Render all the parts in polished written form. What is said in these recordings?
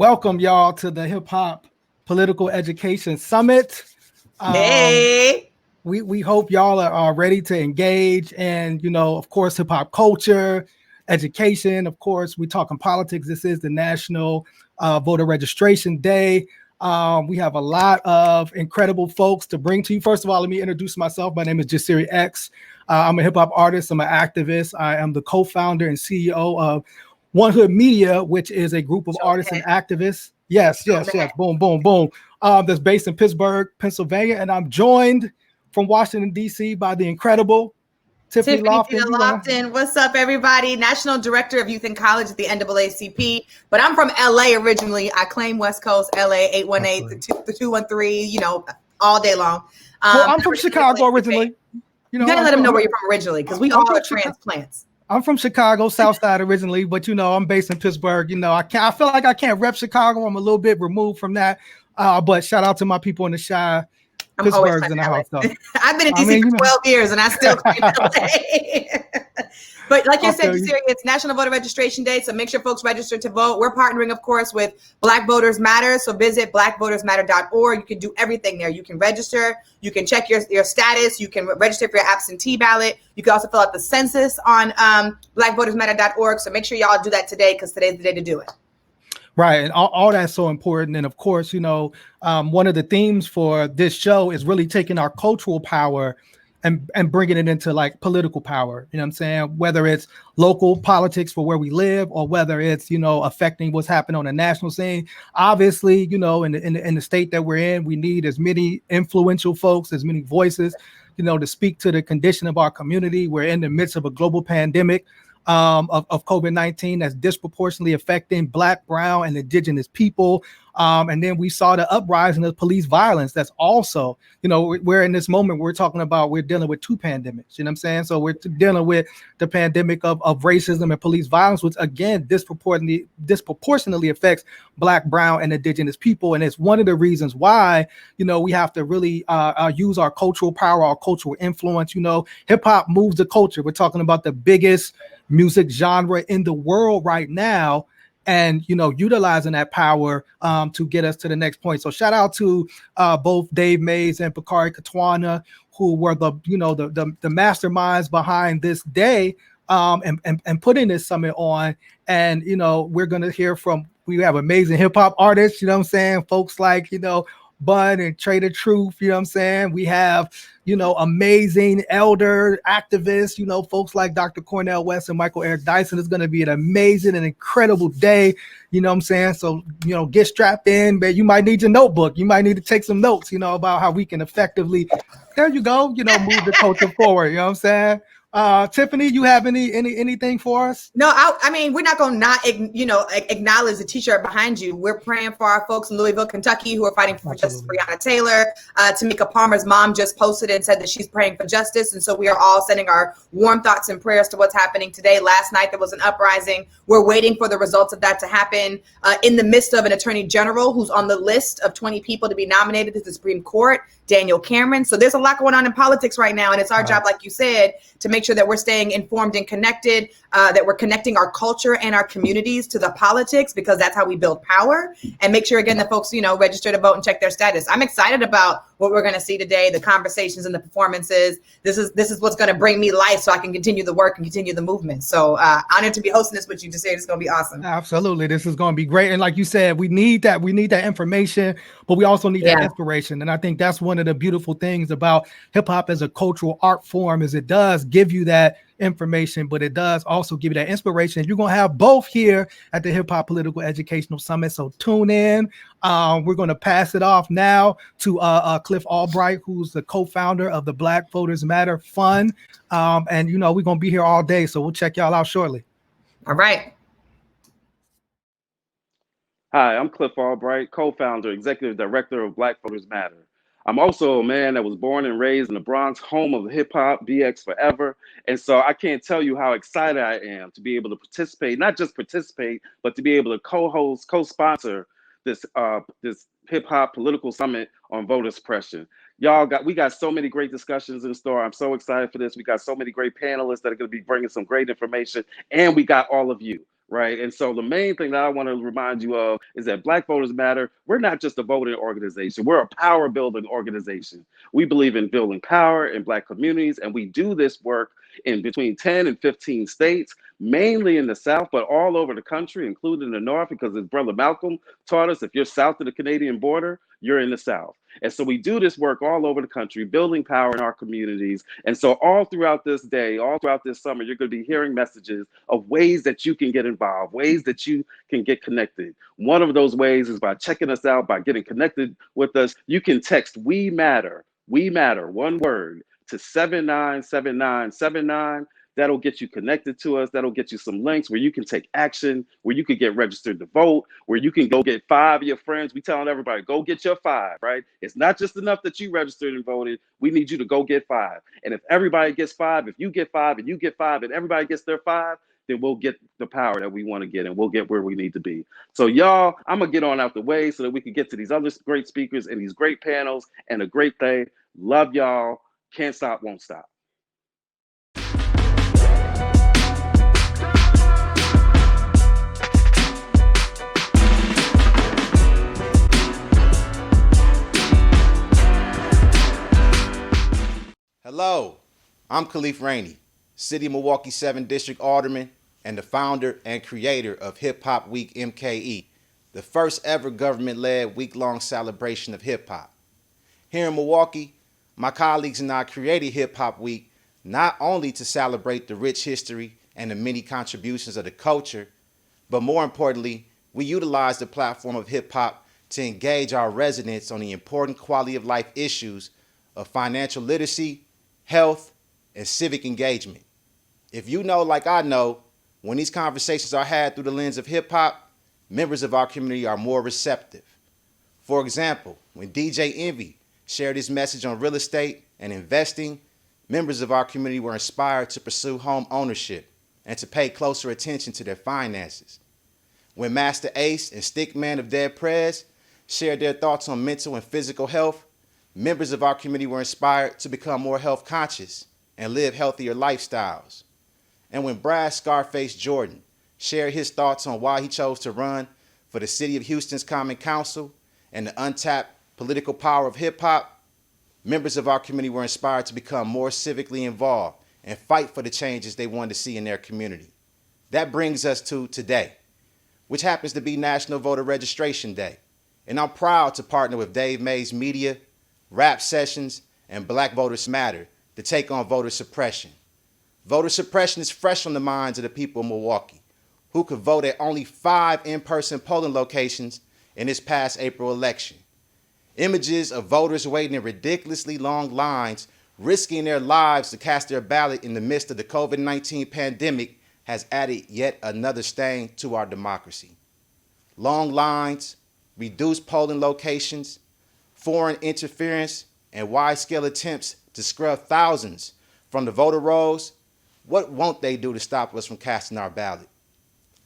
Welcome, y'all, to the Hip Hop Political Education Summit. Hey. We hope y'all are ready to engage and, of course, hip hop culture, education. Of course, we're talking politics. This is the National Voter Registration Day. We have a lot of incredible folks to bring to you. First of all, let me introduce myself. My name is Jasiri X. I'm a hip hop artist. I'm an activist. I am the co-founder and CEO of One Hood Media, which is a group of artists and activists. Yes. Boom, boom, boom. That's based in Pittsburgh, Pennsylvania. And I'm joined from Washington, D.C. by the incredible Tiffany Loftin. What's up, everybody? National Director of Youth in College at the NAACP. But I'm from L.A. originally. I claim West Coast, L.A., 818-213, all day long. Well, I'm from Chicago originally. You gotta let them know where you're from originally, because we all are transplants. I'm from Chicago, South Side originally, but I'm based in Pittsburgh. I feel like I can't rep Chicago. I'm a little bit removed from that. But shout out to my people in the Chi. Pittsburgh's in the house, though. I've been in DC for 12 years and I still claim LA. But like you said, it's National Voter Registration Day, so make sure folks register to vote. We're partnering, of course, with Black Voters Matter, so visit blackvotersmatter.org. You can do everything there. You can register, you can check your status, you can register for your absentee ballot. You can also fill out the census on blackvotersmatter.org, so make sure y'all do that today, because today's the day to do it. Right. And all that's so important. And of course, one of the themes for this show is really taking our cultural power and bringing it into like political power. You know what I'm saying? Whether it's local politics for where we live, or whether it's, affecting what's happening on the national scene. Obviously, in the state that we're in, we need as many influential folks, as many voices, to speak to the condition of our community. We're in the midst of a global pandemic of COVID-19 that's disproportionately affecting Black, Brown, and Indigenous people. And then we saw the uprising of police violence. That's also, we're in this moment, we're dealing with two pandemics, you know what I'm saying? So we're dealing with the pandemic of racism and police violence, which again, disproportionately affects Black, Brown, and Indigenous people. And it's one of the reasons why, we have to really use our cultural power, our cultural influence. Hip hop moves the culture. We're talking about the biggest music genre in the world right now, and utilizing that power to get us to the next point. So shout out to both Dave Mays and Bakari Katwana, who were the masterminds behind this day and putting this summit on. And we're gonna hear from, we have amazing hip hop artists, folks like Bun and Trader Truth, you know what I'm saying? We have, amazing elder activists, folks like Dr. Cornel West and Michael Eric Dyson. It's going to be an amazing and incredible day, you know what I'm saying? So, get strapped in, but you might need your notebook. You might need to take some notes, about how we can effectively, there you go, move the culture forward, you know what I'm saying? Tiffany, you have anything for us? No, I mean, we're not going to not, acknowledge the t-shirt behind you. We're praying for our folks in Louisville, Kentucky, who are fighting for justice. Breonna Taylor, Tamika Palmer's mom just posted and said that she's praying for justice. And so we are all sending our warm thoughts and prayers to what's happening today. Last night, there was an uprising. We're waiting for the results of that to happen in the midst of an attorney general who's on the list of 20 people to be nominated to the Supreme Court, Daniel Cameron. So there's a lot going on in politics right now. And it's our job, like you said, to make sure that we're staying informed and connected, that we're connecting our culture and our communities to the politics, because that's how we build power. And make sure, again, that folks, register to vote and check their status. I'm excited about what we're going to see today, the conversations and the performances. This is what's going to bring me life so I can continue the work and continue the movement. So honored to be hosting this with you. Just say it's going to be awesome. Absolutely. This is going to be great. And like you said, we need that information, but we also need that inspiration. And I think that's one of the beautiful things about hip hop as a cultural art form, is it does give you that information, but it does also give you that inspiration. You're going to have both here at the Hip Hop Political Educational Summit. So tune in. We're going to pass it off now to Cliff Albright, who's the co-founder of the Black Voters Matter Fund. And we're going to be here all day. So we'll check y'all out shortly. All right. Hi, I'm Cliff Albright, co-founder, executive director of Black Voters Matter. I'm also a man that was born and raised in the Bronx, home of hip hop, BX forever. And so I can't tell you how excited I am to be able to participate, not just participate, but to be able to co-host, co-sponsor this hip hop political summit on voter suppression. We got so many great discussions in store. I'm so excited for this. We got so many great panelists that are going to be bringing some great information, and we got all of you. right? And so the main thing that I want to remind you of is that Black Voters Matter, we're not just a voting organization, we're a power building organization. We believe in building power in Black communities, and we do this work in between 10 and 15 states, mainly in the South, but all over the country, including the North, because as Brother Malcolm taught us, if you're south of the Canadian border, you're in the South. And so we do this work all over the country, building power in our communities. And so all throughout this day, all throughout this summer, you're going to be hearing messages of ways that you can get involved, ways that you can get connected. One of those ways is by checking us out, by getting connected with us. You can text We Matter, one word, to 797979. That'll get you connected to us. That'll get you some links where you can take action, where you can get registered to vote, where you can go get 5 of your friends. We telling everybody, go get your 5, right? It's not just enough that you registered and voted. We need you to go get 5. And if everybody gets 5, if you get 5 and you get 5 and everybody gets their 5, then we'll get the power that we want to get and we'll get where we need to be. So y'all, I'm going to get on out the way so that we can get to these other great speakers and these great panels and a great day. Love y'all. Can't stop, won't stop. Hello, I'm Khalif Rainey, City of Milwaukee 7th District Alderman and the founder and creator of Hip Hop Week MKE, the first ever government-led week-long celebration of hip hop. Here in Milwaukee, my colleagues and I created Hip Hop Week not only to celebrate the rich history and the many contributions of the culture, but more importantly, we utilized the platform of hip hop to engage our residents on the important quality of life issues of financial literacy, health, and civic engagement. If you know, like I know, when these conversations are had through the lens of hip hop, members of our community are more receptive. For example, when DJ Envy shared his message on real estate and investing, members of our community were inspired to pursue home ownership and to pay closer attention to their finances. When Master Ace and Stickman of Dead Prez shared their thoughts on mental and physical health, members of our community were inspired to become more health conscious and live healthier lifestyles. And when Brad Scarface Jordan shared his thoughts on why he chose to run for the City of Houston's Common Council and the untapped political power of hip hop, members of our community were inspired to become more civically involved and fight for the changes they wanted to see in their community. That brings us to today, which happens to be National Voter Registration Day. And I'm proud to partner with Dave Mays Media, Rap Sessions, and Black Voters Matter to take on voter suppression. Voter suppression is fresh on the minds of the people of Milwaukee, who could vote at only 5 in-person polling locations in this past April election. Images of voters waiting in ridiculously long lines, risking their lives to cast their ballot in the midst of the COVID-19 pandemic has added yet another stain to our democracy. Long lines, reduced polling locations, foreign interference, and wide-scale attempts to scrub thousands from the voter rolls, what won't they do to stop us from casting our ballot?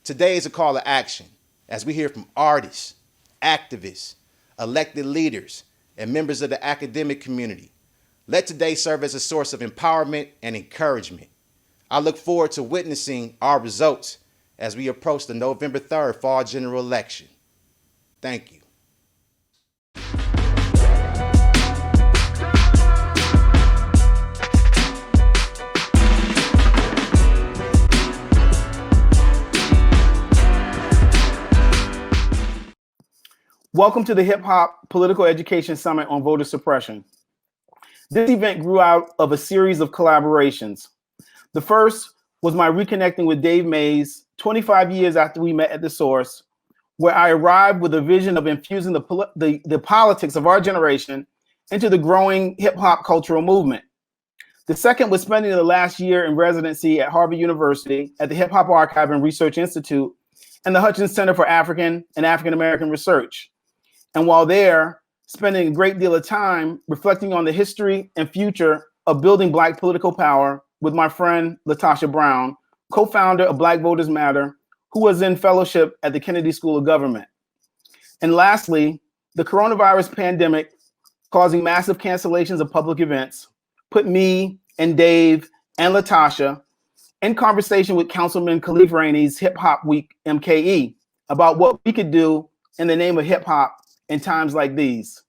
Today is a call to action as we hear from artists, activists, elected leaders, and members of the academic community. Let today serve as a source of empowerment and encouragement. I look forward to witnessing our results as we approach the November 3rd fall general election. Thank you. Welcome to the Hip Hop Political Education Summit on Voter Suppression. This event grew out of a series of collaborations. The first was my reconnecting with Dave Mays 25 years after we met at the Source, where I arrived with a vision of infusing the politics of our generation into the growing hip hop cultural movement. The second was spending the last year in residency at Harvard University at the Hip Hop Archive and Research Institute and the Hutchins Center for African and African American Research. And while there, spending a great deal of time reflecting on the history and future of building Black political power with my friend Latosha Brown, co-founder of Black Voters Matter, who was in fellowship at the Kennedy School of Government. And lastly, the coronavirus pandemic causing massive cancellations of public events put me and Dave and Latosha in conversation with Councilman Khalif Rainey's Hip Hop Week MKE about what we could do in the name of hip hop in times like these.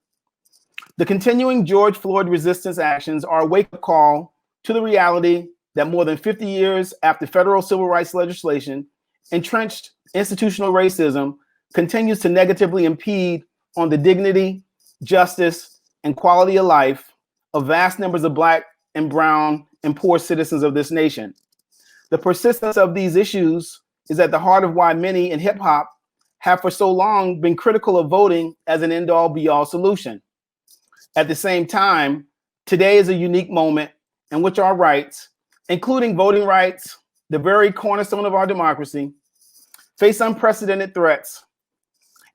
The continuing George Floyd resistance actions are a wake-up call to the reality that more than 50 years after federal civil rights legislation, entrenched institutional racism continues to negatively impede on the dignity, justice, and quality of life of vast numbers of Black and brown and poor citizens of this nation. The persistence of these issues is at the heart of why many in hip hop have for so long been critical of voting as an end-all be-all solution. At the same time, today is a unique moment in which our rights, including voting rights, the very cornerstone of our democracy, face unprecedented threats.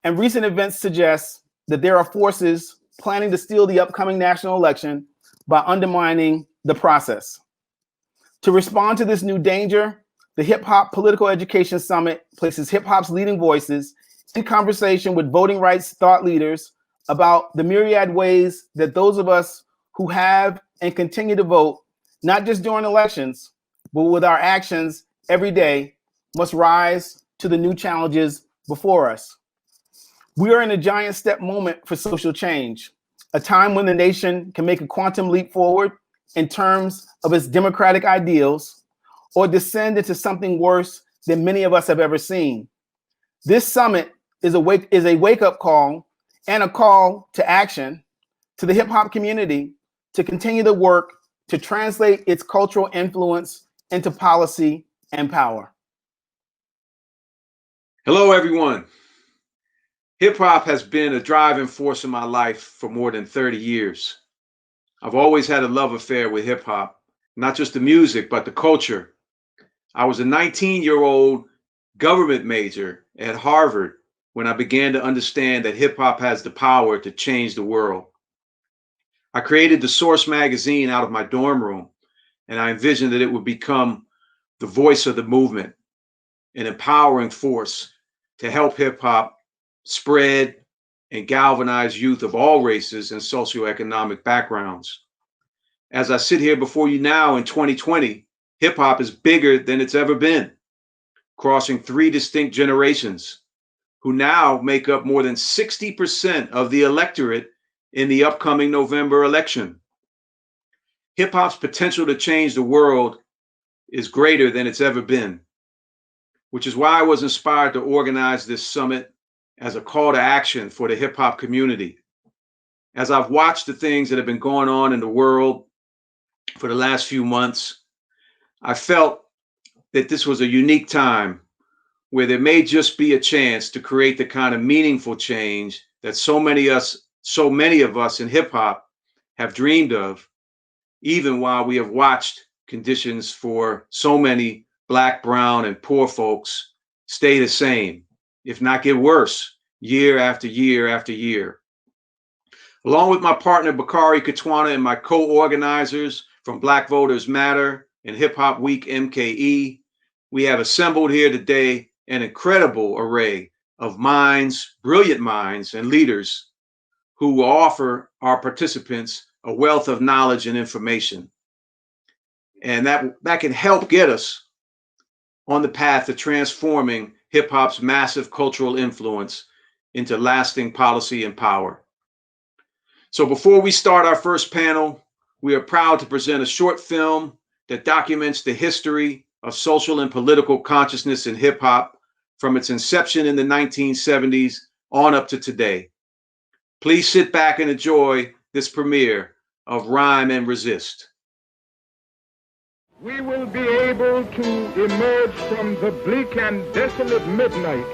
And recent events suggest that there are forces planning to steal the upcoming national election by undermining the process. To respond to this new danger, the Hip Hop Political Education Summit places hip hop's leading voices in conversation with voting rights thought leaders about the myriad ways that those of us who have and continue to vote, not just during elections, but with our actions every day, must rise to the new challenges before us. We are in a giant step moment for social change, a time when the nation can make a quantum leap forward in terms of its democratic ideals, or descend into something worse than many of us have ever seen. This summit is a wake-up call and a call to action to the hip-hop community to continue the work to translate its cultural influence into policy and power. Hello, everyone. Hip-hop has been a driving force in my life for more than 30 years. I've always had a love affair with hip-hop, not just the music, but the culture. I was a 19-year-old government major at Harvard when I began to understand that hip-hop has the power to change the world. I created the Source magazine out of my dorm room, and I envisioned that it would become the voice of the movement, an empowering force to help hip-hop spread and galvanize youth of all races and socioeconomic backgrounds. As I sit here before you now in 2020, hip-hop is bigger than it's ever been, crossing 3 distinct generations, who now make up more than 60% of the electorate in the upcoming November election. Hip-hop's potential to change the world is greater than it's ever been, which is why I was inspired to organize this summit as a call to action for the hip-hop community. As I've watched the things that have been going on in the world for the last few months, I felt that this was a unique time where there may just be a chance to create the kind of meaningful change that so many of us in hip-hop have dreamed of, even while we have watched conditions for so many Black, brown, and poor folks stay the same, if not get worse, year after year after year. Along with my partner, Bakari Katwana, and my co-organizers from Black Voters Matter and Hip Hop Week MKE, we have assembled here today an incredible array of minds, brilliant minds, and leaders who will offer our participants a wealth of knowledge and information. And that can help get us on the path to transforming hip-hop's massive cultural influence into lasting policy and power. So before we start our first panel, we are proud to present a short film that documents the history of social and political consciousness in hip-hop from its inception in the 1970s on up to today. Please sit back and enjoy this premiere of Rhyme and Resist. We will be able to emerge from the bleak and desolate midnight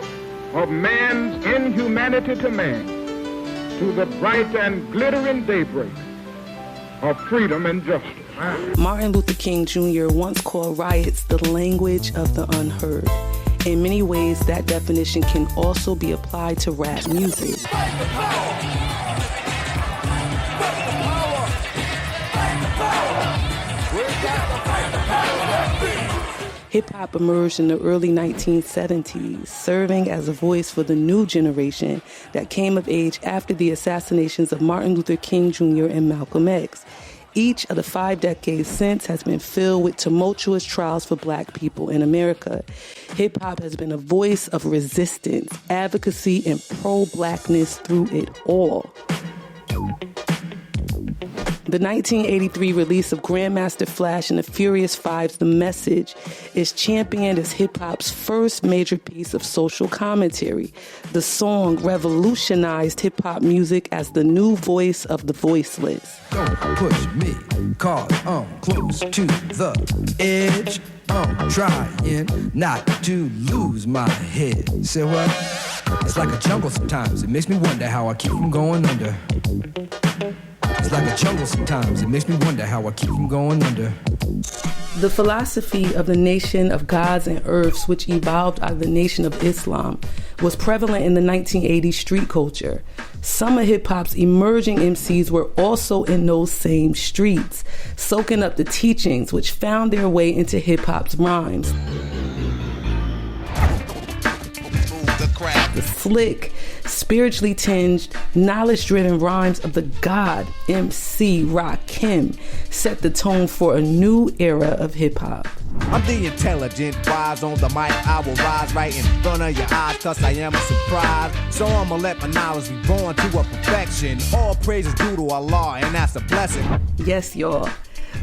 of man's inhumanity to man to the bright and glittering daybreak of freedom and justice. Martin Luther King Jr. once called riots the language of the unheard. In many ways, that definition can also be applied to rap music. Hip-hop emerged in the early 1970s, serving as a voice for the new generation that came of age after the assassinations of Martin Luther King Jr. and Malcolm X. each of the 5 decades since has been filled with tumultuous trials for Black people in America. Hip-hop has been a voice of resistance, advocacy, and pro-Blackness through it all. The 1983 release of Grandmaster Flash and the Furious Five's The Message is championed as hip-hop's first major piece of social commentary. The song revolutionized hip-hop music as the new voice of the voiceless. Don't push me, cause I'm close to the edge. I'm trying not to lose my head. Say what? It's like a jungle sometimes. It makes me wonder how I keep from going under. It's like a jungle sometimes. It makes me wonder how I keep from going under. The philosophy of the nation of gods and earths, which evolved out of the nation of Islam, was prevalent in the 1980s street culture. Some of hip-hop's emerging MCs were also in those same streets, soaking up the teachings which found their way into hip-hop's rhymes. The slick, spiritually tinged, knowledge-driven rhymes of the God MC Rakim set the tone for a new era of hip-hop. I'm the intelligent, wise on the mic. I will rise right in front of your eyes, cause I am a surprise. So I'ma let my knowledge be born to a perfection. All praise is due to Allah, and that's a blessing. Yes, y'all.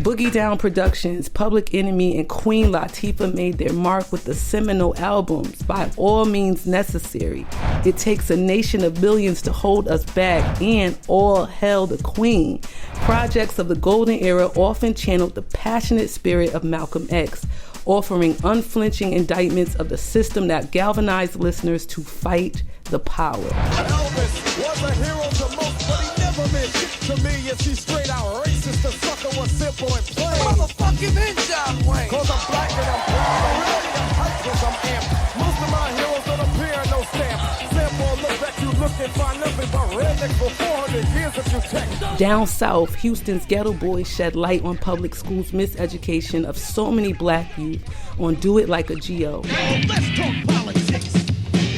Boogie Down Productions, Public Enemy, and Queen Latifah made their mark with the seminal albums, By All Means Necessary, It Takes a Nation of Millions to Hold Us Back, and All Hail the Queen. Projects of the golden era often channeled the passionate spirit of Malcolm X, offering unflinching indictments of the system that galvanized listeners to fight the power. Elvis was a hero to most, but he never meant it. To me, yes, he's straight out racist. The sucker was simple and plain. Motherfucking in John Wayne. Cause I'm black and I'm proud. I'm ready, I'm hyped cause I'm amped. Most of my heroes don't appear in no stamp. Sample look that you look and find nothing but rednecks for 400 years if you check. Down south, Houston's Ghetto Boys shed light on public schools' miseducation of so many Black youth on Do It Like a G.O. Let's talk politics.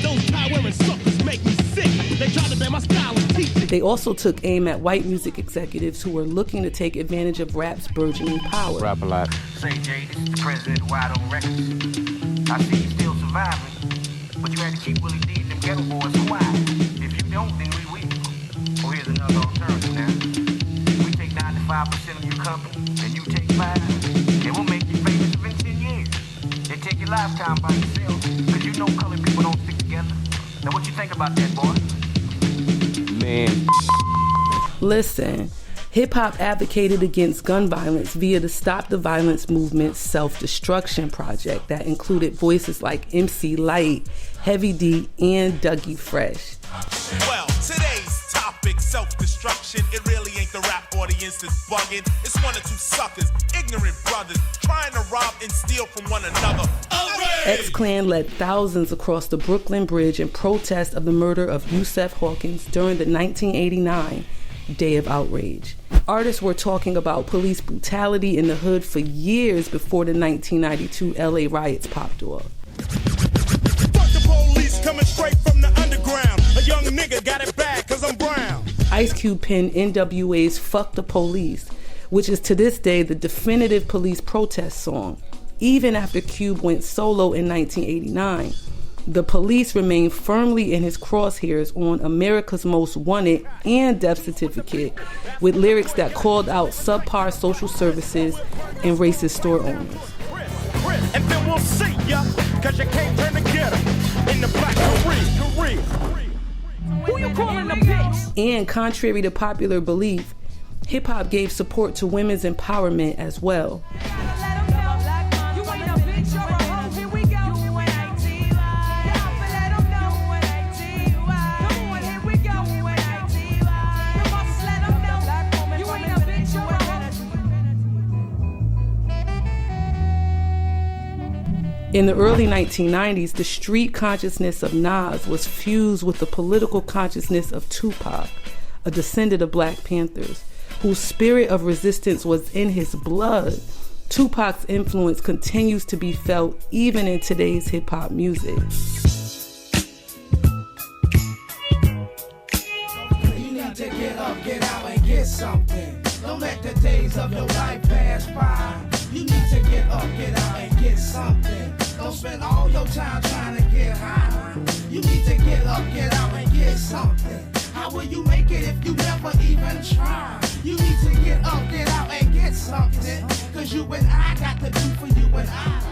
Those tie-wearing suckers make me sick. They try to ban my style and teach it. They also took aim at white music executives who were looking to take advantage of rap's burgeoning power. Rap a lot. Say, Jay, this is the president of Wide On Records. I see you still surviving, but you had to keep Willie D and them Ghetto Boys quiet. If you don't, then we will. Oh, here's another alternative now. We take 95% of your company, and you take 5%, and we'll make you famous within 10 years. They take your lifetime by yourself, because you know colored people don't stick together. Now, what you think about that, boy? Man. Listen, hip-hop advocated against gun violence via the Stop the Violence movement's self-destruction project that included voices like MC Lyte, Heavy D, and Dougie Fresh. Well, today's topic, self-destruction, it really ain't the rap audience that's bugging. It's one or two suckers, ignorant brothers, trying to rob and steal from one another. X-Clan led thousands across the Brooklyn Bridge in protest of the murder of Yusef Hawkins during the 1989 Day of Outrage. Artists were talking about police brutality in the hood for years before the 1992 LA riots popped off. Fuck the police coming straight from the underground. A young nigga got it bad cause I'm brown. Ice Cube penned NWA's Fuck the Police, which is to this day the definitive police protest song. Even after Cube went solo in 1989, the police remained firmly in his crosshairs on America's Most Wanted and Death Certificate, with lyrics that called out subpar social services and racist store owners. And then we'll see ya, cause you can't turn the ghetto in the black career. Who you calling the bitch? And contrary to popular belief, hip-hop gave support to women's empowerment as well. In the early 1990s, the street consciousness of Nas was fused with the political consciousness of Tupac, a descendant of Black Panthers, whose spirit of resistance was in his blood. Tupac's influence continues to be felt even in today's hip-hop music. You need to get up, get out, and get something. No Don't let the days of your life pass by. You need to get up, get out, and get something. Don't spend all your time trying to get high. You need to get up, get out, and get something. How will you make it if you never even try? You need to get up, get out, and get something. Cause you and I got to do for you and I.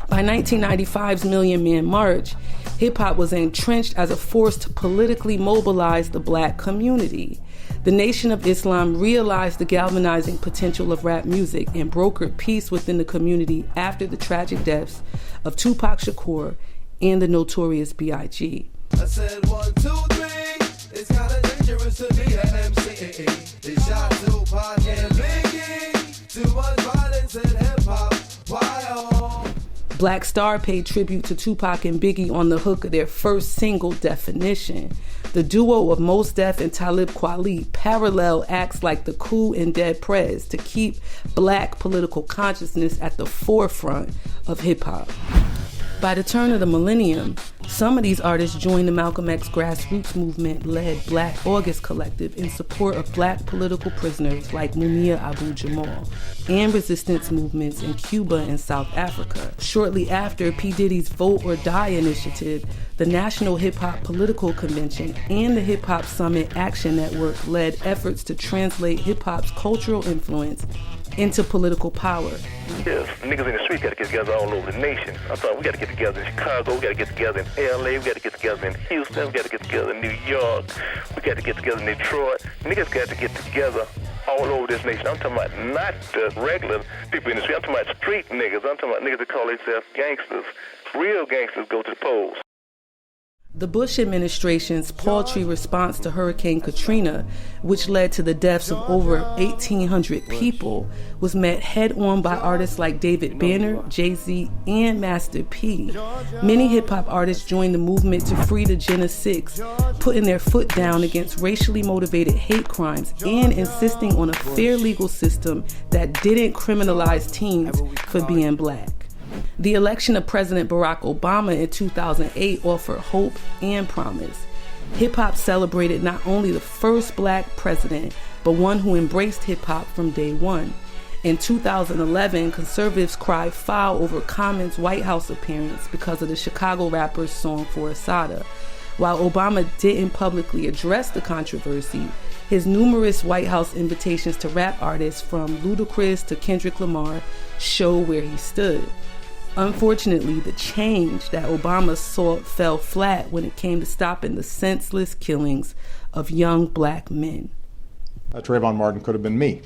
By 1995's Million Man March, hip-hop was entrenched as a force to politically mobilize the black community. The Nation of Islam realized the galvanizing potential of rap music and brokered peace within the community after the tragic deaths of Tupac Shakur and the Notorious B.I.G. I said 1, 2, 3. It's kinda dangerous to be an MC. They shot Tupac and Biggie. Too much violence in hip-hop. Why oh? Black Star paid tribute to Tupac and Biggie on the hook of their first single, Definition. The duo of Mos Def and Talib Kweli parallel acts like the Coup and Dead Prez to keep black political consciousness at the forefront of hip-hop. By the turn of the millennium, some of these artists joined the Malcolm X grassroots movement-led Black August Collective in support of black political prisoners like Mumia Abu-Jamal, and resistance movements in Cuba and South Africa. Shortly after P. Diddy's Vote or Die initiative, the National Hip Hop Political Convention and the Hip Hop Summit Action Network led efforts to translate hip hop's cultural influence into political power. Yes, niggas in the street got to get together all over the nation. I thought we got to get together in Chicago, we got to get together in LA, we got to get together in Houston, we got to get together in New York, we got to get together in Detroit. Niggas got to get together all over this nation. I'm talking about not the regular people in the street, I'm talking about street niggas. I'm talking about niggas that call themselves gangsters. Real gangsters go to the polls. The Bush administration's paltry response to Hurricane Katrina, which led to the deaths of over 1,800 people, was met head-on by artists like David Banner, Jay-Z, and Master P. Many hip-hop artists joined the movement to free the Gen of Six, putting their foot down against racially motivated hate crimes and insisting on a fair legal system that didn't criminalize teens for being black. The election of President Barack Obama in 2008 offered hope and promise. Hip-hop celebrated not only the first black president, but one who embraced hip-hop from day one. In 2011, conservatives cried foul over Common's White House appearance because of the Chicago rapper's song for Assata. While Obama didn't publicly address the controversy, his numerous White House invitations to rap artists from Ludacris to Kendrick Lamar show where he stood. Unfortunately, the change that Obama sought fell flat when it came to stopping the senseless killings of young black men. Trayvon Martin could have been me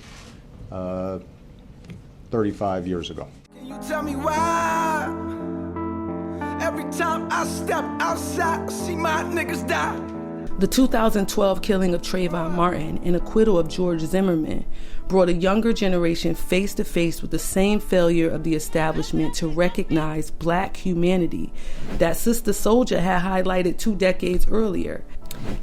35 years ago. Can you tell me why? Every time I step outside, I see my niggas die. The 2012 killing of Trayvon Martin and acquittal of George Zimmerman brought a younger generation face to face with the same failure of the establishment to recognize black humanity that Sister Souljah had highlighted 2 decades earlier.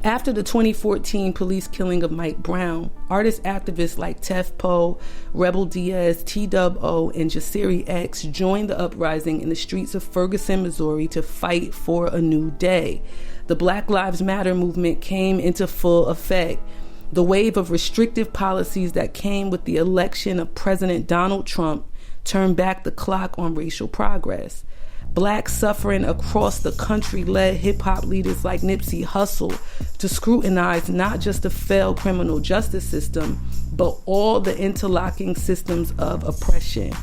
After the 2014 police killing of Mike Brown, artist activists like Tef Poe, Rebel Diaz, T-Dub-O, and Jasiri X joined the uprising in the streets of Ferguson, Missouri to fight for a new day. The Black Lives Matter movement came into full effect. The wave of restrictive policies that came with the election of President Donald Trump turned back the clock on racial progress. Black suffering across the country led hip-hop leaders like Nipsey Hussle to scrutinize not just the failed criminal justice system, but all the interlocking systems of oppression.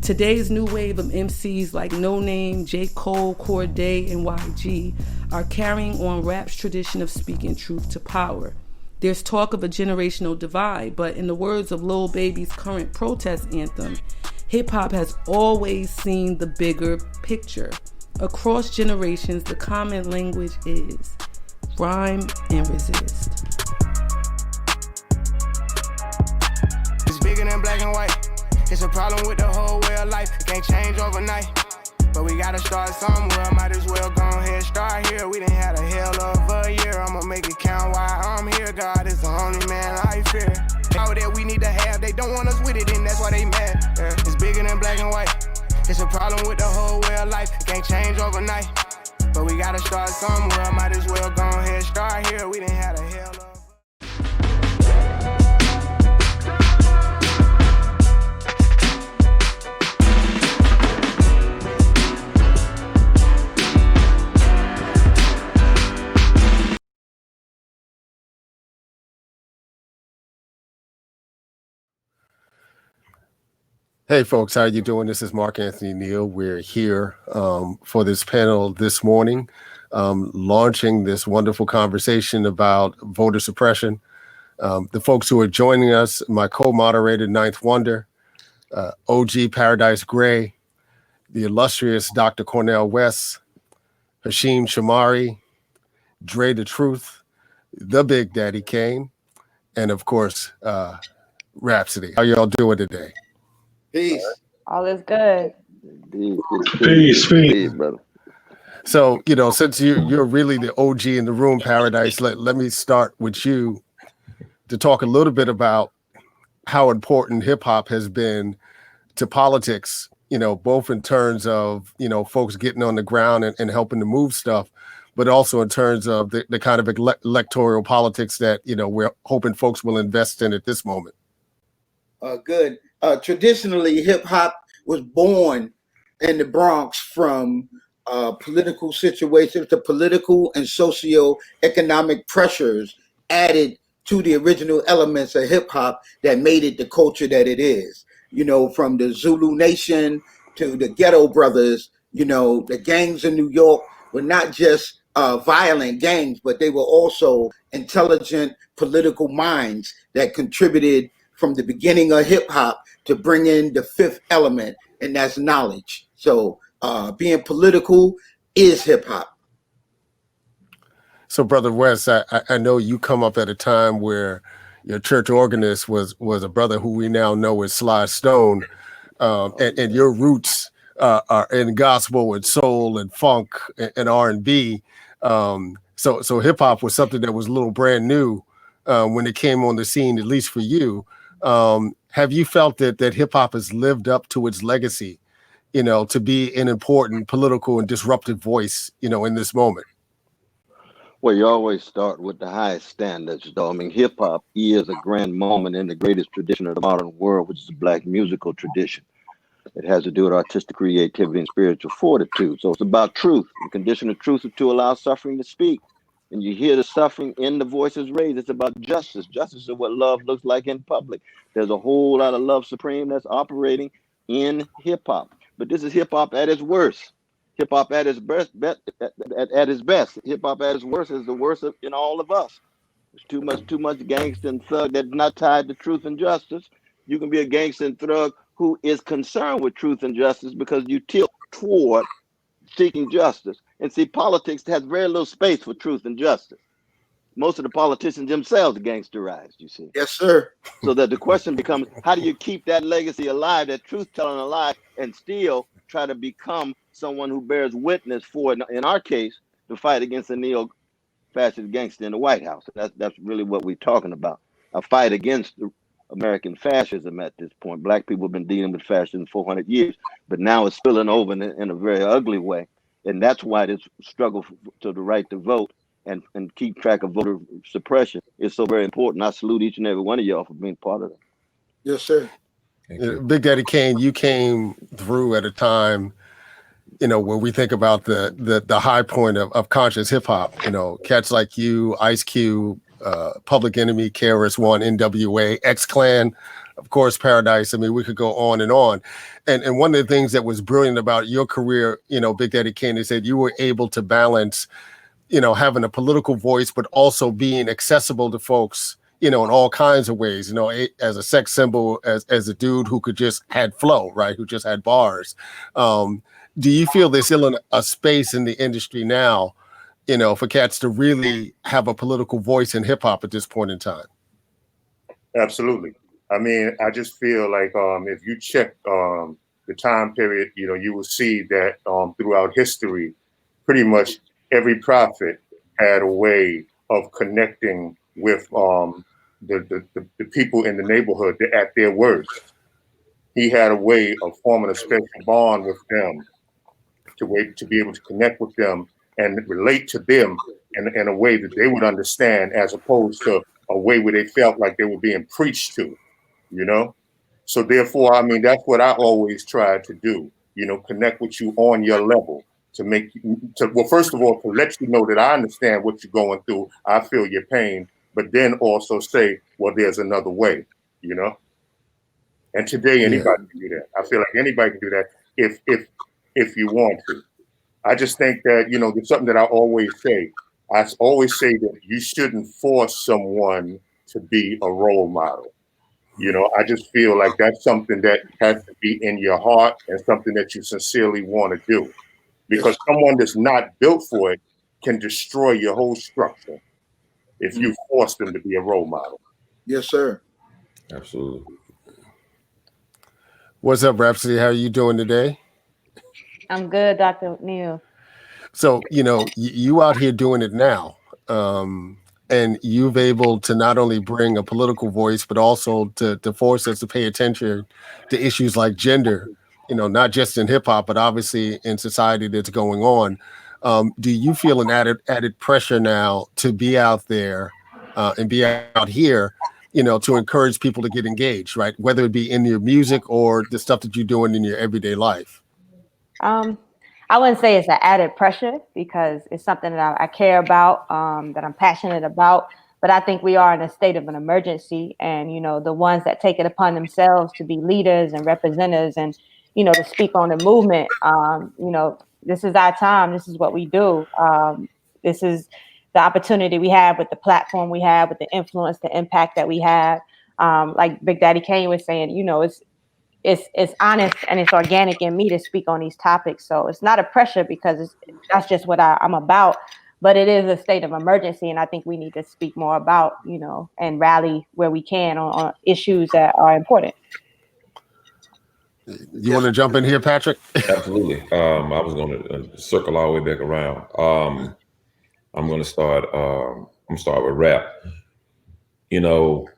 Today's new wave of MCs like No Name, J. Cole, Corday, and YG are carrying on rap's tradition of speaking truth to power. There's talk of a generational divide, but in the words of Lil Baby's current protest anthem, hip-hop has always seen the bigger picture. Across generations, the common language is rhyme and resist. It's bigger than black and white. It's a problem with the whole way of life. It can't change overnight. But we gotta start somewhere. Might as well go ahead, start here. We done had a hell of a year. I'ma make it count while I'm here. God is the only man I fear. All that we need to have, they don't want us with it, and that's why they mad. Yeah. It's bigger than black and white. It's a problem with the whole way of life. It can't change overnight. But we gotta start somewhere. Might as well go ahead, start here. We done had a hell of Hey folks, how you doing? This is Mark Anthony Neal. We're here for this panel this morning, launching this wonderful conversation about voter suppression. The folks who are joining us, my co-moderator, Ninth Wonder, OG Paradise Gray, the illustrious Dr. Cornel West, Hashim Shamari, Dre the Truth, the Big Daddy Kane, and of course, Rapsody. How y'all doing today? Peace. All is good. Peace, brother. So, you know, since you're really the OG in the room, Paradise, let me start with you to talk a little bit about how important hip hop has been to politics, you know, both in terms of, you know, folks getting on the ground and helping to move stuff, but also in terms of the kind of electoral politics that, you know, we're hoping folks will invest in at this moment. Good. Traditionally, hip hop was born in the Bronx from political situations, the political and socio-economic pressures added to the original elements of hip hop that made it the culture that it is. You know, from the Zulu Nation to the Ghetto Brothers, you know, the gangs in New York were not just violent gangs, but they were also intelligent political minds that contributed from the beginning of hip hop to bring in the fifth element, and that's knowledge. So being political is hip hop. So Brother West, I know you come up at a time where your church organist was a brother who we now know as Sly Stone, and your roots are in gospel and soul and funk and R&B. So hip hop was something that was a little brand new when it came on the scene, at least for you. Have you felt that hip hop has lived up to its legacy, you know, to be an important political and disruptive voice, you know, in this moment? Well, you always start with the highest standards, though. I mean, hip hop is a grand moment in the greatest tradition of the modern world, which is the Black musical tradition. It has to do with artistic creativity and spiritual fortitude. So it's about truth. The condition of truth is to allow suffering to speak. And you hear the suffering in the voices raised. It's about justice. Justice is what love looks like in public. There's a whole lot of love supreme that's operating in hip hop. But this is hip hop at its worst. Hip hop at its best. At its best. Hip hop at its worst is the worst in all of us. There's too much gangster and thug that's not tied to truth and justice. You can be a gangster and thug who is concerned with truth and justice because you tilt toward seeking justice. And see, politics has very little space for truth and justice. Most of the politicians themselves are gangsterized, you see. Yes, sir. So that the question becomes, how do you keep that legacy alive, that truth-telling alive, and still try to become someone who bears witness for, in our case, the fight against the neo-fascist gangster in the White House? That's really what we're talking about. A fight against American fascism at this point. Black people have been dealing with fascism for 400 years, but now it's spilling over in a very ugly way. And that's why this struggle to the right to vote and keep track of voter suppression is so very important. I salute each and every one of y'all for being part of that. Yes, sir. Big Daddy Kane, you came through at a time, you know, where we think about the high point of conscious hip hop, you know, cats like you, Ice Cube, Public Enemy, KRS-One, NWA, X-Clan, of course, Paradise. I mean, we could go on. And one of the things that was brilliant about your career, you know, Big Daddy Kane, is that you were able to balance, you know, having a political voice, but also being accessible to folks, you know, in all kinds of ways, you know, as a sex symbol, as a dude who could just had flow, right? Who just had bars. Do you feel there's still a space in the industry now, you know, for cats to really have a political voice in hip hop at this point in time? Absolutely. I mean, I just feel like if you check the time period, you know, you will see that throughout history, pretty much every prophet had a way of connecting with the people in the neighborhood at their worst. He had a way of forming a special bond with them to be able to connect with them and relate to them in a way that they would understand, as opposed to a way where they felt like they were being preached to, you know? So therefore, I mean, that's what I always try to do, you know, connect with you on your level well, first of all, to let you know that I understand what you're going through. I feel your pain, but then also say, well, there's another way, you know? And today, anybody can do that. I feel like anybody can do that if you want to. I just think that, you know, there's something that I always say. I always say that you shouldn't force someone to be a role model. You know, I just feel like that's something that has to be in your heart and something that you sincerely want to do. Because someone that's not built for it can destroy your whole structure if you force them to be a role model. Yes, sir. Absolutely. What's up, Rapsody? How are you doing today? I'm good, Dr. Neal. So, you know, you out here doing it now. And you've able to not only bring a political voice, but also to force us to pay attention to issues like gender, you know, not just in hip hop, but obviously in society that's going on. Do you feel an added pressure now to be out there and be out here, you know, to encourage people to get engaged, right? Whether it be in your music or the stuff that you're doing in your everyday life? I wouldn't say it's an added pressure because it's something that I care about, that I'm passionate about. But I think we are in a state of an emergency, and, you know, the ones that take it upon themselves to be leaders and representatives and, you know, to speak on the movement, you know, this is our time. This is what we do. This is the opportunity we have with the platform we have, with the influence, the impact that we have. Like Big Daddy Kane was saying, you know, it's honest and it's organic in me to speak on these topics. So it's not a pressure because that's just what I'm about, but it is a state of emergency. And I think we need to speak more about, you know, and rally where we can on issues that are important. You want to jump in here, Patrick? Absolutely. I was going to circle all the way back around. I'm going to start. I'm gonna start with rap. You know,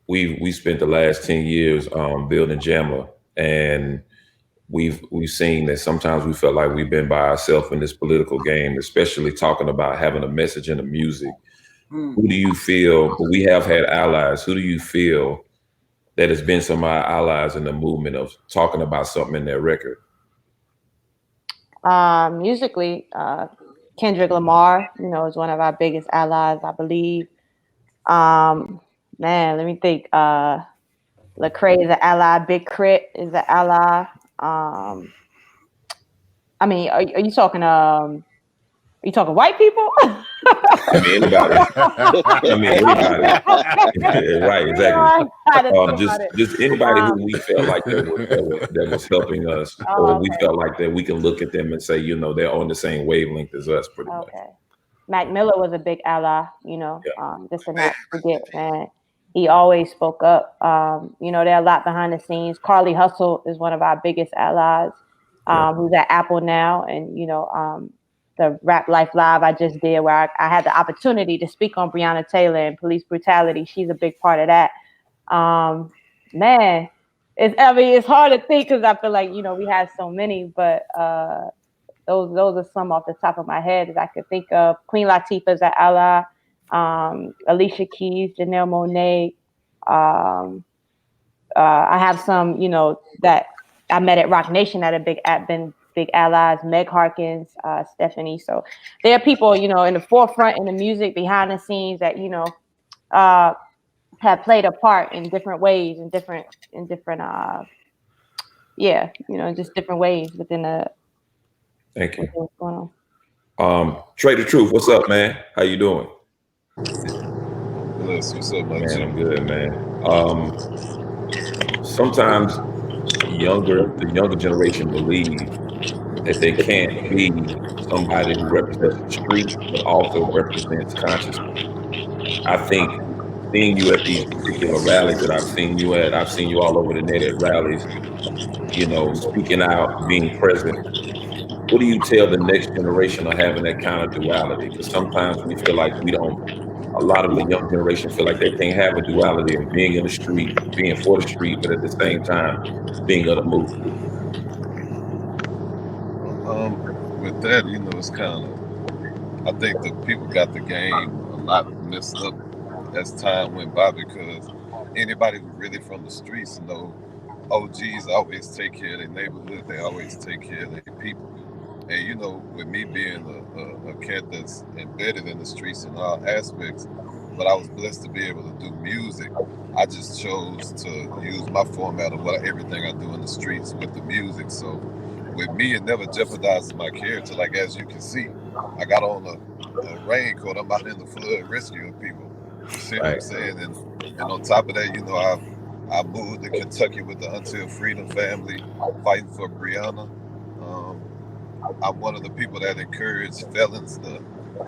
we spent the last 10 years building JAMA, and we've seen that sometimes we felt like we've been by ourselves in this political game, especially talking about having a message in the music. Who do you feel? We have had allies. Who do you feel that has been some of our allies in the movement of talking about something in their record? Musically, Kendrick Lamar, you know, is one of our biggest allies, I believe. Man, let me think. Lecrae is an ally. Big Crit is an ally. I mean, are you talking? Are you talking white people? I mean, anybody. I mean, anybody. Right, exactly. Just anybody who we felt like that was helping us, or we felt like that we can look at them and say, you know, they're on the same wavelength as us, pretty much. Mac Miller was a big ally, you know, just to not forget, man. He always spoke up. You know, there are a lot behind the scenes. Carly Hustle is one of our biggest allies, who's at Apple now. And, you know, the Rap Life Live I just did where I had the opportunity to speak on Breonna Taylor and police brutality. She's a big part of that. Man, it's hard to think because I feel like, you know, we have so many, but those are some off the top of my head that I could think of. Queen Latifah's an ally. Alicia Keys, Janelle Monáe. I have some, you know, that I met at Rock Nation that have been big allies. Meg Harkins, Stephanie. So there are people, you know, in the forefront in the music, behind the scenes that, you know, have played a part in different ways, in different, yeah, you know, just different ways within the. Thank you. What's going on? Trey the Truth, what's up, man? How you doing? Bless. What's up, man? I'm good, man. Sometimes the younger generation believe that they can't be somebody who represents the street, but also represents consciousness. I think seeing you at these particular rallies that I've seen you all over the net at rallies, you know, speaking out, being present. What do you tell the next generation of having that kind of duality? Because sometimes we feel like a lot of the young generation feel like they can't have a duality of being in the street, being for the street, but at the same time being of the movement. With that, you know, it's kind of, I think the people got the game a lot messed up as time went by, because anybody who really from the streets, you know, OGs always take care of their neighborhood. They always take care of their people. And, you know, with me being a cat that's embedded in the streets in all aspects, but I was blessed to be able to do music, I just chose to use my format of everything I do in the streets with the music. So with me, it never jeopardizes my character. Like, as you can see, I got on a raincoat. I'm out in the flood rescuing people. You see what I'm saying? And on top of that, you know, I moved to Kentucky with the Until Freedom family, fighting for Breonna. I'm one of the people that encourage felons to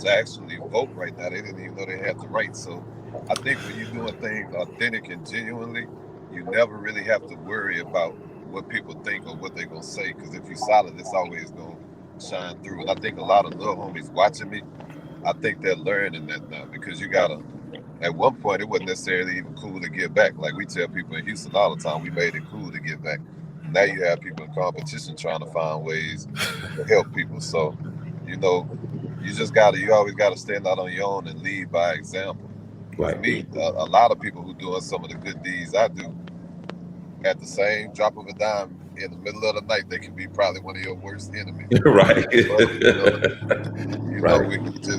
actually vote right now. They didn't even know they had the right. So I think when you're doing things authentic and genuinely, you never really have to worry about what people think or what they're going to say. Because if you're solid, it's always going to shine through. And I think a lot of little homies watching me, I think they're learning that now, because you got to, at one point, it wasn't necessarily even cool to give back. Like we tell people in Houston all the time, we made it cool to give back. Now you have people in competition trying to find ways to help people. So, you know, you always got to stand out on your own and lead by example. With me, a lot of people who doing some of the good deeds I do, at the same drop of a dime in the middle of the night, they can be probably one of your worst enemies. Right. But,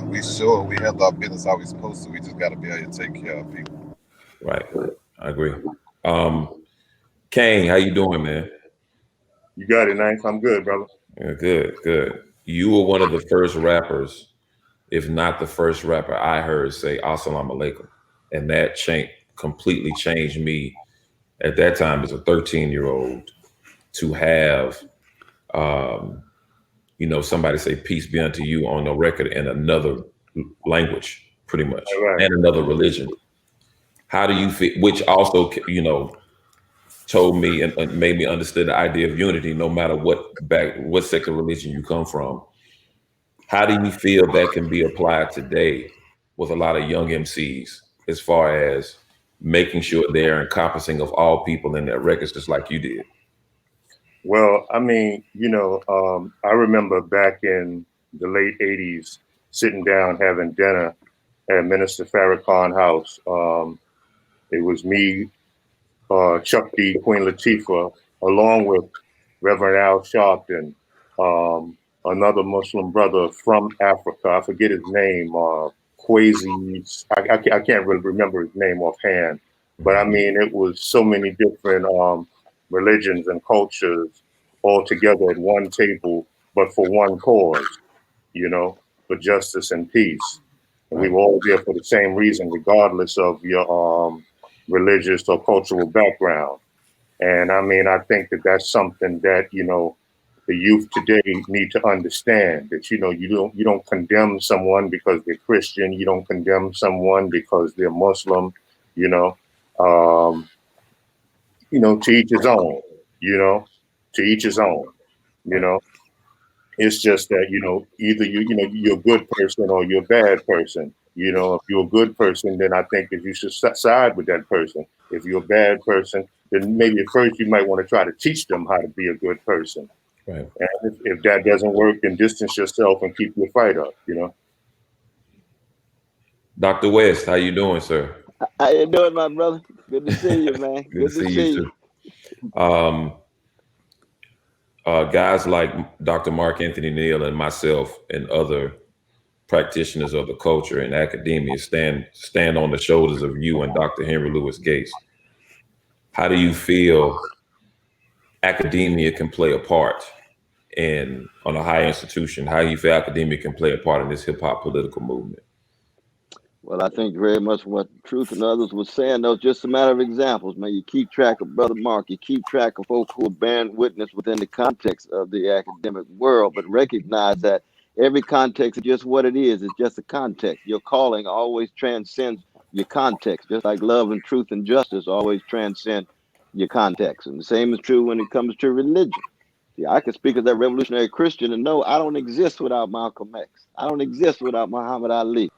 we sure we handle our business how we supposed to. We just got to be able to take care of people. Right. I agree. Kane, how you doing, man? You got it, Ninth. I'm good, brother. Yeah, good. You were one of the first rappers, if not the first rapper I heard say Assalamu Alaikum. And that completely changed me at that time as a 13-year-old to have, you know, somebody say peace be unto you on the record in another language, pretty much, and another religion. How do you feel, which also, you know, told me and made me understand the idea of unity, no matter what secular religion you come from. How do you feel that can be applied today with a lot of young MCs as far as making sure they're encompassing of all people in their records, just like you did? Well, I mean, you know, I remember back in the late 80s sitting down having dinner at Minister Farrakhan's house. It was me, Chuck D, Queen Latifah, along with Reverend Al Sharpton, another Muslim brother from Africa. I forget his name, Kwesi. I can't really remember his name offhand. But I mean, it was so many different religions and cultures all together at one table, but for one cause, you know, for justice and peace. And we were all there for the same reason, regardless of your religious or cultural background. And I mean, I think that that's something that, you know, the youth today need to understand, that, you know, you don't condemn someone because they're Christian. You don't condemn someone because they're Muslim, you know, to each his own, to each his own, It's just that, either you're a good person or you're a bad person. If you're a good person, then I think that you should side with that person. If you're a bad person, then maybe at first you might want to try to teach them how to be a good person. Right. And if that doesn't work, then distance yourself and keep your fight up, Dr. West, how you doing, sir? How you doing, my brother? Good to see you, man. Good to see you too. Guys like Dr. Mark Anthony Neal and myself and other practitioners of the culture and academia stand on the shoulders of you and Dr. Henry Louis Gates. How do you feel academia can play a part on a higher institution? How do you feel academia can play a part in this hip hop political movement? Well, I think very much what Truth and others were saying, though, just a matter of examples, man. You keep track of Brother Mark, you keep track of folks who are bearing witness within the context of the academic world, but recognize that every context is just what it is. It's just a context. Your calling always transcends your context, just like love and truth and justice always transcend your context. And the same is true when it comes to religion. See, I can speak as that revolutionary Christian and know I don't exist without Malcolm X. I don't exist without Muhammad Ali.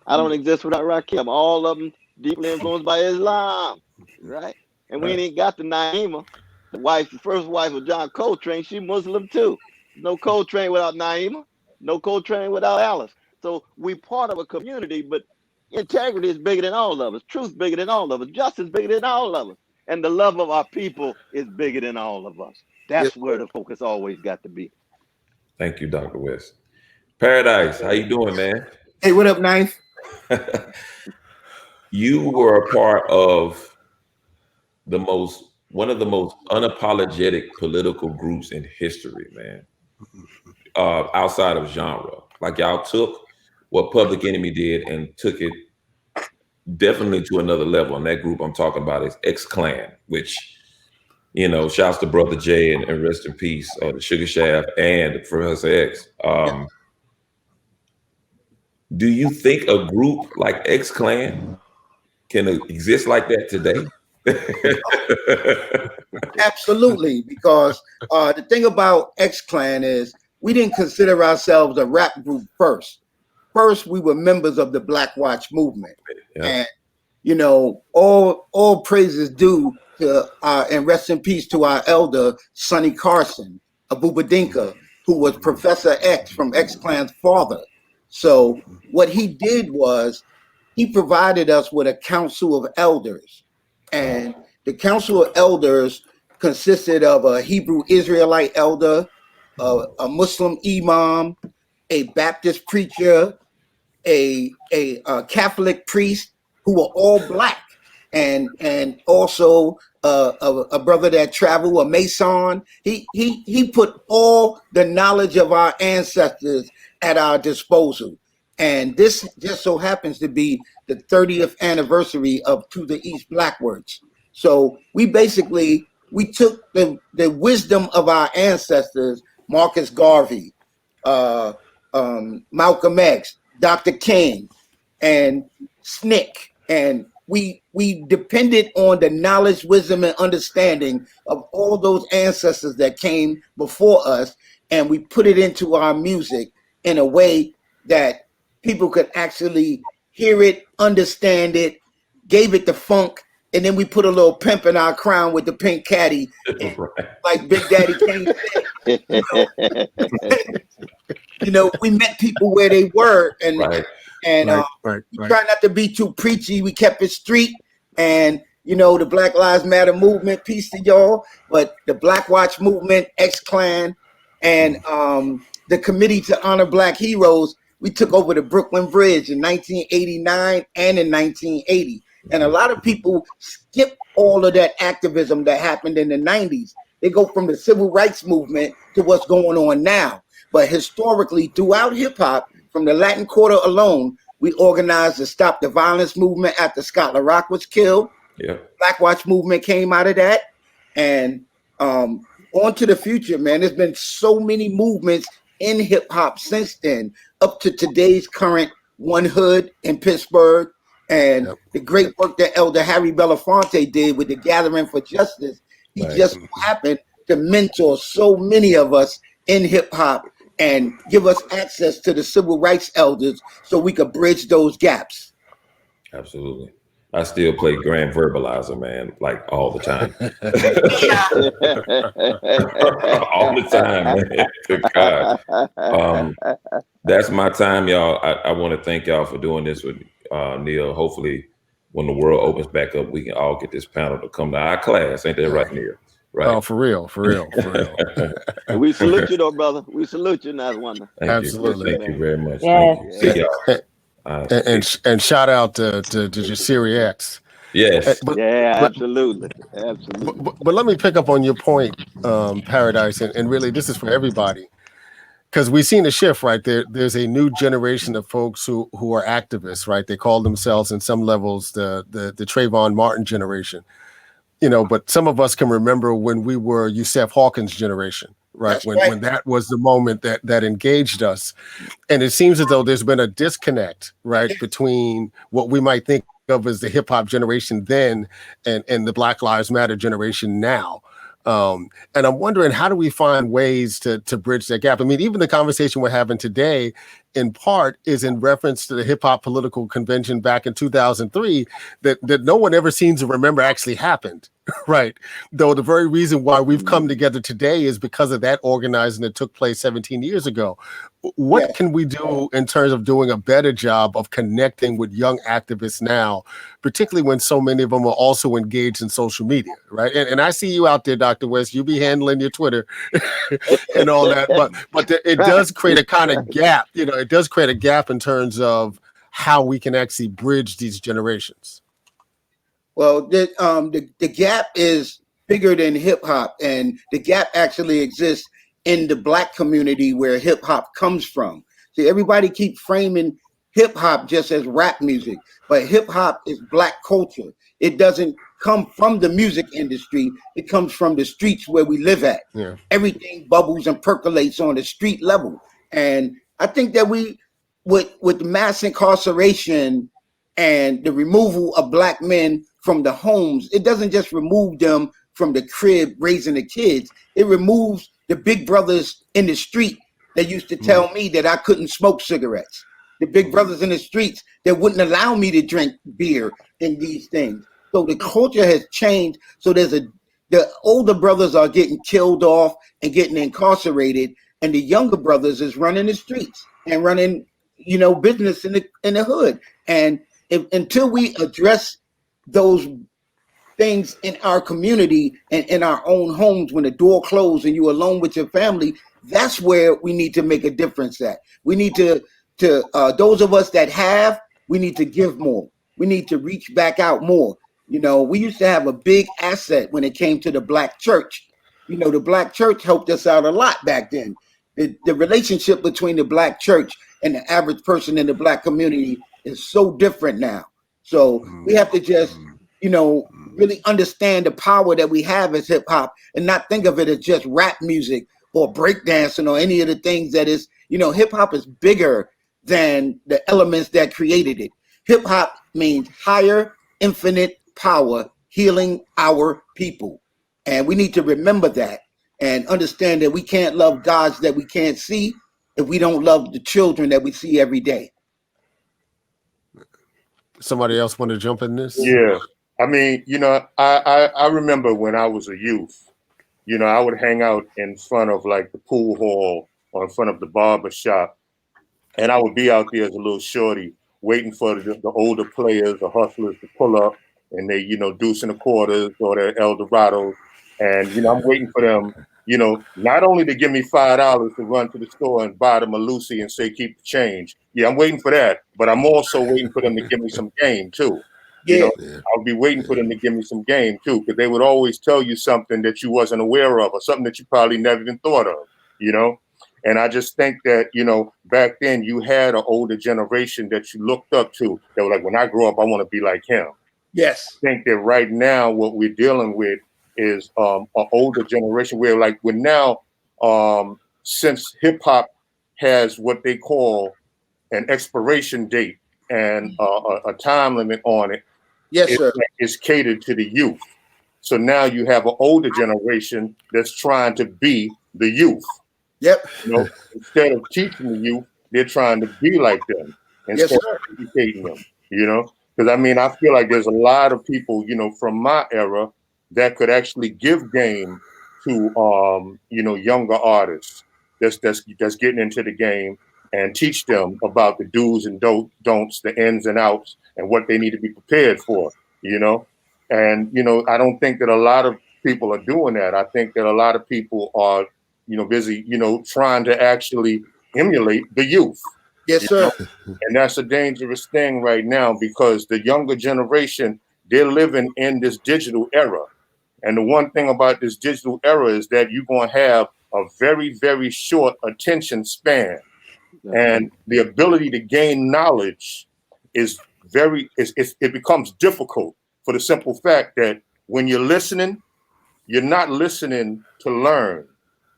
I don't exist without Rakim. All of them deeply influenced by Islam, right? And we ain't got the Naima, the first wife of John Coltrane. She Muslim too. No Coltrane without Naima. No Coltrane without Alice. So we part of a community, but integrity is bigger than all of us. Truth bigger than all of us. Justice bigger than all of us. And the love of our people is bigger than all of us. That's where the focus always got to be. Thank you, Dr. West. Paradise, how you doing, man? Hey, what up, Ninth? You were a part of one of the most unapologetic political groups in history, man. Outside of genre, like y'all took what Public Enemy did and took it definitely to another level. And that group I'm talking about is X-Clan, which, you know, shouts to Brother Jay and rest in peace, the Sugar Shaft and Professor X. Do you think a group like X-Clan can exist like that today? Absolutely, because the thing about X-Clan is we didn't consider ourselves a rap group first. First, we were members of the Black Watch movement. Yeah. And, you know, all praises due to and rest in peace to our elder, Sonny Carson, Abubadinka, who was Professor X from X-Clan's father. So what he did was he provided us with a council of elders. And the council of elders consisted of a Hebrew Israelite elder, a Muslim imam, a Baptist preacher, a Catholic priest, who were all Black, and also a brother that traveled, a Mason. He put all the knowledge of our ancestors at our disposal. And this just so happens to be the 30th anniversary of To the East Blackwards. So we took the wisdom of our ancestors, Marcus Garvey, Malcolm X, Dr. King, and SNCC, and we depended on the knowledge, wisdom, and understanding of all those ancestors that came before us, and we put it into our music in a way that people could actually hear it, understand it, gave it the funk, and then we put a little pimp in our crown with the pink caddy, like Big Daddy Kane said. You know, we met people where they were, and we tried not to be too preachy. We kept it street, and you know, the Black Lives Matter movement, peace to y'all, but the Black Watch movement, X-Clan, and the Committee to Honor Black Heroes, we took over the Brooklyn Bridge in 1989 and in 1980. And a lot of people skip all of that activism that happened in the 90s. They go from the civil rights movement to what's going on now. But historically, throughout hip hop, from the Latin Quarter alone, we organized the Stop the Violence movement after Scott LaRock was killed. Yeah. Black Watch movement came out of that. And on to the future, man. There's been so many movements in hip hop since then, up to today's current One Hood in Pittsburgh, and the great work that Elder Harry Belafonte did with the Gathering for Justice. He just happened to mentor so many of us in hip hop and give us access to the civil rights elders so we could bridge those gaps. Absolutely. I still play Grand Verbalizer, man, like all the time. All the time, man. Good God. That's my time, y'all. I want to thank y'all for doing this with Neil. Hopefully, when the world opens back up, we can all get this panel to come to our class. Ain't that right, Neil? Right. Oh, for real. We salute you, though, brother. We salute you, Nas Wonder. Absolutely. Thank you very much. Yeah. See y'all. And shout out to Jasiri X. Yes. Absolutely. But let me pick up on your point, Paradise, and really this is for everybody, because we've seen a shift, right? There's a new generation of folks who are activists, right? They call themselves in some levels the Trayvon Martin generation, you know. But some of us can remember when we were Yusef Hawkins' generation. Right. When that was the moment that engaged us. And it seems as though there's been a disconnect, right, between what we might think of as the hip hop generation then and the Black Lives Matter generation now. And I'm wondering, how do we find ways to bridge that gap? I mean, even the conversation we're having today, in part, is in reference to the hip hop political convention back in 2003 that no one ever seems to remember actually happened. Right. Though the very reason why we've come together today is because of that organizing that took place 17 years ago. What can we do in terms of doing a better job of connecting with young activists now, particularly when so many of them are also engaged in social media, right? And I see you out there, Dr. West, you be handling your Twitter and all that, but it does create a kind of gap, you know, it does create a gap in terms of how we can actually bridge these generations. Well, the gap is bigger than hip hop, and the gap actually exists in the black community where hip hop comes from. See, everybody keep framing hip hop just as rap music, but hip hop is black culture. It doesn't come from the music industry. It comes from the streets where we live at. Yeah. Everything bubbles and percolates on the street level. And I think that we, with mass incarceration and the removal of black men from the homes, it doesn't just remove them from the crib raising the kids. It removes the big brothers in the street that used to tell me that I couldn't smoke cigarettes. The big brothers in the streets that wouldn't allow me to drink beer and these things. So the culture has changed. So the older brothers are getting killed off and getting incarcerated, and the younger brothers is running the streets and running, business in the hood. And until we address those things in our community and in our own homes, when the door closed and you're alone with your family, that's where we need to make a difference at. We need to those of us that have, we need to give more. We need to reach back out more. We used to have a big asset when it came to the black church. The black church helped us out a lot back then. The relationship between the black church and the average person in the black community is so different now. So we have to just, really understand the power that we have as hip hop and not think of it as just rap music or breakdancing or any of the things that is, hip hop is bigger than the elements that created it. Hip hop means higher, infinite power, healing our people. And we need to remember that and understand that we can't love gods that we can't see if we don't love the children that we see every day. Somebody else want to jump in this? Yeah. I mean, I remember when I was a youth, I would hang out in front of like the pool hall or in front of the barber shop. And I would be out there as a little shorty waiting for the older players, the hustlers to pull up and they, deuce in the quarters or their Eldorados. And, I'm waiting for them, not only to give me $5 to run to the store and buy them a Lucy and say, keep the change. Yeah, I'm waiting for that. But I'm also waiting for them to give me some game too. I'll be waiting for them to give me some game too, because they would always tell you something that you wasn't aware of or something that you probably never even thought of, And I just think that, back then you had an older generation that you looked up to. They were like, when I grow up, I want to be like him. Yes. I think that right now what we're dealing with is an older generation where we're now, since hip hop has what they call an expiration date and a time limit on it. Yes, sir. It's catered to the youth. So now you have an older generation that's trying to be the youth. Yep. Instead of teaching the youth, they're trying to be like them instead of educating them, Because I feel like there's a lot of people, from my era that could actually give game to, younger artists that's getting into the game and teach them about the do's and don'ts, the ins and outs, and what they need to be prepared for, And, I don't think that a lot of people are doing that. I think that a lot of people are, busy, trying to actually emulate the youth. Yes, sir. And that's a dangerous thing right now because the younger generation, they're living in this digital era. And the one thing about this digital era is that you're going to have a very, very short attention span. And the ability to gain knowledge is it becomes difficult for the simple fact that when you're listening, you're not listening to learn.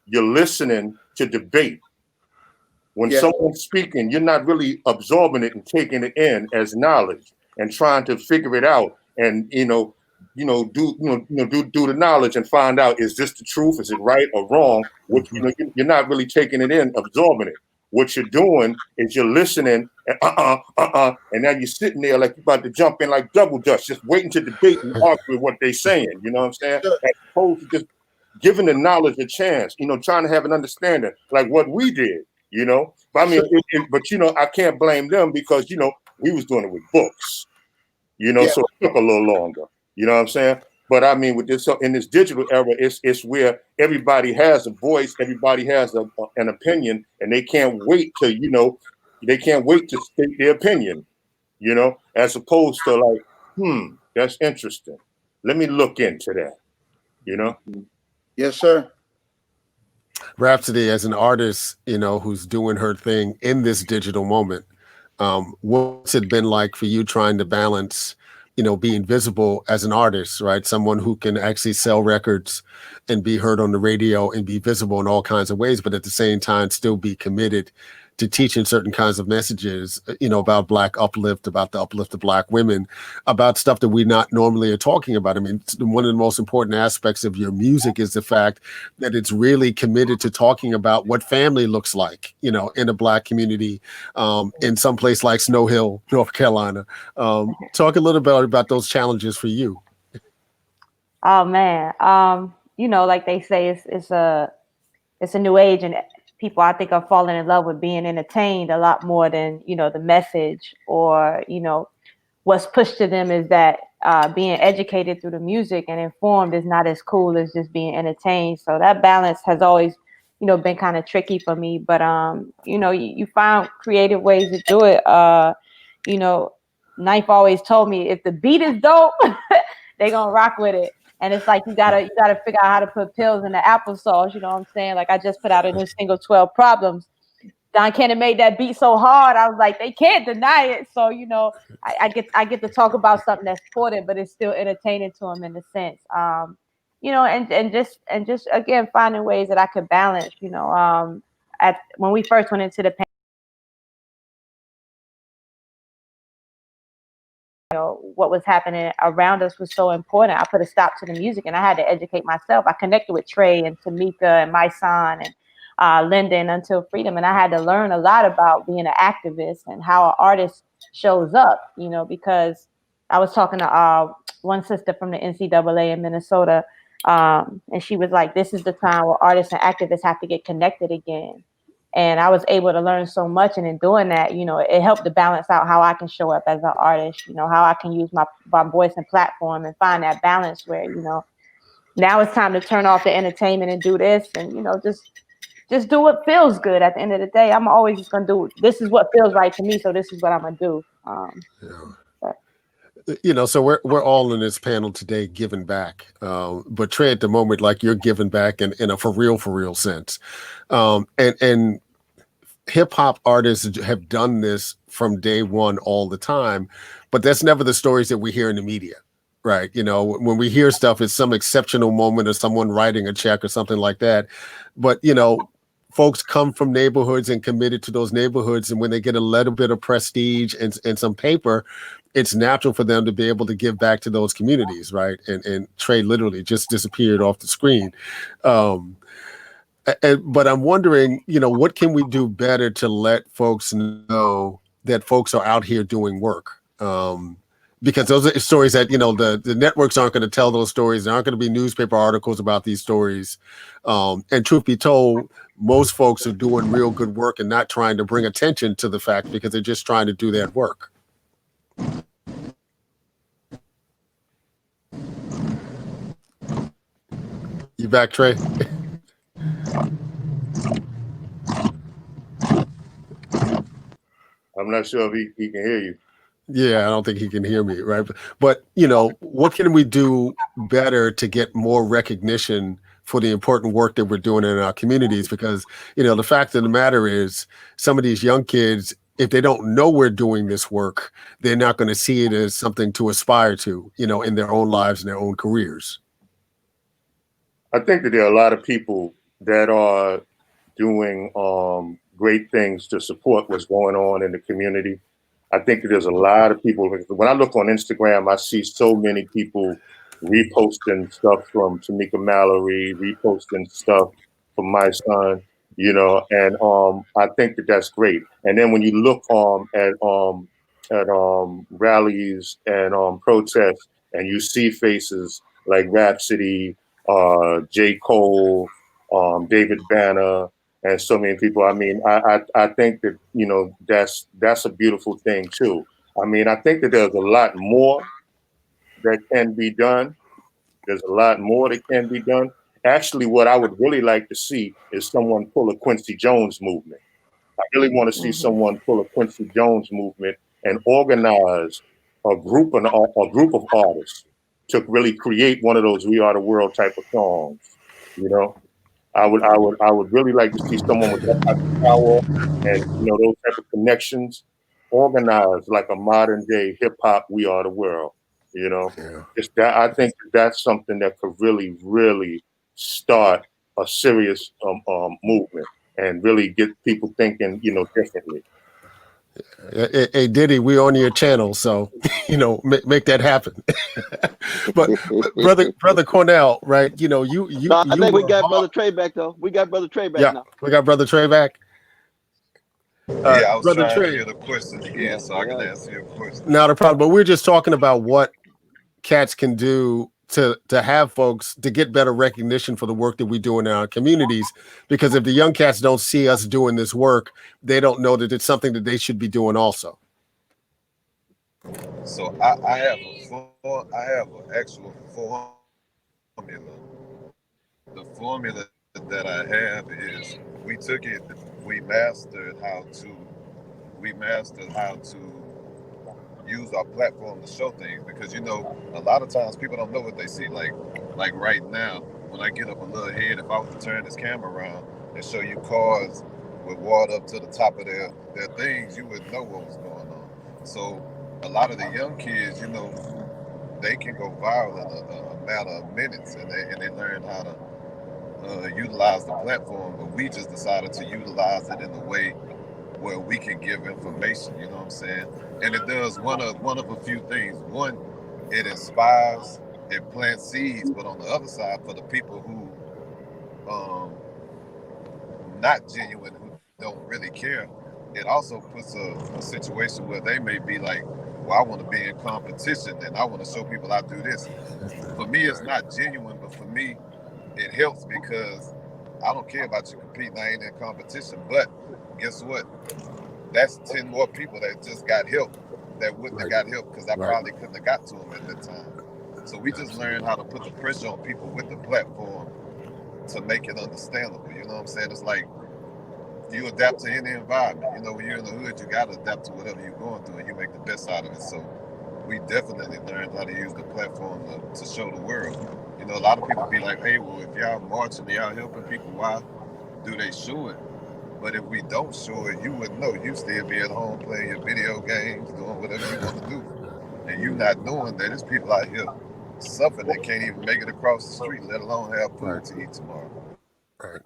You're listening to debate. When someone's speaking, you're not really absorbing it and taking it in as knowledge and trying to figure it out and do the knowledge and find out, is this the truth? Is it right or wrong? Which you're not really taking it in, absorbing it. What you're doing is you're listening and and now you're sitting there like you're about to jump in like double dutch, just waiting to debate and argue with what they're saying. You know what I'm saying? As opposed to just giving the knowledge a chance, trying to have an understanding like what we did, But I can't blame them because, we was doing it with books, so it took a little longer, you know what I'm saying? But with this, in this digital era, it's where everybody has a voice, everybody has an opinion, and they can't wait to, state their opinion, as opposed to That's interesting. Let me look into that. You know? Yes, sir. Rapsody, as an artist, who's doing her thing in this digital moment, what's it been like for you trying to balance, being visible as an artist, right? Someone who can actually sell records and be heard on the radio and be visible in all kinds of ways, but at the same time still be committed to teaching certain kinds of messages, about Black uplift, about the uplift of Black women, about stuff that we not normally are talking about. I mean, one of the most important aspects of your music is the fact that it's really committed to talking about what family looks like, in a Black community, in some place like Snow Hill, North Carolina. Talk a little bit about those challenges for you. Oh man, like they say, it's a new age, and people, I think, are falling in love with being entertained a lot more than, the message or, what's pushed to them is that being educated through the music and informed is not as cool as just being entertained. So that balance has always, been kind of tricky for me. But, you find creative ways to do it. Knife always told me if the beat is dope, they gonna rock with it. And it's like you gotta figure out how to put pills in the applesauce. You know what I'm saying? Like I just put out a new single, 12 Problems. Don Cannon made that beat so hard. I was like, they can't deny it. So I get to talk about something that's important, but it's still entertaining to them in a sense. And just again finding ways that I could balance. When we first went into the pandemic, what was happening around us was so important. I put a stop to the music and I had to educate myself. I connected with Trey and Tamika and my son and Linda and Until Freedom. And I had to learn a lot about being an activist and how an artist shows up, because I was talking to one sister from the NCAA in Minnesota. And she was like, this is the time where artists and activists have to get connected again. And I was able to learn so much. And in doing that, it helped to balance out how I can show up as an artist, how I can use my voice and platform and find that balance where, now it's time to turn off the entertainment and do this and, just do what feels good. At the end of the day, I'm always just going to do, this is what feels right to me. So this is what I'm going to do. So we're all in this panel today giving back. But Trey, at the moment, like you're giving back in a for real sense. And hip hop artists have done this from day one all the time, but that's never the stories that we hear in the media, right? When we hear stuff, it's some exceptional moment or someone writing a check or something like that. But, folks come from neighborhoods and committed to those neighborhoods. And when they get a little bit of prestige and some paper, it's natural for them to be able to give back to those communities, right? And Trey literally just disappeared off the screen. But I'm wondering, what can we do better to let folks know that folks are out here doing work? Because those are stories that, the networks aren't going to tell those stories. There aren't going to be newspaper articles about these stories. And truth be told, most folks are doing real good work and not trying to bring attention to the fact because they're just trying to do that work. You back, Trey? I'm not sure if he can hear you. Yeah, I don't think he can hear me, right? But what can we do better to get more recognition for the important work that we're doing in our communities? Because, the fact of the matter is some of these young kids, if they don't know we're doing this work, they're not going to see it as something to aspire to, in their own lives and their own careers. I think that there are a lot of people that are doing great things to support what's going on in the community. I think that there's a lot of people. When I look on Instagram, I see so many people reposting stuff from Tamika Mallory, reposting stuff from my son, and I think that that's great. And then when you look at rallies and protests, and you see faces like Rapsody, J. Cole, David Banner, and so many people. I mean, I think that, that's a beautiful thing too. I mean, I think that there's a lot more that can be done. There's a lot more that can be done. Actually, what I would really like to see is someone pull a Quincy Jones movement. I really want to see someone pull a Quincy Jones movement and organize a group of artists to really create one of those "We Are the World" type of songs. You know, I would really like to see someone with that type of power and those type of connections organized like a modern day hip hop "We Are the World." Just that, I think that's something that could really start a serious movement and really get people thinking differently. Hey Diddy, we on your channel, so make that happen. but brother Cornel, right? I think we got Brother Trey back though. We got Brother Trey back now. We got Brother Trey back. I was Brother trying Trey, to hear the question again, so I can answer your question. not a problem. But we're just talking about what cats can do to have folks to get better recognition for the work that we do in our communities. Because if the young cats don't see us doing this work, they don't know that it's something that they should be doing also. So I have an actual formula. The formula that I have is we took it, we mastered how to use our platform to show things, because a lot of times people don't know what they see. Like right now, when I get up a little ahead, if I was to turn this camera around and show you cars with water up to the top of their things, you would know what was going on. So a lot of the young kids, they can go viral in a matter of minutes, and they learn how to utilize the platform. But we just decided to utilize it in a way where we can give information, you know what I'm saying? And it does one of a few things. One, it inspires, it plants seeds, but on the other side, for the people who not genuine, who don't really care, it also puts a situation where they may be like, well, I want to be in competition and I want to show people I do this. For me, it's not genuine, but for me, it helps because I don't care about you competing. I ain't in competition. But guess what? That's 10 more people that just got help that wouldn't have got help because I probably couldn't have got to them at that time. So we just learned how to put the pressure on people with the platform to make it understandable. You know what I'm saying? It's like you adapt to any environment. When you're in the hood, you got to adapt to whatever you're going through and you make the best out of it. So we definitely learned how to use the platform to show the world. A lot of people be like, hey, well, if y'all marching, y'all helping people, why do they show it? But if we don't show it, you wouldn't know. You still be at home playing your video games, doing whatever you want to do. And you not knowing that there's people out here suffering that can't even make it across the street, let alone have food to eat tomorrow. Right.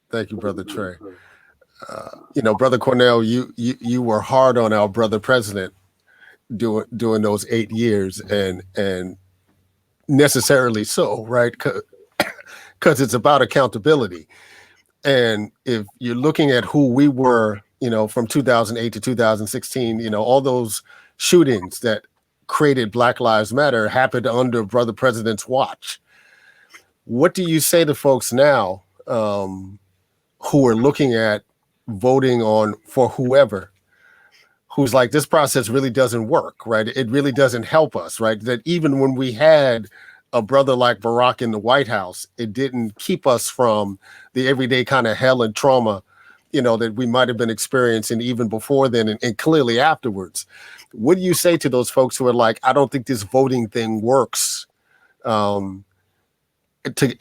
Thank you, Brother Trey. Brother Cornel, you were hard on our brother president during those 8 years, and necessarily so, right? Because it's about accountability. And if you're looking at who we were, from 2008 to 2016, all those shootings that created Black Lives Matter happened under Brother President's watch. What do you say to folks now who are looking at voting for whoever, who's like, this process really doesn't work, right? It really doesn't help us, right? That even when we had a brother like Barack in the White House, it didn't keep us from the everyday kind of hell and trauma, that we might have been experiencing even before then and clearly afterwards. What do you say to those folks who are like, I don't think this voting thing works, to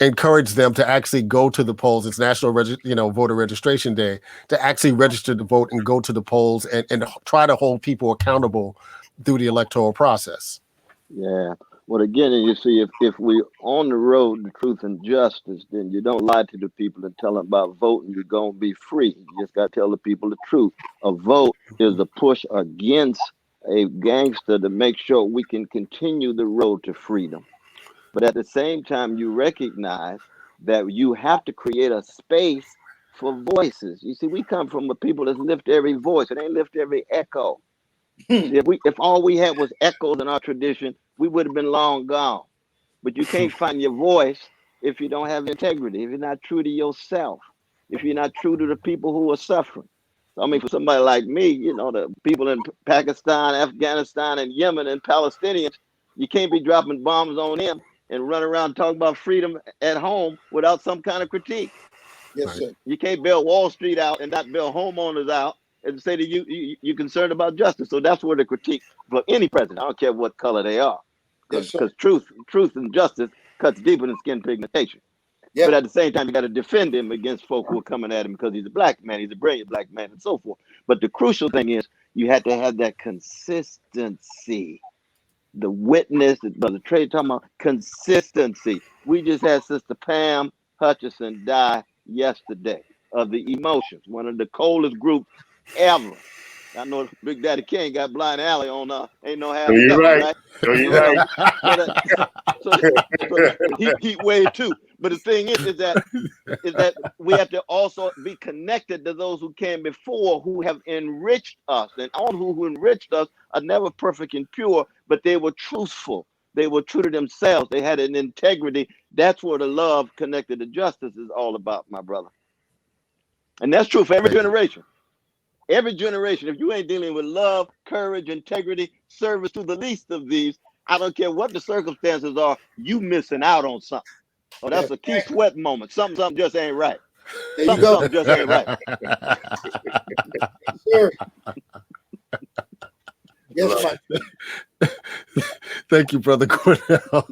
encourage them to actually go to the polls? It's National Voter Registration Day, to actually register to vote and go to the polls and try to hold people accountable through the electoral process. Yeah. Well, again, you see, if we're on the road to truth and justice, then you don't lie to the people and tell them about voting. You're going to be free. You just got to tell the people the truth. A vote is a push against a gangster to make sure we can continue the road to freedom. But at the same time, you recognize that you have to create a space for voices. You see, we come from a people that lift every voice. It ain't lift every echo. If all we had was echoes in our tradition, we would have been long gone. But you can't find your voice if you don't have integrity, if you're not true to yourself, if you're not true to the people who are suffering. So, I mean, for somebody like me, the people in Pakistan, Afghanistan, and Yemen and Palestinians, you can't be dropping bombs on them and run around talking about freedom at home without some kind of critique. Yes, sir. You can't bail Wall Street out and not bail homeowners out and say that you're concerned about justice. So that's where the critique for any president, I don't care what color they are, because truth and justice cuts deeper than skin pigmentation. But at the same time, you got to defend him against folk who are coming at him because he's a black man, he's a brilliant black man, and so forth. But the crucial thing is you had to have that consistency. The witness that Brother Trey talking about, consistency. We just had Sister Pam Hutchinson die yesterday of the emotions, one of the coldest groups ever. I know Big Daddy Kane got Blind Alley on Ain't No Half You're Stuff, right. You're right. So heat wave too. But the thing is that we have to also be connected to those who came before, who have enriched us. And all who enriched us are never perfect and pure, but they were truthful. They were true to themselves. They had an integrity. That's where the love connected to justice is all about, my brother. And that's true for every generation. Every generation, if you ain't dealing with love, courage, integrity, service to the least of these, I don't care what the circumstances are, you missing out on something. Oh, that's a key sweat moment. Something just ain't right. Something just ain't right. Sure. Yes, Thank you, Brother Cornel.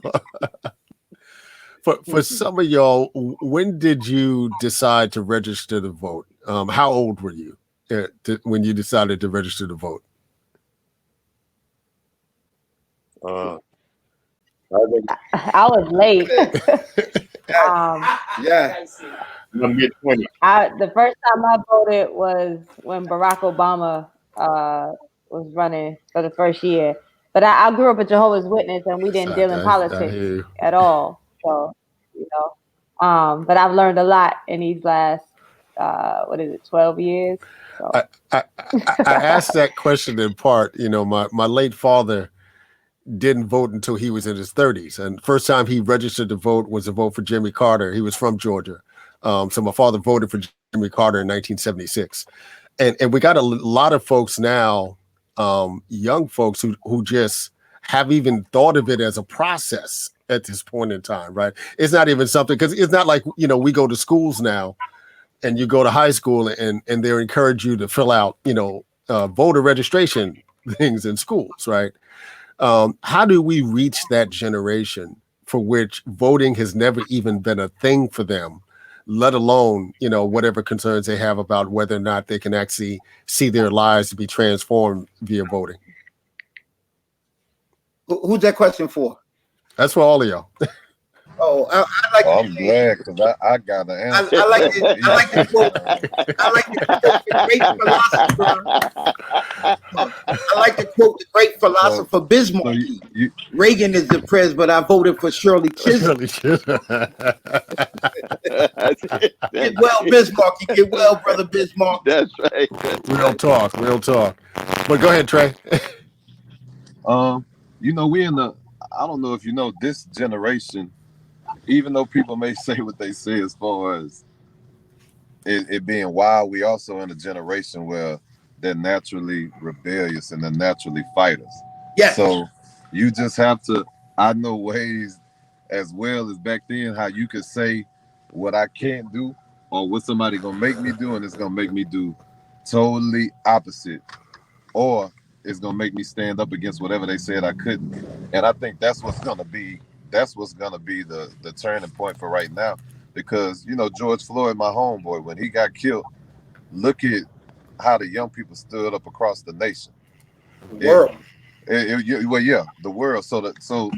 For some of y'all, when did you decide to register to vote? How old were you when you decided to register to vote? I was late. I'm mid-20s. The first time I voted was when Barack Obama was running for the first year. But I grew up a Jehovah's Witness, and we didn't deal in politics at all. So, but I've learned a lot in these last 12 years. So. I asked that question in part. My late father didn't vote until he was in his 30s, and first time he registered to vote was a vote for Jimmy Carter. He was from Georgia, so my father voted for Jimmy Carter in 1976, and we got a lot of folks now, young folks who just have even thought of it as a process at this point in time. Right? It's not even something, because it's not like we go to schools now, and you go to high school and they encourage you to fill out voter registration things in schools, right? How do we reach that generation for which voting has never even been a thing for them, let alone, whatever concerns they have about whether or not they can actually see their lives be transformed via voting? Who's that question for? That's for all of y'all. Oh, I'm glad, because I got the answer. I like to quote the great philosopher. I like to quote the great philosopher Bismarck. Reagan is the president, but I voted for Shirley Chisholm. Get well, Bismarck. You get well, brother Bismarck. That's right. Real talk. But go ahead, Trey. We in the, I don't know if this generation, even though people may say what they say as far as it being wild, we also in a generation where they're naturally rebellious and they're naturally fighters. Yes. So you just have to, I know ways as well as back then how you could say what I can't do or what somebody gonna make me do, and it's gonna make me do totally opposite, or it's gonna make me stand up against whatever they said I couldn't. And I think that's what's gonna be the turning point for right now, because George Floyd, my homeboy, when he got killed, look at how the young people stood up across the nation. The world. The world. So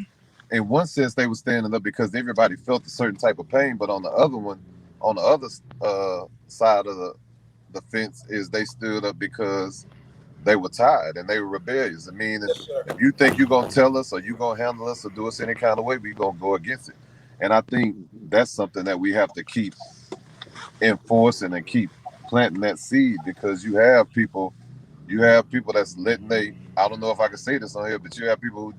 in one sense they were standing up because everybody felt a certain type of pain, but on the other side of the fence is they stood up because they were tired and they were rebellious. I mean, if you think you're going to tell us or you're going to handle us or do us any kind of way, we're going to go against it. And I think that's something that we have to keep enforcing and keep planting that seed, because you have people that's letting I don't know if I can say this on here, but you have people who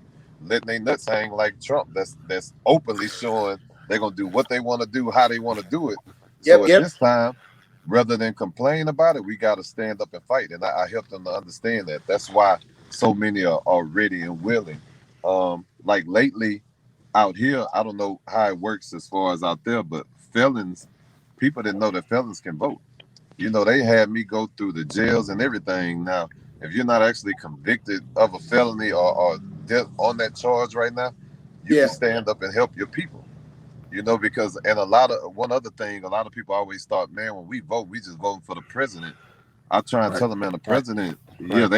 letting their nuts hang like Trump. That's openly showing they're going to do what they want to do, how they want to do it. So at this time, rather than complain about it, we got to stand up and fight. And I help them to understand that. That's why so many are ready and willing. Like lately out here, I don't know how it works as far as out there, but people didn't know that felons can vote. You know, they had me go through the jails and everything. Now, if you're not actually convicted of a felony or death on that charge right now, you can stand up and help your people. You know, because, and one other thing, a lot of people always thought, man, when we vote, we just voting for the president. I try and tell them, man, the president, they don't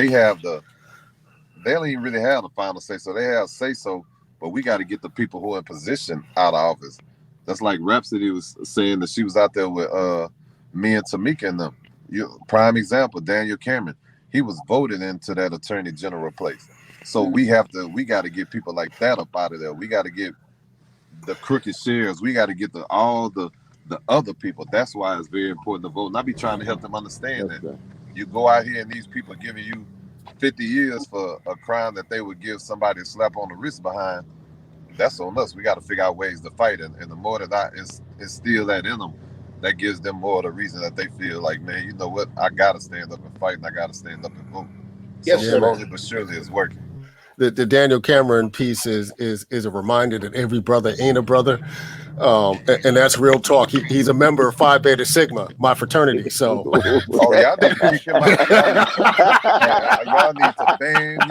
even really have the final say so. They have say so, but we got to get the people who are in position out of office. That's like Rapsody was saying that she was out there with me and Tamika and them. Prime example, Daniel Cameron. He was voted into that attorney general place. So we got to get people like that up out of there. We got to get the crooked shares. We got to get all the other people. That's why it's very important to vote. And I be trying to help them understand that you go out here and these people are giving you 50 years for a crime that they would give somebody a slap on the wrist behind. That's on us. We got to figure out ways to fight it. And the more that I instill that in them, that gives them more of the reason that they feel like, man, you know what? I got to stand up and fight, and I got to stand up and vote. Yes, so slowly but surely it's working. The Daniel Cameron piece is a reminder that every brother ain't a brother, and that's real talk. He's a member of Phi Beta Sigma, my fraternity. So, y'all need to kick him out. Y'all need to ban him.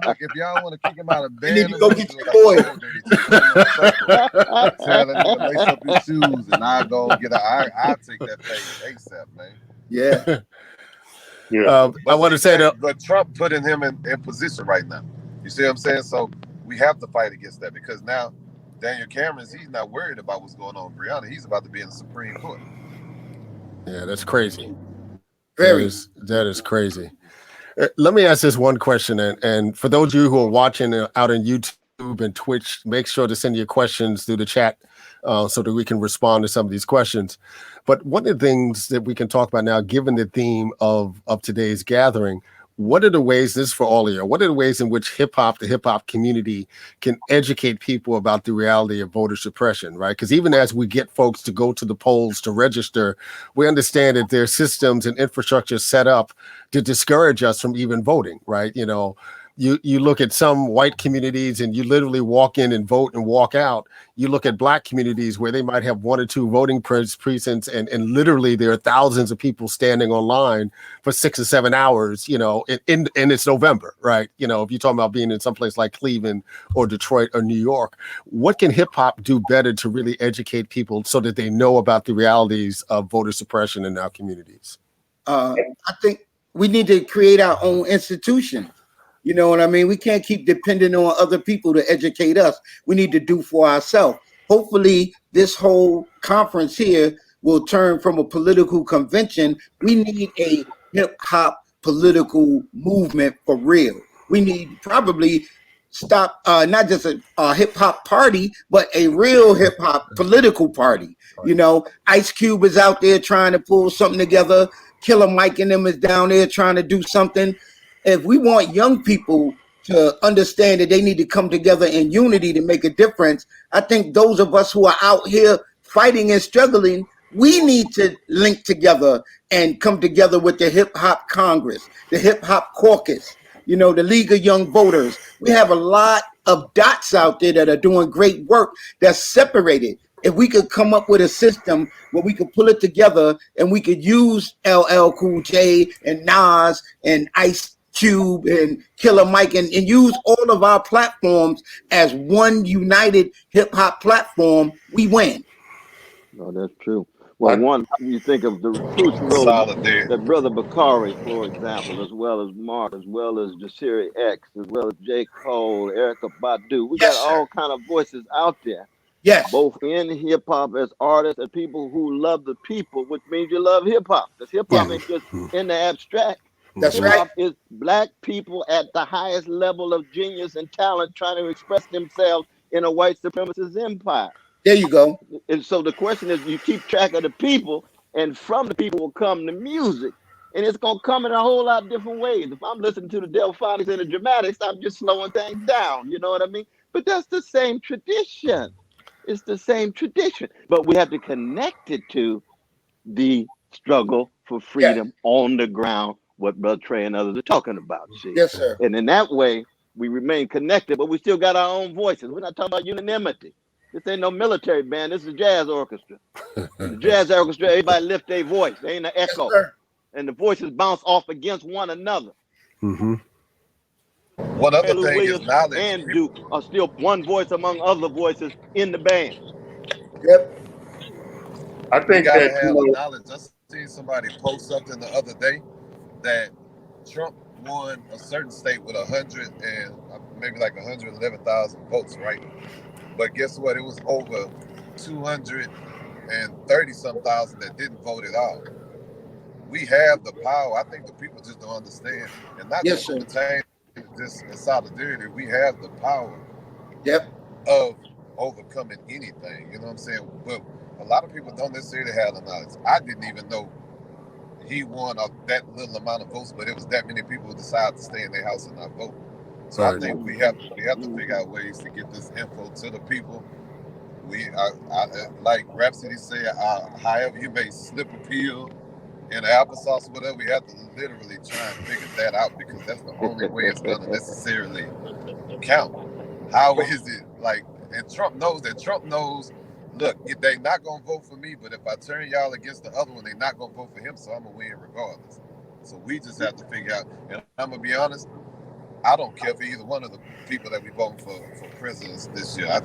Look, if y'all want to kick him out of ban, you need to go get your boy. Tell him to lace up his shoes, and I'll take that thing ASAP, man. Yeah. Yeah. I want to say that, but Trump putting him in position right now. You see what I'm saying? So we have to fight against that, because now Daniel Cameron, he's not worried about what's going on with Breonna. He's about to be in the Supreme Court. Yeah, that's crazy. That is crazy. Let me ask this one question, and for those of you who are watching out on YouTube and Twitch, make sure to send your questions through the chat so that we can respond to some of these questions. But one of the things that we can talk about now, given the theme of today's gathering, what are the ways, this is for all of you, what are the ways in which the hip hop community can educate people about the reality of voter suppression, right? Because even as we get folks to go to the polls to register, we understand that there are systems and infrastructure set up to discourage us from even voting, right? You know, you look at some white communities and you literally walk in and vote and walk out. You look at black communities where they might have 1 or 2 voting precincts, and literally there are thousands of people standing online for 6 or 7 hours, you know, and it's November, right? You know, if you're talking about being in some place like Cleveland or Detroit or New York, what can hip hop do better to really educate people so that they know about the realities of voter suppression in our communities? I think we need to create our own institution. You know what I mean? We can't keep depending on other people to educate us. We need to do for ourselves. Hopefully, this whole conference here will turn from a political convention. We need a hip hop political movement for real. We need probably stop not just a hip hop party, but a real hip hop political party. You know, Ice Cube is out there trying to pull something together. Killer Mike and them is down there trying to do something. If we want young people to understand that they need to come together in unity to make a difference, I think those of us who are out here fighting and struggling, we need to link together and come together with the Hip Hop Congress, the Hip Hop Caucus, you know, the League of Young Voters. We have a lot of dots out there that are doing great work that's separated. If we could come up with a system where we could pull it together and we could use LL Cool J and Nas and Ice Cube and Killer Mike and use all of our platforms as one united hip hop platform, we win. No, that's true. Well, one, you think of the recruits role that Brother Bakari, for example, as well as Mark, as well as Jasiri X, as well as J. Cole, Erykah Badu. We got all kind of voices out there. Yes. Both in hip hop as artists and people who love the people, which means you love hip hop. Because hip hop ain't just in the abstract. That's hip-hop is black people at the highest level of genius and talent trying to express themselves in a white supremacist empire. There you go. And so the question is, you keep track of the people, and from the people will come the music. And it's going to come in a whole lot of different ways. If I'm listening to the Delphonics and the Dramatics, I'm just slowing things down. You know what I mean? But that's the same tradition. It's the same tradition. But we have to connect it to the struggle for freedom on the ground, what Brother Trey and others are talking about. See? Yes, sir. And in that way, we remain connected, but we still got our own voices. We're not talking about unanimity. This ain't no military band. This is a jazz orchestra. The jazz orchestra, everybody lift their voice. There ain't an echo. And the voices bounce off against one another. Mm-hmm. One other thing Williams is knowledge. and Duke are still one voice among other voices in the band. Yep. I You think gotta that, have the knowledge. I seen somebody post something the other day that Trump won a certain state with 100 and maybe like 111,000 votes, right? But guess what? It was over 230 some thousand that didn't vote at all. We have the power. I think the people just don't understand, and not just pertain this in solidarity. We have the power. Yep. Of overcoming anything. You know what I'm saying? But a lot of people don't necessarily have the knowledge. I didn't even know he won that little amount of votes, but it was that many people who decided to stay in their house and not vote. So I think we have to figure out ways to get this info to the people. Like Rapsody said, however you may slip a pill in applesauce or whatever, we have to literally try and figure that out, because that's the only way it's going to necessarily count. How is it like? And Trump knows that. Trump knows, look, if they not going to vote for me, but if I turn y'all against the other one, they not going to vote for him, so I'm going to win regardless. So we just have to figure out, and I'm going to be honest, I don't care for either one of the people that we vote for presidents this year. I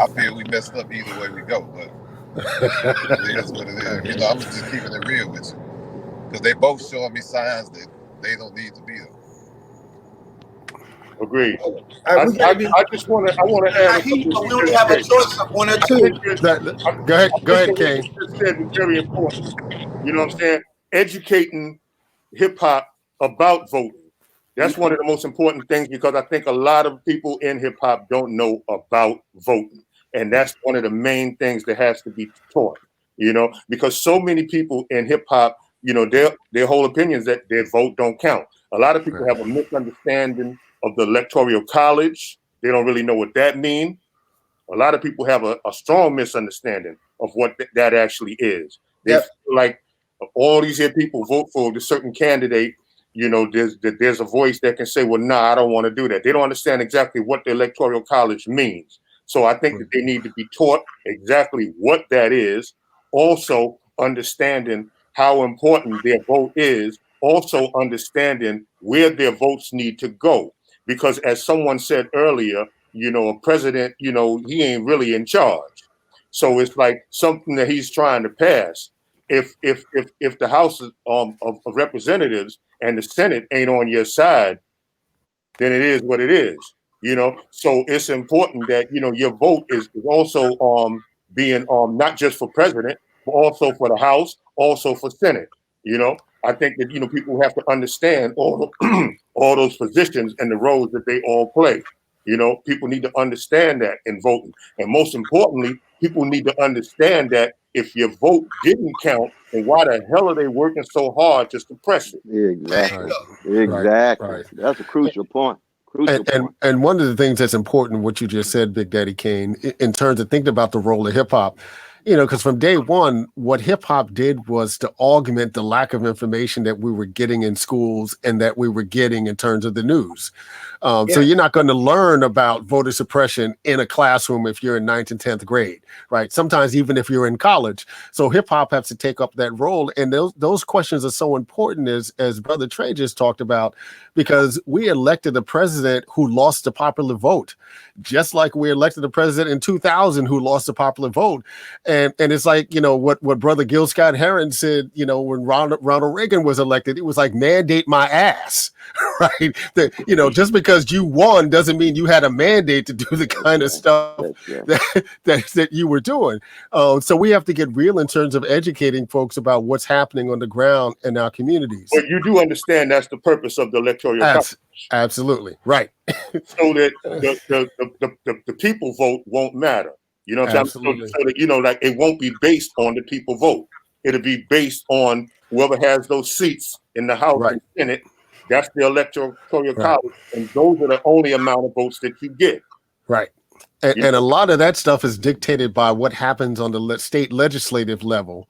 feel we messed up either way we go, but it is what it is. You know, I'm just keeping it real with you, because they both showing me signs that they don't need to be there. Agreed. I just want to add. We only have a choice of one or two. Go ahead, Kane. What you just said was very important. You know what I'm saying? Educating hip hop about voting. That's one of the most important things, because I think a lot of people in hip hop don't know about voting, and that's one of the main things that has to be taught. You know, because so many people in hip hop, you know, their whole opinions that their vote don't count. A lot of people have a misunderstanding of the Electoral College. They don't really know what that means. A lot of people have a strong misunderstanding of what that actually is. They feel like all these here people vote for a certain candidate. You know, there's a voice that can say, well, nah, I don't want to do that. They don't understand exactly what the Electoral College means. So I think that they need to be taught exactly what that is. Also understanding how important their vote is. Also understanding where their votes need to go. Because as someone said earlier, you know, a president, you know, he ain't really in charge. So it's like something that he's trying to pass. If the House of Representatives and the Senate ain't on your side, then it is what it is. You know, so it's important that, you know, your vote is also being not just for president, but also for the House, also for Senate. You know, I think that, you know, people have to understand all those positions and the roles that they all play. You know, people need to understand that in voting. And most importantly, people need to understand that if your vote didn't count, then why the hell are they working so hard to suppress it? Exactly. Right. That's a crucial point. And one of the things that's important, what you just said, Big Daddy Kane, in terms of thinking about the role of hip hop, you know, because from day one, what hip hop did was to augment the lack of information that we were getting in schools and that we were getting in terms of the news. So you're not going to learn about voter suppression in a classroom if you're in 9th and 10th grade, right? Sometimes even if you're in college. So hip hop has to take up that role. And those questions are so important, as Brother Trey just talked about, because we elected a president who lost the popular vote, just like we elected a president in 2000 who lost the popular vote. And it's like, you know, what Brother Gil Scott Heron said, you know, when Ronald Reagan was elected, it was like, mandate my ass, right? That, you know, just because you won doesn't mean you had a mandate to do the kind of stuff that you were doing. So we have to get real in terms of educating folks about what's happening on the ground in our communities. But you do understand that's the purpose of the Electoral College. Absolutely, right. So that the people vote won't matter. You know what I'm saying? So that, you know, like, it won't be based on the people vote. It'll be based on whoever has those seats in the House and Senate. That's the Electoral College, and those are the only amount of votes that you get. Right. And a lot of that stuff is dictated by what happens on the state legislative level.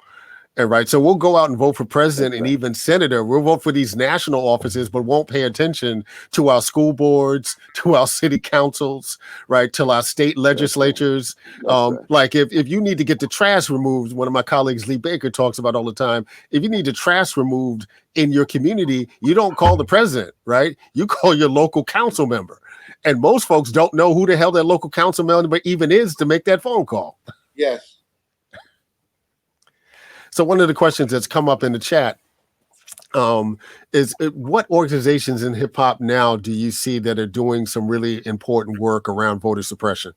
And right, so we'll go out and vote for president and even senator. We'll vote for these national offices, but won't pay attention to our school boards, to our city councils, right, to our state legislatures. Like if you need to get the trash removed, one of my colleagues, Lee Baker, talks about all the time. If you need the trash removed in your community, you don't call the president, right? You call your local council member. And most folks don't know who the hell their local council member even is to make that phone call. Yes. So one of the questions that's come up in the chat is what organizations in hip hop now do you see that are doing some really important work around voter suppression?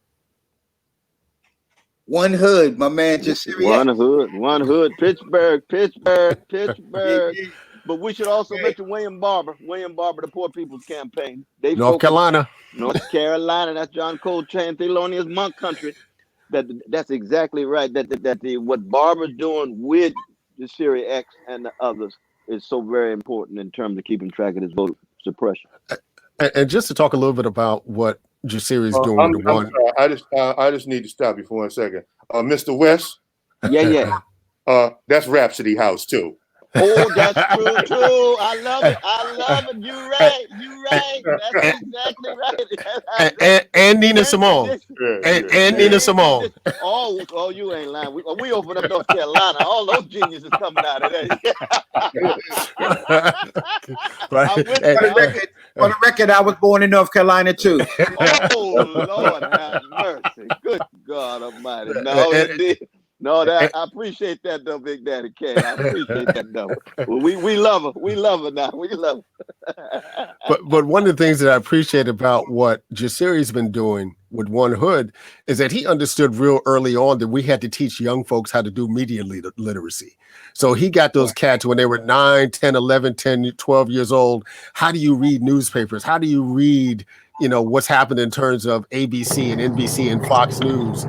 One Hood, my man, Jasiri X. One Hood, Pittsburgh. But we should also mention William Barber, the Poor People's Campaign. North Carolina. That's John Coltrane, Thelonious Monk country. That's exactly right. What Barber's doing with Jasiri X and the others is so very important in terms of keeping track of this voter suppression. And just to talk a little bit about what Jasiri's doing. I just need to stop you for 1 second. Mr. West. Yeah. That's Rapsody House too. Oh, that's true. I love it. You're right. That's exactly right. And Nina Simone. And Nina Simone. Oh, you ain't lying. We opened up North Carolina. All those geniuses coming out of there. For the record, I was born in North Carolina too. Oh, Lord have mercy. Good God Almighty. I appreciate that though, Big Daddy Kane. I appreciate that though. We love her. We love her now. We love her. But one of the things that I appreciate about what Jasiri's been doing with One Hood is that he understood real early on that we had to teach young folks how to do media literacy. So he got those cats when they were 9, 10, 11, 10, 12 years old. How do you read newspapers? How do you read, what's happened in terms of ABC and NBC and Fox News?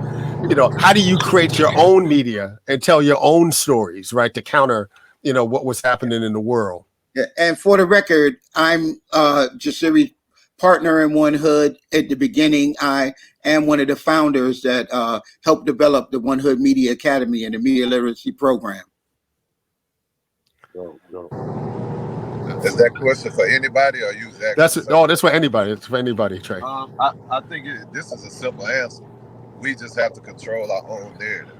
How do you create your own media and tell your own stories, right, to counter, what was happening in the world? Yeah, and for the record, I'm Jasiri's partner in One Hood. At the beginning, I am one of the founders that helped develop the One Hood Media Academy and the media literacy program. Is that question for anybody or you? That's for anybody. It's for anybody, Trey. I think this is a simple answer. We just have to control our own narrative.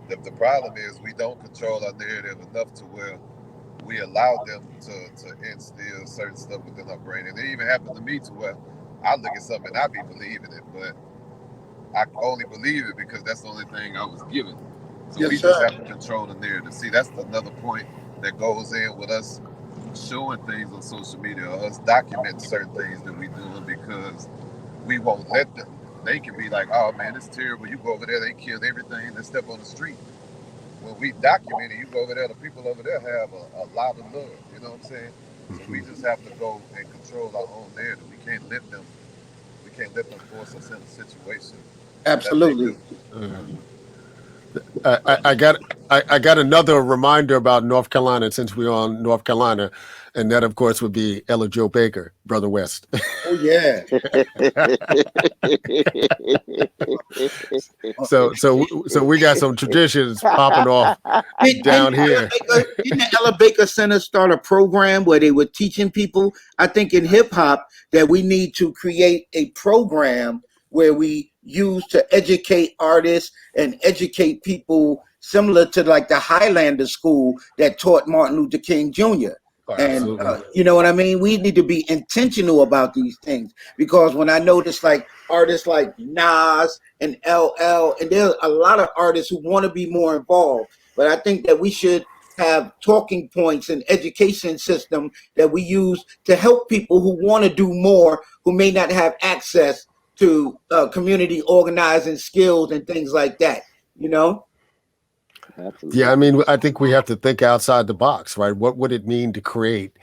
The problem is we don't control our narrative enough to where we allow them to instill certain stuff within our brain. And it even happened to me to where I look at something and I be believing it, but I only believe it because that's the only thing I was given. So we just have to control the narrative. See, that's another point that goes in with us showing things on social media or us documenting certain things that we do because we won't let them. They can be like, oh man, it's terrible. You go over there, they killed everything, they step on the street. When we document it, you go over there, the people over there have a lot of love. You know what I'm saying? So we just have to go and control our own narrative. We can't let them force us in a situation. Absolutely. I got another reminder about North Carolina since we're on North Carolina, and that of course would be Ella Joe Baker, Brother West. Oh yeah. so we got some traditions popping off down here. Didn't the Ella Baker Center start a program where they were teaching people? I think in hip hop that we need to create a program where we use to educate artists and educate people similar to like the Highlander School that taught Martin Luther King Jr. And you know what I mean? We need to be intentional about these things because when I notice like artists like Nas and LL, and there's a lot of artists who want to be more involved, but I think that we should have talking points and education system that we use to help people who want to do more, who may not have access to community organizing skills and things like that, Absolutely. Yeah, I mean, I think we have to think outside the box, right? What would it mean to create,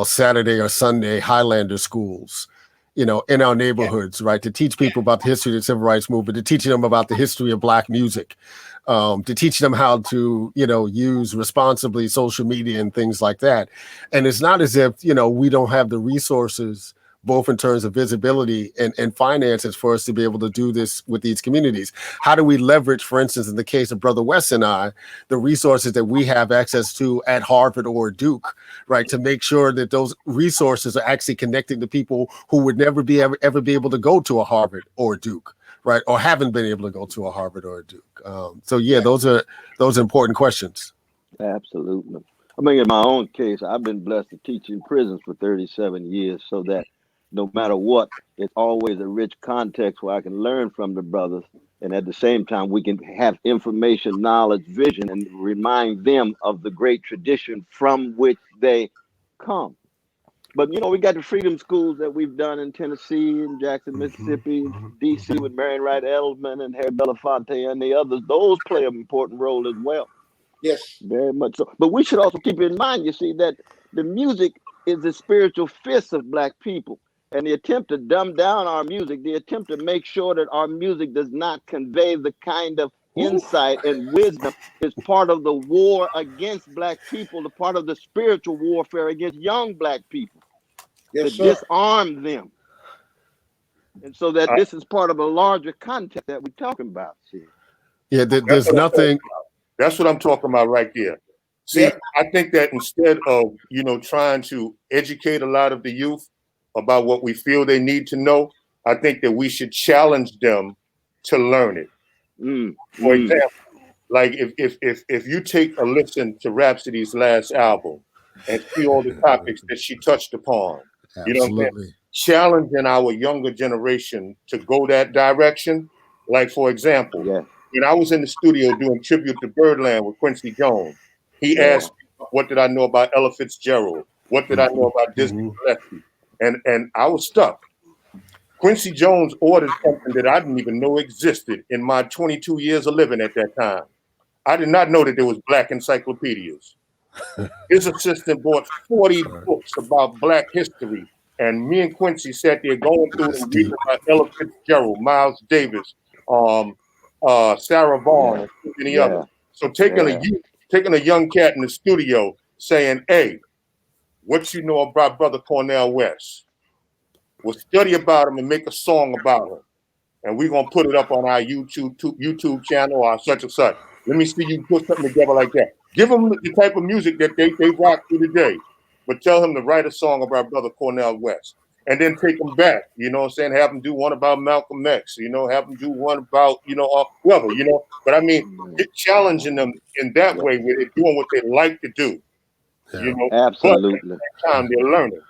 Saturday or Sunday Highlander schools, in our neighborhoods, right? To teach people about the history of the civil rights movement, to teach them about the history of Black music, to teach them how to, use responsibly social media and things like that. And it's not as if, we don't have the resources both in terms of visibility and finances for us to be able to do this with these communities. How do we leverage, for instance, in the case of Brother West and I, the resources that we have access to at Harvard or Duke, right, to make sure that those resources are actually connecting to people who would never be ever be able to go to a Harvard or Duke, right, or haven't been able to go to a Harvard or a Duke. So yeah, those are important questions. Absolutely. I mean, in my own case, I've been blessed to teach in prisons for 37 years, so that no matter what, it's always a rich context where I can learn from the brothers, and at the same time, we can have information, knowledge, vision, and remind them of the great tradition from which they come. But, you know, we got the freedom schools that we've done in Tennessee and Jackson, Mississippi, D.C. with Marion Wright Edelman and Harry Belafonte and the others. Those play an important role as well. Yes. Very much so. But we should also keep in mind, you see, that the music is the spiritual fist of Black people. And the attempt to dumb down our music, the attempt to make sure that our music does not convey the kind of insight and wisdom is part of the war against Black people, the part of the spiritual warfare against young Black people, to disarm them. And so that this is part of a larger context that we're talking about. See? Yeah, there's nothing. That's what I'm talking about right there. See, I think that instead of, you know, trying to educate a lot of the youth about what we feel they need to know, I think that we should challenge them to learn it. For example, like if you take a listen to Rapsody's last album and see all the topics that she touched upon, you know what I'm saying? Challenging our younger generation to go that direction. Like, for example, when I was in the studio doing tribute to Birdland with Quincy Jones, he asked me, what did I know about Ella Fitzgerald? What did I know about Disney Gillespie? And I was stuck. Quincy Jones ordered something that I didn't even know existed in my 22 years of living at that time. I did not know that there was Black encyclopedias. His assistant bought 40 books about Black history, and me and Quincy sat there going through them, reading about Ella Fitzgerald, Miles Davis, Sarah Vaughan, and many others. So taking a young cat in the studio saying, hey, what you know about Brother Cornel West? We'll study about him and make a song about him. And we're going to put it up on our YouTube channel or such and such. Let me see you put something together like that. Give them the type of music that they rock through today. But tell him to write a song about Brother Cornel West. And then take them back, you know what I'm saying? Have them do one about Malcolm X, you know, have them do one about, you know, whoever, you know. But I mean, challenging them in that way where they're doing what they like to do. You know, absolutely. But at the same time, they're learning.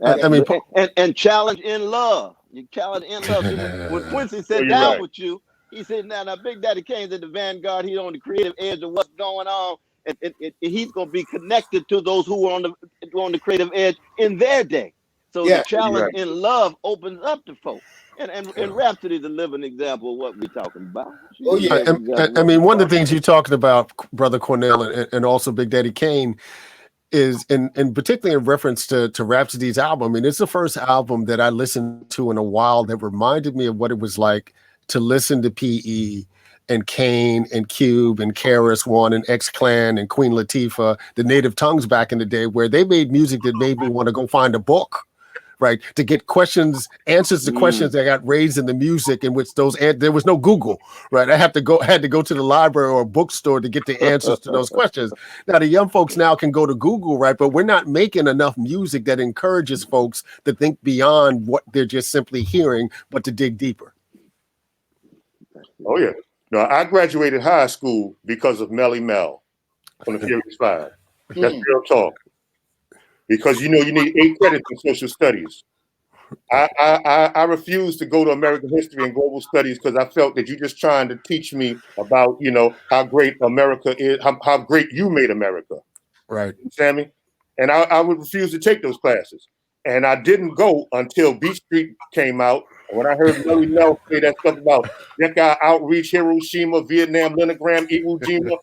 I mean, and challenge in love. You challenge in love. When Quincy sat down with you, he said, now Big Daddy Kane's in the vanguard. He's on the creative edge of what's going on. And he's going to be connected to those who are on the creative edge in their day. So the challenge in love opens up to folks. And Rapsody's a living example of what we're talking about. I mean, one of the things you're talking about, Brother Cornel, and also Big Daddy Kane, is and particularly in reference to Rapsody's album. I mean, it's the first album that I listened to in a while that reminded me of what it was like to listen to P.E. and Kane and Cube and KRS-One and X-Clan and Queen Latifah, the Native Tongues back in the day, where they made music that made me want to go find a book, right? To get answers to questions that got raised in the music, in which there was no Google, right? I had to go to the library or a bookstore to get the answers to those questions. Now the young folks now can go to Google, right? But we're not making enough music that encourages folks to think beyond what they're just simply hearing, but to dig deeper. Oh yeah. No, I graduated high school because of Melly Mel from the Furious Five. That's real talk. Because you know you need 8 credits in social studies. I refused to go to American history and global studies because I felt that you're just trying to teach me about, you know, how great America is, how great you made America. Right. You understand me? And I would refuse to take those classes. And I didn't go until Beach Street came out. And when I heard Melly Mel say that stuff about Decca Outreach, Hiroshima, Vietnam, Leningrad, Iwo Jima,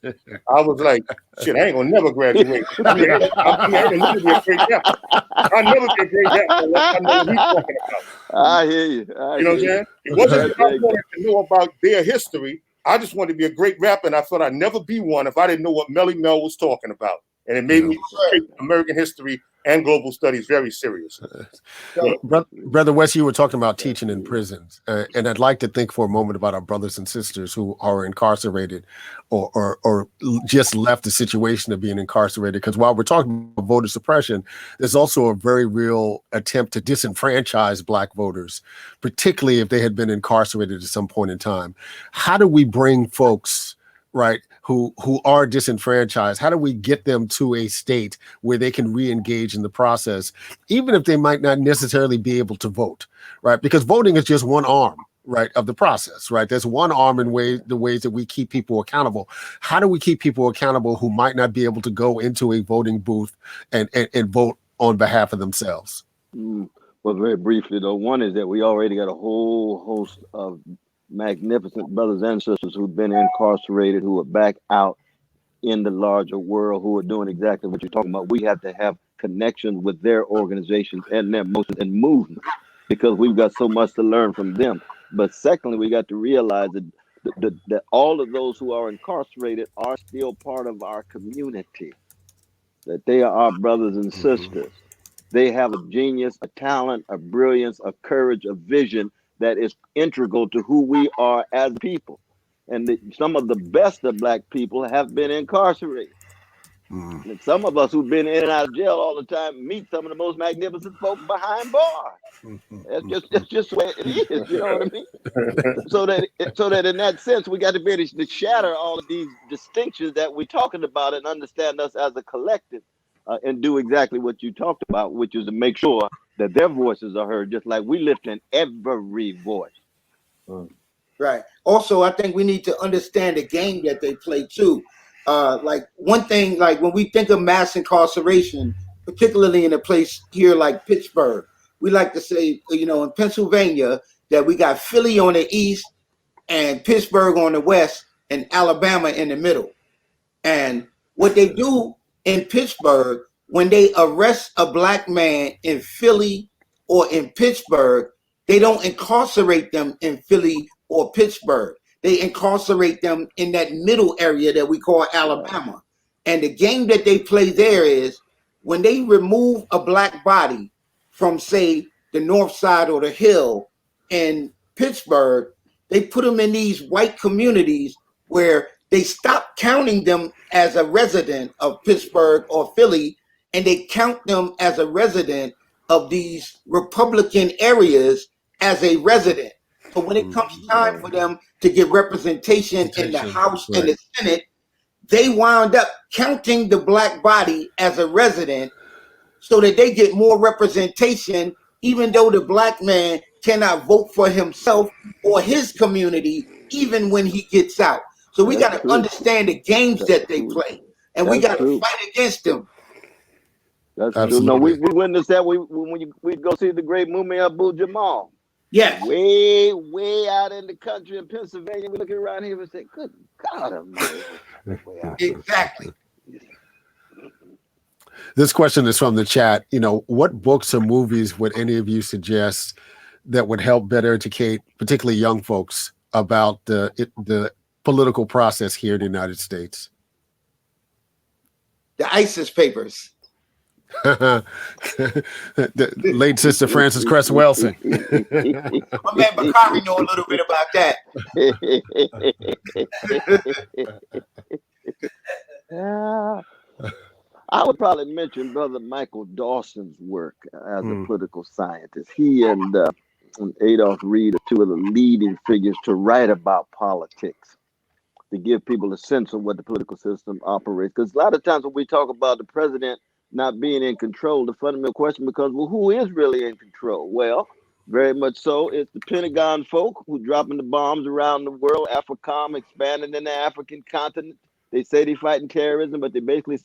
I was like, shit, I ain't gonna never graduate. I mean, I can never be a great rapper. I'll never be a great rapper unless I know what he's talking about. I hear you. You know what I'm saying? It wasn't that I wanted to know about their history. I just wanted to be a great rapper, and I thought I'd never be one if I didn't know what Melly Mel was talking about. And it made me take American history and global studies very seriously. Brother West, you were talking about teaching in prisons, and I'd like to think for a moment about our brothers and sisters who are incarcerated or just left the situation of being incarcerated. Because while we're talking about voter suppression, there's also a very real attempt to disenfranchise Black voters, particularly if they had been incarcerated at some point in time. How do we bring folks, right, who are disenfranchised, how do we get them to a state where they can re-engage in the process, even if they might not necessarily be able to vote, right? Because voting is just one arm, right, of the process, right? There's one arm in the ways that we keep people accountable. How do we keep people accountable who might not be able to go into a voting booth and vote on behalf of themselves? Well, very briefly, though, one is that we already got a whole host of magnificent brothers and sisters who've been incarcerated, who are back out in the larger world, who are doing exactly what you're talking about. We have to have connections with their organizations and their motions and movements, because we've got so much to learn from them. But secondly, we got to realize that all of those who are incarcerated are still part of our community, that they are our brothers and sisters. They have a genius, a talent, a brilliance, a courage, a vision that is integral to who we are as people. And some of the best of Black people have been incarcerated. And some of us who've been in and out of jail all the time meet some of the most magnificent folk behind bars. That's just the way it is, you know what I mean? So that in that sense, we got to be able to shatter all of these distinctions that we're talking about and understand us as a collective, and do exactly what you talked about, which is to make sure that their voices are heard, just like we lift in every voice. Right. Also, I think we need to understand the game that they play too. Like one thing, like when we think of mass incarceration, particularly in a place here like Pittsburgh, we like to say, you know, in Pennsylvania, that we got Philly on the east and Pittsburgh on the west and Alabama in the middle. And what they do in Pittsburgh, when they arrest a Black man in Philly or in Pittsburgh, they don't incarcerate them in Philly or Pittsburgh. They incarcerate them in that middle area that we call Alabama. And the game that they play there is when they remove a Black body from, say, the north side or the hill in Pittsburgh, they put them in these white communities where they stop counting them as a resident of Pittsburgh or Philly, and they count them as a resident of these Republican areas as a resident. So when it comes time for them to get representation in the House and the Senate, they wound up counting the Black body as a resident so that they get more representation, even though the Black man cannot vote for himself or his community, even when he gets out. So we got to understand the games that they play, and we got to fight against them. That's true. No, we witnessed that when we go see the great Mumia Abu-Jamal. Yes. Way out in the country in Pennsylvania, we looking around here and say, good God, exactly. This question is from the chat. You know, what books or movies would any of you suggest that would help better educate, particularly young folks, about the political process here in the United States? The ISIS Papers. The late Sister Frances Cress Welsing. My man Bakari know a little bit about that. I would probably mention Brother Michael Dawson's work as a political scientist. He and Adolph Reed are two of the leading figures to write about politics, to give people a sense of what the political system operates. Because a lot of times when we talk about the president not being in control, the fundamental question becomes, well, who is really in control? Well, very much so. It's the Pentagon folk who dropping the bombs around the world, AFRICOM expanding in the African continent. They say they're fighting terrorism, but they're basically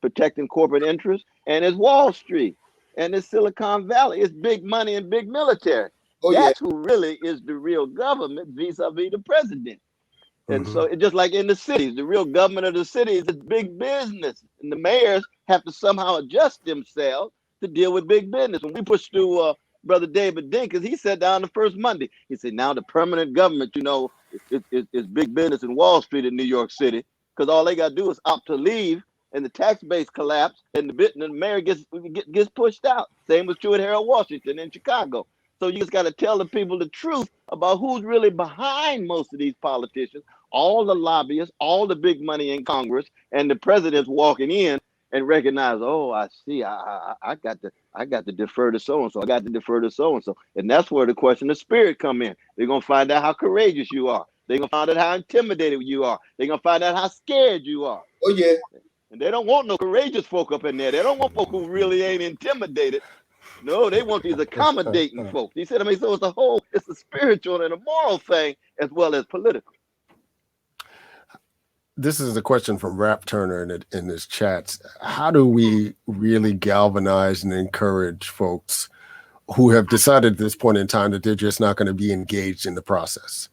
protecting corporate interests. And it's Wall Street, and it's Silicon Valley. It's big money and big military. That's who really is the real government vis-a-vis the president. And so it's just like in the cities, the real government of the cities is big business. And the mayors have to somehow adjust themselves to deal with big business. When we pushed through Brother David Dinkins, he sat down the first Monday. He said, now the permanent government, you know, is big business in Wall Street in New York City, because all they got to do is opt to leave and the tax base collapse, and the mayor gets pushed out. Same was true at Harold Washington in Chicago. So you just got to tell the people the truth about who's really behind most of these politicians, all the lobbyists, all the big money in Congress, and the president's walking in and recognize, oh, I see, I got to defer to so and so. I got to defer to so and so, and that's where the question of spirit come in. They're gonna find out how courageous you are. They're gonna find out how intimidated you are. They're gonna find out how scared you are. Oh yeah. And they don't want no courageous folk up in there. They don't want folk who really ain't intimidated. No, they want these accommodating folks. He said, I mean, so it's a spiritual and a moral thing as well as political. This is a question from Rap Turner in his chats. How do we really galvanize and encourage folks who have decided at this point in time that they're just not going to be engaged in the process?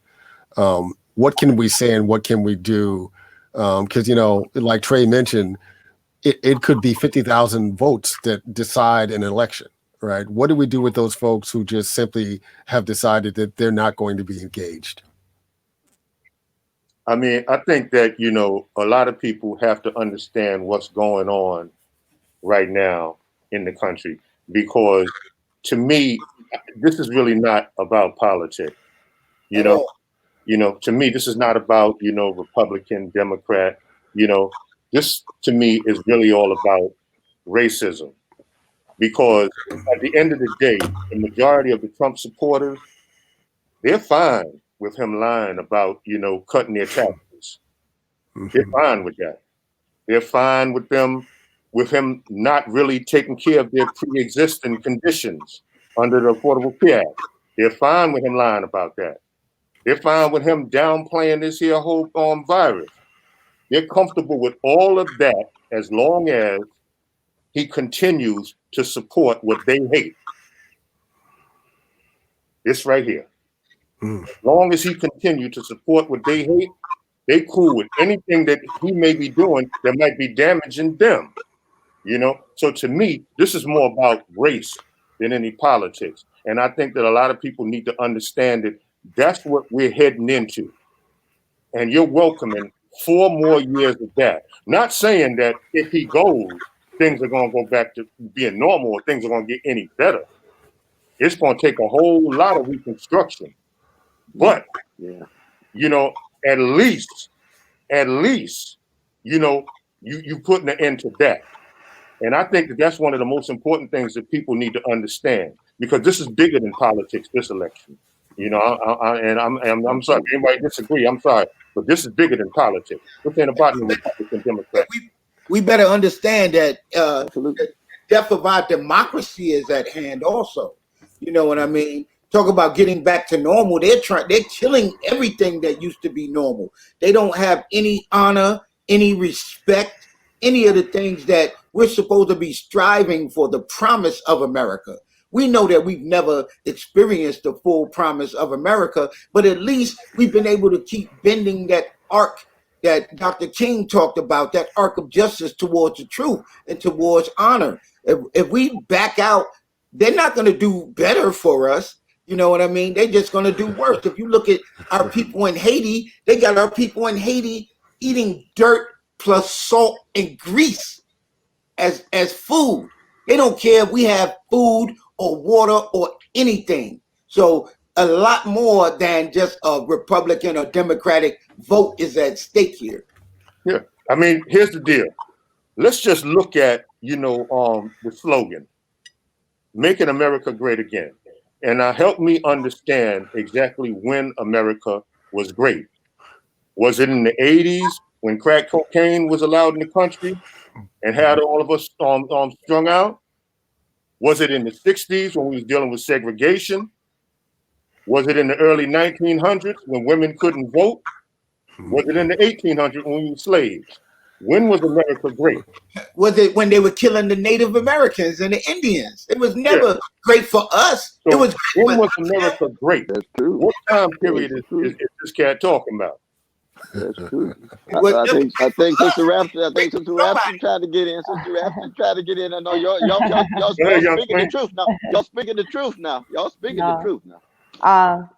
What can we say and what can we do? Because, like Trey mentioned, it could be 50,000 votes that decide an election, right? What do we do with those folks who just simply have decided that they're not going to be engaged? I mean, I think that, a lot of people have to understand what's going on right now in the country, because to me, this is really not about politics. To me, this is not about, Republican, Democrat, this to me is really all about racism, because at the end of the day, the majority of the Trump supporters, they're fine with him lying about, cutting their taxes. They're fine with that. They're fine with him not really taking care of their pre-existing conditions under the Affordable Care Act. They're fine with him lying about that. They're fine with him downplaying this here whole virus. They're comfortable with all of that as long as he continues to support what they hate. This right here. As long as he continues to support what they hate, they cool with anything that he may be doing that might be damaging them. So to me, this is more about race than any politics. And I think that a lot of people need to understand that that's what we're heading into. And you're welcoming 4 more years of that. Not saying that if he goes, things are going to go back to being normal or things are going to get any better. It's going to take a whole lot of reconstruction. But, at least, you putting an end to that. And I think that that's one of the most important things that people need to understand, because this is bigger than politics, this election. I'm sorry, if anybody disagree, I'm sorry, but this is bigger than politics. This ain't about the Republican Democrat. We better understand that the death of our democracy is at hand also. You know what I mean? Talk about getting back to normal. They're killing everything that used to be normal. They don't have any honor, any respect, any of the things that we're supposed to be striving for, the promise of America. We know that we've never experienced the full promise of America, but at least we've been able to keep bending that arc that Dr. King talked about, that arc of justice towards the truth and towards honor. If we back out, they're not going to do better for us. You know what I mean? They're just going to do worse. If you look at our people in Haiti, they got our people in Haiti eating dirt plus salt and grease as food. They don't care if we have food or water or anything. So a lot more than just a Republican or Democratic vote is at stake here. Yeah. I mean, here's the deal. Let's just look at, the slogan, Making America Great Again. And help me understand exactly when America was great. Was it in the 80s when crack cocaine was allowed in the country and had all of us strung out? Was it in the 60s when we was dealing with segregation? Was it in the early 1900s when women couldn't vote? Was it in the 1800s when we were slaves? When was America great? Was it when they were killing the Native Americans and the Indians? It was never great for us. So it was. When was America great? That's true. What time period is this cat talking about? That's true. I think Sister Rapsody tried to get in. Sister Rapsody tried to get in. I know y'all speaking the truth now. Y'all speaking the truth now. Y'all speaking the truth now.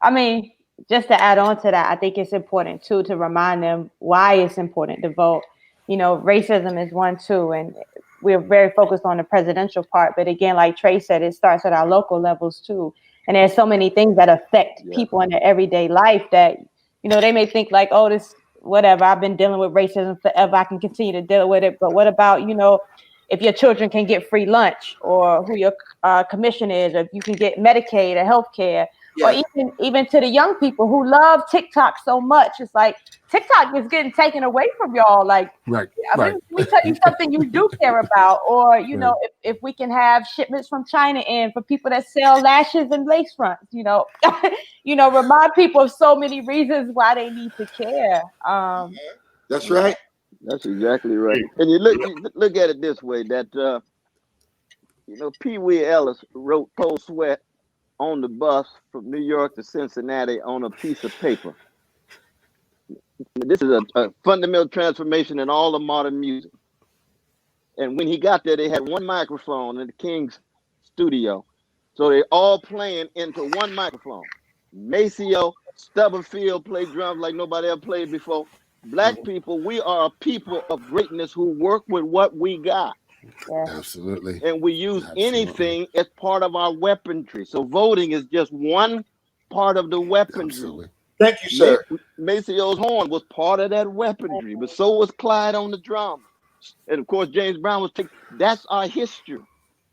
I mean, just to add on to that, I think it's important too to remind them why it's important to vote. racism is one too, and we're very focused on the presidential part. But again, like Trey said, it starts at our local levels too. And there's so many things that affect people in their everyday life that, they may think like, oh, this, whatever, I've been dealing with racism forever, I can continue to deal with it. But what about, if your children can get free lunch, or who your commission is, or if you can get Medicaid or healthcare, or even to the young people who love TikTok so much. It's like TikTok is getting taken away from y'all. Like, right. Let me tell you something you do care about. Or, if we can have shipments from China in for people that sell lashes and lace fronts, remind people of so many reasons why they need to care. That's right. That's exactly right. And you look at it this way, that Pee Wee Ellis wrote Cold Sweat on the bus from New York to Cincinnati on a piece of paper. This is a fundamental transformation in all of modern music. And when he got there, they had one microphone in the King's studio. So they all playing into one microphone. Maceo, Stubblefield played drums like nobody ever played before. Black people, we are a people of greatness who work with what we got. Absolutely. And we use anything as part of our weaponry. So voting is just one part of the weaponry. Absolutely. Thank you, sir. Maceo's horn was part of that weaponry, but so was Clyde on the drum. And of course, James Brown was that's our history.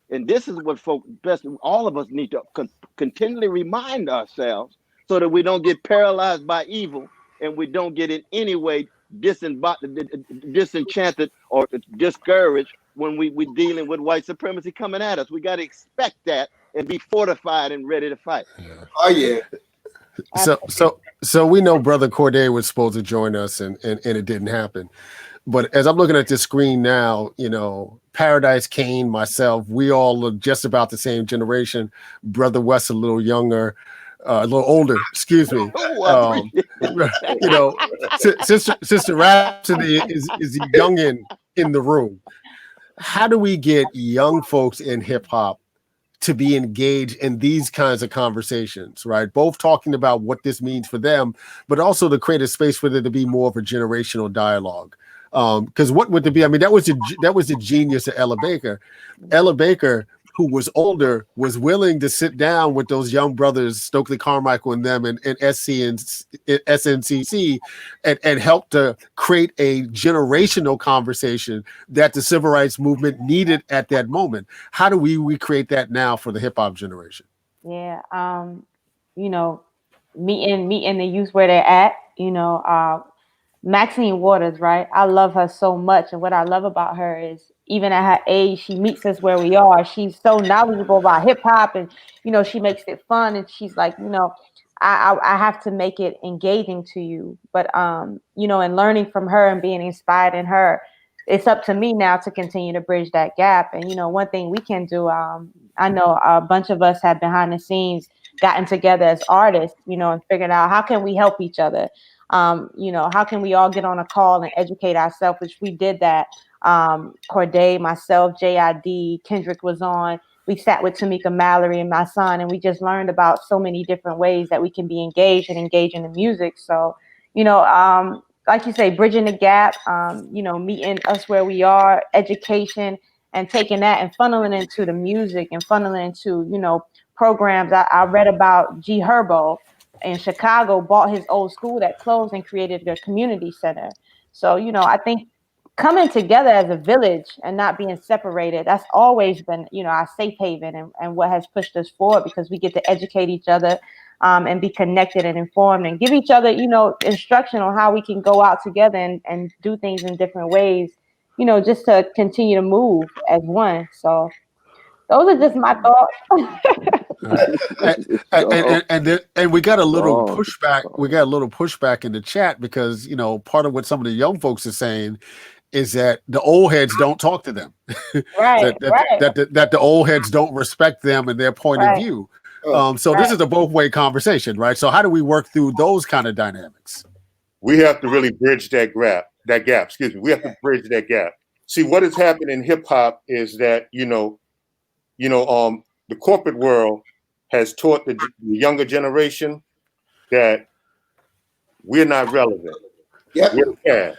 And this is what all of us need to continually remind ourselves, so that we don't get paralyzed by evil, and we don't get in any way disenchanted or discouraged when we're dealing with white supremacy coming at us. We got to expect that and be fortified and ready to fight. Oh yeah. So we know Brother Corday was supposed to join us, and it didn't happen. But as I'm looking at this screen now, Paradise Kane, myself, we all look just about the same generation. Brother West a little younger, a little older, excuse me. Sister Rapsody is a youngin in the room. How do we get young folks in hip hop to be engaged in these kinds of conversations, right? Both talking about what this means for them, but also to create a space for there to be more of a generational dialogue. Because what would it be? I mean, that was the genius of Ella Baker. Ella Baker, who was older, was willing to sit down with those young brothers, Stokely Carmichael and them, and SNCC, and help to create a generational conversation that the civil rights movement needed at that moment. How do we recreate that now for the hip hop generation? Yeah, meeting the youth where they're at. Maxine Waters, right? I love her so much. And what I love about her is, even at her age, she meets us where we are. She's so knowledgeable about hip hop, and, she makes it fun. And she's like, I have to make it engaging to you. But, and learning from her and being inspired in her, it's up to me now to continue to bridge that gap. And, one thing we can do, I know a bunch of us have behind the scenes gotten together as artists, and figured out how can we help each other. How can we all get on a call and educate ourselves, which we did that. Corday, myself, JID, Kendrick was on. We sat with Tamika Mallory and my son, and we just learned about so many different ways that we can be engaged and engage in the music. So, like you say, bridging the gap, meeting us where we are, education, and taking that and funneling into the music and funneling into, programs. I read about G Herbo in Chicago, bought his old school that closed and created a community center. So, I think coming together as a village and not being separated, that's always been, our safe haven and what has pushed us forward, because we get to educate each other and be connected and informed and give each other, instruction on how we can go out together and do things in different ways, just to continue to move as one. So those are just my thoughts. And we got a little pushback. We got a little pushback in the chat because part of what some of the young folks are saying is that the old heads don't talk to them. Right. That the old heads don't respect them and their point of view. So this is a both way conversation, right? So how do we work through those kind of dynamics? We have to really bridge that gap. Excuse me. We have to bridge that gap. See, what has happened in hip hop is that the corporate world has taught the younger generation that we're not relevant. Yep. We're cash.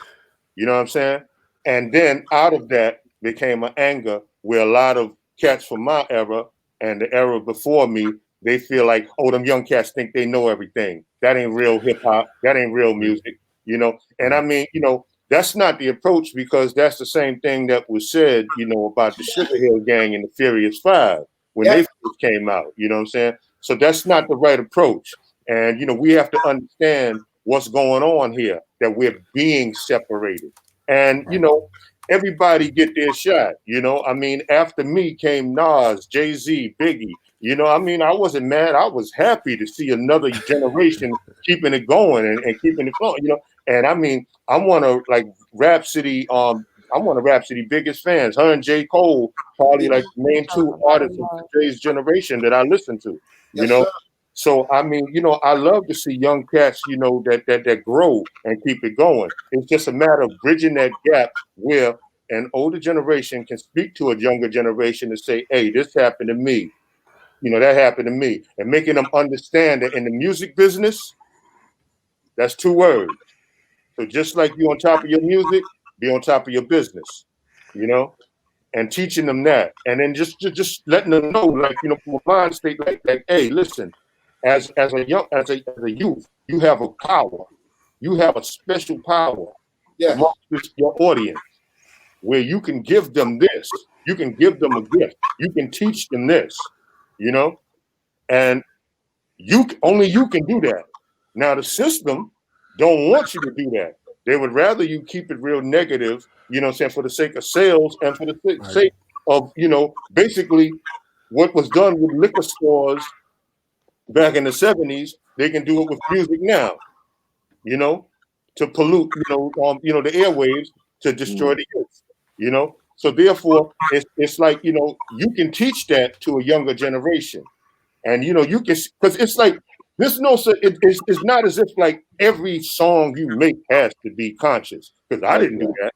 You know what I'm saying? And then out of that became an anger where a lot of cats from my era and the era before me, they feel like, oh, them young cats think they know everything. That ain't real hip hop. That ain't real music, you know? And I mean, you know, that's not the approach, because that's the same thing that was said, you know, about the Sugar Hill Gang and the Furious Five when they first came out, you know what I'm saying? So that's not the right approach. And, you know, we have to understand what's going on here, that we're being separated. And, you know, everybody get their shot, you know? I mean, after me came Nas, Jay-Z, Biggie, you know? I mean, I wasn't mad. I was happy to see another generation keeping it going and keeping it going, you know? And I mean, I'm one of like Rapsody, I'm one of Rapsody biggest fans. Her and J. Cole, probably like the main two artists of today's generation that I listen to, you know? So, I mean, you know, I love to see young cats, you know, that grow and keep it going. It's just a matter of bridging that gap where an older generation can speak to a younger generation and say, hey, this happened to me. You know, that happened to me. And making them understand that in the music business, that's two words. So just like you on top of your music, be on top of your business, you know, and teaching them that. And then just letting them know, like, you know, from a mind state like, hey, listen, as a youth, you have a power. You have a special power amongst your audience where you can give them this. You can give them a gift. You can teach them this, you know, and only you can do that. Now the system don't want you to do that. They would rather you keep it real negative, you know what I'm saying, for the sake of sales and for the sake of, you know, basically what was done with liquor stores back in the 70s, they can do it with music now, you know, to pollute, you know, the airwaves, to destroy the youth, you know. So therefore, it's like, you know, you can teach that to a younger generation, and you know, you can, because it's like there's no, it's not as if like every song you make has to be conscious, because I didn't do that.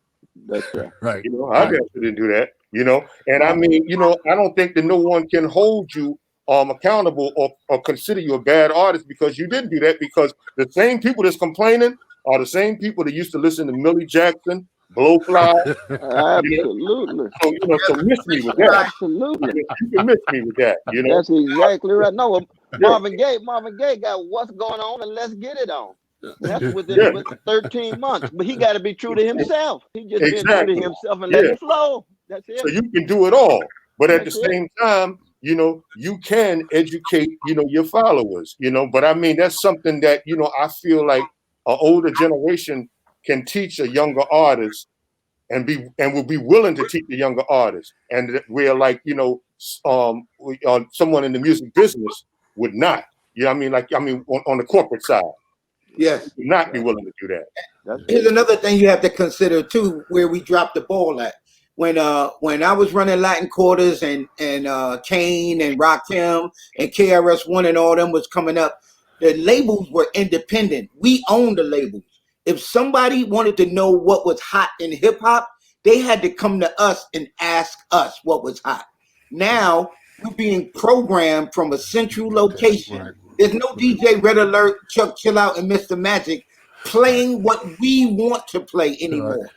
That's right. Right. You know, I didn't do that. You know, and I mean, you know, I don't think that no one can hold you accountable or consider you a bad artist because you didn't do that, because the same people that's complaining are the same people that used to listen to Millie Jackson, Blowfly. Absolutely. So, you know, so miss me with that. Absolutely. You can miss me with that, you know. That's exactly right. No, Marvin Gaye got what's going on and let's get it on. That's within 13 months. But he got to be true to himself. He just been true to himself and let it flow. That's it. So you can do it all. But at the same time, you know, you can educate, you know, your followers, you know. But I mean, that's something that, you know, I feel like an older generation can teach a younger artist and will be willing to teach the younger artist. And where, like, you know, someone in the music business would not. You know what I mean? On the corporate side. Yes. Would not be willing to do that. Here's another thing you have to consider too, where we dropped the ball at. When I was running Latin Quarters and Kane and Rakim and KRS-One and all them was coming up, the labels were independent. We owned the labels. If somebody wanted to know what was hot in hip hop, they had to come to us and ask us what was hot. Now we're being programmed from a central location. Right. There's no DJ Red Alert, Chuck Chill Out, and Mr. Magic playing what we want to play anymore.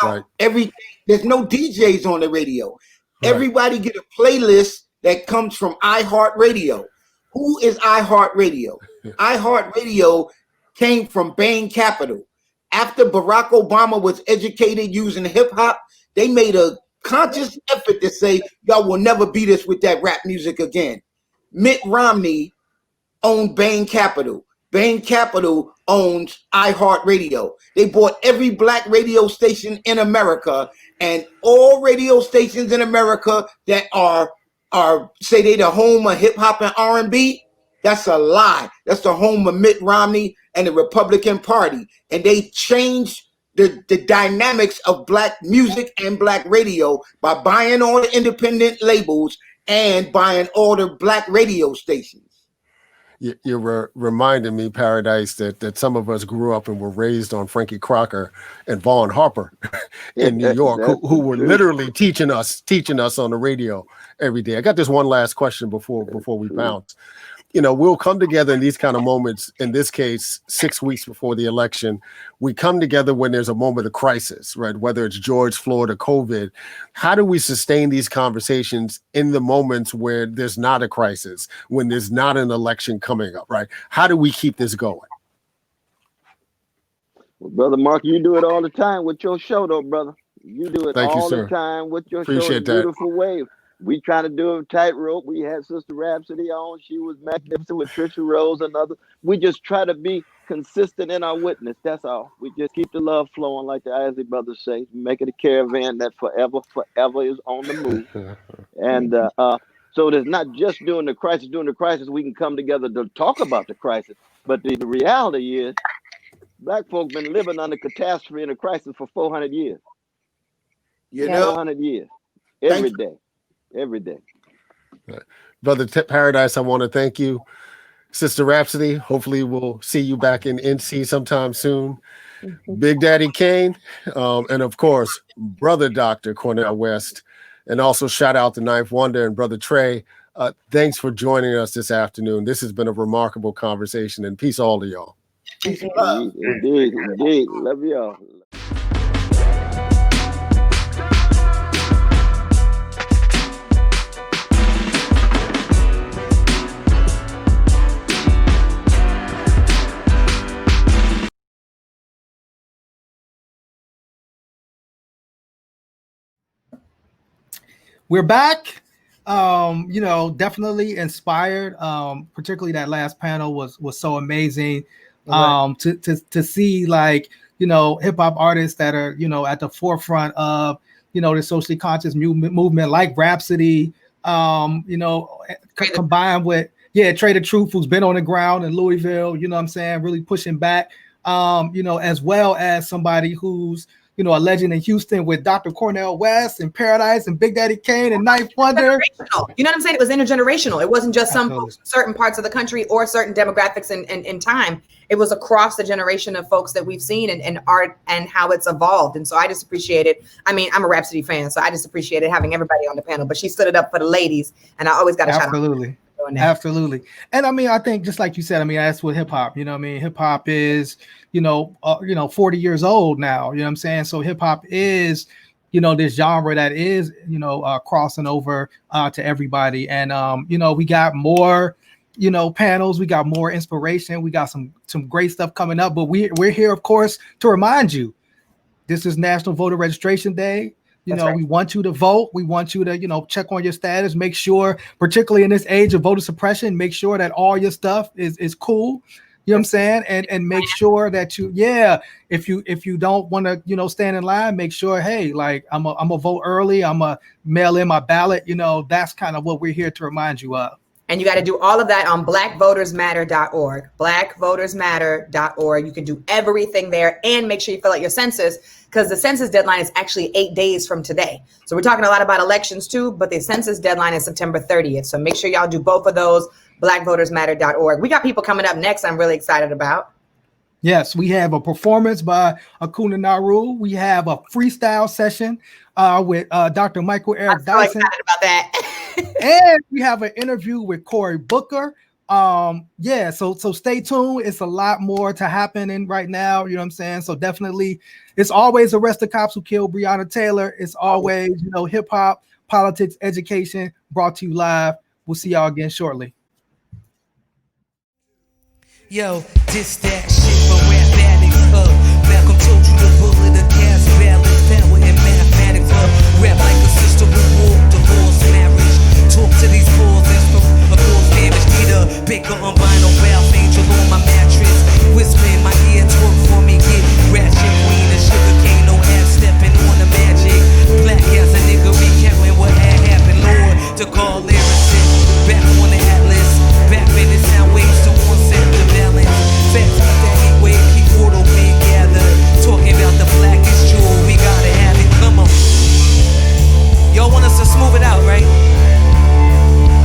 Right. Now there's no DJs on the radio. Right. Everybody get a playlist that comes from iHeartRadio. Who is iHeartRadio? iHeartRadio came from Bain Capital. After Barack Obama was educated using hip hop, they made a conscious effort to say, y'all will never beat us with that rap music again. Mitt Romney owned Bain Capital. Bain Capital owns iHeartRadio. They bought every black radio station in America, and all radio stations in America that are say they the home of hip hop and R&B. That's a lie. That's the home of Mitt Romney and the Republican Party, and they changed the dynamics of black music and black radio by buying all the independent labels and buying all the black radio stations. You're reminding me, Paradise, that some of us grew up and were raised on Frankie Crocker and Vaughn Harper in New York, who were literally teaching us on the radio every day. I got this one last question before we bounce. we'll come together in these kind of moments. In this case, 6 weeks before the election, we come together when there's a moment of crisis, right? Whether it's George Floyd or COVID. How do we sustain these conversations in the moments where there's not a crisis, when there's not an election coming up, right? How do we keep this going? Well, Brother Mark, you do it all the time with your show, though, brother. You do it Thank you, all sir. the time with your Appreciate show, that. Beautiful Way. We try to do a tightrope. We had Sister Rapsody on. She was magnificent with Trisha Rose and others. We just try to be consistent in our witness. That's all. We just keep the love flowing, like the Isley brothers say, make it a caravan that forever is on the move. And so there's not just during the crisis, we can come together to talk about the crisis. But the reality is, Black folk been living under catastrophe and a crisis for 400 years. 400 years. Every day. Brother Paradise, I want to thank you. Sister Rapsody, hopefully we'll see you back in NC sometime soon. Big Daddy Kane, and of course, Brother Dr. Cornel West. And also shout out to Ninth Wonder and Brother Trey. Thanks for joining us this afternoon. This has been a remarkable conversation, and peace all to y'all. Indeed. Love y'all. We're back. Definitely inspired. Particularly that last panel was so amazing. To see hip hop artists that are at the forefront of the socially conscious movement, like Rapsody. Combined with Trey the Truth, who's been on the ground in Louisville. Really pushing back. As well as somebody who's a legend in Houston with Dr. Cornel West and Paradise and Big Daddy Kane and Ninth Wonder. You know what I'm saying? It was intergenerational. It wasn't just some folks from certain parts of the country or certain demographics in time. It was across the generation of folks that we've seen and art and how it's evolved. And so I just appreciate it. I mean, I'm a Rapsody fan, so I just appreciated having everybody on the panel. But she stood it up for the ladies, and I always got to shout out. Absolutely. And I think just like you said, that's what hip hop, hip hop is, 40 years old now, you know what I'm saying? So hip hop is, this genre that is, crossing over to everybody. And, we got more, panels, we got more inspiration. We got some great stuff coming up, but we're here, of course, to remind you, this is National Voter Registration Day. We want you to vote. We want you to, check on your status, make sure, particularly in this age of voter suppression, make sure that all your stuff is cool. You know what I'm saying? And make sure that if you don't want to, stand in line, make sure, hey, I'm a vote early. I'm a mail in my ballot. That's kind of what we're here to remind you of. And you got to do all of that on blackvotersmatter.org. Blackvotersmatter.org. You can do everything there and make sure you fill out your census, because the census deadline is actually 8 days from today. So we're talking a lot about elections too, but the census deadline is September 30th. So make sure y'all do both of those, blackvotersmatter.org. We got people coming up next I'm really excited about. Yes, we have a performance by Akuna Naru. We have a freestyle session with Dr. Michael Eric Dyson. I'm so excited about that. And we have an interview with Cory Booker. So stay tuned. It's a lot more to happen in right now. You know what I'm saying? So definitely, it's always Arrest the Cops Who Killed Breonna Taylor. It's always, hip hop, politics, education, brought to you live. We'll see y'all again shortly. Yo, this that shit for rap addicts club. Malcolm told you the bullet, the gas balance, power in mathematics club. Rap like a sister who walked divorce, marriage. Talk to these fools and stuff. A cause damage, need a bigger albino Ralph Angel on my mattress. Whisper in my ear, twerk for me, get ratchet queen and sugar cane, no half stepping on the magic. Black as a nigga recounting what had happened, Lord, to call lyricists. Back on the atlas, back in the sound waves to one set the balance. Facts with that heat wave, keep order being gathered. Talking about the blackest jewel, we gotta have it, come on. Y'all want us to smooth it out, right?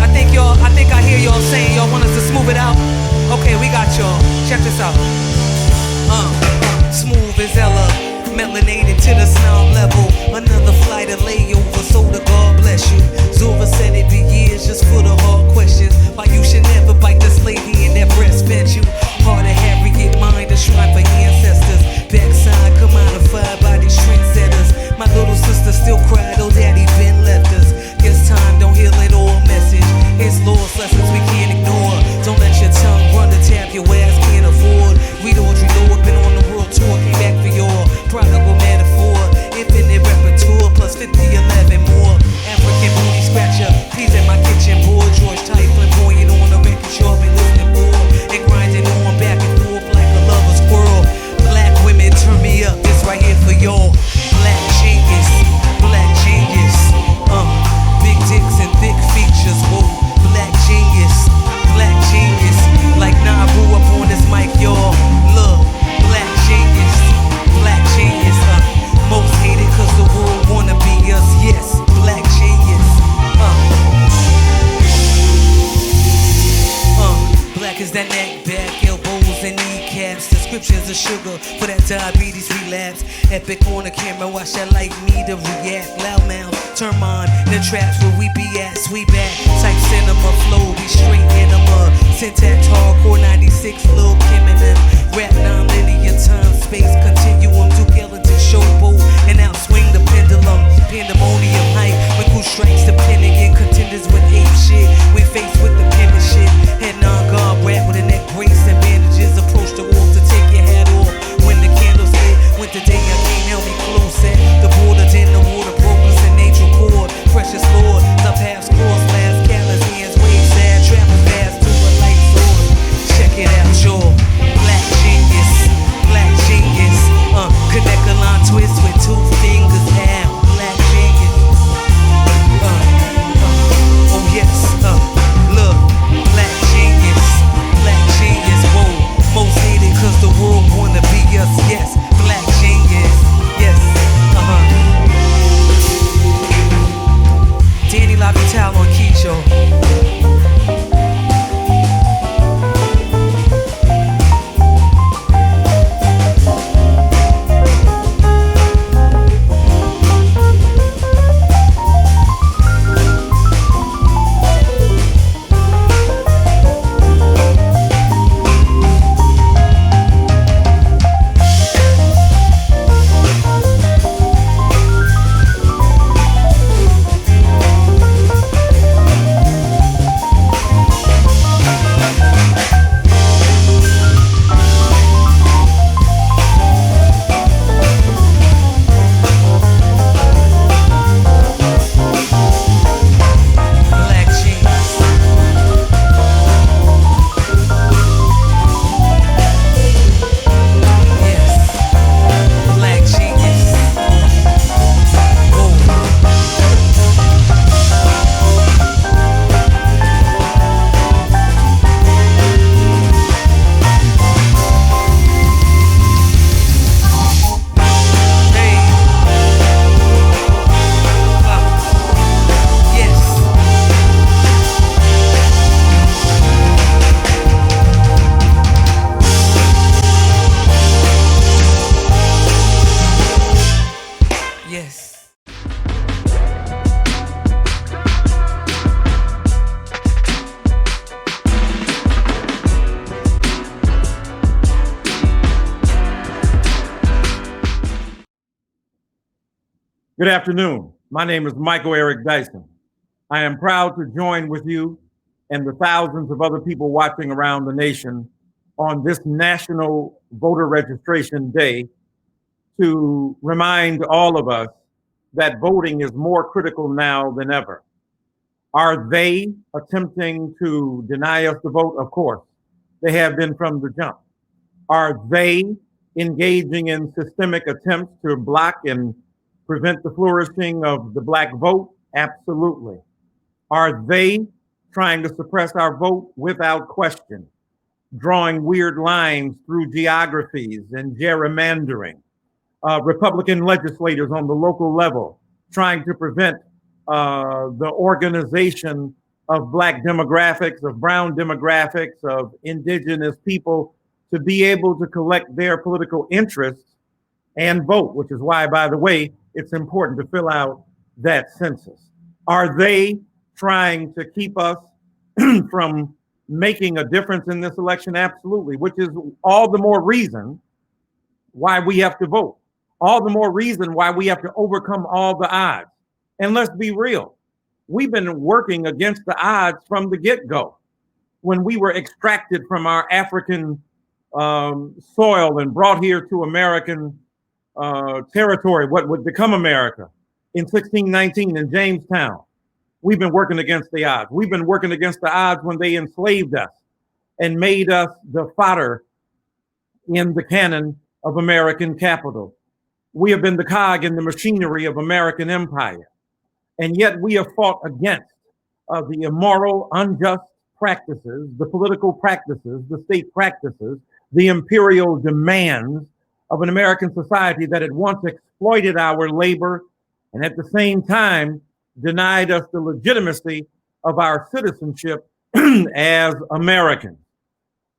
I is that neck, back, elbows, and kneecaps. Descriptions of sugar for that diabetes relapse. Epic on the camera, watch that like me to react. Loud mouth, turn on the traps where we be at. Sweet back, type cinema flow, be straight enema. Syntax hardcore 96, Lil Kim and them. Rap non-linear time, space continuum. Duke Ellington showboat and outswing the pendulum. Pandemonium hype when who strikes the pen again. Contenders with ape shit when faced with the pen and shit. Head non-guard rap with a neck brace and bandages. Approach the wall to take your hat off when the candles lit. Went the day I came, held me close at the border. Then the water broke us an angel cord. Precious Lord, the paths cross last callous hands wave sad. Travel fast to a light source. Check it out, y'all. Black genius, black genius. Connect a line twist with two fingers out. Black genius. Oh yes, look, black genius, whoa. Most hated cause the world wanna be us, yes. Black genius, yes, Danny LaVitale on Keisho. Good afternoon. My name is Michael Eric Dyson. I am proud to join with you and the thousands of other people watching around the nation on this National Voter Registration Day to remind all of us that voting is more critical now than ever. Are they attempting to deny us the vote? Of course. They have been from the jump. Are they engaging in systemic attempts to block and prevent the flourishing of the Black vote? Absolutely. Are they trying to suppress our vote? Without question. Drawing weird lines through geographies and gerrymandering. Republican legislators on the local level trying to prevent the organization of Black demographics, of brown demographics, of indigenous people to be able to collect their political interests and vote, which is why, by the way, it's important to fill out that census. Are they trying to keep us from making a difference in this election? Absolutely, which is all the more reason why we have to vote. All the more reason why we have to overcome all the odds. And let's be real. We've been working against the odds from the get-go. When we were extracted from our African soil and brought here to American territory, what would become America in 1619 in Jamestown. We've been working against the odds. We've been working against the odds when they enslaved us and made us the fodder in the cannon of American capital. We have been the cog in the machinery of American empire. And yet we have fought against the immoral, unjust practices, the political practices, the state practices, the imperial demands of an American society that had once exploited our labor and at the same time denied us the legitimacy of our citizenship as Americans.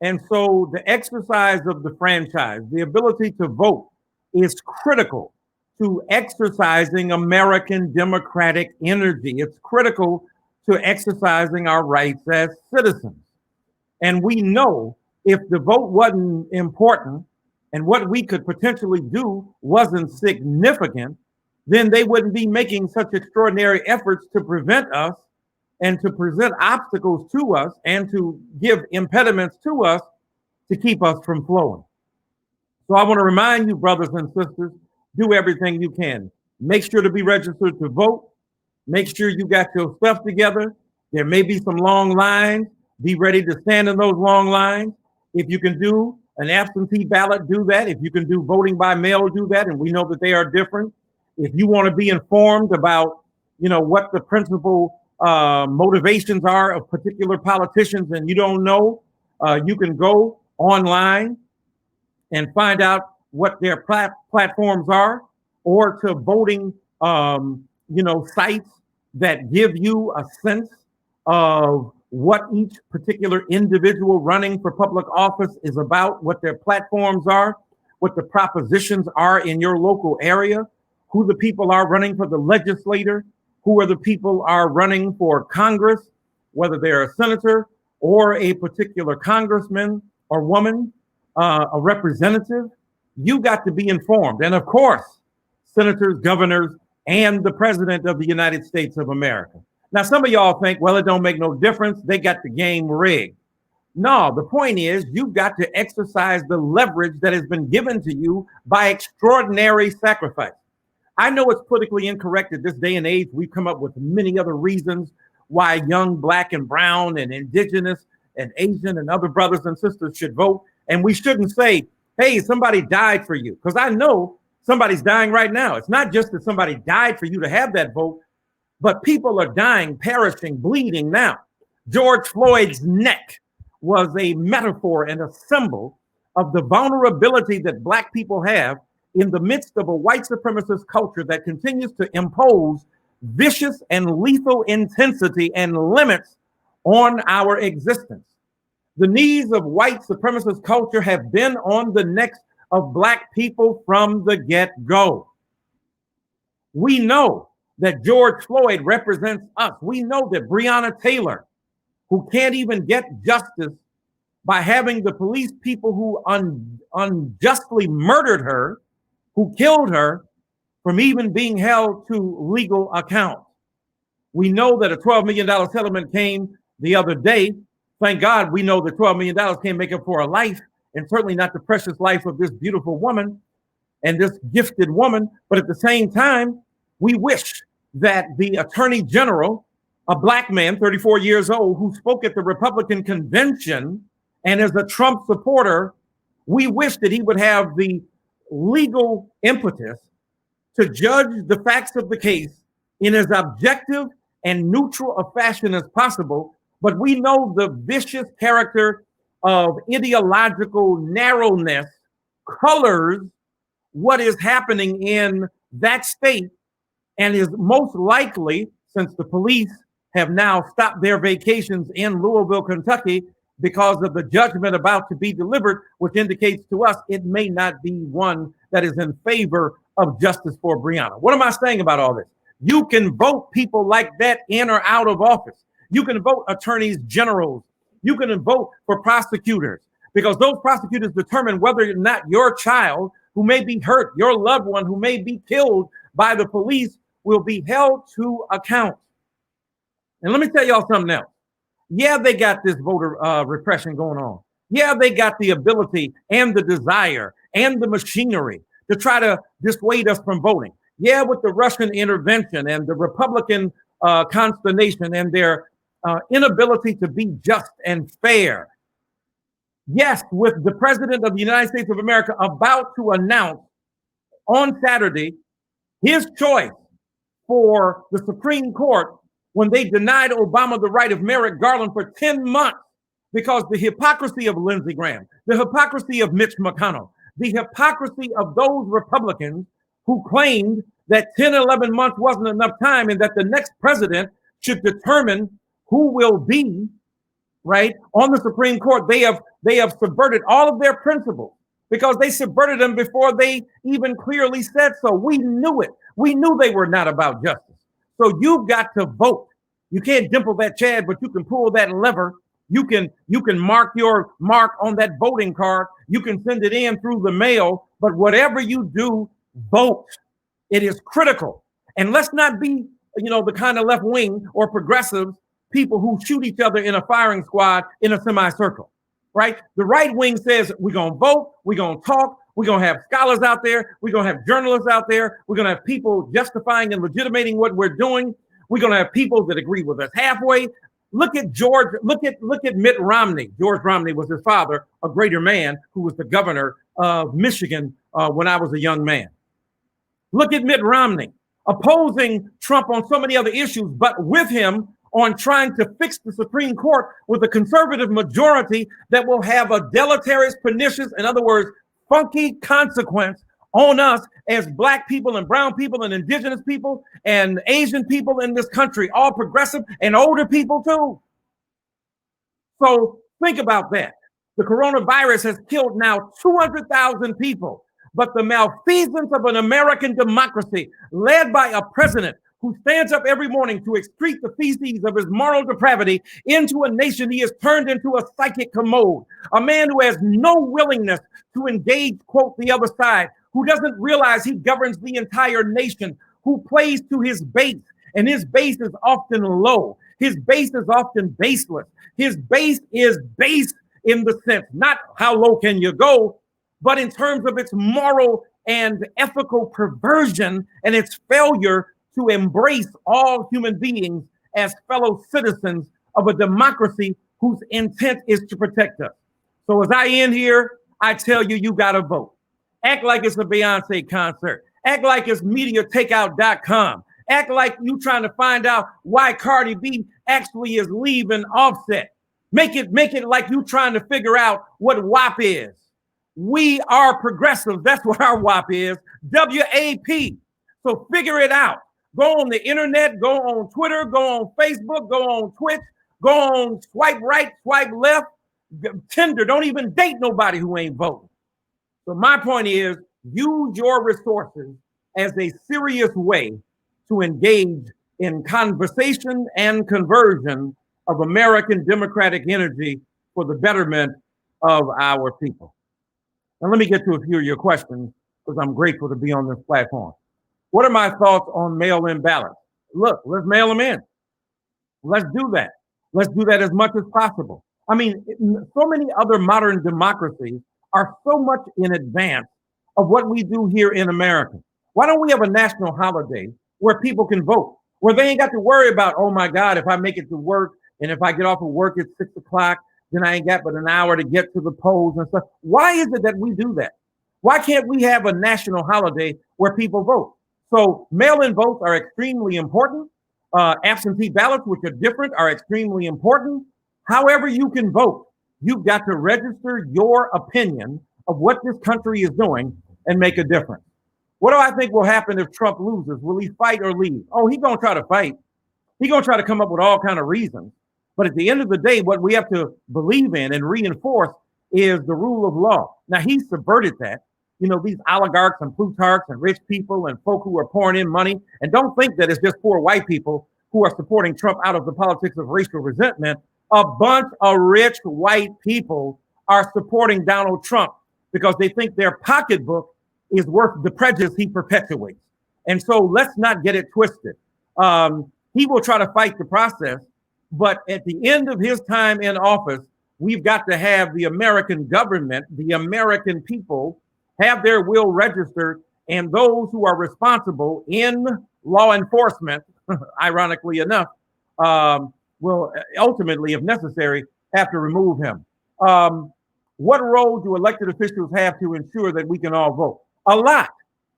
And so the exercise of the franchise, the ability to vote, is critical to exercising American democratic energy. It's critical to exercising our rights as citizens. And we know if the vote wasn't important and what we could potentially do wasn't significant, then they wouldn't be making such extraordinary efforts to prevent us and to present obstacles to us and to give impediments to us to keep us from flowing. So I want to remind you, brothers and sisters, do everything you can. Make sure to be registered to vote. Make sure you got your stuff together. There may be some long lines. Be ready to stand in those long lines. If you can do an absentee ballot, do that. If you can do voting by mail, do that. And we know that they are different. If you want to be informed about, what the principal motivations are of particular politicians and you don't know, you can go online and find out what their platforms are, or to voting, sites that give you a sense of what each particular individual running for public office is about, what their platforms are, what the propositions are in your local area, who the people are running for the legislature, who are the people are running for Congress, whether they're a senator or a particular congressman or woman, a representative. You got to be informed. And of course, senators, governors, and the president of the United States of America. Now, some of y'all think, well, it don't make no difference. They got the game rigged. No, the point is you've got to exercise the leverage that has been given to you by extraordinary sacrifice. I know it's politically incorrect at this day and age. We've come up with many other reasons why young Black and brown and indigenous and Asian and other brothers and sisters should vote. And we shouldn't say, hey, somebody died for you. Because I know somebody's dying right now. It's not just that somebody died for you to have that vote, but people are dying, perishing, bleeding now. George Floyd's neck was a metaphor and a symbol of the vulnerability that Black people have in the midst of a white supremacist culture that continues to impose vicious and lethal intensity and limits on our existence. The knees of white supremacist culture have been on the necks of Black people from the get-go. We know that George Floyd represents us. We know that Breonna Taylor, who can't even get justice by having the police people who unjustly murdered her, who killed her, from even being held to legal account. We know that a $12 million settlement came the other day. Thank God we know that $12 million can't make up for a life, and certainly not the precious life of this beautiful woman and this gifted woman. But at the same time, we wish that the Attorney General, a Black man, 34 years old, who spoke at the Republican convention and is a Trump supporter, we wish that he would have the legal impetus to judge the facts of the case in as objective and neutral a fashion as possible. But we know the vicious character of ideological narrowness colors what is happening in that state, and is most likely, since the police have now stopped their vacations in Louisville, Kentucky, because of the judgment about to be delivered, which indicates to us it may not be one that is in favor of justice for Breonna. What am I saying about all this? You can vote people like that in or out of office. You can vote attorneys generals. You can vote for prosecutors, because those prosecutors determine whether or not your child who may be hurt, your loved one who may be killed by the police, will be held to account. And let me tell y'all something else. Yeah, they got this voter repression going on. Yeah, they got the ability and the desire and the machinery to try to dissuade us from voting. Yeah, with the Russian intervention and the Republican consternation and their inability to be just and fair. Yes, with the President of the United States of America about to announce on Saturday his choice for the Supreme Court when they denied Obama the right of Merrick Garland for 10 months because the hypocrisy of Lindsey Graham, the hypocrisy of Mitch McConnell, the hypocrisy of those Republicans who claimed that 10, 11 months wasn't enough time and that the next president should determine who will be right? On the Supreme Court, they have subverted all of their principles because they subverted them before they even clearly said so. We knew it. We knew they were not about justice. So you've got to vote. You can't dimple that Chad, but you can pull that lever. You can mark your mark on that voting card. You can send it in through the mail. But whatever you do, vote. It is critical. And let's not be, the kind of left wing or progressives people who shoot each other in a firing squad in a semicircle, right? The right wing says we're going to vote, we're going to talk, we're going to have scholars out there, we're going to have journalists out there, we're going to have people justifying and legitimating what we're doing. We're going to have people that agree with us halfway. Look at Mitt Romney. George Romney was his father, a greater man who was the governor of Michigan when I was a young man. Look at Mitt Romney opposing Trump on so many other issues, but with him on trying to fix the Supreme Court with a conservative majority that will have a deleterious, pernicious, in other words, funky consequence on us as Black people and brown people and indigenous people and Asian people in this country, all progressive and older people too. So think about that. The coronavirus has killed now 200,000 people, but the malfeasance of an American democracy led by a president who stands up every morning to excrete the feces of his moral depravity into a nation he has turned into a psychic commode, a man who has no willingness to engage, quote, the other side, who doesn't realize he governs the entire nation, who plays to his base, and his base is often low. His base is often baseless. His base is base in the sense, not how low can you go, but in terms of its moral and ethical perversion and its failure to embrace all human beings as fellow citizens of a democracy whose intent is to protect us. So as I end here, I tell you, you got to vote. Act like it's a Beyonce concert. Act like it's MediaTakeout.com. Act like you trying to find out why Cardi B actually is leaving Offset. Make it like you trying to figure out what WAP is. We are progressive. That's what our WAP is. WAP. So figure it out. Go on the internet, go on Twitter, go on Facebook, go on Twitch, go on swipe right, swipe left, Tinder. Don't even date nobody who ain't voting. So my point is, use your resources as a serious way to engage in conversation and conversion of American democratic energy for the betterment of our people. Now let me get to a few of your questions because I'm grateful to be on this platform. What are my thoughts on mail-in ballots? Look, let's mail them in. Let's do that. Let's do that as much as possible. I mean, so many other modern democracies are so much in advance of what we do here in America. Why don't we have a national holiday where people can vote, where they ain't got to worry about, oh my God, if I make it to work and if I get off of work at 6 o'clock, then I ain't got but an hour to get to the polls and stuff. Why is it that we do that? Why can't we have a national holiday where people vote? So mail-in votes are extremely important. Absentee ballots, which are different, are extremely important. However you can vote, you've got to register your opinion of what this country is doing and make a difference. What do I think will happen if Trump loses? Will he fight or leave? Oh, he's going to try to fight. He's going to try to come up with all kinds of reasons. But at the end of the day, what we have to believe in and reinforce is the rule of law. Now, he subverted that. You know, these oligarchs and plutarchs and rich people and folk who are pouring in money. And don't think that it's just poor white people who are supporting Trump out of the politics of racial resentment. A bunch of rich white people are supporting Donald Trump because they think their pocketbook is worth the prejudice he perpetuates. And so let's not get it twisted. He will try to fight the process, but at the end of his time in office, we've got to have the American government, the American people, have their will registered, and those who are responsible in law enforcement, ironically enough, will ultimately, if necessary, have to remove him. What role do elected officials have to ensure that we can all vote? A lot.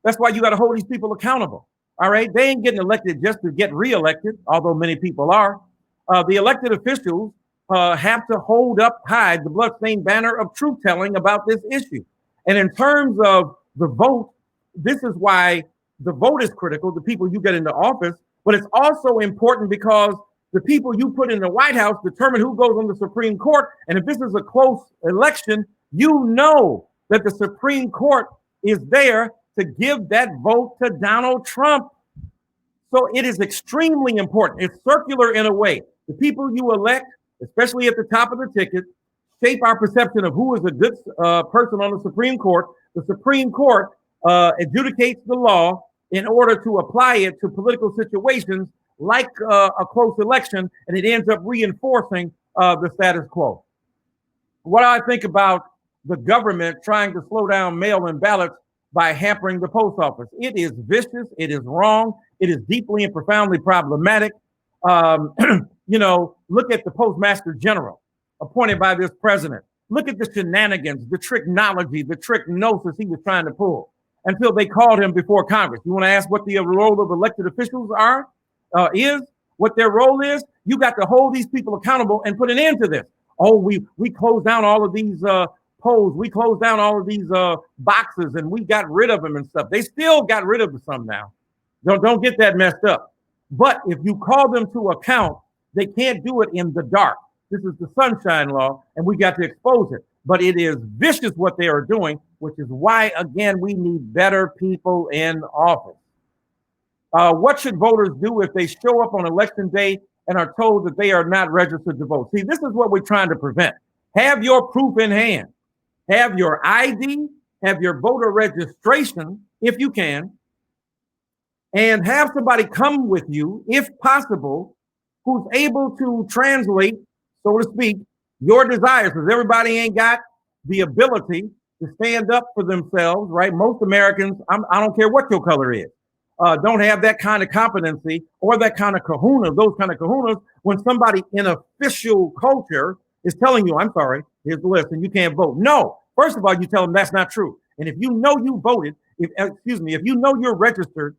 That's why you got to hold these people accountable. All right. They ain't getting elected just to get reelected, although many people are. The elected officials have to hold up high the bloodstained banner of truth telling about this issue. And in terms of the vote, this is why the vote is critical, the people you get into office, but it's also important because The people you put in the White House determine who goes on the Supreme Court. And if this is a close election, you know that the Supreme Court is there to give that vote to Donald Trump. So it is extremely important. It's circular in a way. The people you elect, especially at the top of the ticket, shape our perception of who is a good person on the Supreme Court. The Supreme Court adjudicates the law in order to apply it to political situations like a close election, and it ends up reinforcing the status quo. What I think about the government trying to slow down mail-in ballots by hampering the post office. It is vicious. It is wrong. It is deeply and profoundly problematic. You know, look at the Postmaster General appointed by this president. Look at the shenanigans, the tricknology, the tricknosis he was trying to pull until they called him before Congress. You want to ask what the role of elected officials is, what their role is? You got to hold these people accountable and put an end to this. Oh, we closed down all of these polls. We closed down all of these boxes and we got rid of them and stuff. They still got rid of some now. Don't get that messed up. But if you call them to account, they can't do it in the dark. This is the sunshine law, and we got to expose it. But it is vicious what they are doing, which is why, again, we need better people in office. What should voters do if they show up on election day and are told that they are not registered to vote? See, this is what we're trying to prevent. Have your proof in hand. Have your ID, have your voter registration, if you can, and have somebody come with you, if possible, who's able to translate, so to speak, your desires, because everybody ain't got the ability to stand up for themselves, right? Most Americans, I don't care what your color is, don't have that kind of competency or that kind of kahuna, those kind of kahunas, when somebody in official culture is telling you, I'm sorry, here's the list, and you can't vote. No, first of all, you tell them that's not true. And if you know you voted, if you know you're registered,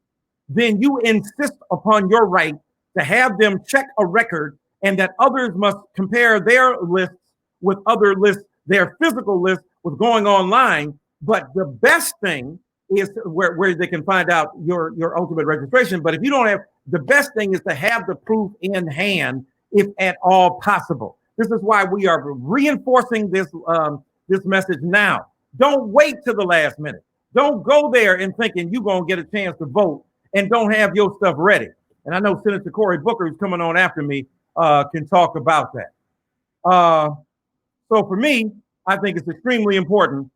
then you insist upon your right to have them check a record and that others must compare their lists with other lists, their physical list with going online. But the best thing is where they can find out your ultimate registration. But if you don't have, the best thing is to have the proof in hand, if at all possible. This is why we are reinforcing this message now. Don't wait till the last minute. Don't go there and thinking you're going to get a chance to vote and don't have your stuff ready. And I know Senator Cory Booker, who's coming on after me, can talk about that. So for me, I think it's extremely important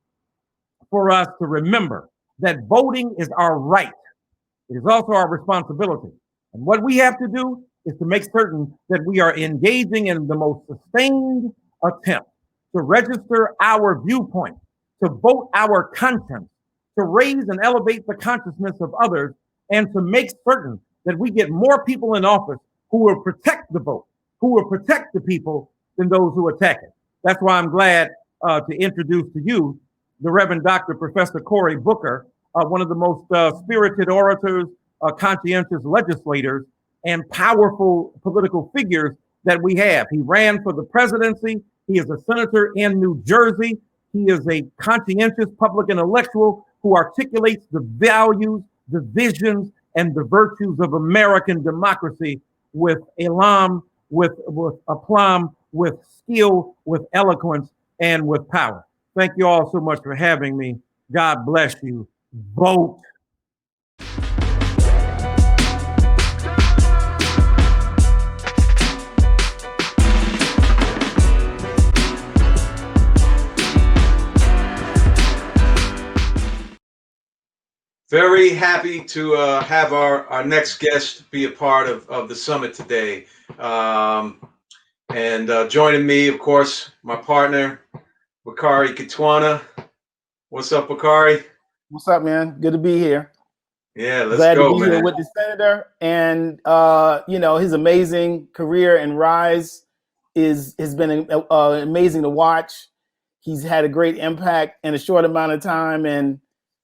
for us to remember that voting is our right. It is also our responsibility. And what we have to do is to make certain that we are engaging in the most sustained attempt to register our viewpoint, to vote our conscience, to raise and elevate the consciousness of others, and to make certain that we get more people in office who will protect the vote, who will protect the people than those who attack it. That's why I'm glad to introduce to you the Reverend Dr. Professor Cory Booker, one of the most spirited orators, conscientious legislators, and powerful political figures that we have. He ran for the presidency. He is a senator in New Jersey. He is a conscientious public intellectual who articulates the values, the visions, and the virtues of American democracy with elan, with aplomb, with skill, with eloquence, and with power. Thank you all so much for having me. God bless you. Vote. Very happy to have our next guest be a part of the summit today. And joining me, of course, my partner, Bakari Kitwana. What's up, Bakari? What's up, man? Good to be here. Yeah, let's Glad go, to be here with the senator, and you know, his amazing career and rise has been amazing to watch. He's had a great impact in a short amount of time, and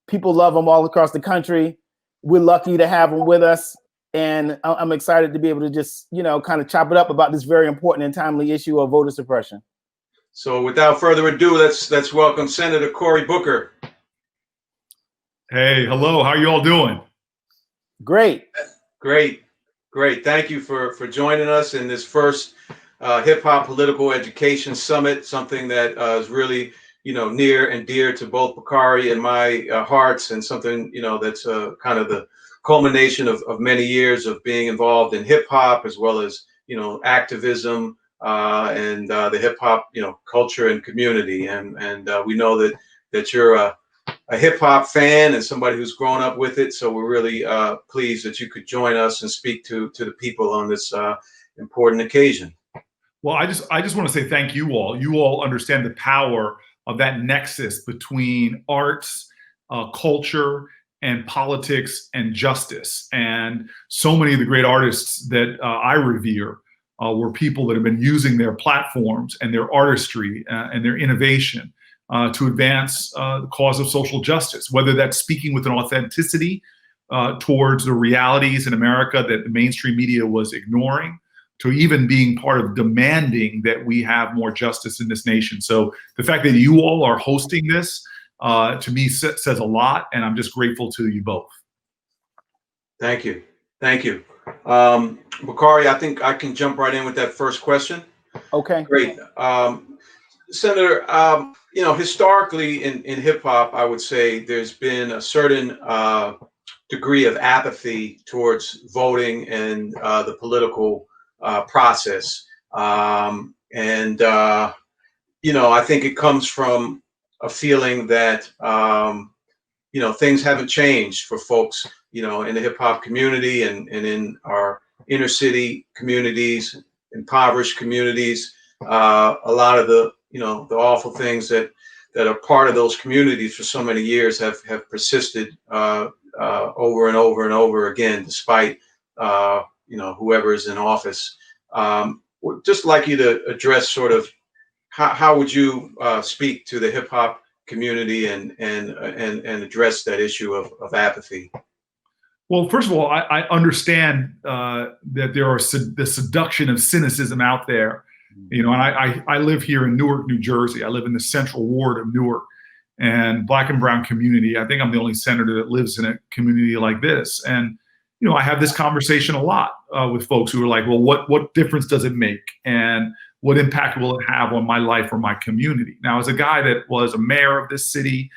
people love him all across the country. We're lucky to have him with us, and I'm excited to be able to just, you know, kind of chop it up about this very important and timely issue of voter suppression. So without further ado, let's welcome Senator Cory Booker. Hey, hello. How you all doing? Great. Great. Great. Thank you for joining us in this first Hip Hop Political Education Summit, something that is really, near and dear to both Bakari and my hearts, and something, that's kind of the culmination of many years of being involved in hip hop, as well as, activism and the hip hop, culture and community. And we know that you're a hip hop fan and somebody who's grown up with it. So we're really pleased that you could join us and speak to the people on this important occasion. Well, I just want to say thank you all. You all understand the power of that nexus between arts, culture, and politics and justice. And so many of the great artists that I revere were people that have been using their platforms and their artistry and their innovation to advance the cause of social justice, whether that's speaking with an authenticity towards the realities in America that the mainstream media was ignoring, to even being part of demanding that we have more justice in this nation. So the fact that you all are hosting this, to me, says a lot, and I'm just grateful to you both. Thank you. Thank you. Bakari, I think I can jump right in with that first question. Okay. Great. Senator, historically in hip hop, I would say there's been a certain degree of apathy towards voting and the political process. I think it comes from a feeling that, things haven't changed for folks, in the hip hop community and in our inner city communities, impoverished communities. A lot of the awful things that are part of those communities for so many years have persisted over and over and over again, despite whoever is in office. Would just like you to address sort of how would you speak to the hip hop community and address that issue of apathy? Well, first of all, I understand that there are the seduction of cynicism out there. And I live here in Newark, New Jersey. I live in the central ward of Newark, and Black and brown community. I think I'm the only senator that lives in a community like this. And, I have this conversation a lot with folks who are like, well, what difference does it make? And what impact will it have on my life or my community? Now, as a guy that was a mayor of this city,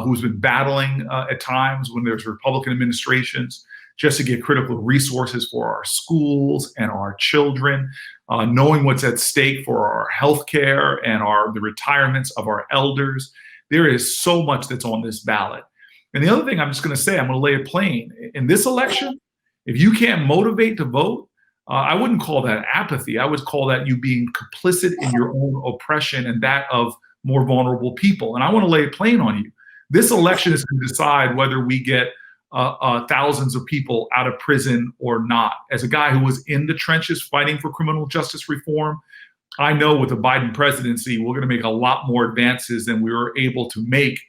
who's been battling at times when there's Republican administrations, just to get critical resources for our schools and our children, knowing what's at stake for our healthcare and the retirements of our elders. There is so much that's on this ballot. And the other thing I'm just going to say, I'm going to lay it plain. In this election, if you can't motivate to vote, I wouldn't call that apathy. I would call that you being complicit in your own oppression and that of more vulnerable people. And I want to lay it plain on you. This election is going to decide whether we get thousands of people out of prison or not. As a guy who was in the trenches fighting for criminal justice reform, I know with the Biden presidency, we're going to make a lot more advances than we were able to make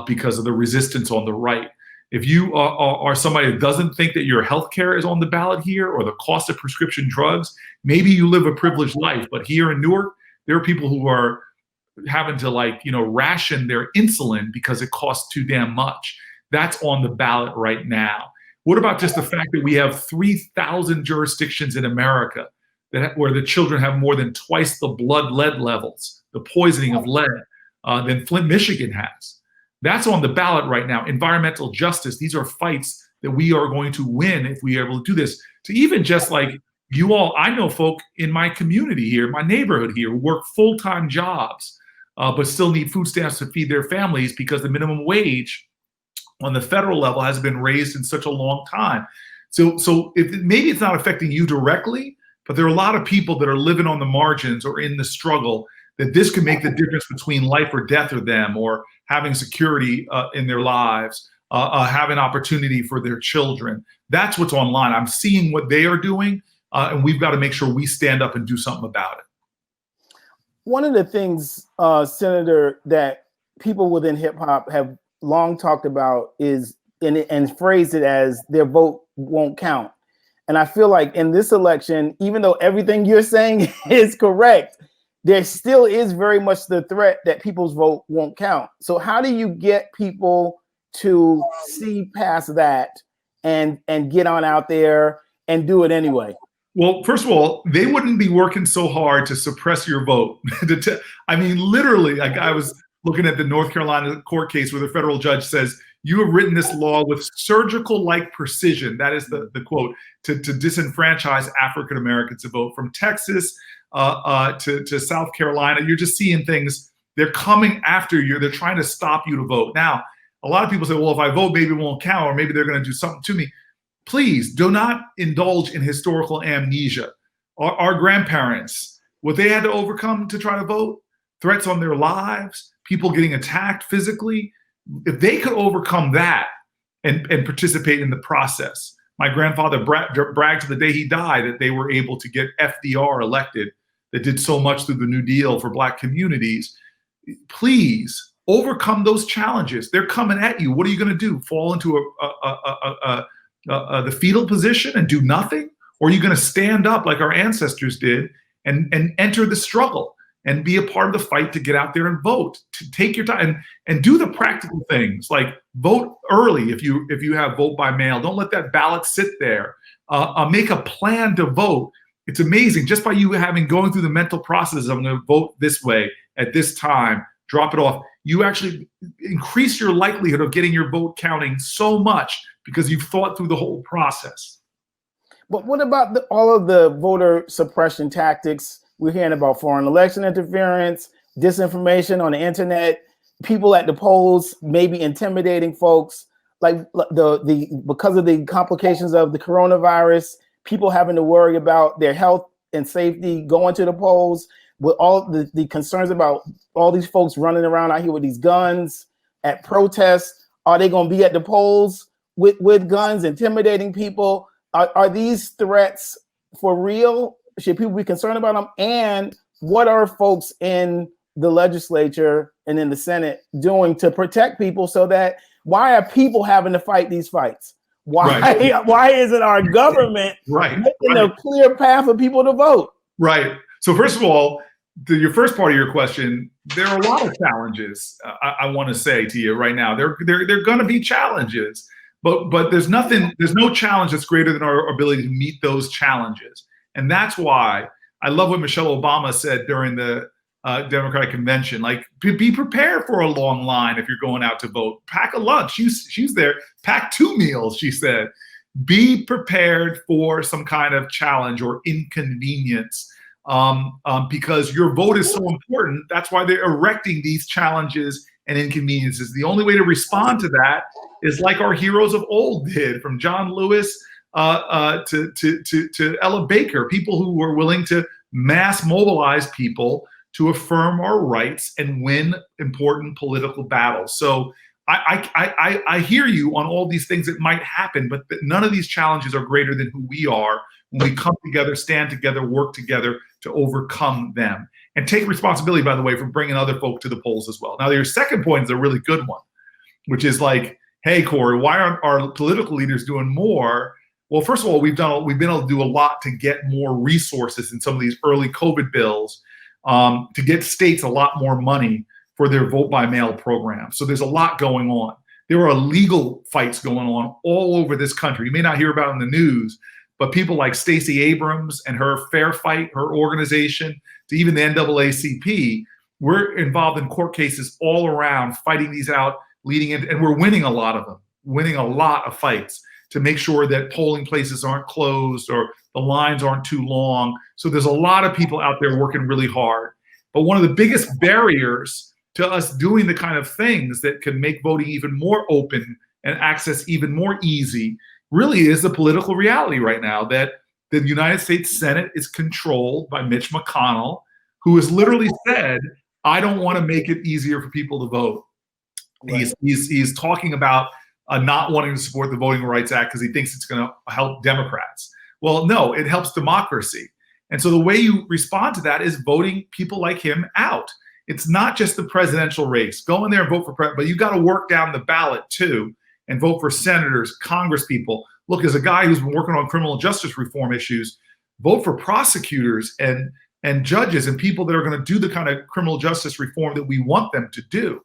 because of the resistance on the right. If you are somebody that doesn't think that your health care is on the ballot here or the cost of prescription drugs, maybe you live a privileged life. But here in Newark, there are people who are having to ration their insulin because it costs too damn much. That's on the ballot right now. What about just the fact that we have 3,000 jurisdictions in America where the children have more than twice the blood lead levels, the poisoning of lead, than Flint, Michigan has? That's on the ballot right now. Environmental justice. These are fights that we are going to win if we are able to do this. To even just like you all, I know folk in my community here, my neighborhood here, who work full-time jobs, but still need food stamps to feed their families because the minimum wage on the federal level has been raised in such a long time. So maybe it's not affecting you directly, but there are a lot of people that are living on the margins or in the struggle that this could make the difference between life or death for them, or having security in their lives, having opportunity for their children. That's what's online. I'm seeing what they are doing, and we've got to make sure we stand up and do something about it. One of the things, Senator, that people within hip hop have long talked about is, and phrased it as, their vote won't count. And I feel like in this election, even though everything you're saying is correct, there still is very much the threat that people's vote won't count. So how do you get people to see past that and get on out there and do it anyway? Well, first of all, they wouldn't be working so hard to suppress your vote. I mean, literally, like I was looking at the North Carolina court case where the federal judge says, you have written this law with surgical-like precision, that is the quote, to disenfranchise African Americans to vote. From Texas to South Carolina, you're just seeing things, they're coming after you, they're trying to stop you to vote. Now, a lot of people say, well, if I vote, maybe it won't count, or maybe they're gonna do something to me. Please do not indulge in historical amnesia. Our grandparents, what they had to overcome to try to vote, threats on their lives, people getting attacked physically, if they could overcome that and participate in the process. My grandfather bragged to the day he died that they were able to get FDR elected, that did so much through the New Deal for Black communities. Please overcome those challenges. They're coming at you. What are you going to do? Fall into the fetal position and do nothing? Or are you going to stand up like our ancestors did and enter the struggle and be a part of the fight to get out there and vote, to take your time and do the practical things like vote early if you have vote by mail. Don't let that ballot sit there. Make a plan to vote. It's amazing just by you going through the mental process of I'm going to vote this way at this time, drop it off. You actually increase your likelihood of getting your vote counting so much because you've thought through the whole process. But what about all of the voter suppression tactics? We're hearing about foreign election interference, disinformation on the internet, people at the polls maybe intimidating folks, like because of the complications of the coronavirus, people having to worry about their health and safety going to the polls, with all the concerns about all these folks running around out here with these guns at protests. Are they going to be at the polls with guns, intimidating people? Are these threats for real? Should people be concerned about them? And what are folks in the legislature and in the Senate doing to protect people so that why are people having to fight these fights? Why isn't our government making a clear path for people to vote? Right. So first of all, your first part of your question, there are a lot of challenges. I want to say to you right now, there are going to be challenges, but there's no challenge that's greater than our ability to meet those challenges. And that's why I love what Michelle Obama said during the Democratic convention, like be prepared for a long line if you're going out to vote. Pack a lunch. She's there. Pack 2 meals, she said. Be prepared for some kind of challenge or inconvenience because your vote is so important. That's why they're erecting these challenges and inconveniences. The only way to respond to that is like our heroes of old did, from John Lewis to Ella Baker, people who were willing to mass mobilize people to affirm our rights and win important political battles. So I hear you on all these things that might happen, but none of these challenges are greater than who we are when we come together, stand together, work together to overcome them. And take responsibility, by the way, for bringing other folk to the polls as well. Now, your second point is a really good one, which is like, hey, Cory, why aren't our political leaders doing more? Well, first of all, we've been able to do a lot to get more resources in some of these early COVID bills to get states a lot more money for their vote by mail program. So there's a lot going on. There are legal fights going on all over this country. You may not hear about it in the news, but people like Stacey Abrams and her Fair Fight, her organization, to even the NAACP, we're involved in court cases all around, fighting these out, leading in, and we're winning a lot of them, winning a lot of fights to make sure that polling places aren't closed or the lines aren't too long. So there's a lot of people out there working really hard. But one of the biggest barriers to us doing the kind of things that can make voting even more open and access even more easy really is the political reality right now that the United States Senate is controlled by Mitch McConnell, who has literally said, I don't want to make it easier for people to vote. Right. He's talking about not wanting to support the Voting Rights Act because he thinks it's going to help Democrats. Well, no, it helps democracy. And so the way you respond to that is voting people like him out. It's not just the presidential race. Go in there and vote for president, but you got to work down the ballot too and vote for senators, congresspeople. Look, as a guy who's been working on criminal justice reform issues, vote for prosecutors and judges and people that are going to do the kind of criminal justice reform that we want them to do.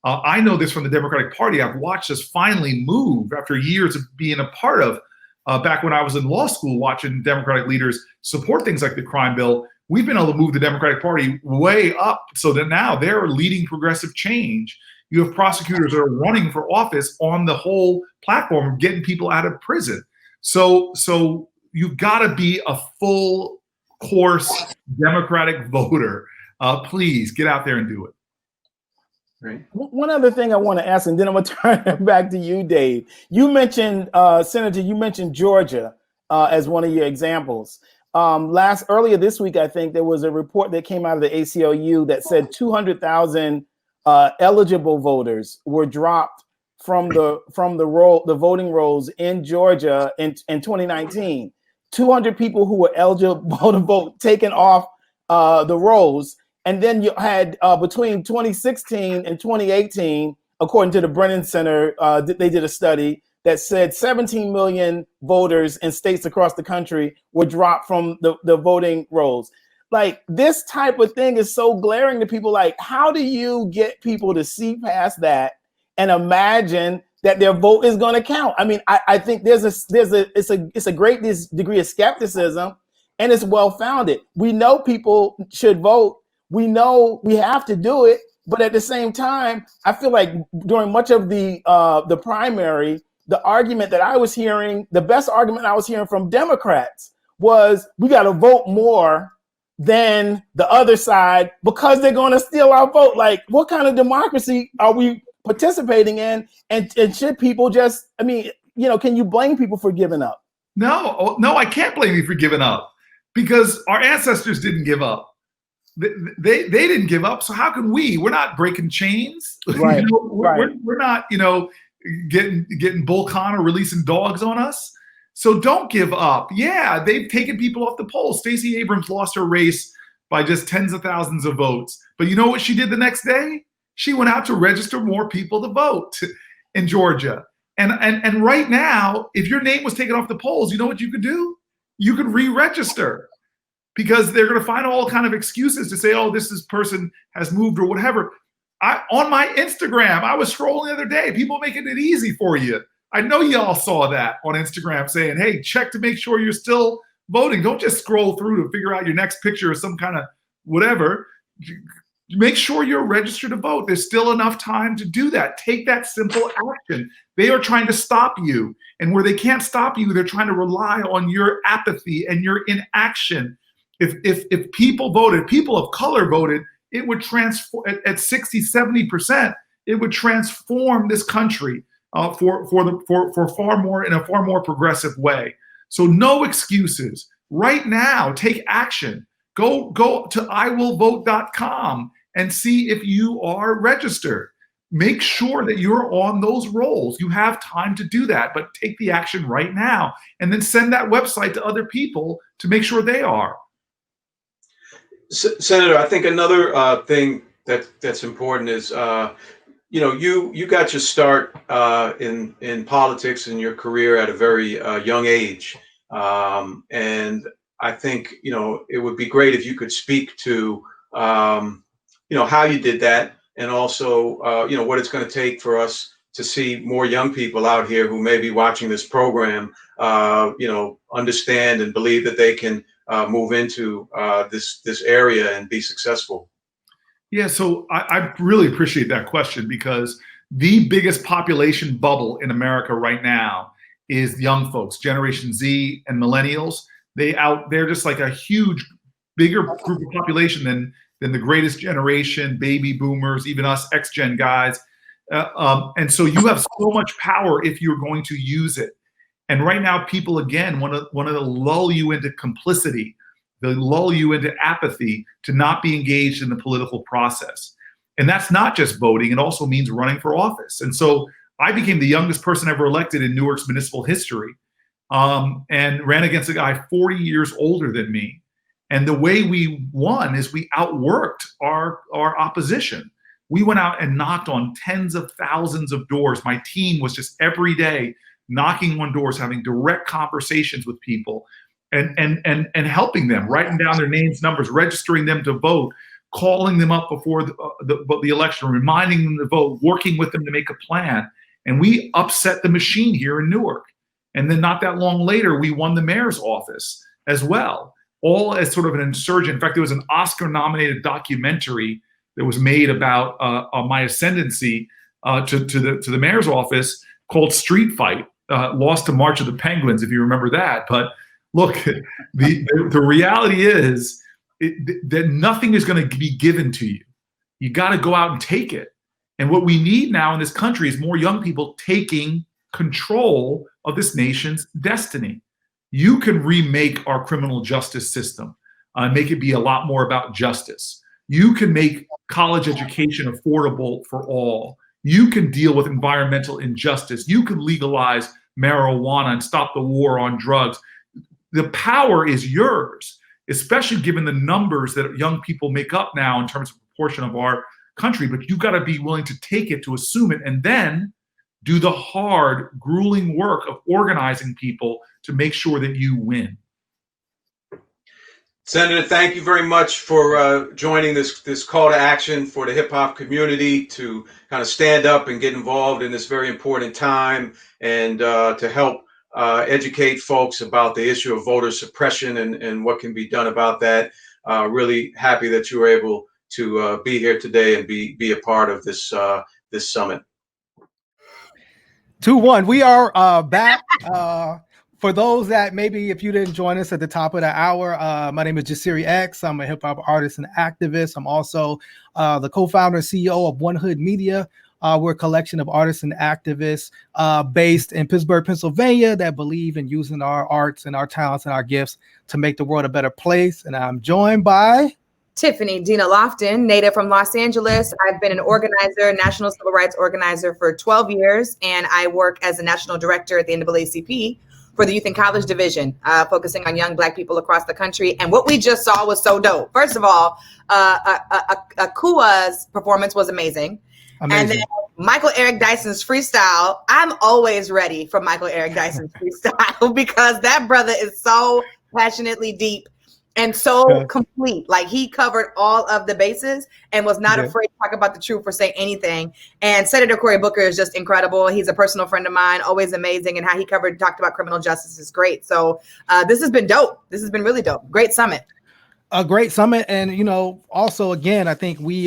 I know this from the Democratic Party. I've watched us finally move after years of being a part of back when I was in law school watching Democratic leaders support things like the crime bill. We've been able to move the Democratic Party way up so that now they're leading progressive change. You have prosecutors that are running for office on the whole platform of getting people out of prison. So you've got to be a full course Democratic voter. Please get out there and do it. Right. One other thing I want to ask, and then I'm going to turn it back to you, Dave. You mentioned, Senator, you mentioned Georgia as one of your examples. Earlier this week, I think there was a report that came out of the ACLU that said 200,000 eligible voters were dropped from the voting rolls in Georgia in 2019. 200 people who were eligible to vote taken off the rolls. And then you had between 2016 and 2018, according to the Brennan Center, they did a study that said 17 million voters in states across the country were dropped from the voting rolls. Like, this type of thing is so glaring to people. Like, how do you get people to see past that and imagine that their vote is going to count? I mean, I think it's a great degree of skepticism, and it's well founded. We know people should vote. We know we have to do it, but at the same time, I feel like during much of the primary, the argument that I was hearing, the best argument I was hearing from Democrats was, we got to vote more than the other side because they're going to steal our vote. Like, what kind of democracy are we participating in? And should people just, I mean, can you blame people for giving up? No, I can't blame you for giving up, because our ancestors didn't give up. They didn't give up, so how can we? We're not breaking chains. Right. We're not, getting Bull Connor releasing dogs on us. So don't give up. Yeah, they've taken people off the polls. Stacey Abrams lost her race by just tens of thousands of votes. But you know what she did the next day? She went out to register more people to vote in Georgia. And right now, if your name was taken off the polls, you know what you could do? You could re-register, because they're going to find all kind of excuses to say, oh, this person has moved or whatever. On my Instagram, I was scrolling the other day, people making it easy for you. I know y'all saw that on Instagram saying, hey, check to make sure you're still voting. Don't just scroll through to figure out your next picture or some kind of whatever. Make sure you're registered to vote. There's still enough time to do that. Take that simple action. They are trying to stop you. And where they can't stop you, they're trying to rely on your apathy and your inaction. If people voted, people of color voted, it would transform at 60, 70%. It would transform this country for far more, in a far more progressive way. So no excuses. Right now, take action. Go to iwillvote.com and see if you are registered. Make sure that you're on those rolls. You have time to do that, but take the action right now, and then send that website to other people to make sure they are. Senator, I think another thing that's important is, you got your start in politics in your career at a very young age, and I think it would be great if you could speak to how you did that, and also what it's going to take for us to see more young people out here who may be watching this program, understand and believe that they can move into this area and be successful. Yeah, so I really appreciate that question, because the biggest population bubble in America right now is young folks, Generation Z and millennials. They're just like a huge, bigger group of population than the greatest generation, baby boomers, even us X-Gen guys. And so you have so much power if you're going to use it. And right now, people, again, want to lull you into complicity, they lull you into apathy to not be engaged in the political process. And that's not just voting. It also means running for office. And so I became the youngest person ever elected in Newark's municipal history, and ran against a guy 40 years older than me. And the way we won is we outworked our opposition. We went out and knocked on tens of thousands of doors. My team was just every day knocking on doors, having direct conversations with people, and helping them, writing down their names, numbers, registering them to vote, calling them up before the election, reminding them to vote, working with them to make a plan. And we upset the machine here in Newark. And then not that long later, we won the mayor's office as well, all as sort of an insurgent. In fact, there was an Oscar-nominated documentary that was made about my ascendancy to the mayor's office called Street Fight, lost to March of the Penguins, if you remember that. But look, the reality is that nothing is going to be given to you. You got to go out and take it. And what we need now in this country is more young people taking control of this nation's destiny. You can remake our criminal justice system, make it be a lot more about justice. You can make college education affordable for all. You can deal with environmental injustice. You can legalize marijuana and stop the war on drugs. The power is yours, especially given the numbers that young people make up now in terms of proportion of our country. But you've got to be willing to take it, to assume it, and then do the hard, grueling work of organizing people to make sure that you win. Senator, thank you very much for joining this call to action for the hip hop community to kind of stand up and get involved in this very important time, and to help educate folks about the issue of voter suppression and what can be done about that. Really happy that you were able to be here today and be a part of this summit. 2-1. We are back. For those that maybe if you didn't join us at the top of the hour, my name is Jasiri X. I'm a hip hop artist and activist. I'm also the co-founder and CEO of One Hood Media. We're a collection of artists and activists based in Pittsburgh, Pennsylvania, that believe in using our arts and our talents and our gifts to make the world a better place. And I'm joined by Tiffany Loftin, native from Los Angeles. I've been an organizer, national civil rights organizer for 12 years, and I work as a national director at the NAACP for the Youth and College Division, focusing on young Black people across the country. And what we just saw was so dope. First of all, Akua's performance was amazing. And then Michael Eric Dyson's freestyle. I'm always ready for Michael Eric Dyson's freestyle because that brother is so passionately deep and so complete. Like, he covered all of the bases and was not afraid to talk about the truth or say anything. And Senator Cory Booker is just incredible. He's a personal friend of mine, always amazing. And how he talked about criminal justice is great. So this has been dope. This has been really dope. Great summit. A great summit. And, you know, also, again, I think we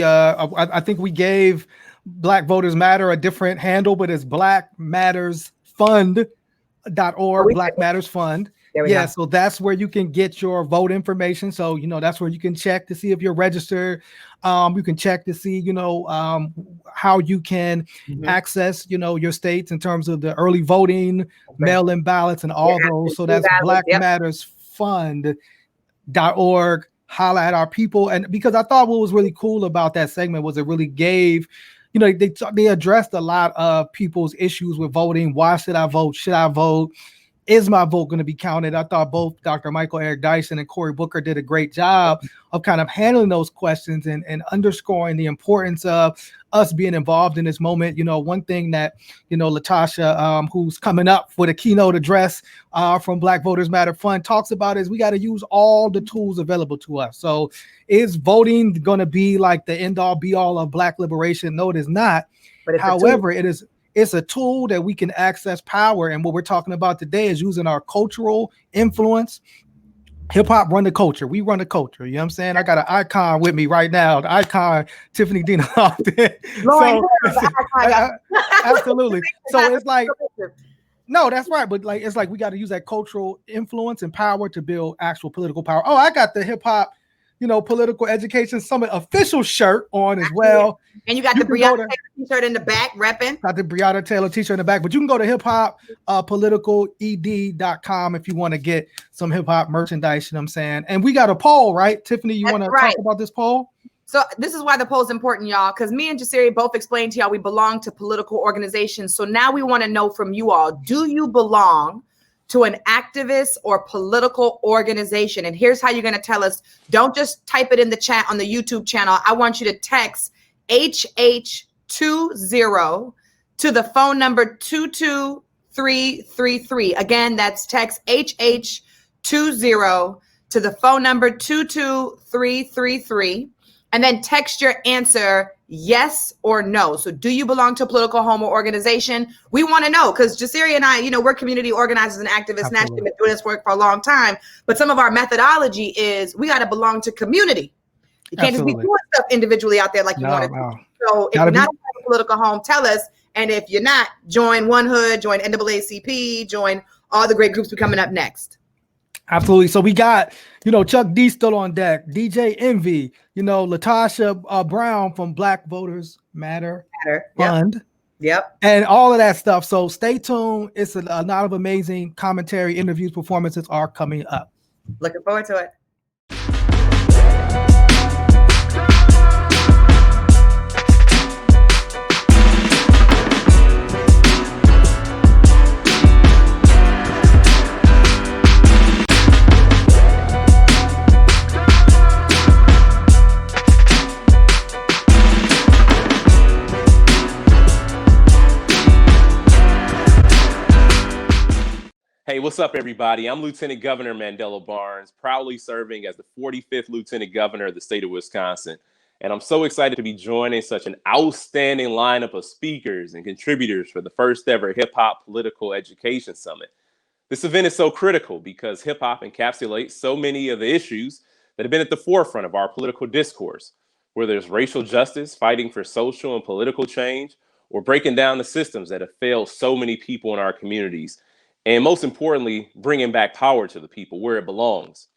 gave Black Voters Matter a different handle, but it's blackmattersfund.org, Black Matters Fund. Yeah, so that's where you can get your vote information. So, you know, that's where you can check to see if you're registered. You can check to see, you know, how you can access, you know, your states in terms of the early voting, mail-in ballots, and all those. So that's blackmattersfund.org. Holla at our people. And because I thought what was really cool about that segment was it really gave, you know, they addressed a lot of people's issues with voting. Why should I vote? Should I vote? Is my vote going to be counted? I thought both Dr. Michael Eric Dyson and Cory Booker did a great job of kind of handling those questions and underscoring the importance of us being involved in this moment. You know, one thing that, you know, Latosha, who's coming up with a keynote address from Black Voters Matter Fund, talks about is we got to use all the tools available to us. So is voting going to be like the end all be all of Black liberation? No, it is not. But however, it's a tool that we can access power. And what we're talking about today is using our cultural influence. Hip hop run the culture. We run the culture. You know what I'm saying? I got an icon with me right now. The icon, Tiffany Loftin. Absolutely. So it's like, no, that's right. But like, it's like we got to use that cultural influence and power to build actual political power. Oh, I got the hip hop, you know, Political Education Summit official shirt on as well. And you got the Breonna Taylor t-shirt in the back, repping. Got the Breonna Taylor t-shirt in the back, but you can go to hiphoppoliticaled.com if you want to get some hip hop merchandise, you know what I'm saying? And we got a poll, right? Tiffany, you want to talk about this poll? So this is why the poll is important, y'all, because me and Jasiri both explained to y'all we belong to political organizations. So now we want to know from you all, do you belong to an activist or political organization? And here's how you're going to tell us. Don't just type it in the chat on the YouTube channel. I want you to text HH20 to the phone number 22333. Again, that's text HH20 to the phone number 22333. and then text your answer yes or no. So do you belong to a political home or organization? We want to know, because Jasiri and I, we're community organizers and activists nationally, been doing this work for a long time. But some of our methodology is we got to belong to community. You can't just be doing stuff individually out there like you want to. So if you're not a political home, tell us. And if you're not, join One Hood, join NAACP, join all the great groups we're coming up next. Absolutely. So we got, Chuck D still on deck, DJ Envy, Latosha Brown from Black Voters Matter Fund. Yep. And all of that stuff. So stay tuned. It's a lot of amazing commentary, interviews, performances are coming up. Looking forward to it. Hey, what's up, everybody? I'm Lieutenant Governor Mandela Barnes, proudly serving as the 45th Lieutenant Governor of the state of Wisconsin. And I'm so excited to be joining such an outstanding lineup of speakers and contributors for the first ever Hip Hop Political Education Summit. This event is so critical because hip hop encapsulates so many of the issues that have been at the forefront of our political discourse, whether it's racial justice, fighting for social and political change, or breaking down the systems that have failed so many people in our communities. And most importantly, bringing back power to the people where it belongs.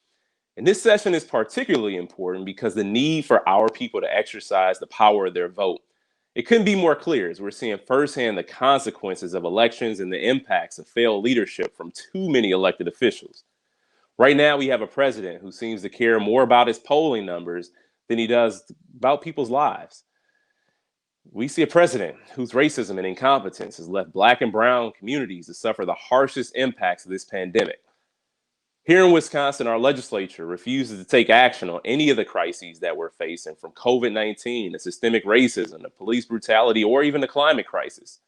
And this session is particularly important because the need for our people to exercise the power of their vote. It couldn't be more clear as we're seeing firsthand the consequences of elections and the impacts of failed leadership from too many elected officials. Right now, we have a president who seems to care more about his polling numbers than he does about people's lives. We see a president whose racism and incompetence has left Black and brown communities to suffer the harshest impacts of this pandemic. Here in Wisconsin, our legislature refuses to take action on any of the crises that we're facing, from COVID-19 to systemic racism to police brutality or even the climate crisis.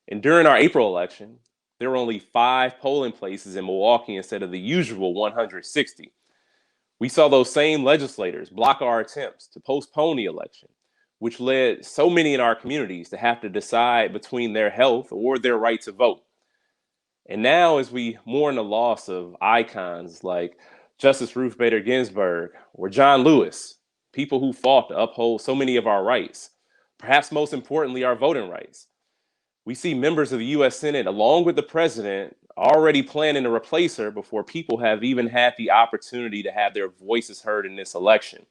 And during our April election, there were only 5 polling places in Milwaukee instead of the usual 160. We saw those same legislators block our attempts to postpone the election, which led so many in our communities to have to decide between their health or their right to vote. And now, as we mourn the loss of icons like Justice Ruth Bader Ginsburg or John Lewis, people who fought to uphold so many of our rights, perhaps most importantly, our voting rights, we see members of the U.S. Senate, along with the president, already planning to replace her before people have even had the opportunity to have their voices heard in this election.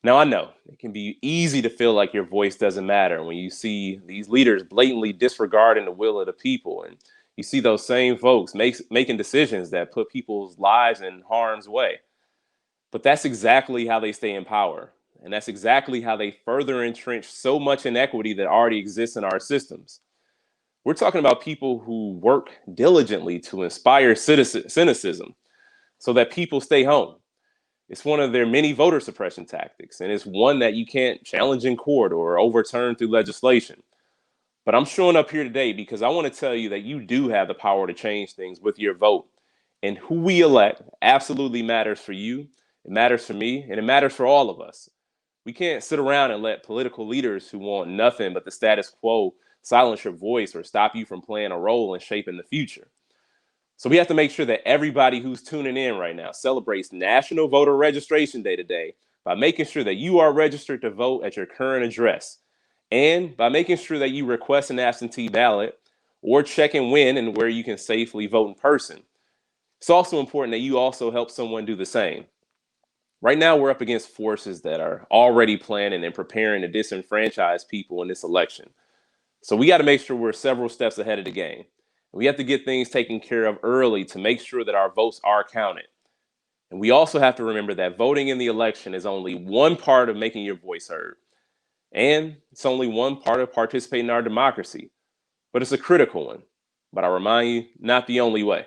Now, I know it can be easy to feel like your voice doesn't matter when you see these leaders blatantly disregarding the will of the people, and you see those same folks making decisions that put people's lives in harm's way. But that's exactly how they stay in power, and that's exactly how they further entrench so much inequity that already exists in our systems. We're talking about people who work diligently to inspire cynicism so that people stay home. It's one of their many voter suppression tactics, and it's one that you can't challenge in court or overturn through legislation. But I'm showing up here today because I want to tell you that you do have the power to change things with your vote. And who we elect absolutely matters for you, it matters for me, and it matters for all of us. We can't sit around and let political leaders who want nothing but the status quo silence your voice or stop you from playing a role in shaping the future. So we have to make sure that everybody who's tuning in right now celebrates National Voter Registration Day today by making sure that you are registered to vote at your current address, and by making sure that you request an absentee ballot or checking when and where you can safely vote in person. It's also important that you also help someone do the same. Right now, we're up against forces that are already planning and preparing to disenfranchise people in this election. So we got to make sure we're several steps ahead of the game. We have to get things taken care of early to make sure that our votes are counted. And we also have to remember that voting in the election is only one part of making your voice heard. And it's only one part of participating in our democracy. But it's a critical one. But I remind you, not the only way.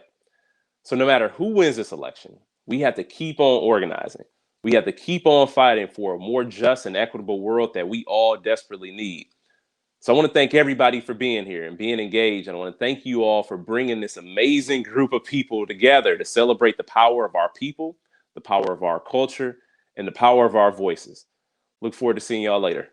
So no matter who wins this election, we have to keep on organizing. We have to keep on fighting for a more just and equitable world that we all desperately need. So I want to thank everybody for being here and being engaged. And I want to thank you all for bringing this amazing group of people together to celebrate the power of our people, the power of our culture, and the power of our voices. Look forward to seeing y'all later.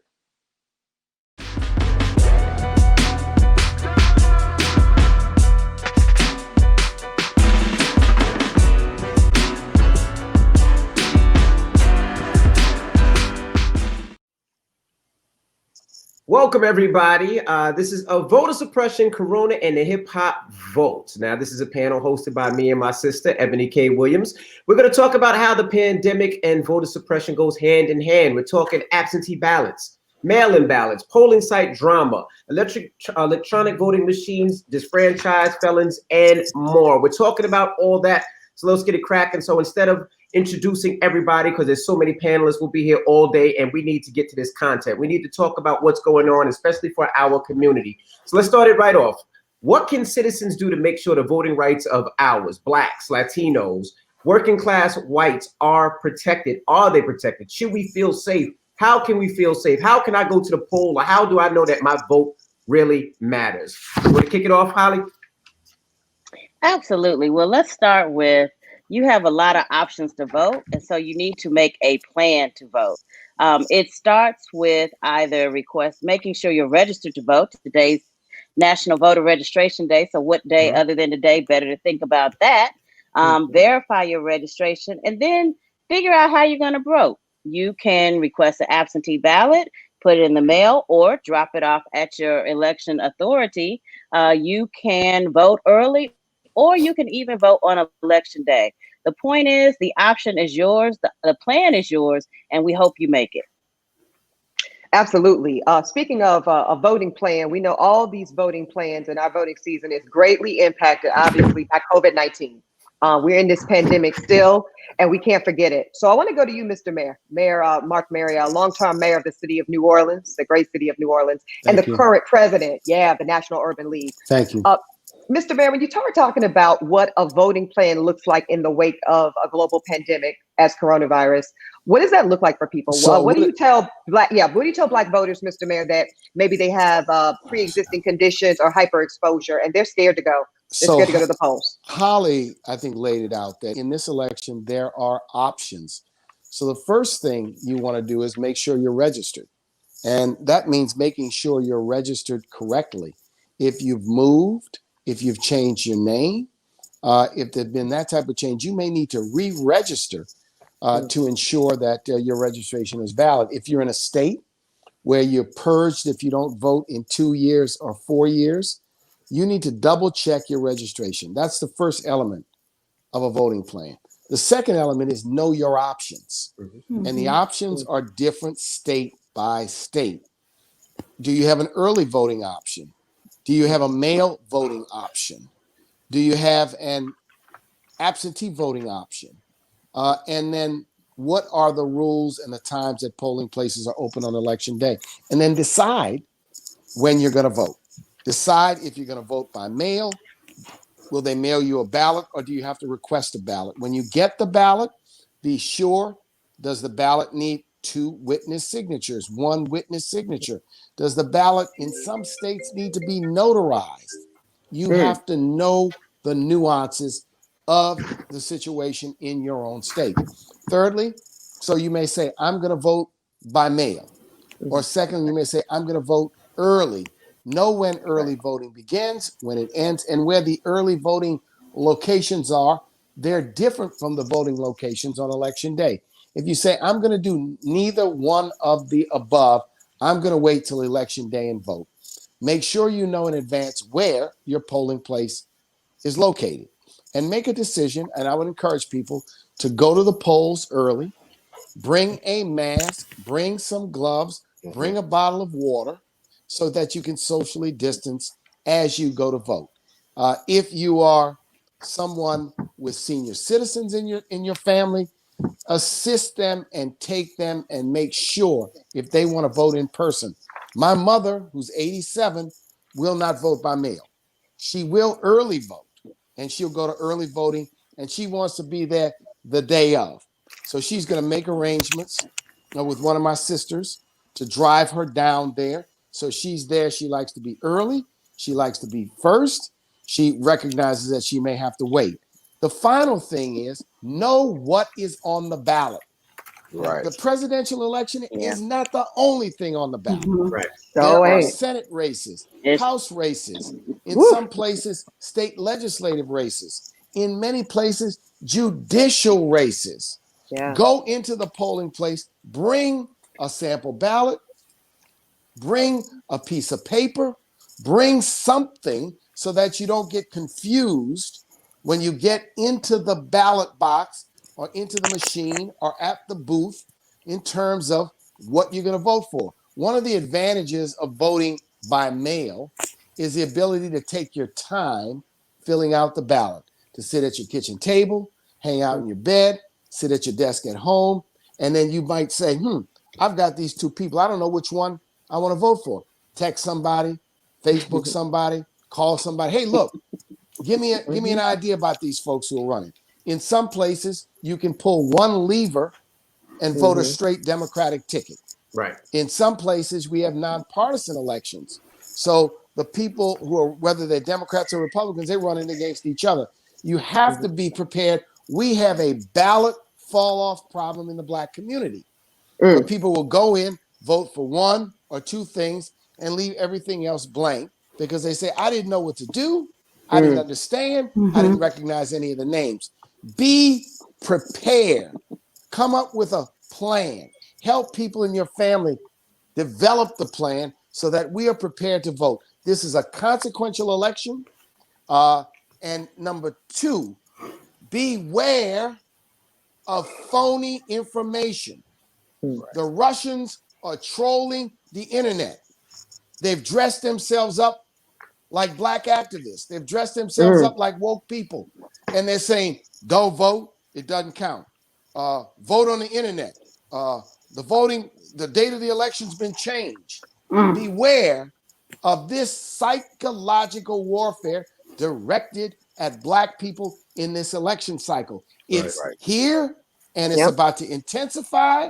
Welcome, everybody. This is a voter suppression, Corona, and the hip hop vote. Now, this is a panel hosted by me and my sister, Eboni K. Williams. We're going to talk about how the pandemic and voter suppression goes hand in hand. We're talking absentee ballots, mail-in ballots, polling site drama, electronic voting machines, disfranchised felons, and more. We're talking about all that. So let's get it cracking. So instead of introducing everybody, because there's so many panelists, we'll be here all day and we need to get to this content. We need to talk about what's going on, especially for our community. So let's start it right off. What can citizens do to make sure the voting rights of ours, Blacks, Latinos, working class whites are protected? Are they protected? Should we feel safe? How can we feel safe? How can I go to the poll? Or how do I know that my vote really matters? You want to kick it off, Holly? Absolutely. Well, let's start with, you have a lot of options to vote, and so you need to make a plan to vote. It starts with either making sure you're registered to vote. Today's National Voter Registration Day, so what day other than today, better to think about that. Verify your registration, and then figure out how you're going to vote. You can request an absentee ballot, put it in the mail, or drop it off at your election authority. You can vote early, or you can even vote on election day. The point is, the option is yours, the plan is yours, and we hope you make it. Absolutely. Speaking of a voting plan, we know all these voting plans in our voting season is greatly impacted, obviously, by COVID-19. We're in this pandemic still, and we can't forget it. So I want to go to you, Mr. Mayor, Marc Morial, longtime mayor of the city of New Orleans, the great city of New Orleans, and the current president, of the National Urban League. Thank you. Mr. Mayor, when you start talking about what a voting plan looks like in the wake of a global pandemic as coronavirus, what does that look like for people? So what do you tell Black voters, Mr. Mayor, that maybe they have pre-existing conditions or hyperexposure and they're scared to go? They're scared to go to the polls. Holly, I think, laid it out that in this election, there are options. So the first thing you want to do is make sure you're registered. And that means making sure you're registered correctly. If you've moved, if you've changed your name, if there's been that type of change, you may need to re-register to ensure that your registration is valid. If you're in a state where you're purged if you don't vote in 2 years or 4 years, you need to double check your registration. That's the first element of a voting plan. The second element is know your options. And the options are different state by state. Do you have an early voting option? Do you have a mail voting option? Do you have an absentee voting option? And then what are the rules and the times that polling places are open on election day? And then decide when you're going to vote. Decide if you're going to vote by mail. Will they mail you a ballot, or do you have to request a ballot? When you get the ballot, be sure, does the ballot need 2 witness signatures, 1 witness signature? Does the ballot in some states need to be notarized? You have to know the nuances of the situation in your own state. Thirdly, so you may say, I'm going to vote by mail. Or secondly, you may say, I'm going to vote early. Know when early voting begins, when it ends, and where the early voting locations are. They're different from the voting locations on election day. If you say, I'm going to do neither one of the above, I'm going to wait till election day and vote. Make sure you know in advance where your polling place is located and make a decision. And I would encourage people to go to the polls early, bring a mask, bring some gloves, bring a bottle of water so that you can socially distance as you go to vote. If you are someone with senior citizens in your family, assist them and take them and make sure if they want to vote in person. My mother, who's 87, will not vote by mail. She will early vote, and she'll go to early voting, and she wants to be there the day of. So she's going to make arrangements with one of my sisters to drive her down there. So she's there. She likes to be early. She likes to be first. She recognizes that she may have to wait. The final thing is know what is on the ballot. Right. The presidential election is not the only thing on the ballot. Right. There Oh, are wait. Senate races, It's- House races, in Woo. some places, state legislative races, in many places, judicial races. Yeah. Go into the polling place, bring a sample ballot, bring a piece of paper, bring something so that you don't get confused when you get into the ballot box or into the machine or at the booth in terms of what you're going to vote for. One of the advantages of voting by mail is the ability to take your time filling out the ballot, to sit at your kitchen table, hang out in your bed, sit at your desk at home, and then you might say, I've got these two people. I don't know which one I want to vote for. Text somebody, Facebook somebody, call somebody. Hey, look, give me an idea about these folks who are running. In some places, you can pull one lever and vote a straight Democratic ticket. Right. In some places, we have nonpartisan elections. So the people who are, whether they're Democrats or Republicans, they're running against each other. You have to be prepared. We have a ballot fall off problem in the Black community where people will go in, vote for one or two things, and leave everything else blank because they say, I didn't know what to do. I didn't understand. I didn't recognize any of the names. Be prepared. Come up with a plan. Help people in your family develop the plan so that we are prepared to vote. This is a consequential election. And number two, beware of phony information. The Russians are trolling the internet. They've dressed themselves up like Black activists. They've dressed themselves up like woke people. And they're saying, don't vote, it doesn't count. Vote on the internet. The date of the election's been changed. Beware of this psychological warfare directed at Black people in this election cycle. It's here and it's about to intensify.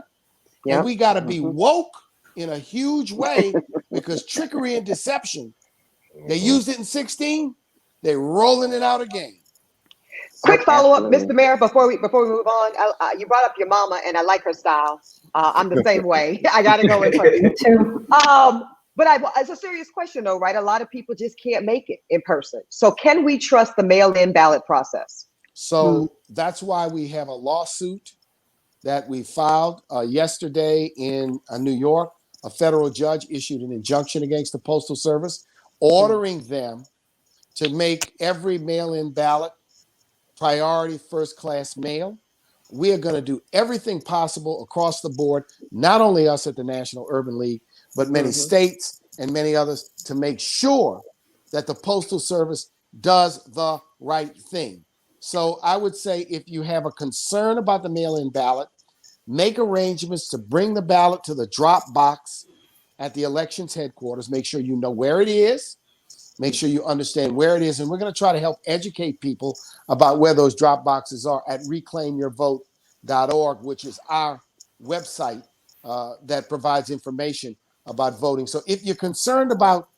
And we got to be woke in a huge way because trickery and deception, they used it in 16, they're rolling it out again. Quick follow-up, Mr. Mayor, before we move on. You brought up your mama, and I like her style. I'm the same way. I got to go in person too. But it's a serious question, though, right? A lot of people just can't make it in person. So can we trust the mail-in ballot process? So that's why we have a lawsuit that we filed yesterday in New York. A federal judge issued an injunction against the Postal Service, ordering them to make every mail-in ballot priority first-class mail. We are going to do everything possible across the board, not only us at the National Urban League, but many states and many others, to make sure that the Postal Service does the right thing. So I would say if you have a concern about the mail-in ballot, make arrangements to bring the ballot to the drop box at the elections headquarters. Make sure you know where it is. Make sure you understand where it is. And we're going to try to help educate people about where those drop boxes are at reclaimyourvote.org, which is our website that provides information about voting. So if you're concerned about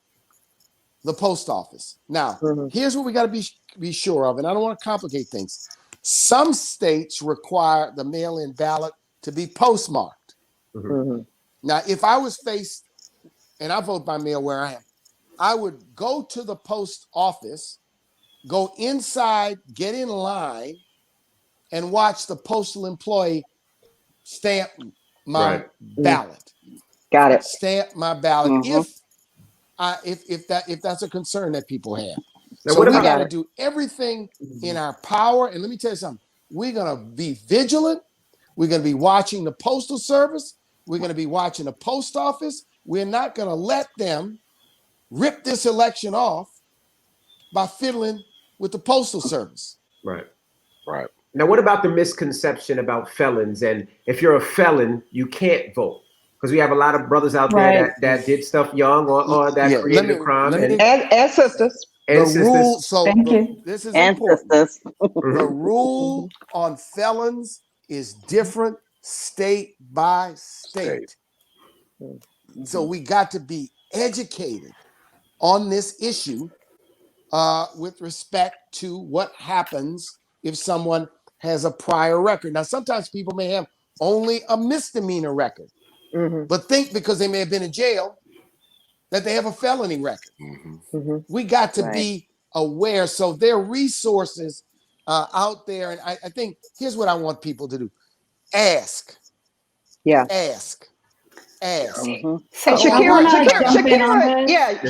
the post office, now, here's what we got to be sure of, and I don't want to complicate things. Some states require the mail-in ballot to be postmarked. Now, if I was faced, and I vote by mail where I am, I would go to the post office, go inside, get in line, and watch the postal employee stamp my ballot. Got it. Stamp my ballot if that's a concern that people have. Now, So what we about- got to do everything in our power. And let me tell you something. We're going to be vigilant. We're going to be watching the Postal Service. We're going to be watching the post office. We're not going to let them rip this election off by fiddling with the Postal Service. Right. Right. Now, what about the misconception about felons? And if you're a felon, you can't vote. Because we have a lot of brothers out there that did stuff young or that created a crime. And sisters. And sisters. Rule, so Thank you. This is And important. sisters. The rule on felons is different state by state. So we got to be educated on this issue with respect to what happens if someone has a prior record. Now, sometimes people may have only a misdemeanor record, but think because they may have been in jail that they have a felony record. We got to be aware. So there are resources out there. And I think here's what I want people to do. Ask. Ask. So Shakira,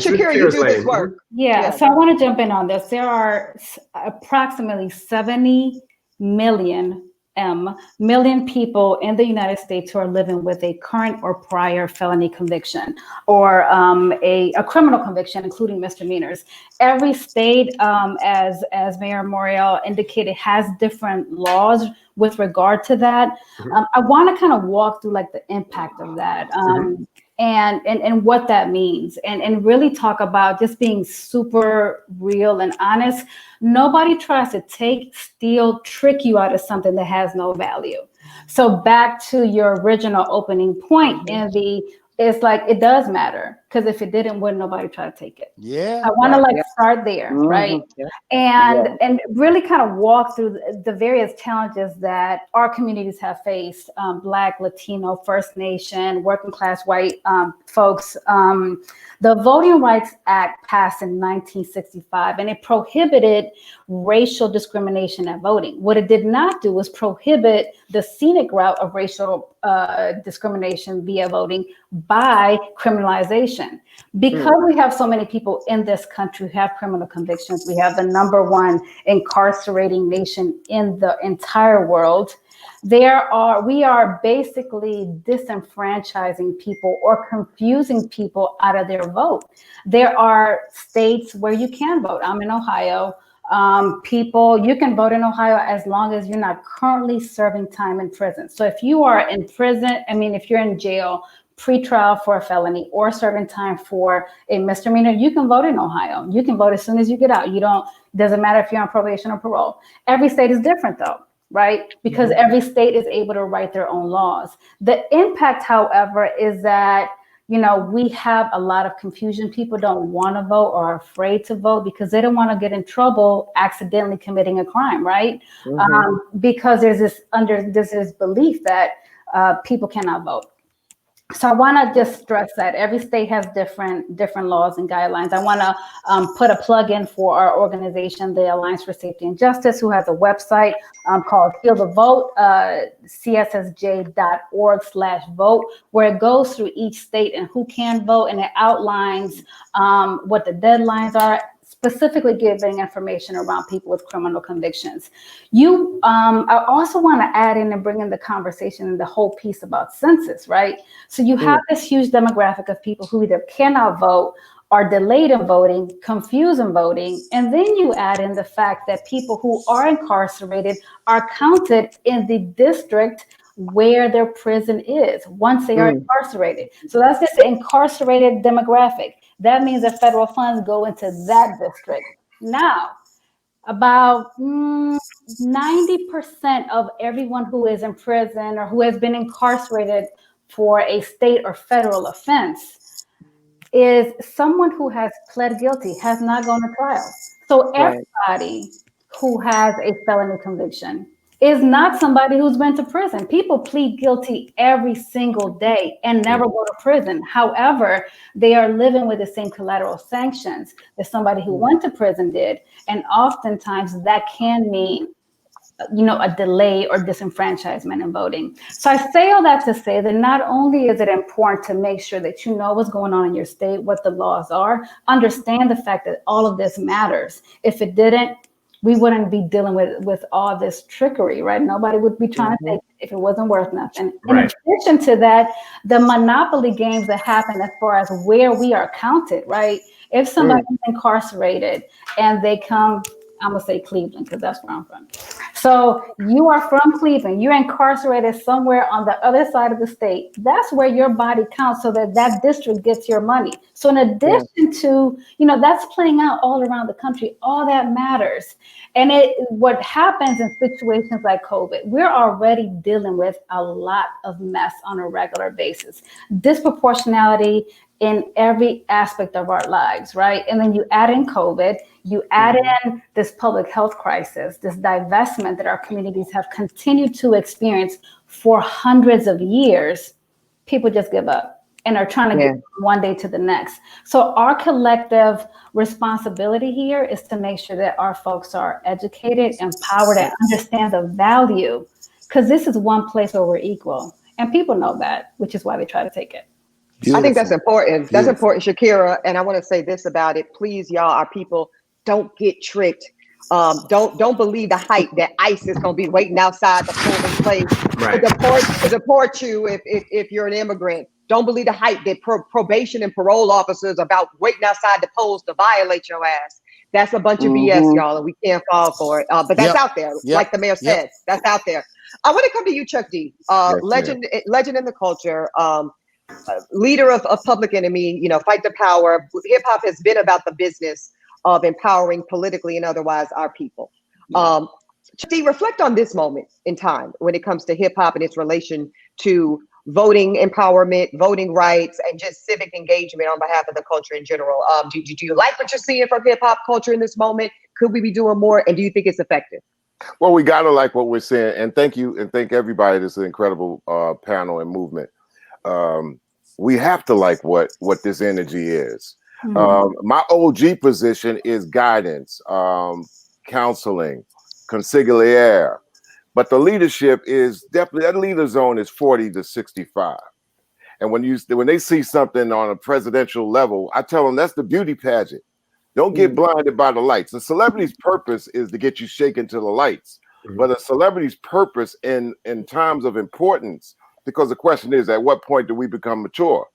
you do this work. So I want to jump in on this. There are approximately 70 million people in the United States who are living with a current or prior felony conviction or a criminal conviction, including misdemeanors. Every state, as Mayor Morial indicated, has different laws with regard to that. I want to kind of walk through like the impact of that and what that means and really talk about just being super real and honest. Nobody tries to take, steal, trick you out of something that has no value. So back to your original opening point, Envy, it's like it does matter, because if it didn't, wouldn't nobody try to take it? I want to start there, right? And really kind of walk through the various challenges that our communities have faced, Black, Latino, First Nation, working class white folks. The Voting Rights Act passed in 1965, and it prohibited racial discrimination at voting. What it did not do was prohibit the scenic route of racial discrimination via voting by criminalization. Because we have so many people in this country who have criminal convictions, we have the #1 incarcerating nation in the entire world. We are basically disenfranchising people or confusing people out of their vote. There are states where you can vote. I'm in Ohio. You can vote in Ohio as long as you're not currently serving time in prison. So if you are in prison, if you're in jail, pre-trial for a felony or serving time for a misdemeanor, you can vote in Ohio. You can vote as soon as you get out. Doesn't matter if you're on probation or parole. Every state is different though, right? Because every state is able to write their own laws. The impact, however, is that we have a lot of confusion. People don't want to vote or are afraid to vote because they don't want to get in trouble accidentally committing a crime, right? Because there's this belief that people cannot vote. So I want to just stress that every state has different laws and guidelines. I want to put a plug in for our organization, the Alliance for Safety and Justice, who has a website called Feel the Vote, cssj.org/vote, where it goes through each state and who can vote, and it outlines what the deadlines are, specifically giving information around people with criminal convictions. I also want to add in and bring in the conversation and the whole piece about census, right? So you have this huge demographic of people who either cannot vote, are delayed in voting, confused in voting, and then you add in the fact that people who are incarcerated are counted in the district where their prison is once they are incarcerated. So that's just the incarcerated demographic. That means that federal funds go into that district. Now, about 90% of everyone who is in prison or who has been incarcerated for a state or federal offense is someone who has pled guilty, has not gone to trial. So everybody who has a felony conviction is not somebody who's been to prison. People plead guilty every single day and never go to prison. However, they are living with the same collateral sanctions that somebody who went to prison did. And oftentimes that can mean, a delay or disenfranchisement in voting. So I say all that to say that not only is it important to make sure that you know what's going on in your state, what the laws are, understand the fact that all of this matters. If it didn't, we wouldn't be dealing with all this trickery, right? Nobody would be trying to take it if it wasn't worth nothing. In addition to that, the monopoly games that happen as far as where we are counted, right? If somebody's incarcerated and they come, I'm gonna say Cleveland because that's where I'm from. So you are from Cleveland, you're incarcerated somewhere on the other side of the state. That's where your body counts so that district gets your money. So in addition to, that's playing out all around the country, all that matters. And what happens in situations like COVID, we're already dealing with a lot of mess on a regular basis. Disproportionality in every aspect of our lives, right? And then you add in COVID, you add in this public health crisis, this divestment that our communities have continued to experience for hundreds of years. People just give up and are trying to get from one day to the next. So our collective responsibility here is to make sure that our folks are educated, empowered, and understand the value, because this is one place where we're equal. And people know that, which is why they try to take it. I think that's important. That's important, Shakira. And I want to say this about it. Please, y'all, our people, don't get tricked. Don't believe the hype that ICE is going to be waiting outside the polling place to deport you if you're an immigrant. Don't believe the hype that probation and parole officers about waiting outside the polls to violate your ass. That's a bunch of BS, y'all, and we can't fall for it. But that's out there, like the mayor said. That's out there. I want to come to you, Chuck D. Legend in the culture. Leader of Public Enemy, Fight the Power. Hip hop has been about the business of empowering politically and otherwise our people. Reflect on this moment in time when it comes to hip hop and its relation to voting empowerment, voting rights, and just civic engagement on behalf of the culture in general. Do you like what you're seeing from hip hop culture in this moment? Could we be doing more? And do you think it's effective? Well, we gotta like what we're seeing, and thank you, and thank everybody. This is an incredible panel and movement. We have to like what this energy is. My OG position is guidance, counseling, consigliere, but the leadership is definitely, that leader zone is 40 to 65. And when they see something on a presidential level, I tell them that's the beauty pageant. Don't get blinded by the lights. A celebrity's purpose is to get you shaken to the lights, but a celebrity's purpose in times of importance, because the question is, at what point do we become mature?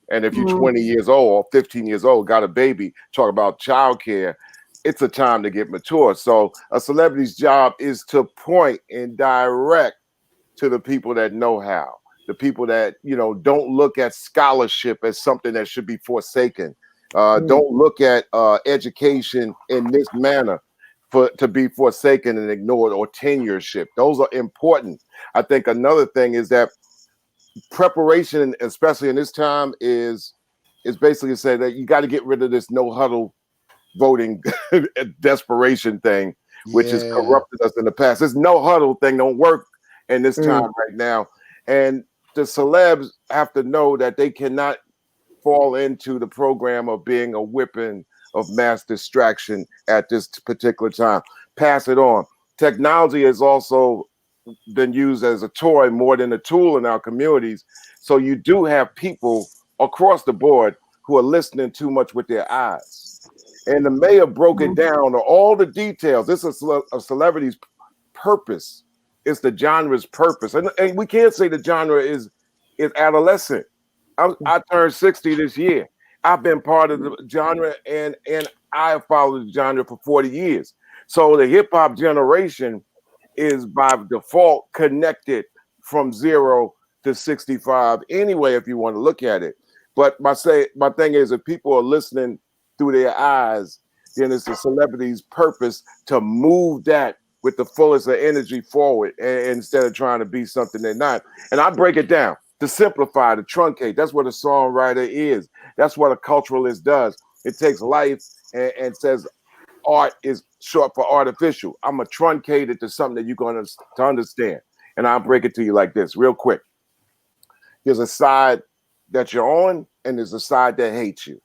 And if you're 20 years old or 15 years old, got a baby, talk about childcare, it's a time to get mature. So a celebrity's job is to point and direct to the people that know how, the people that, don't look at scholarship as something that should be forsaken. Don't look at education in this manner to be forsaken and ignored, or tenureship. Those are important. I think another thing is that preparation, especially in this time, is basically to say that you got to get rid of this no huddle voting desperation thing, which has corrupted us in the past. This no huddle thing don't work in this time right now. And the celebs have to know that they cannot fall into the program of being a weapon of mass distraction at this particular time. Pass it on. Technology has also been used as a toy more than a tool in our communities. So you do have people across the board who are listening too much with their eyes. And the mayor broke it down to all the details. This is a celebrity's purpose. It's the genre's purpose. And we can't say the genre is adolescent. I turned 60 this year. I've been part of the genre, and I have followed the genre for 40 years. So the hip hop generation is by default connected from 0 to 65 anyway, if you want to look at it. But my thing is, if people are listening through their eyes, then it's the celebrity's purpose to move that with the fullest of energy forward, instead of trying to be something they're not. And I break it down to simplify, to truncate. That's what a songwriter is. That's what a culturalist does. It takes life and says art is short for artificial. I'm going to truncate it to something that you're going to understand. And I'll break it to you like this real quick. There's a side that you're on, and there's a side that hates you.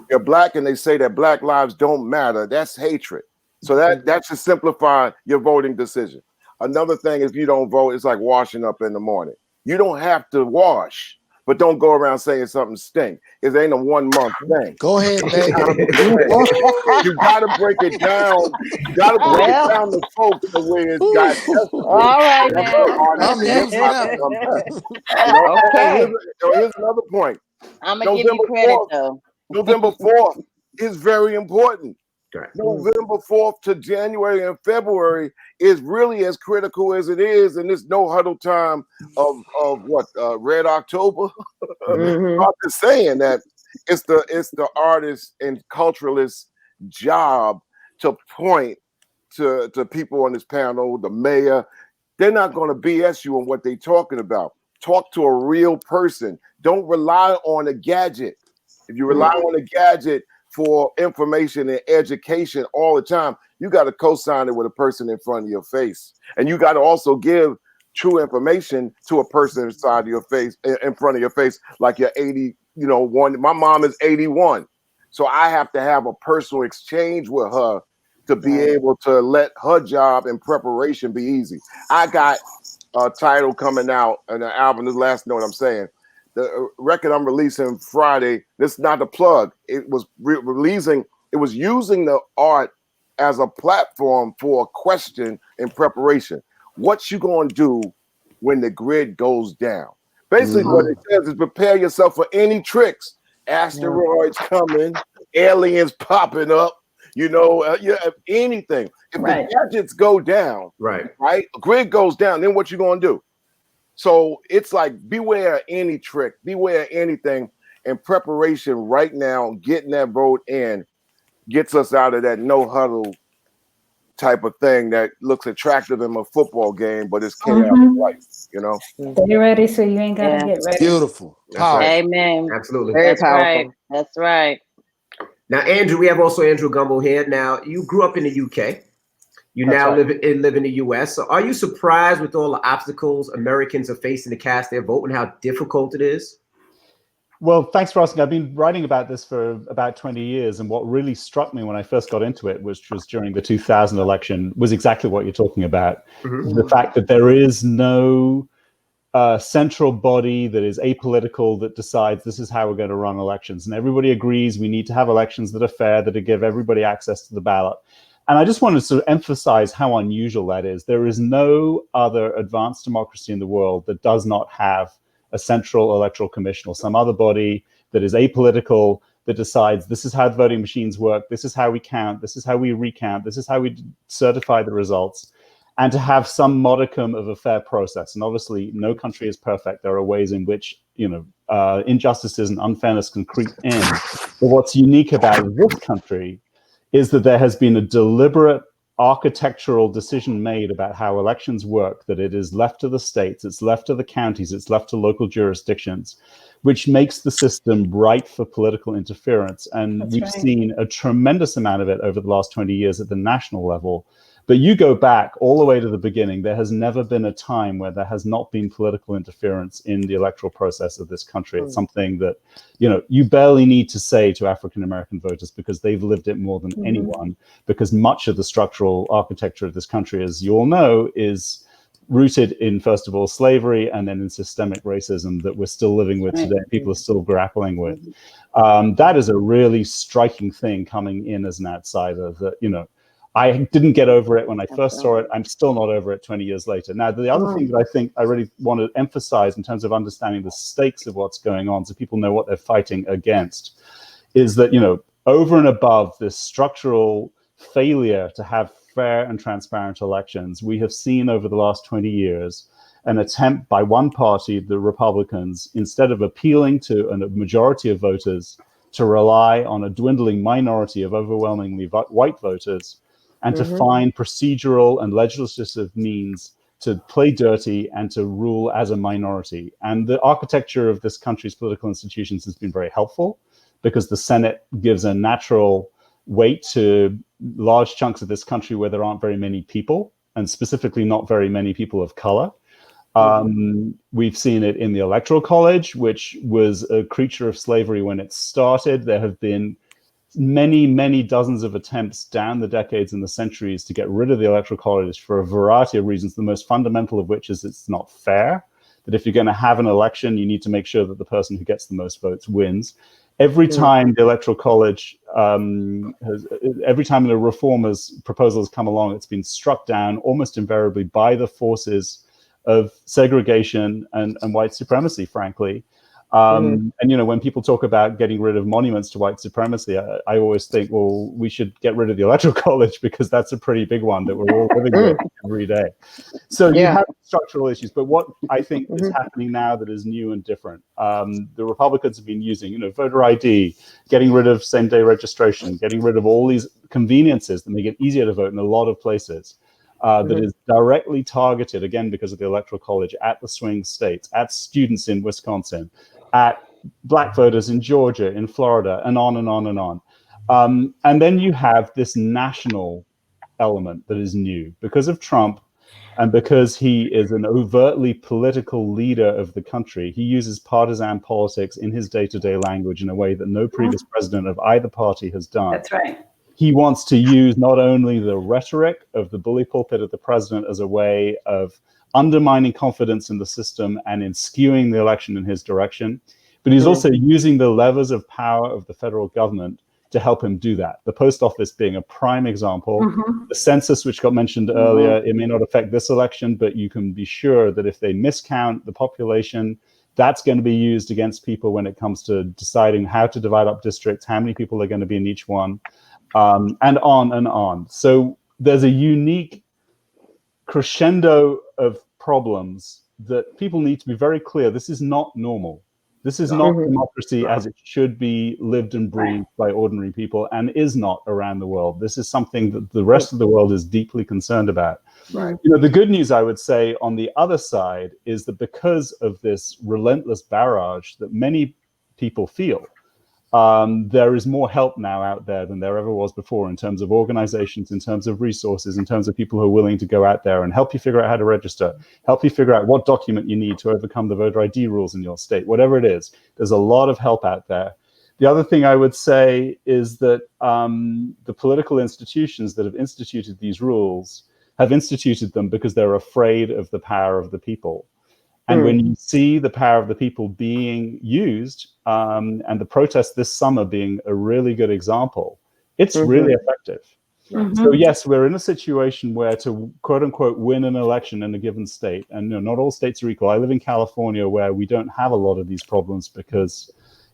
You're black and they say that black lives don't matter. That's hatred. So that should simplify your voting decision. Another thing, if you don't vote, it's like washing up in the morning. You don't have to wash, but don't go around saying something stink. It ain't a 1 month thing. Go ahead, man. You gotta break it down. You gotta break it down to folks the way it's got. All right, now. Okay. Here's another point. I'm gonna give you credit though. November 4th is very important. Right. November 4th to January and February is really as critical as it is in this no huddle time of Red October. I'm just saying that it's the artist and culturalist job to point to people on this panel, the mayor. They're not going to BS you on what they're talking about. Talk to a real person. Don't rely on a gadget. If you rely on a gadget for information and education all the time, you got to co-sign it with a person in front of your face. And you got to also give true information to a person inside of your face, in front of your face, like you're 80, one. My mom is 81. So I have to have a personal exchange with her to be able to let her job and preparation be easy. I got a title coming out and an album. This last note I'm saying. The record I'm releasing Friday, this is not the plug. It was it was using the art as a platform for a question in preparation. What you gonna do when the grid goes down? Basically, what it says is prepare yourself for any tricks. Asteroids coming, aliens popping up, anything. If the gadgets go down, right, grid goes down, then what you gonna do? So it's like beware any trick, beware anything, and preparation right now, getting that vote in gets us out of that no huddle type of thing that looks attractive in a football game, but it's chaos life, Stay ready so you ain't gotta get ready. Beautiful. Amen. Absolutely. That's right. That's right. Now, Andrew, we have also Andrew Gumbel here. Now, you grew up in the UK. You now live in the US. So are you surprised with all the obstacles Americans are facing to cast their vote and how difficult it is? Well, thanks for asking. I've been writing about this for about 20 years. And what really struck me when I first got into it, which was during the 2000 election, was exactly what you're talking about. The fact that there is no central body that is apolitical that decides this is how we're going to run elections. And everybody agrees we need to have elections that are fair, that give everybody access to the ballot. And I just wanted to sort of emphasize how unusual that is. There is no other advanced democracy in the world that does not have a central electoral commission or some other body that is apolitical, that decides this is how the voting machines work, this is how we count, this is how we recount, this is how we certify the results, and to have some modicum of a fair process. And obviously, no country is perfect. There are ways in which injustices and unfairness can creep in. But what's unique about this country is that there has been a deliberate architectural decision made about how elections work, that it is left to the states, it's left to the counties, it's left to local jurisdictions, which makes the system ripe for political interference. And we've seen a tremendous amount of it over the last 20 years at the national level. But you go back all the way to the beginning, there has never been a time where there has not been political interference in the electoral process of this country. It's something that, you barely need to say to African-American voters because they've lived it more than anyone, because much of the structural architecture of this country, as you all know, is rooted in, first of all, slavery and then in systemic racism that we're still living with today, people are still grappling with. That is a really striking thing coming in as an outsider that, I didn't get over it when I first saw it. I'm still not over it 20 years later. Now, the other thing that I think I really want to emphasize in terms of understanding the stakes of what's going on so people know what they're fighting against is that, over and above this structural failure to have fair and transparent elections, we have seen over the last 20 years an attempt by one party, the Republicans, instead of appealing to a majority of voters, to rely on a dwindling minority of overwhelmingly white voters, and to find procedural and legislative means to play dirty and to rule as a minority. And the architecture of this country's political institutions has been very helpful because the Senate gives a natural weight to large chunks of this country where there aren't very many people, and specifically not very many people of color. We've seen it in the Electoral College, which was a creature of slavery when it started. There have been many, many dozens of attempts down the decades and the centuries to get rid of the Electoral College for a variety of reasons, the most fundamental of which is it's not fair, that if you're going to have an election, you need to make sure that the person who gets the most votes wins. Every time the Electoral College, every time the reformers' proposals come along, it's been struck down almost invariably by the forces of segregation and white supremacy, frankly. And, when people talk about getting rid of monuments to white supremacy, I always think, well, we should get rid of the Electoral College because that's a pretty big one that we're all living with every day. So you have structural issues. But what I think is happening now that is new and different, the Republicans have been using, voter ID, getting rid of same-day registration, getting rid of all these conveniences that make it easier to vote in a lot of places. that is directly targeted, again, because of the Electoral College, at the swing states, at students in Wisconsin, at Black voters in Georgia, in Florida, and on and on and on. And then you have this national element that is new because of Trump, and because he is an overtly political leader of the country. He uses partisan politics in his day-to-day language in a way that no previous president of either party has done. That's right. He wants to use not only the rhetoric of the bully pulpit of the president as a way of undermining confidence in the system and in skewing the election in his direction, but he's also using the levers of power of the federal government to help him do that. The post office being a prime example. The census, which got mentioned earlier, it may not affect this election, but you can be sure that if they miscount the population, that's going to be used against people when it comes to deciding how to divide up districts, how many people are going to be in each one, and on and on. So there's a unique crescendo of problems that people need to be very clear. This is not normal. This is not democracy as it should be lived and breathed by ordinary people, and is not around the world. This is something that the rest of the world is deeply concerned about. Right. You know, the good news, I would say, on the other side is that because of this relentless barrage that many people feel, there is more help now out there than there ever was before, in terms of organizations, in terms of resources, in terms of people who are willing to go out there and help you figure out how to register, help you figure out what document you need to overcome the voter ID rules in your state, whatever it is. There's a lot of help out there. The other thing I would say is that the political institutions that have instituted these rules have instituted them because they're afraid of the power of the people. And when you see the power of the people being used, and the protests this summer being a really good example, it's really effective. So yes, we're in a situation where to quote unquote win an election in a given state, and you know, not all states are equal. I live in California, where we don't have a lot of these problems because,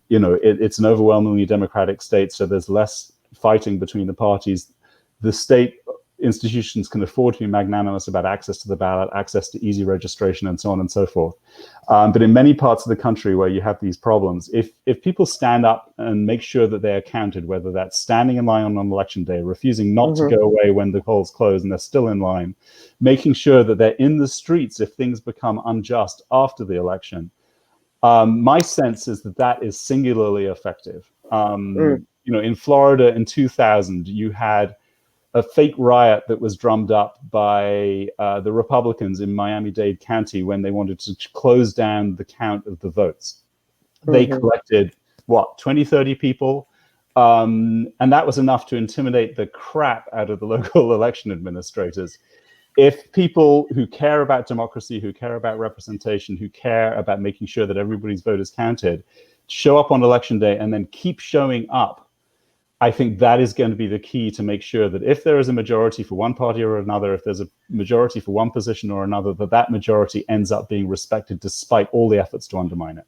you know, it's an overwhelmingly Democratic state, so there's less fighting between the parties. The state institutions can afford to be magnanimous about access to the ballot, access to easy registration, and so on and so forth. But in many parts of the country where you have these problems, if people stand up and make sure that they are counted, whether that's standing in line on election day, refusing not to go away when the polls close and they're still in line, making sure that they're in the streets if things become unjust after the election, my sense is that that is singularly effective. You know, in Florida in 2000, you had a fake riot that was drummed up by the Republicans in Miami-Dade County when they wanted to close down the count of the votes. They collected, 20, 30 people? And that was enough to intimidate the crap out of the local election administrators. If people who care about democracy, who care about representation, who care about making sure that everybody's vote is counted, show up on election day and then keep showing up, I think that is going to be the key to make sure that if there is a majority for one party or another, if there's a majority for one position or another, that majority ends up being respected despite all the efforts to undermine it.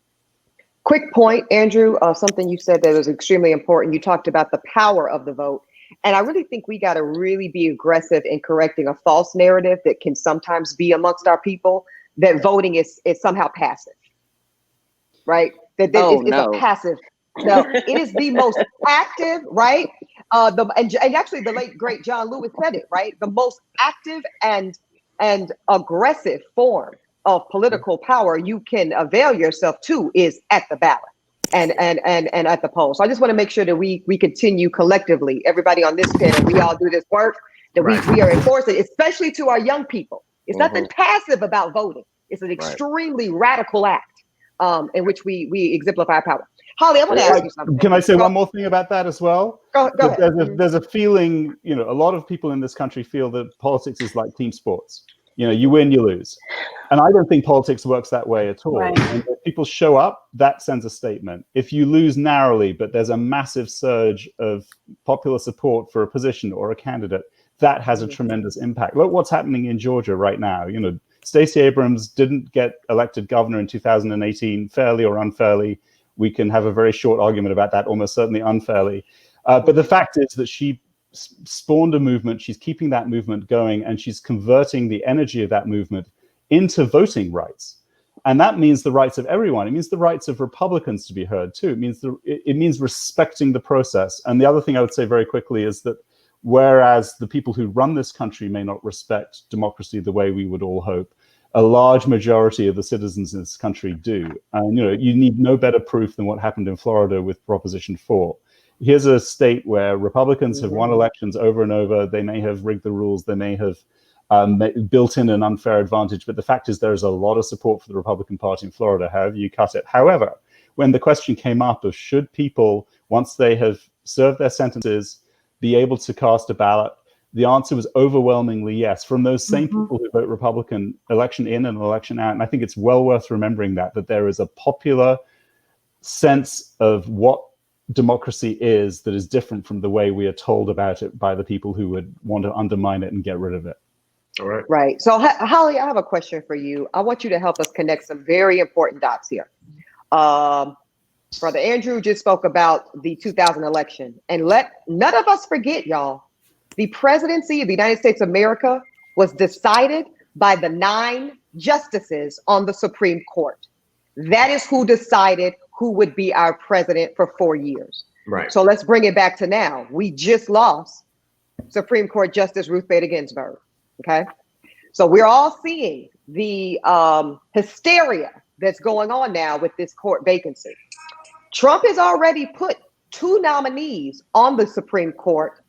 Quick point, Andrew, something you said that was extremely important. You talked about the power of the vote. And I really think we got to really be aggressive in correcting a false narrative that can sometimes be amongst our people, that voting is somehow passive, right? That it's a passive. No, it is the most active, right? And actually the late great John Lewis said it, right? The most active and aggressive form of political power you can avail yourself to is at the ballot and at the polls. So I just want to make sure that we continue collectively, everybody on this panel, we all do this work, that we are enforcing, especially to our young people. It's nothing passive about voting. It's an extremely radical act in which we exemplify power. Holly, I want to ask you something. Can I say one more thing about that as well? Go ahead. There's a feeling, you know, a lot of people in this country feel that politics is like team sports. You know, you win, you lose. And I don't think politics works that way at all. Right. And if people show up, that sends a statement. If you lose narrowly, but there's a massive surge of popular support for a position or a candidate, that has a tremendous impact. Look what's happening in Georgia right now. You know, Stacey Abrams didn't get elected governor in 2018, fairly or unfairly. We can have a very short argument about that, almost certainly unfairly. But the fact is that she spawned a movement, she's keeping that movement going, and she's converting the energy of that movement into voting rights. And that means the rights of everyone. It means the rights of Republicans to be heard too. It means respecting the process. And the other thing I would say very quickly is that whereas the people who run this country may not respect democracy the way we would all hope, a large majority of the citizens in this country do. And you need no better proof than what happened in Florida with Proposition 4. Here's a state where Republicans have won elections over and over. They may have rigged the rules. They may have built in an unfair advantage. But the fact is there is a lot of support for the Republican Party in Florida, however you cut it. However, when the question came up of should people, once they have served their sentences, be able to cast a ballot, the answer was overwhelmingly yes, from those same people who vote Republican election in and election out. And I think it's well worth remembering that there is a popular sense of what democracy is that is different from the way we are told about it by the people who would want to undermine it and get rid of it. All right. Right. So, Holly, I have a question for you. I want you to help us connect some very important dots here. Brother Andrew just spoke about the 2000 election, and let none of us forget, y'all, the presidency of the United States of America was decided by the 9 justices on the Supreme Court. That is who decided who would be our president for 4 years. Right. So let's bring it back to now. We just lost Supreme Court Justice Ruth Bader Ginsburg. Okay. So we're all seeing the hysteria that's going on now with this court vacancy. Trump has already put 2 nominees on the Supreme Court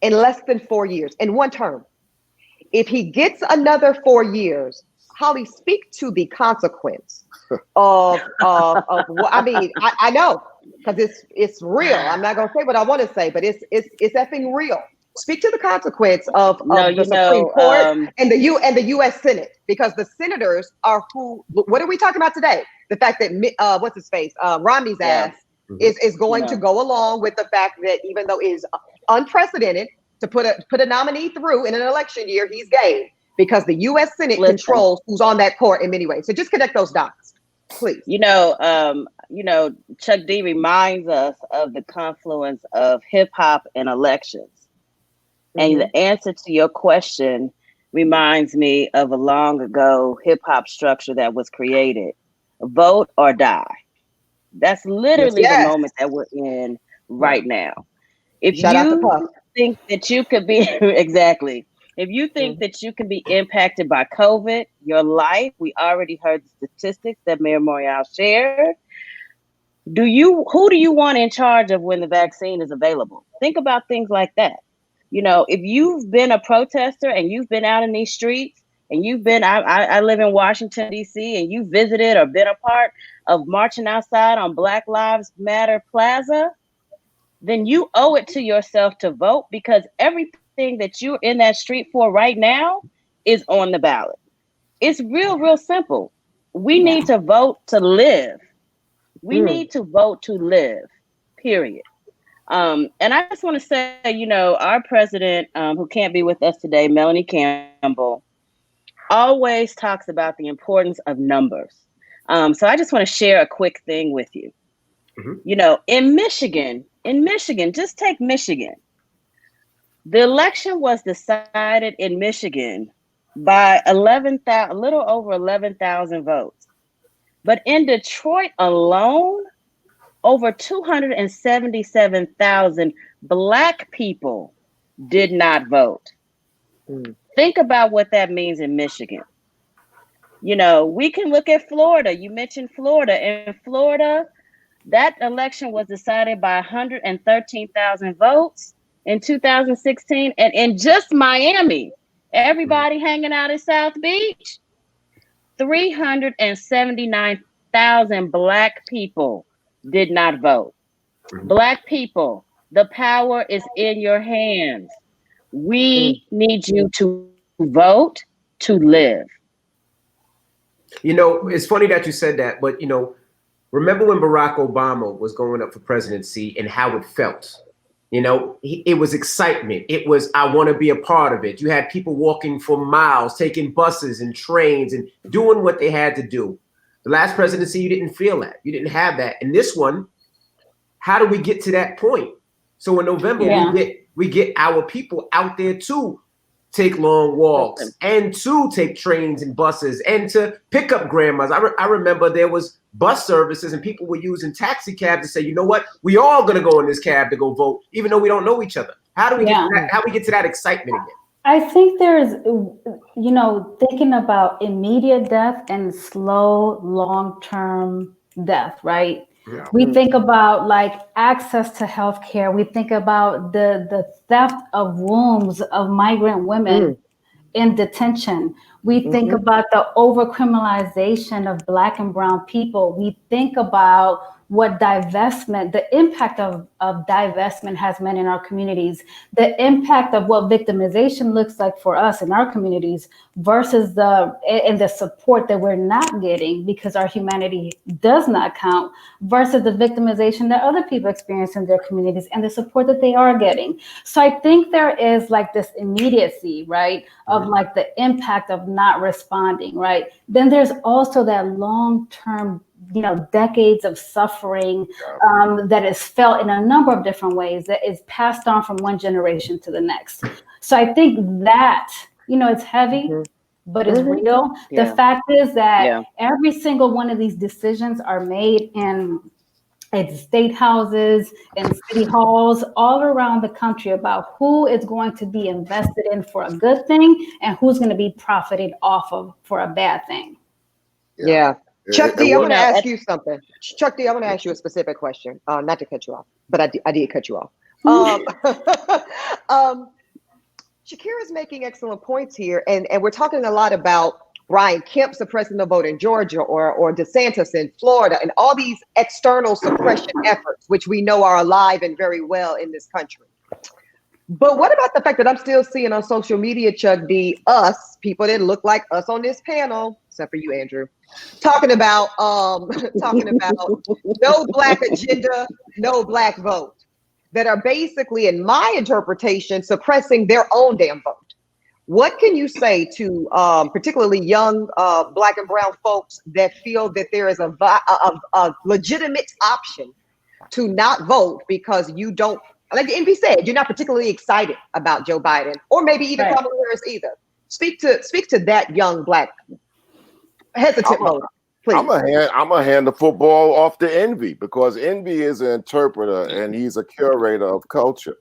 in less than 4 years, in one term. If he gets another 4 years, Holly, speak to the consequence of I mean, I know, because it's real. I'm not gonna say what I want to say, but it's effing real. Speak to the consequence of the Supreme Court and the U.S. Senate, because the senators are who. What are we talking about today? The fact that what's his face, Romney's ass is going to go along with the fact that even though it is unprecedented to put a nominee through in an election year, he's game because the U.S. Senate controls who's on that court in many ways. So just connect those dots, please. Chuck D reminds us of the confluence of hip hop and elections. And the answer to your question reminds me of a long ago hip hop structure that was created. Vote or die. That's literally the moment that we're in right now. If you think that you could be if you think that you can be impacted by COVID, your life, we already heard the statistics that Mayor Morial shared. Who do you want in charge of when the vaccine is available? Think about things like that. If you've been a protester and you've been out in these streets and you've been, I live in Washington, D.C., and you visited or been a part of marching outside on Black Lives Matter Plaza, then you owe it to yourself to vote, because everything that you're in that street for right now is on the ballot. It's real simple. We need to vote to live. We need to vote to live, period. And I just want to say, our president, who can't be with us today, Melanie Campbell, always talks about the importance of numbers. So I just want to share a quick thing with you. In Michigan, just take Michigan. The election was decided in Michigan by a little over 11,000 votes. But in Detroit alone, over 277,000 Black people did not vote. Think about what that means in Michigan. We can look at Florida. You mentioned Florida. In Florida, that election was decided by 113,000 votes in 2016. And in just Miami, everybody hanging out in South Beach, 379,000 Black people did not vote. Black people, the power is in your hands. We need you to vote to live. It's funny that you said that, but remember when Barack Obama was going up for presidency and how it felt? It was excitement. It was, I want to be a part of it. You had people walking for miles, taking buses and trains and doing what they had to do. The last presidency, you didn't feel that. You didn't have that. And this one, how do we get to that point? So in November, we get our people out there to take long walks and to take trains and buses and to pick up grandmas. I remember there was bus services, and people were using taxi cabs to say, you know what, we all gonna go in this cab to go vote, even though we don't know each other. How do we get to that? How do we get to that excitement again? I think there's, you know, thinking about immediate death and slow, long-term death, right? Yeah. We think about like access to healthcare. We think about the theft of wombs of migrant women in detention. We think about the over-criminalization of Black and brown people. We think about what divestment, the impact of divestment has meant in our communities, the impact of what victimization looks like for us in our communities versus the support that we're not getting because our humanity does not count versus the victimization that other people experience in their communities and the support that they are getting. So I think there is like this immediacy, right, of like the impact of not responding, right? Then there's also that long-term, you know, decades of suffering that is felt in a number of different ways that is passed on from one generation to the next. So I think that, you know, it's heavy, but it's real. The fact is that every single one of these decisions are made in state houses and city halls all around the country about who is going to be invested in for a good thing and who's going to be profited off of for a bad thing. Yeah. Chuck D, I want to ask you something. Chuck D, I want to ask you a specific question. Not to cut you off, but I did cut you off. Shakira's making excellent points here, and we're talking a lot about Brian Kemp suppressing the vote in Georgia or DeSantis in Florida and all these external suppression efforts, which we know are alive and very well in this country. But what about the fact that I'm still seeing on social media, Chuck D, us, people that look like us on this panel, except for you, Andrew, talking about no Black agenda, no Black vote, that are basically, in my interpretation, suppressing their own damn vote. What can you say to particularly young Black and brown folks that feel that there is a legitimate option to not vote because you don't, like the NB said, you're not particularly excited about Joe Biden or maybe even Kamala Harris either? Speak to that young Black hesitant voter, please. I'm gonna hand the football off to Envy because Envy is an interpreter and he's a curator of culture.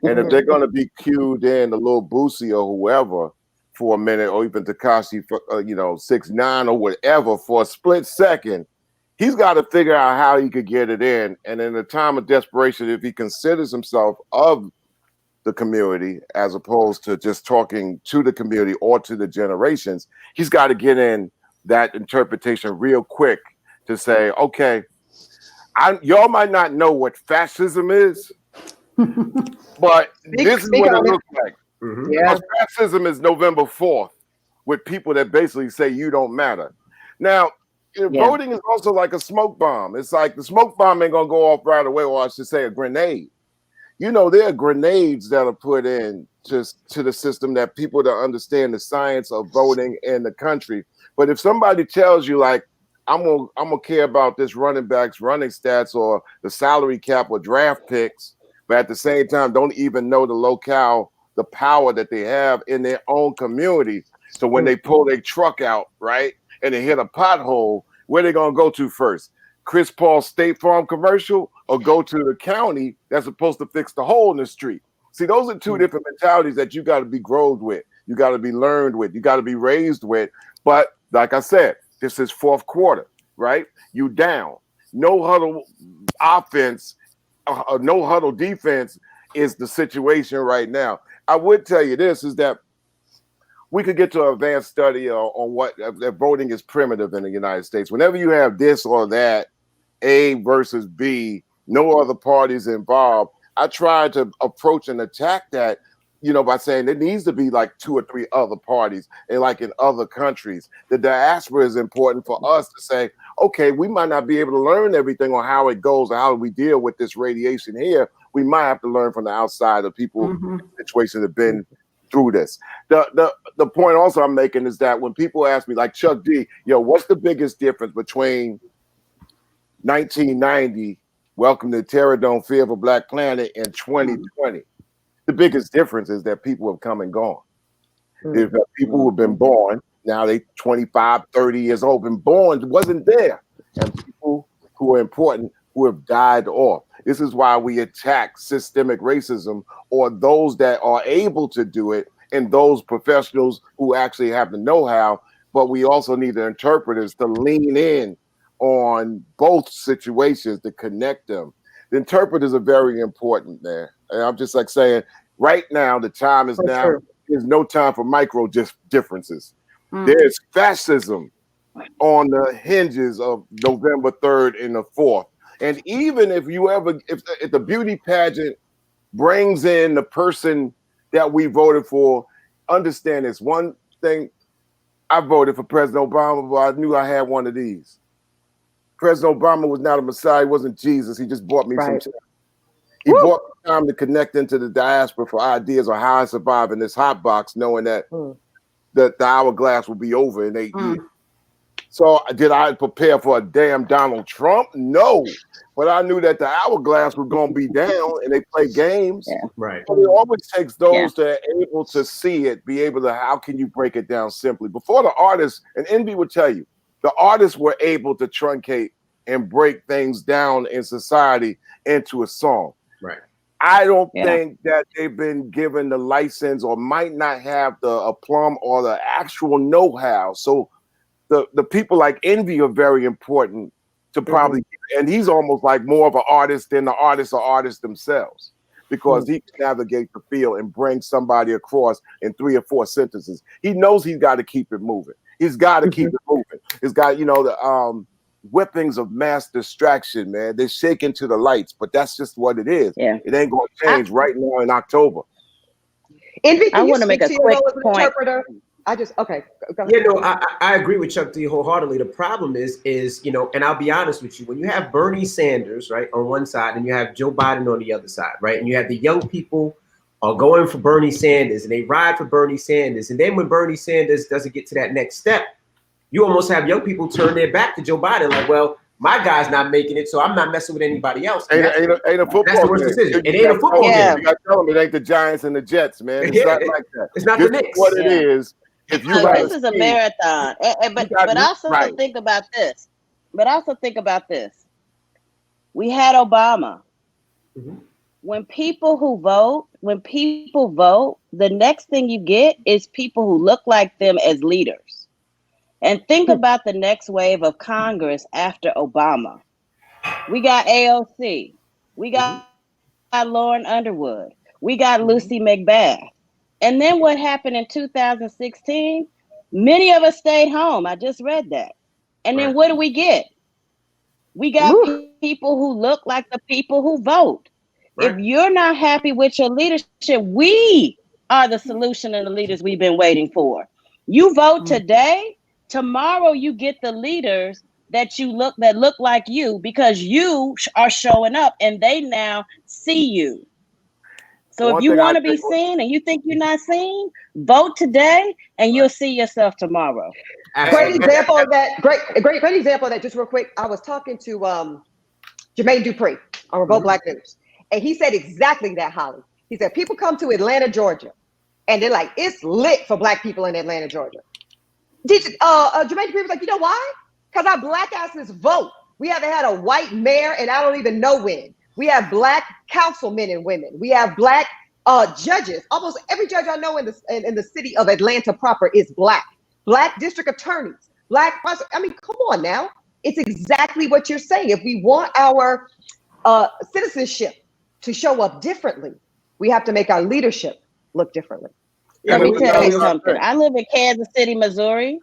And if they're gonna be cued in the little Boosie or whoever for a minute, or even Tekashi, 6ix9ine or whatever for a split second, he's got to figure out how he could get it in. And in a time of desperation, if he considers himself of the community as opposed to just talking to the community or to the generations, he's got to get in that interpretation real quick to say, okay, y'all might not know what fascism is, but this is what it looks like. Because fascism is November 4th with people that basically say you don't matter. Now, voting is also like a smoke bomb. It's like the smoke bomb ain't gonna go off right away, or I should say a grenade. You know, there are grenades that are put in just to the system that people that understand the science of voting in the country. But if somebody tells you like, I'm gonna care about this running back's running stats or the salary cap or draft picks, but at the same time don't even know the locale, the power that they have in their own community. So when they pull their truck out, right, and they hit a pothole, where they gonna go to first? Chris Paul's State Farm commercial, or go to the county that's supposed to fix the hole in the street? See, those are two different mentalities that you got to be growed with, you got to be learned with, you got to be raised with. But like I said, this is fourth quarter, right? You down, no huddle offense, no huddle defense is the situation right now. I would tell you this is that we could get to an advanced study on what voting is primitive in the United States. Whenever you have this or that, A versus B, no other parties involved, I try to approach and attack that, by saying there needs to be like 2 or 3 other parties, and like in other countries. The diaspora is important for us to say, okay, we might not be able to learn everything on how it goes or how we deal with this radiation here. We might have to learn from the outside of people in situations that have been through this. The point also I'm making is that when people ask me, like Chuck D, what's the biggest difference between 1990, Welcome to Terror Don't Fear for Black Planet, and 2020? The biggest difference is that people have come and gone. There's people who have been born, now they 25, 30 years old, been born, wasn't there. And people who are important who have died off. This is why we attack systemic racism, or those that are able to do it, and those professionals who actually have the know-how. But we also need the interpreters to lean in on both situations to connect them. The interpreters are very important there. And I'm just like saying, right now, the time is now. Sure. There's no time for micro differences. There's fascism on the hinges of November 3rd and the 4th. And even if if the beauty pageant brings in the person that we voted for, understand this one thing. I voted for President Obama, but I knew I had one of these. President Obama was not a Messiah. He wasn't Jesus. He just bought me some time. He bought me time to connect into the diaspora for ideas on how I survive in this hot box, knowing that the hourglass will be over in 8 years. So did I prepare for a damn Donald Trump? No. But I knew that the hourglass was going to be down, and they play games. Yeah. Right. But it always takes those that are able to see it, be able to, how can you break it down simply? Before the artists, and Envy would tell you, the artists were able to truncate and break things down in society into a song. Right. I don't think that they've been given the license, or might not have the aplomb or the actual know-how. So the people like Envy are very important to probably, and he's almost like more of an artist than the artists are artists themselves, because he can navigate the field and bring somebody across in 3 or 4 sentences. He knows he's got to keep it moving. He's got to keep it moving. It's got, the whippings of mass distraction, man. They're shaking to the lights, but that's just what it is. Yeah. It ain't going to change right now in October. Envy, I want to make a quick point. Interpreter? Okay. Go ahead. I agree with Chuck D wholeheartedly. The problem is, and I'll be honest with you, when you have Bernie Sanders, right, on one side, and you have Joe Biden on the other side, right, and you have the young people are going for Bernie Sanders, and they ride for Bernie Sanders, and then when Bernie Sanders doesn't get to that next step, you almost have young people turn their back to Joe Biden, like, well, my guy's not making it, so I'm not messing with anybody else. Ain't a football That's the worst decision. It ain't a football game. You got to tell them it ain't the Giants and the Jets, man. It's not like that. It's not the Knicks. What it is. If you this is a marathon, but also think about this. But also think about this. We had Obama. When people vote, the next thing you get is people who look like them as leaders. And think about the next wave of Congress after Obama. We got AOC. We got Lauren Underwood. We got Lucy McBath. And then what happened in 2016? Many of us stayed home. I just read that. And then what do we get? We got people who look like the people who vote. Right. If you're not happy with your leadership, we are the solution and the leaders we've been waiting for. You vote today, tomorrow you get the leaders that look like you, because you are showing up and they now see you. So if you want to be seen and you think you're not seen, vote today and you'll see yourself tomorrow. Great example of that. Great example of that. Just real quick, I was talking to Jermaine Dupree on Revolt Black News, and he said exactly that, Holly. He said people come to Atlanta, Georgia, and they're like, it's lit for Black people in Atlanta, Georgia. Jermaine Dupree was like, you know why? Because our Black asses vote. We haven't had a white mayor, and I don't even know when. We have Black councilmen and women. We have Black judges. Almost every judge I know in the city of Atlanta proper is Black. Black district attorneys. Black. I mean, come on now. It's exactly what you're saying. If we want our citizenship to show up differently, we have to make our leadership look differently. Let me tell you something. I live in Kansas City, Missouri.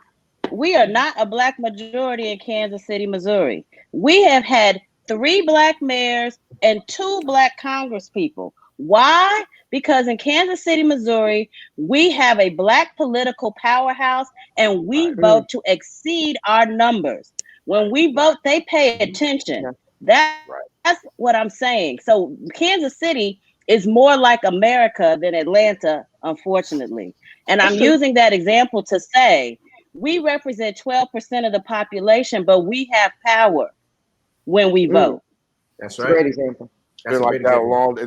We are not a Black majority in Kansas City, Missouri. We have had 3 Black mayors and 2 Black congresspeople. Why? Because in Kansas City, Missouri, we have a Black political powerhouse, and we vote to exceed our numbers. When we vote, they pay attention. That's what I'm saying. So Kansas City is more like America than Atlanta, unfortunately. And I'm using that example to say we represent 12% of the population, but we have power when we vote. That's right. Great example. It's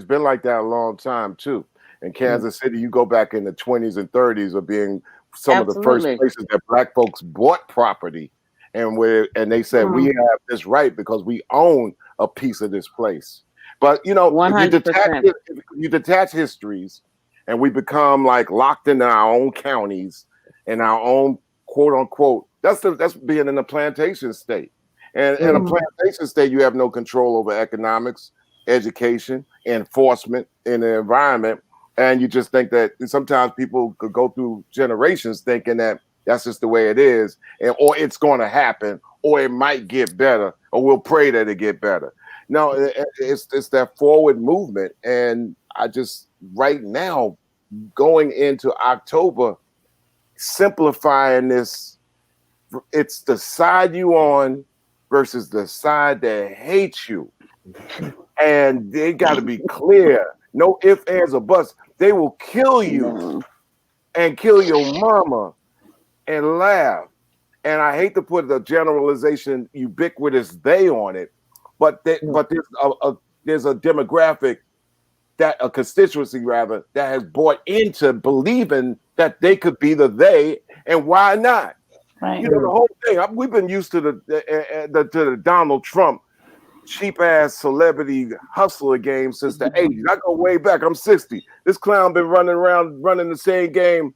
been like that a long time too. In Kansas City, you go back in the 20s and 30s of being some of the first places that Black folks bought property and they said we have this right because we own a piece of this place. But if you detach histories, and we become like locked in our own counties and our own quote unquote, that's being in a plantation state. And in a plantation state, you have no control over economics, education, enforcement in the environment. And you just think that sometimes people could go through generations thinking that that's just the way it is, or it's going to happen, or it might get better, or we'll pray that it get better. No, it's that forward movement. And I just, right now, going into October, simplifying this, it's the side you on versus the side that hates you. And they got to be clear. No ifs, ands, or buts. They will kill you and kill your mama and laugh. And I hate to put the generalization ubiquitous they on it, but there's a demographic, that a constituency rather, that has bought into believing that they could be the they, and why not? Right. The whole thing. We've been used to the Donald Trump cheap ass celebrity hustler game since the 80s. I go way back. I'm 60. This clown been running around running the same game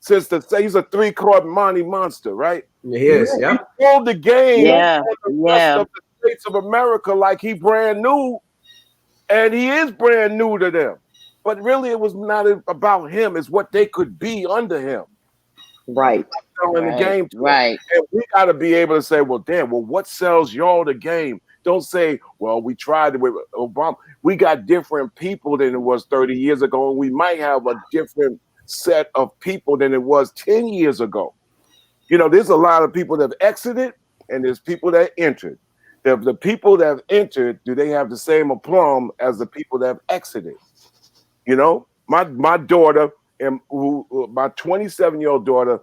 since he's a 3-card Monty monster, right? He is. Yeah. He pulled the game on the rest of the states of America like he brand new. And he is brand new to them. But really, it was not about him. It's what they could be under him. Right. In the game. Right. And we got to be able to say, well, damn, what sells y'all the game? Don't say, well, we tried it with Obama. We got different people than it was 30 years ago. And we might have a different set of people than it was 10 years ago. There's a lot of people that have exited and there's people that entered. The people that have entered, do they have the same aplomb as the people that have exited? My daughter, and my 27-year-old daughter,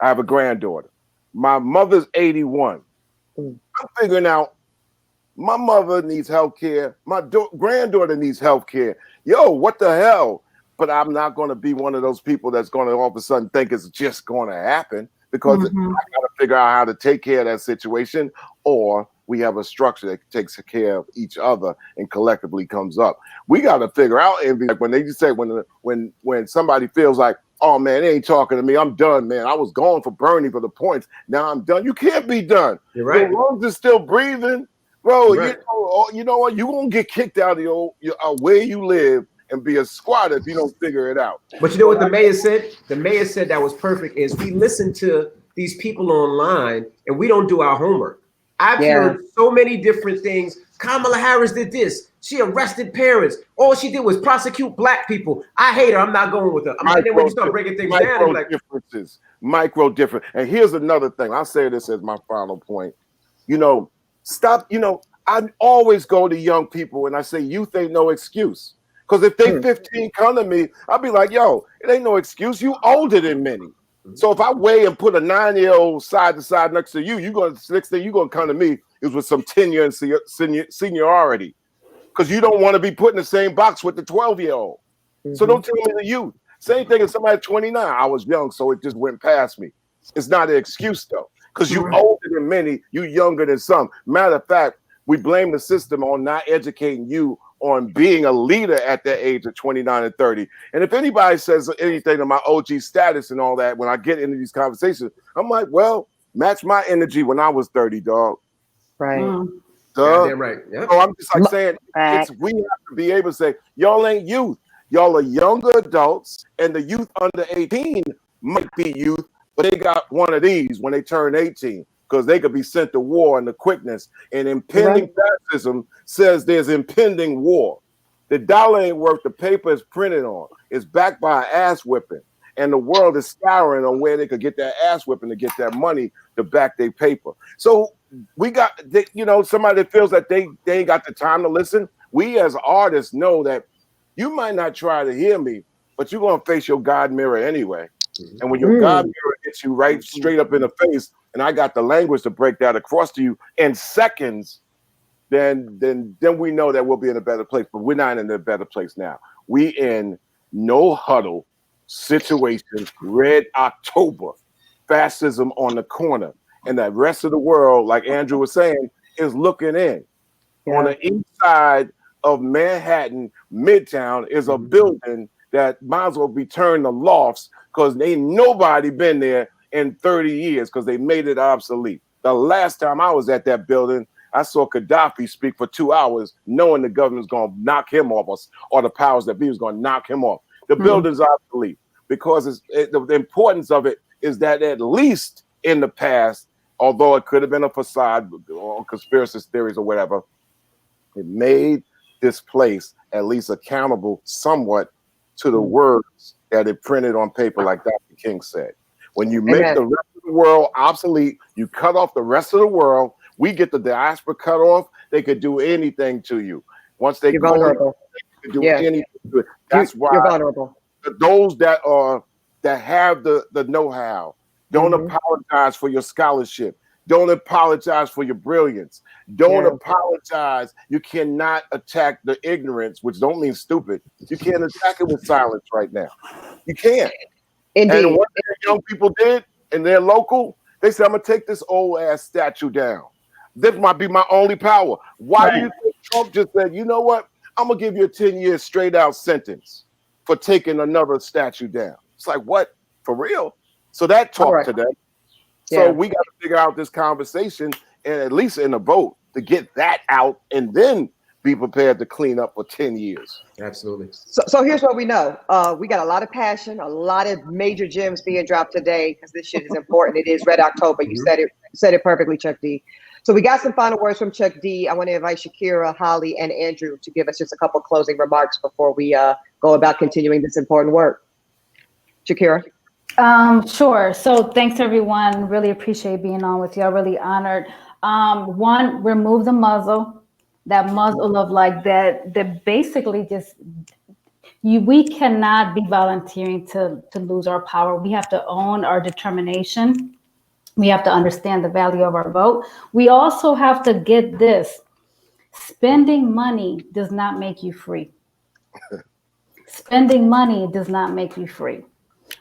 I have a granddaughter. My mother's 81. I'm figuring out my mother needs health care. My granddaughter needs health care. Yo, what the hell? But I'm not going to be one of those people that's going to all of a sudden think it's just going to happen, because I got to figure out how to take care of that situation, or we have a structure that takes care of each other and collectively comes up. We got to figure out, and like when they just say, when somebody feels like, oh man, they ain't talking to me, I'm done, man. I was going for Bernie for the points. Now I'm done. You can't be done. You're right. Your lungs are still breathing, bro. Right. You know what? You won't get kicked out of where you live and be a squatter if you don't figure it out. But you know what the mayor said? The mayor said that was perfect. Is we listen to these people online and we don't do our homework. I've heard so many different things. Kamala Harris did this. She arrested parents. All she did was prosecute black people. I hate her. I'm not going with her. And then when you start breaking things down, it's like micro difference. And here's another thing. I'll say this as my final point. Stop. I always go to young people and I say, youth ain't no excuse. Because if they 15 come to me, I'll be like, yo, it ain't no excuse. You older than many. So if I weigh and put a 9-year-old side to side next to you, next thing you're gonna come to me is with some tenure and seniority, because you don't want to be put in the same box with the 12-year-old. So don't tell me the youth. Same thing as somebody 29. I was young, so it just went past me. It's not an excuse though, because you older than many, you younger than some. Matter of fact, we blame the system on not educating you on being a leader at that age of 29 and 30. And if anybody says anything to my OG status and all that, when I get into these conversations, I'm like, well, match my energy when I was 30, dog. Right. Damn right. Yep. So I'm just like saying, we have to be able to say, y'all ain't youth. Y'all are younger adults, and the youth under 18 might be youth, but they got one of these when they turn 18. Because they could be sent to war in the quickness. And impending fascism says there's impending war. The dollar ain't worth the paper it's printed on. It's backed by an ass whipping. And the world is scouring on where they could get that ass whipping to get that money to back their paper. So we got, somebody that feels that they ain't got the time to listen. We as artists know that you might not try to hear me, but you're going to face your God mirror anyway. And when your God mirror hits you right straight up in the face, and I got the language to break that across to you in seconds, then we know that we'll be in a better place. But we're not in a better place now. We in no huddle situation, Red October, fascism on the corner. and the rest of the world, like Andrew was saying, is looking in. On the east side of Manhattan, Midtown, is a building that might as well be turned to lofts because ain't nobody been there in 30 years because they made it obsolete. The last time I was at that building, I saw Gaddafi speak for 2 hours, knowing the government's going to knock him off, or the powers that be was going to knock him off. The building's obsolete because the importance of it is that at least in the past, although it could have been a facade or conspiracy theories or whatever, it made this place at least accountable somewhat to the words that it printed on paper, like Dr. King said. When you make the rest of the world obsolete, you cut off the rest of the world. We get the diaspora cut off. They could do anything to you. Once they go, vulnerable. they could do anything to it. That's why you're vulnerable. Those that have the know-how don't apologize for your scholarship. Don't apologize for your brilliance. Don't apologize. You cannot attack the ignorance, which don't mean stupid. You can't attack it with silence right now. You can't. Indeed. And what the young people did, and they're local, they said, I'm going to take this old ass statue down. This might be my only power. Why do you think Trump just said, you know what? I'm going to give you a 10-year straight out sentence for taking another statue down. It's like, what? For real? So that talk today. So we got to figure out this conversation, and at least in a vote, to get that out and then be prepared to clean up for 10 years. Absolutely. So here's what we know. We got a lot of passion, a lot of major gems being dropped today because this shit is important. It is Red October. You said it perfectly, Chuck D. So we got some final words from Chuck D. I want to invite Shakira, Holly, and Andrew to give us just a couple closing remarks before we go about continuing this important work. Shakira? Sure. So thanks everyone. Really appreciate being on with you. I'm really honored. One, remove the muzzle, that muzzle of like that basically just we cannot be volunteering to lose our power. We have to own our determination. We have to understand the value of our vote. We also have to get this. Spending money does not make you free. Spending money does not make you free.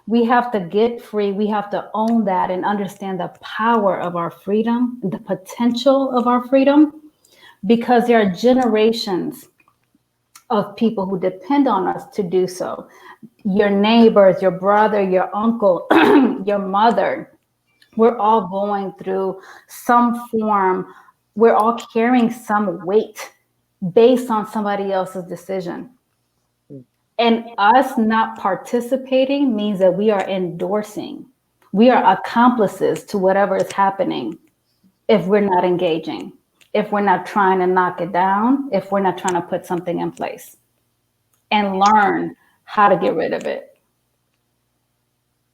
We have to get free. We have to own that and understand the power of our freedom, the potential of our freedom, because there are generations of people who depend on us to do so. Your neighbors, your brother, your uncle, your mother, we're all going through some form. We're all carrying some weight based on somebody else's decision. And us not participating means that we are endorsing. We are accomplices to whatever is happening if we're not engaging, if we're not trying to knock it down, if we're not trying to put something in place and learn how to get rid of it.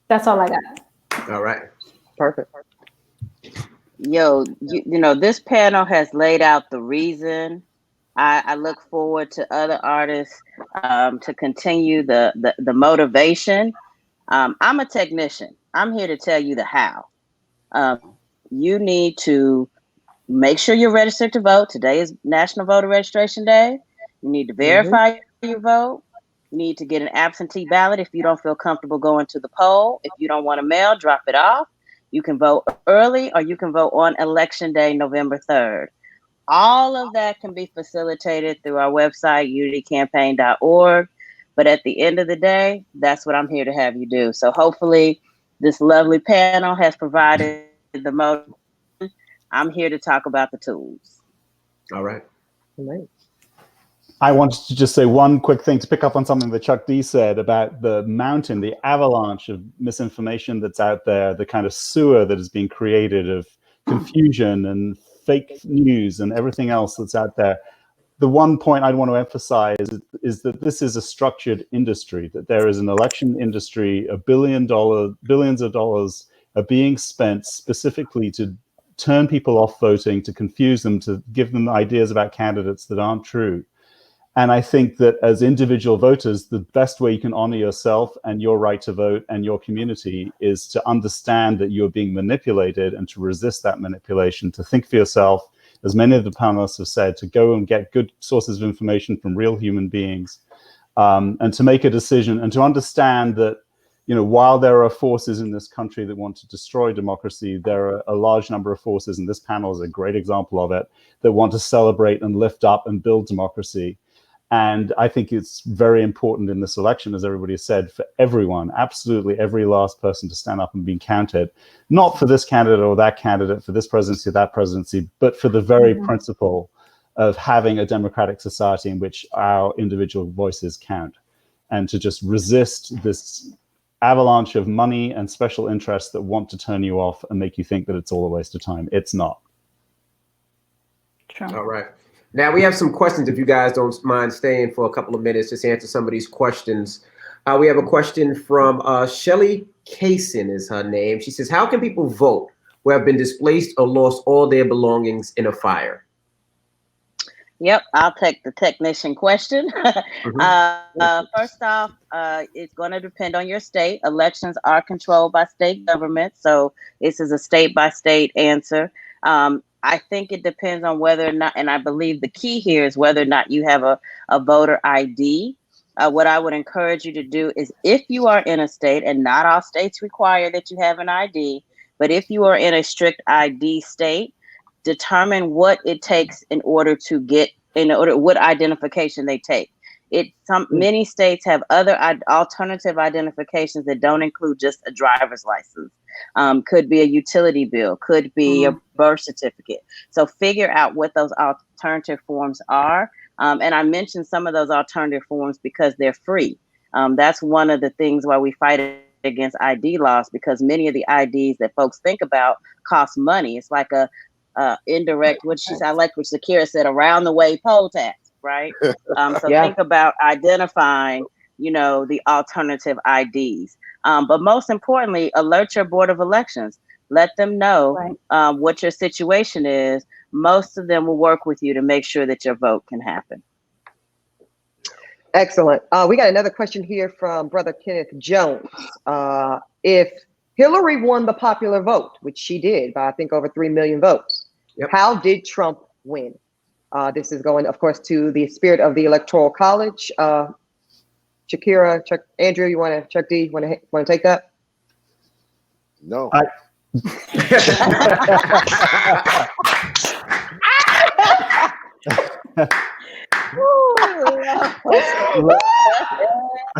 That's all I got. All right. Perfect. Yo, you know, this panel has laid out the reason. I look forward to other artists to continue the motivation. I'm a technician. I'm here to tell you the how. You need to make sure you're registered to vote. Today is National Voter Registration Day. You need to verify your vote. You need to get an absentee ballot if you don't feel comfortable going to the poll. If you don't want to mail, drop it off. You can vote early or you can vote on Election Day, November 3rd. All of that can be facilitated through our website, unitycampaign.org. But at the end of the day, that's what I'm here to have you do. So hopefully this lovely panel has provided the motivation. I'm here to talk about the tools. All right. I wanted to just say one quick thing to pick up on something that Chuck D said about the mountain, the avalanche of misinformation that's out there, the kind of sewer that has been created of confusion and fake news and everything else that's out there. The one point I'd want to emphasize is that this is a structured industry, that there is an election industry, billions of dollars are being spent specifically to turn people off voting, to confuse them, to give them ideas about candidates that aren't true. And I think that as individual voters, the best way you can honor yourself and your right to vote and your community is to understand that you're being manipulated and to resist that manipulation, to think for yourself, as many of the panelists have said, to go and get good sources of information from real human beings, and to make a decision and to understand that while there are forces in this country that want to destroy democracy, there are a large number of forces, and this panel is a great example of it, that want to celebrate and lift up and build democracy. And I think it's very important in this election, as everybody has said, for everyone, absolutely every last person to stand up and be counted, not for this candidate or that candidate, for this presidency or that presidency, but for the very principle of having a democratic society in which our individual voices count, and to just resist this avalanche of money and special interests that want to turn you off and make you think that it's all a waste of time. It's not. All right. Now we have some questions, if you guys don't mind staying for a couple of minutes, just answer some of these questions. We have a question from Shelly Kaysen is her name. She says, how can people vote who have been displaced or lost all their belongings in a fire? Yep, I'll take the technician question. First off, it's going to depend on your state. Elections are controlled by state government, so this is a state-by-state answer. I think it depends on whether or not, and I believe the key here is whether or not you have a voter ID. What I would encourage you to do is, if you are in a state, and not all states require that you have an ID, but if you are in a strict ID state, determine what it takes in order to get, what identification they take. Many states have other alternative identifications that don't include just a driver's license. Could be a utility bill, could be a birth certificate. So figure out what those alternative forms are. And I mentioned some of those alternative forms because they're free. That's one of the things why we fight against ID laws, because many of the IDs that folks think about cost money. It's like a indirect, I like what Shakira said, around the way poll tax, right? Think about identifying, the alternative IDs. But most importantly, alert your Board of Elections. Let them know what your situation is. Most of them will work with you to make sure that your vote can happen. Excellent. We got another question here from Brother Kenneth Jones. If Hillary won the popular vote, which she did by, I think, over 3 million votes, how did Trump win? This is going, of course, to the spirit of the Electoral College. Shakira, Andrew, Chuck D, want to take that? No.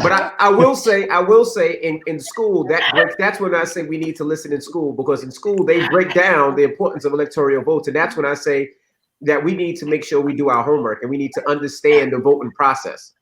But I will say in school, that's when I say we need to listen in school, because in school they break down the importance of electoral votes. And that's when I say that we need to make sure we do our homework and we need to understand the voting process.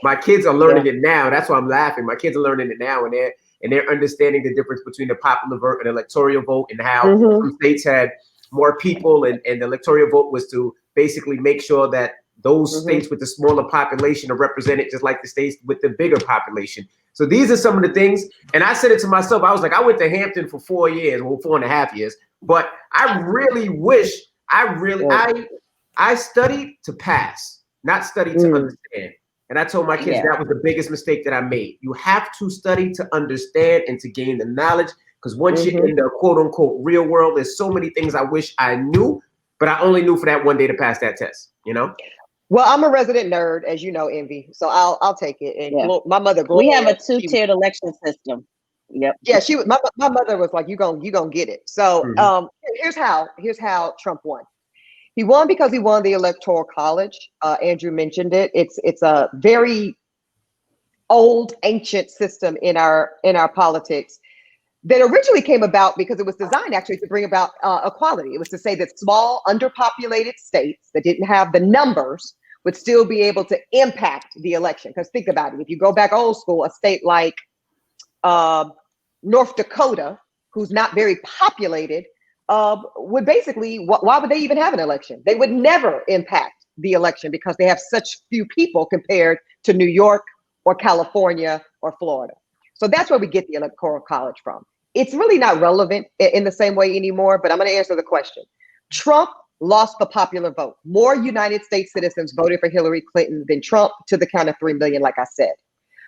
My kids are learning it now. That's why I'm laughing. My kids are learning it now, and they're understanding the difference between the popular vote and electoral vote, and how some states had more people, and the electoral vote was to basically make sure that those states with the smaller population are represented just like the states with the bigger population. So these are some of the things. And I said it to myself. I was like, I went to Hampton for 4 years, 4.5 years. But I really wish, I studied to pass, not study to understand. And I told my kids that was the biggest mistake that I made. You have to study to understand and to gain the knowledge. Because once you're in the quote unquote real world, there's so many things I wish I knew, but I only knew for that one day to pass that test, Well, I'm a resident nerd, as you know, Envy. So I'll take it. And my mother, we have a 2-tiered election system. Yep. Yeah, my mother was like, you gonna get it. So here's how Trump won. He won because he won the Electoral College. Andrew mentioned it. It's a very old, ancient system in our politics that originally came about because it was designed actually to bring about equality. It was to say that small, underpopulated states that didn't have the numbers would still be able to impact the election. Because think about it, if you go back old school, a state like North Dakota, who's not very populated, would basically, why would they even have an election? They would never impact the election because they have such few people compared to New York or California or Florida. So that's where we get the Electoral College from. It's really not relevant in the same way anymore, but I'm going to answer the question. Trump lost the popular vote. More United States citizens voted for Hillary Clinton than Trump, to the count of 3 million, like I said.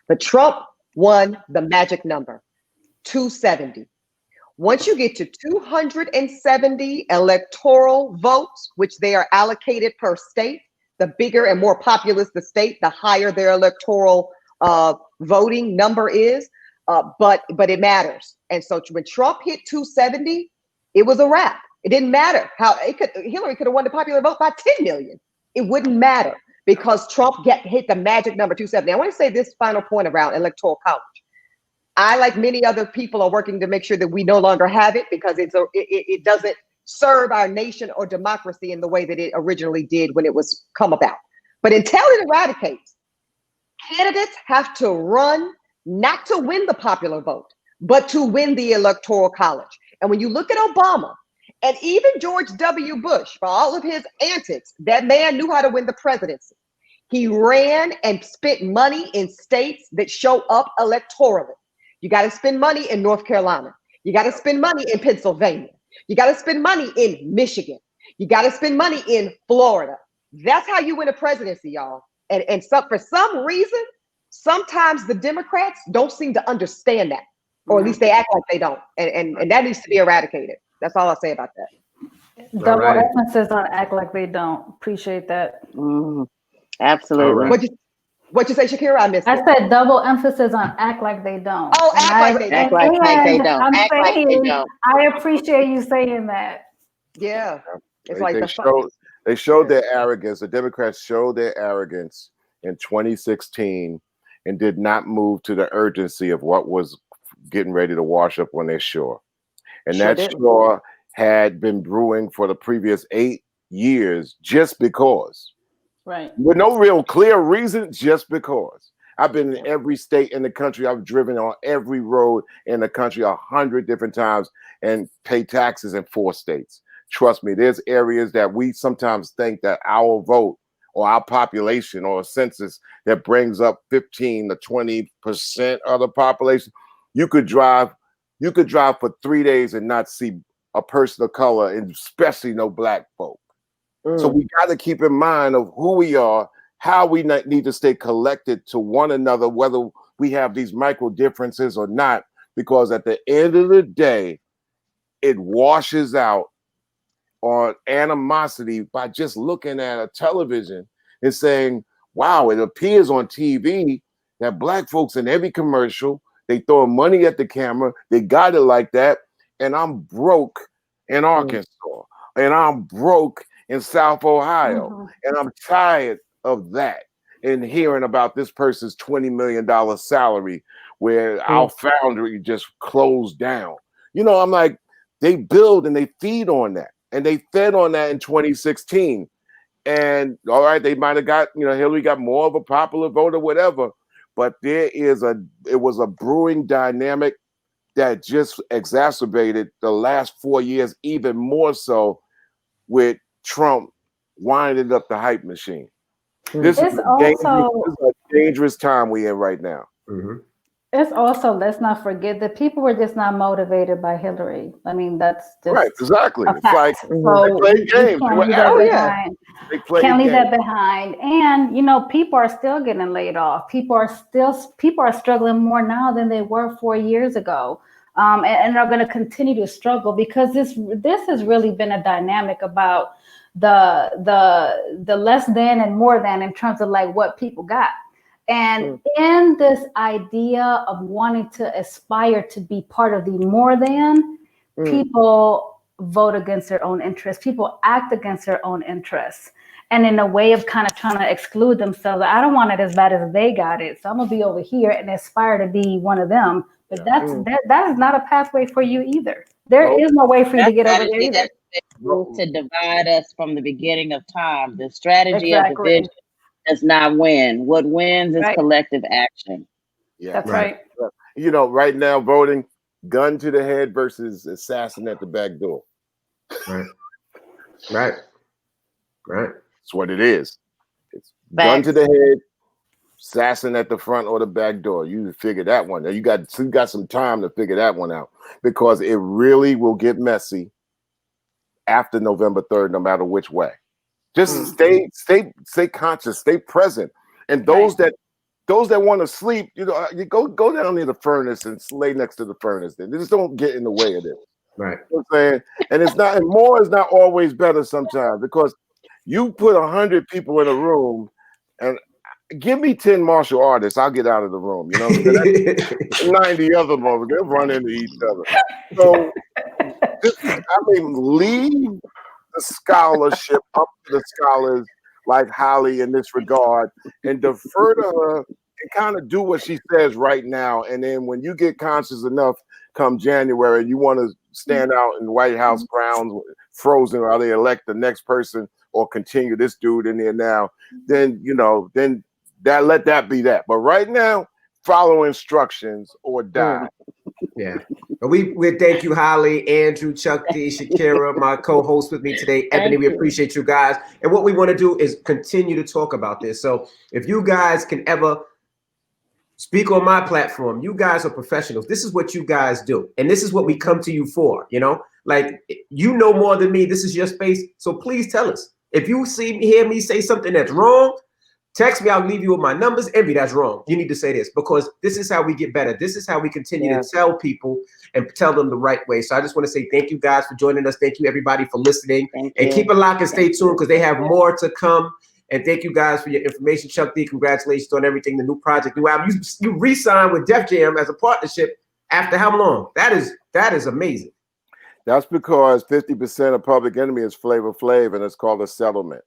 But Trump won the magic number, 270. Once you get to 270 electoral votes, which they are allocated per state, the bigger and more populous the state, the higher their electoral voting number is. but it matters. And so when Trump hit 270, it was a wrap. It didn't matter how Hillary could have won the popular vote by 10 million. It wouldn't matter because Trump hit the magic number 270. I want to say this final point around electoral college. I, like many other people, are working to make sure that we no longer have it because it doesn't serve our nation or democracy in the way that it originally did when it was come about. But until it eradicates, candidates have to run not to win the popular vote, but to win the electoral college. And when you look at Obama and even George W. Bush, for all of his antics, that man knew how to win the presidency. He ran and spent money in states that show up electorally. You got to spend money in North Carolina. You got to spend money in Pennsylvania. You got to spend money in Michigan. You got to spend money in Florida. That's how you win a presidency, y'all. And so for some reason, sometimes the Democrats don't seem to understand that, or at least they act like they don't. And that needs to be eradicated. That's all I'll say about that. Double emphasis on act like they don't. Appreciate that. Absolutely. What'd you say, Shakira? I missed it. I said double emphasis on act like they don't. Oh, act like they don't. Act like they don't. I'm Act like they don't. I appreciate you saying that. Yeah. It's they showed their arrogance. The Democrats showed their arrogance in 2016 and did not move to the urgency of what was getting ready to wash up on their shore. And that shore had been brewing for the previous 8 years just because. Right. With no real clear reason, just because. I've been in every state in the country. I've driven on every road in the country 100 different times and pay taxes in 4 states. Trust me, there's areas that we sometimes think that our vote or our population or a census that brings up 15 to 20% of the population. You could drive for 3 days and not see a person of color, and especially no black folk. So we got to keep in mind of who we are, how we need to stay collected to one another, whether we have these micro differences or not, because at the end of the day, it washes out on animosity by just looking at a television and saying, wow, it appears on TV that black folks in every commercial, they throw money at the camera, they got it like that, and I'm broke in Arkansas, and I'm broke in South Ohio. And I'm tired of that and hearing about this person's $20 million salary where our foundry just closed down. You know, I'm like, they build and they feed on that. And they fed on that in 2016. And all right, they might have got, Hillary got more of a popular vote or whatever, but it was a brewing dynamic that just exacerbated the last 4 years, even more so with Trump winding up the hype machine. This is a dangerous time we're in right now. It's also, let's not forget that people were just not motivated by Hillary. I mean, that's just right. Exactly. It's like so they play games. Can't leave that behind. And people are still getting laid off. People are struggling more now than they were 4 years ago. And are going to continue to struggle because this has really been a dynamic about the less than and more than in terms of like what people got. And in this idea of wanting to aspire to be part of the more than, people vote against their own interests. People act against their own interests. And in a way of kind of trying to exclude themselves, I don't want it as bad as they got it. So I'm gonna be over here and aspire to be one of them. But that is not a pathway for you either. There is no way for you to get over there either. To divide us from the beginning of time. The strategy of division does not win. What wins is collective action. Yeah, that's right. Right now, voting gun to the head versus assassin at the back door. Right. That's what it is. It's gun to the head, assassin at the front or the back door. You figure that one out. You got some time to figure that one out because it really will get messy after November 3rd, no matter which way. Just stay conscious, stay present. And those that want to sleep, you go down near the furnace and lay next to the furnace. Then just don't get in the way of it. Right. You know what I'm saying? And more is not always better sometimes because you put 100 people in a room and give me 10 martial artists, I'll get out of the room. You know, 90 other motherfuckers, they'll run into each other. So, leave the scholarship up to the scholars like Holly in this regard, and defer to her and kind of do what she says right now. And then when you get conscious enough, come January, you want to stand out in White House grounds, frozen, while they elect the next person or continue this dude in there now, then, then let that be that. But right now, follow instructions or die. Yeah. We thank you, Holly, Andrew, Chuck D, Shakira, my co-host with me today. Ebony, we appreciate you guys. And what we want to do is continue to talk about this. So if you guys can ever speak on my platform, you guys are professionals. This is what you guys do. And this is what we come to you for, Like, you know more than me. This is your space. So please tell us. If you hear me say something that's wrong, text me. I'll leave you with my numbers. Envy, that's wrong. You need to say this, because this is how we get better. This is how we continue to tell people and tell them the right way. So I just want to say thank you guys for joining us. Thank you, everybody, for listening. And keep a lock and stay tuned, because they have more to come. And thank you guys for your information. Chuck D, congratulations on everything, the new project, new album. You re-signed with Def Jam as a partnership after how long? That is amazing. That's because 50% of Public Enemy is Flavor Flav, and it's called a settlement.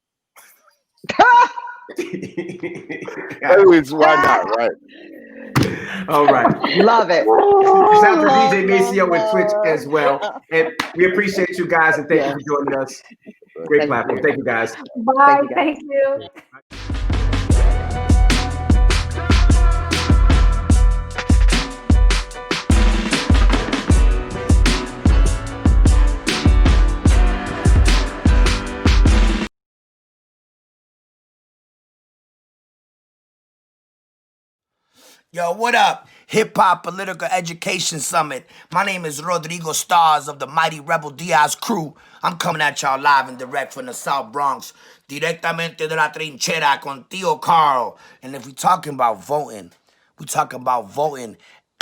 Anyways, why not, right? All right. Love it. Shout out to DJ Maceo with Twitch as well. And we appreciate you guys, and thank you for joining us. Great platform. Thank you, guys. Bye. Thank you. Yo, what up? Hip Hop Political Education Summit. My name is Rodrigo Stars of the Mighty Rebel Diaz crew. I'm coming at y'all live and direct from the South Bronx. Directamente de la trinchera con Tío Carl. And if we're talking about voting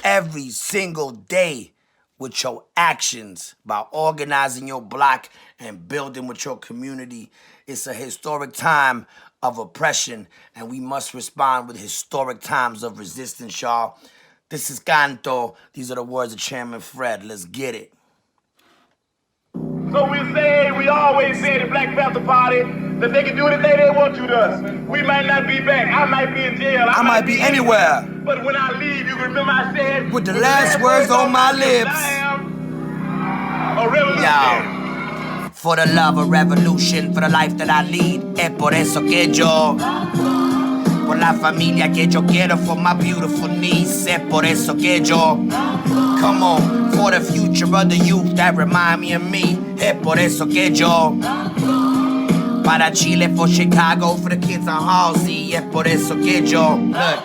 every single day with your actions, by organizing your block and building with your community. It's a historic time of oppression, and we must respond with historic times of resistance, y'all. This is Canto. These are the words of Chairman Fred. Let's get it. So we always say at the Black Panther Party that they can do anything they want to us. We might not be back. I might be in jail. I might be anywhere. But when I leave, you can remember I said, with the last words on my lips, I am a revolutionary. Yo. For the love of revolution, for the life that I lead, es por eso que yo, por la familia que yo quiero, for my beautiful niece, es por eso que yo, come on, for the future of the youth that remind me of me, es por eso que yo, para Chile, for Chicago, for the kids on Halsey, es por eso que yo, look,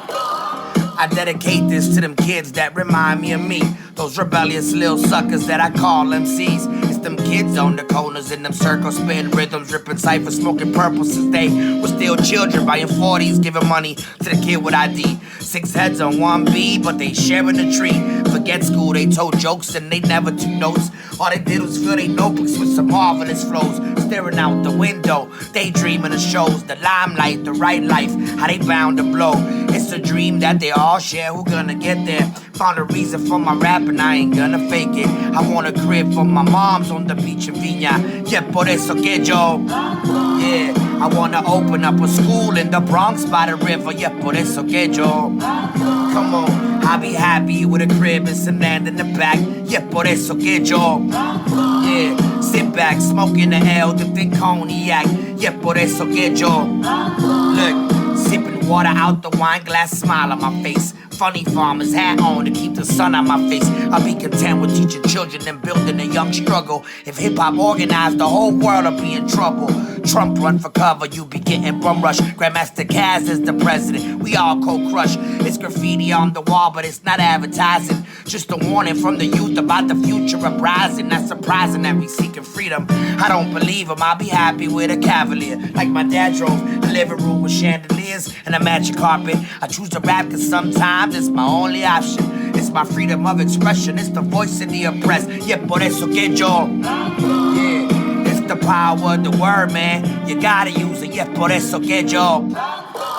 I dedicate this to them kids that remind me of me, those rebellious little suckers that I call MCs. It's them kids on the corners in them circles, spitting rhythms, ripping ciphers, smoking purple since they were still children, buying 40s, giving money to the kid with ID. 6 heads on Bun B, but they sharing the tree. Forget school, they told jokes and they never took notes. All they did was fill their notebooks with some marvelous flows. Staring out the window, daydreaming of shows, the limelight, the right life, how they bound to blow. It's a dream that they all share, who gonna get there? Found a reason for my rap and I ain't gonna fake it. I want a crib for my mom's on the beach in Viña. Yeah, por eso que yo. Yeah, I wanna open up a school in the Bronx by the river. Yeah, por eso que yo. Come on, I'll be happy with a crib and some land in the back. Yeah, por eso que yo. Yeah, sit back, smoking the L, dipped in cognac. Yeah, por eso que yo. Look, sipping water out the wine glass, smile on my face. Funny farmer's hat on to keep the sun on my face. I'll be content with teaching children and building a young struggle. If hip-hop organized, the whole world will be in trouble. Trump run for cover, you be getting bum rush. Grandmaster Caz is the president, we all co-crush. It's graffiti on the wall, but it's not advertising. Just a warning from the youth about the future uprising. Not surprising that we seeking freedom. I don't believe him, I'll be happy with a Cavalier. Like my dad drove, the living room with chandeliers and a matching carpet. I choose to rap cause sometimes it's my only option. It's my freedom of expression, it's the voice of the oppressed. Yeah, por eso que yo. Yeah, it's the power of the word, man. You gotta use it, yeah, por eso que yo.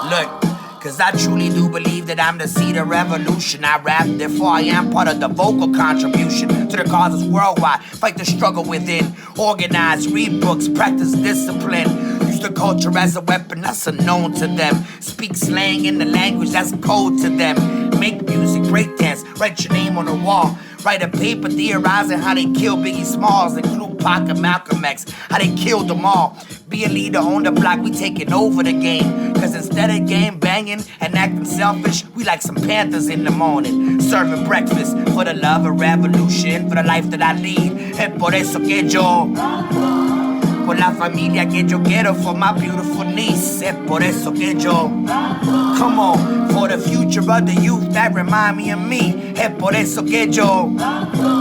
Look, Cause I truly do believe that I'm the seed of revolution. I rap, therefore I am part of the vocal contribution to the causes worldwide. Fight the struggle within. Organize, read books, practice discipline. Use the culture as a weapon that's unknown to them. Speak slang in the language that's code to them. Make music, breakdance, write your name on the wall. Write a paper theorizing how they kill Biggie Smalls, include Pac and Malcolm X, how they killed them all. Be a leader on the block, we taking over the game. Cause instead of game banging and acting selfish, we like some Panthers in the morning. Serving breakfast for the love of revolution, for the life that I lead. Es por eso que yo, por la familia que yo quiero, for my beautiful niece. Es por eso que yo, come on, for the future of the youth that remind me of me. Es por eso que yo,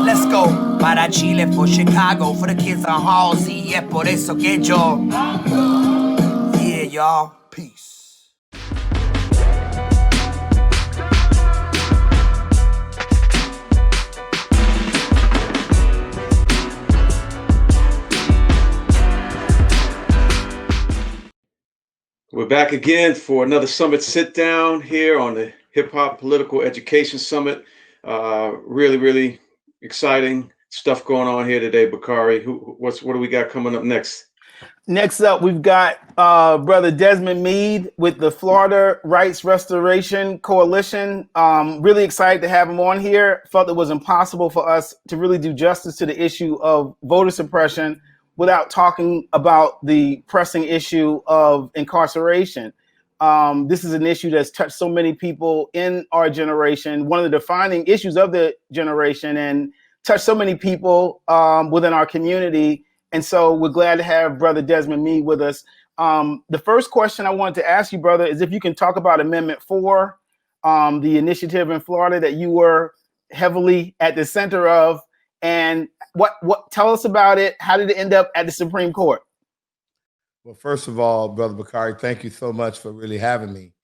let's go. Para Chile, for Chicago, for the kids on Halsey. Es por eso que yo, yeah, y'all, peace. We're back again for another summit sit down here on the Hip Hop Political Education Summit. Really, really exciting stuff going on here today, Bakari. What do we got coming up next? Next up, we've got Brother Desmond Meade with the Florida Rights Restoration Coalition. Really excited to have him on here. Felt it was impossible for us to really do justice to the issue of voter suppression without talking about the pressing issue of incarceration. This is an issue that's touched so many people in our generation, one of the defining issues of the generation, and touched so many people within our community. And so we're glad to have Brother Desmond Meade with us. The first question I wanted to ask you, brother, is if you can talk about Amendment 4, the initiative in Florida that you were heavily at the center of, and what tell us about it. How did it end up at the Supreme Court? Well, first of all, Brother Bakari, thank you so much for really having me.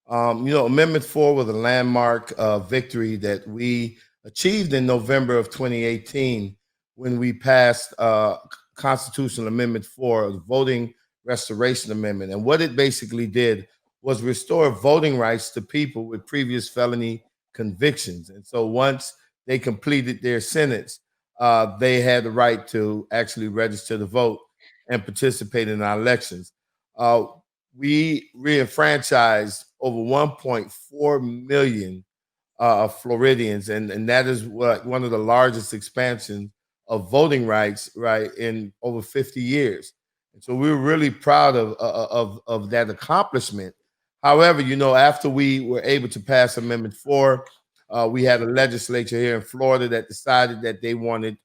Amendment 4 was a landmark victory that we achieved in November of 2018 when we passed Constitutional Amendment 4, the Voting Restoration Amendment. And what it basically did was restore voting rights to people with previous felony convictions. And so once they completed their sentence, they had the right to actually register to vote and participate in our elections. We re-enfranchised over 1.4 million Floridians, and that is one of the largest expansions of voting rights, right, in over 50 years. And so we were really proud of that accomplishment. However, after we were able to pass Amendment 4, we had a legislature here in Florida that decided that they wanted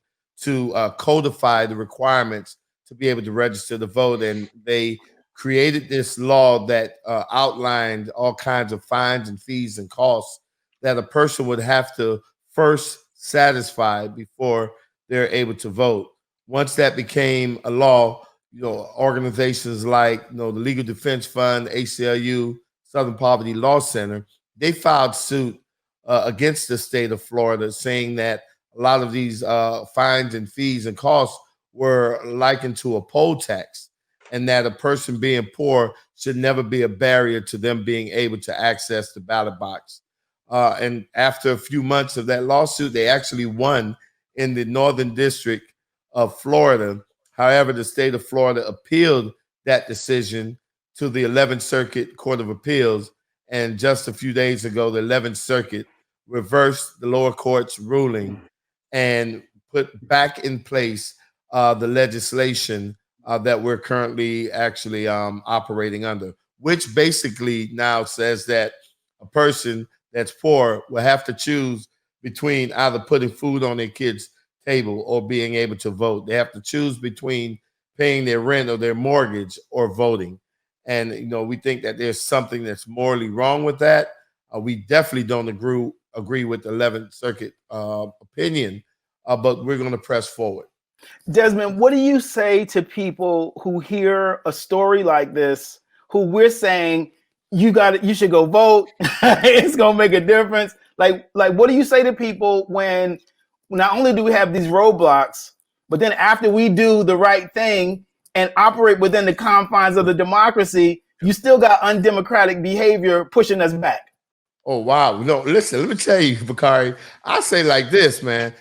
to codify the requirements to be able to register to vote. And they created this law that outlined all kinds of fines and fees and costs that a person would have to first satisfy before they're able to vote. Once that became a law, organizations like the Legal Defense Fund, ACLU, Southern Poverty Law Center, they filed suit against the state of Florida, saying that a lot of these fines and fees and costs were likened to a poll tax, and that a person being poor should never be a barrier to them being able to access the ballot box. And after a few months of that lawsuit, they actually won in the Northern District of Florida. However, the state of Florida appealed that decision to the 11th Circuit Court of Appeals. And just a few days ago, the 11th Circuit reversed the lower court's ruling and put back in place the legislation that we're currently actually operating under, which basically now says that a person that's poor will have to choose between either putting food on their kids' table or being able to vote. They have to choose between paying their rent or their mortgage or voting. And, we think that there's something that's morally wrong with that. We definitely don't agree with the 11th Circuit opinion, but we're going to press forward. Desmond, what do you say to people who hear a story like this, who we're saying you should go vote, it's going to make a difference? Like, what do you say to people when not only do we have these roadblocks, but then after we do the right thing and operate within the confines of the democracy, you still got undemocratic behavior pushing us back. Oh, wow. No, listen, let me tell you, Bakari, I say like this, man.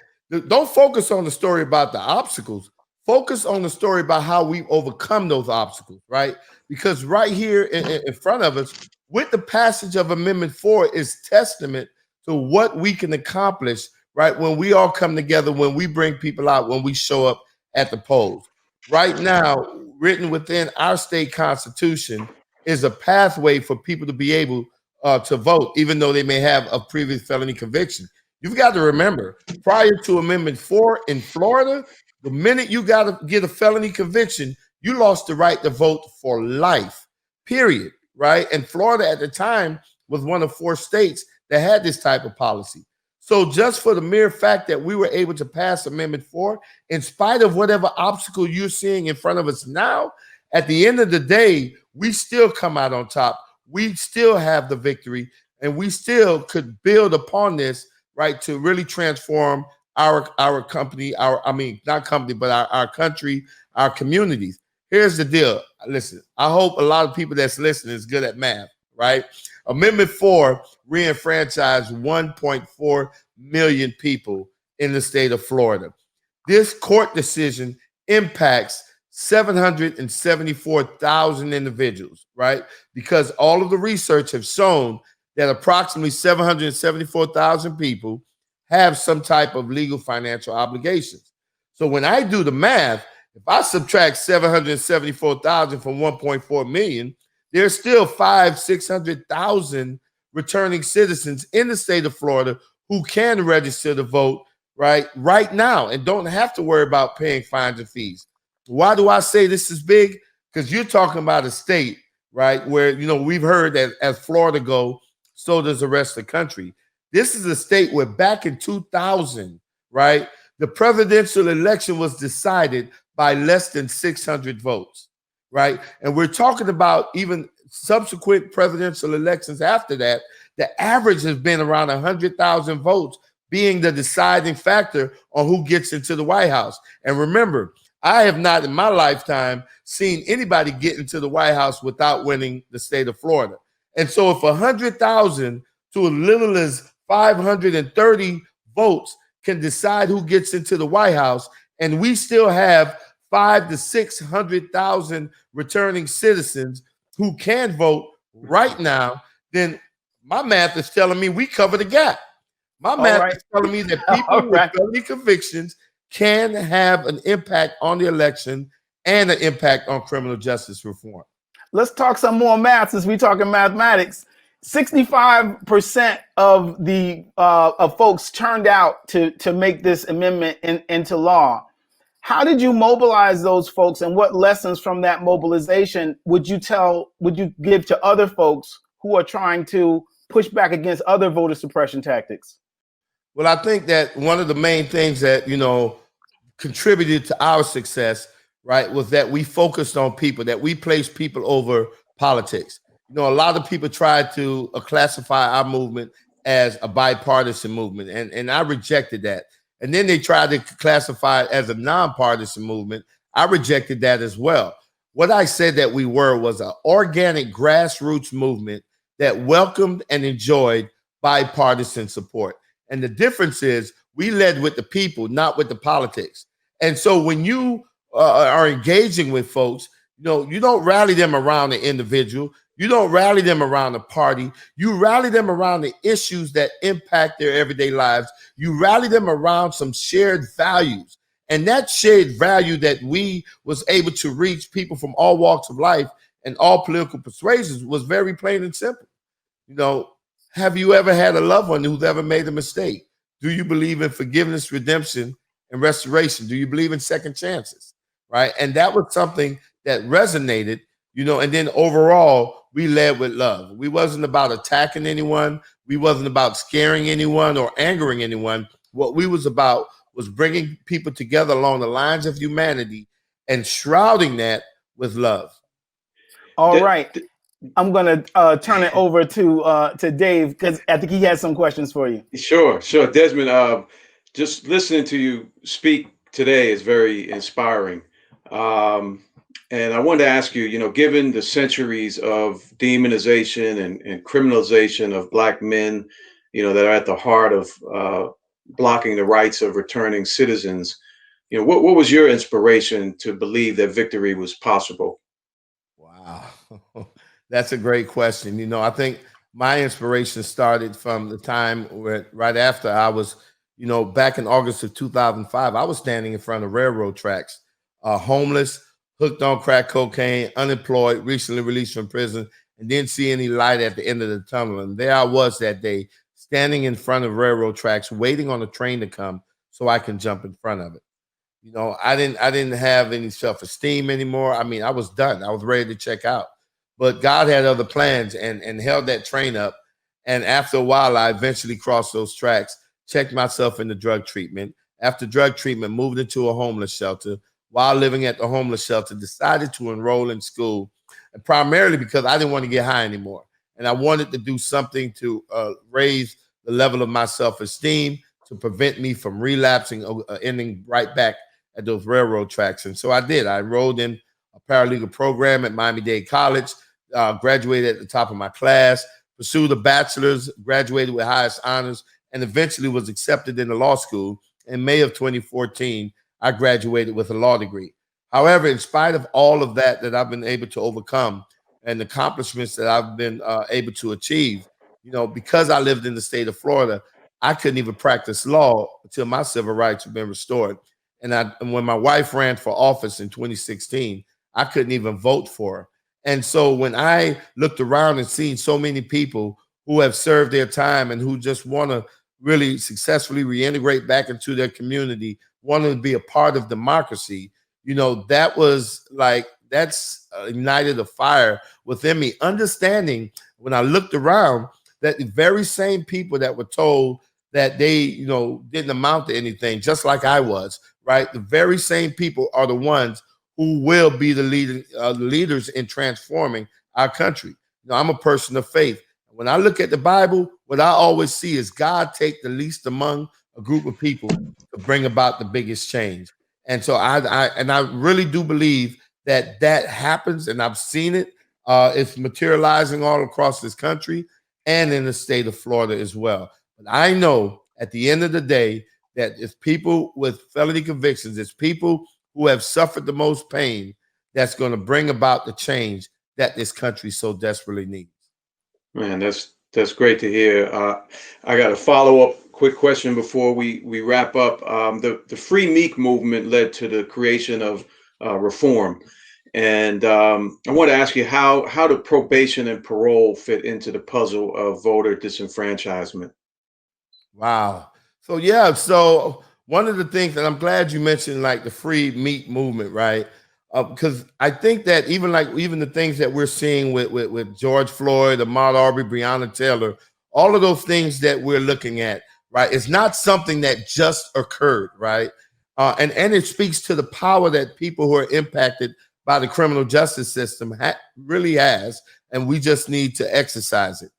Don't focus on the story about the obstacles. Focus on the story about how we overcome those obstacles, right? Because right here in front of us, with the passage of Amendment 4 is testament to what we can accomplish, right? When we all come together, when we bring people out, when we show up at the polls. Right now, written within our state constitution is a pathway for people to be able to vote, even though they may have a previous felony conviction. You've got to remember, prior to Amendment 4 in Florida, the minute you got to get a felony conviction, you lost the right to vote for life, period, right? And Florida at the time was one of 4 states that had this type of policy. So just for the mere fact that we were able to pass Amendment 4, in spite of whatever obstacle you're seeing in front of us now, at the end of the day, we still come out on top. We still have the victory, and we still could build upon this, right, to really transform our company, not company, but our country, our communities. Here's the deal. Listen, I hope a lot of people that's listening is good at math, right? Amendment 4 re-enfranchised 1.4 million people in the state of Florida. This court decision impacts 774,000 individuals, right? Because all of the research has shown that approximately 774,000 people have some type of legal financial obligations. So when I do the math, if I subtract 774,000 from 1.4 million, there's still 600,000 returning citizens in the state of Florida who can register to vote right now and don't have to worry about paying fines and fees. Why do I say this is big? Because you're talking about a state, right, where, we've heard that as Florida go, so does the rest of the country. This is a state where back in 2000, right, the presidential election was decided by less than 600 votes, right? And we're talking about even subsequent presidential elections after that, the average has been around 100,000 votes being the deciding factor on who gets into the White House. And remember, I have not in my lifetime seen anybody get into the White House without winning the state of Florida. And so if 100,000 to as little as 530 votes can decide who gets into the White House, and we still have 500,000 to 600,000 returning citizens who can vote right now, then my math is telling me we cover the gap. My math is telling me that people with felony convictions can have an impact on the election and an impact on criminal justice reform. Let's talk some more math since we're talking mathematics. 65% of the of folks turned out to make this amendment into law. How did you mobilize those folks, and what lessons from that mobilization would you give to other folks who are trying to push back against other voter suppression tactics? Well, I think that one of the main things that, contributed to our success, right, was that we focused on people, that we placed people over politics. A lot of people tried to classify our movement as a bipartisan movement, and I rejected that. And then they tried to classify it as a nonpartisan movement. I rejected that as well. What I said that we were was an organic grassroots movement that welcomed and enjoyed bipartisan support. And the difference is we led with the people, not with the politics. And so when you are engaging with folks, you don't rally them around the individual. You don't rally them around the party. You rally them around the issues that impact their everyday lives. You rally them around some shared values. And that shared value that we was able to reach people from all walks of life and all political persuasions was very plain and simple. Have you ever had a loved one who's ever made a mistake? Do you believe in forgiveness, redemption, and restoration? Do you believe in second chances? Right? And that was something that resonated, and then overall, we led with love. We wasn't about attacking anyone. We wasn't about scaring anyone or angering anyone. What we was about was bringing people together along the lines of humanity and shrouding that with love. All right. I'm going to turn it over to Dave, because I think he has some questions for you. Sure. Desmond, just listening to you speak today is very inspiring. And I wanted to ask you, given the centuries of demonization and criminalization of Black men, that are at the heart of blocking the rights of returning citizens, what was your inspiration to believe that victory was possible? Wow, that's a great question. I think my inspiration started from the time right after I was, back in August of 2005, I was standing in front of railroad tracks, homeless, hooked on crack cocaine, unemployed, recently released from prison, and didn't see any light at the end of the tunnel. And there I was that day, standing in front of railroad tracks, waiting on a train to come so I can jump in front of it. I didn't have any self-esteem anymore. I mean, I was done. I was ready to check out. But God had other plans and held that train up. And after a while, I eventually crossed those tracks, checked myself into drug treatment. After drug treatment, moved into a homeless shelter. While living at the homeless shelter, decided to enroll in school, and primarily because I didn't want to get high anymore. And I wanted to do something to raise the level of my self-esteem to prevent me from relapsing, ending right back at those railroad tracks. And so I did. I enrolled in a paralegal program at Miami-Dade College, graduated at the top of my class, pursued a bachelor's, graduated with highest honors, and eventually was accepted into law school. In May of 2014, I graduated with a law degree. However, in spite of all of that I've been able to overcome and the accomplishments that I've been able to achieve, because I lived in the state of Florida, I couldn't even practice law until my civil rights have been restored. And when my wife ran for office in 2016, I couldn't even vote for her. And so when I looked around and seen so many people who have served their time and who just want to really successfully reintegrate back into their community, wanting to be a part of democracy, that was like, that's ignited a fire within me, understanding when I looked around that the very same people that were told that they, didn't amount to anything, just like I was, right? The very same people are the ones who will be the leaders in transforming our country. I'm a person of faith. When I look at the Bible, what I always see is God take the least among a group of people to bring about the biggest change. And so I really do believe that happens, and I've seen it. It's materializing all across this country and in the state of Florida as well. But I know at the end of the day that it's people with felony convictions, it's people who have suffered the most pain that's going to bring about the change that this country so desperately needs. Man, that's great to hear. I got a follow-up quick question before we wrap up. The Free Meek movement led to the creation of reform. And I want to ask you, how do probation and parole fit into the puzzle of voter disenfranchisement? Wow. So one of the things that I'm glad you mentioned, like the Free Meek movement, right? Because I think that even the things that we're seeing with George Floyd, Ahmaud Arbery, Breonna Taylor, all of those things that we're looking at, right? It's not something that just occurred, right? And it speaks to the power that people who are impacted by the criminal justice system really has, and we just need to exercise it.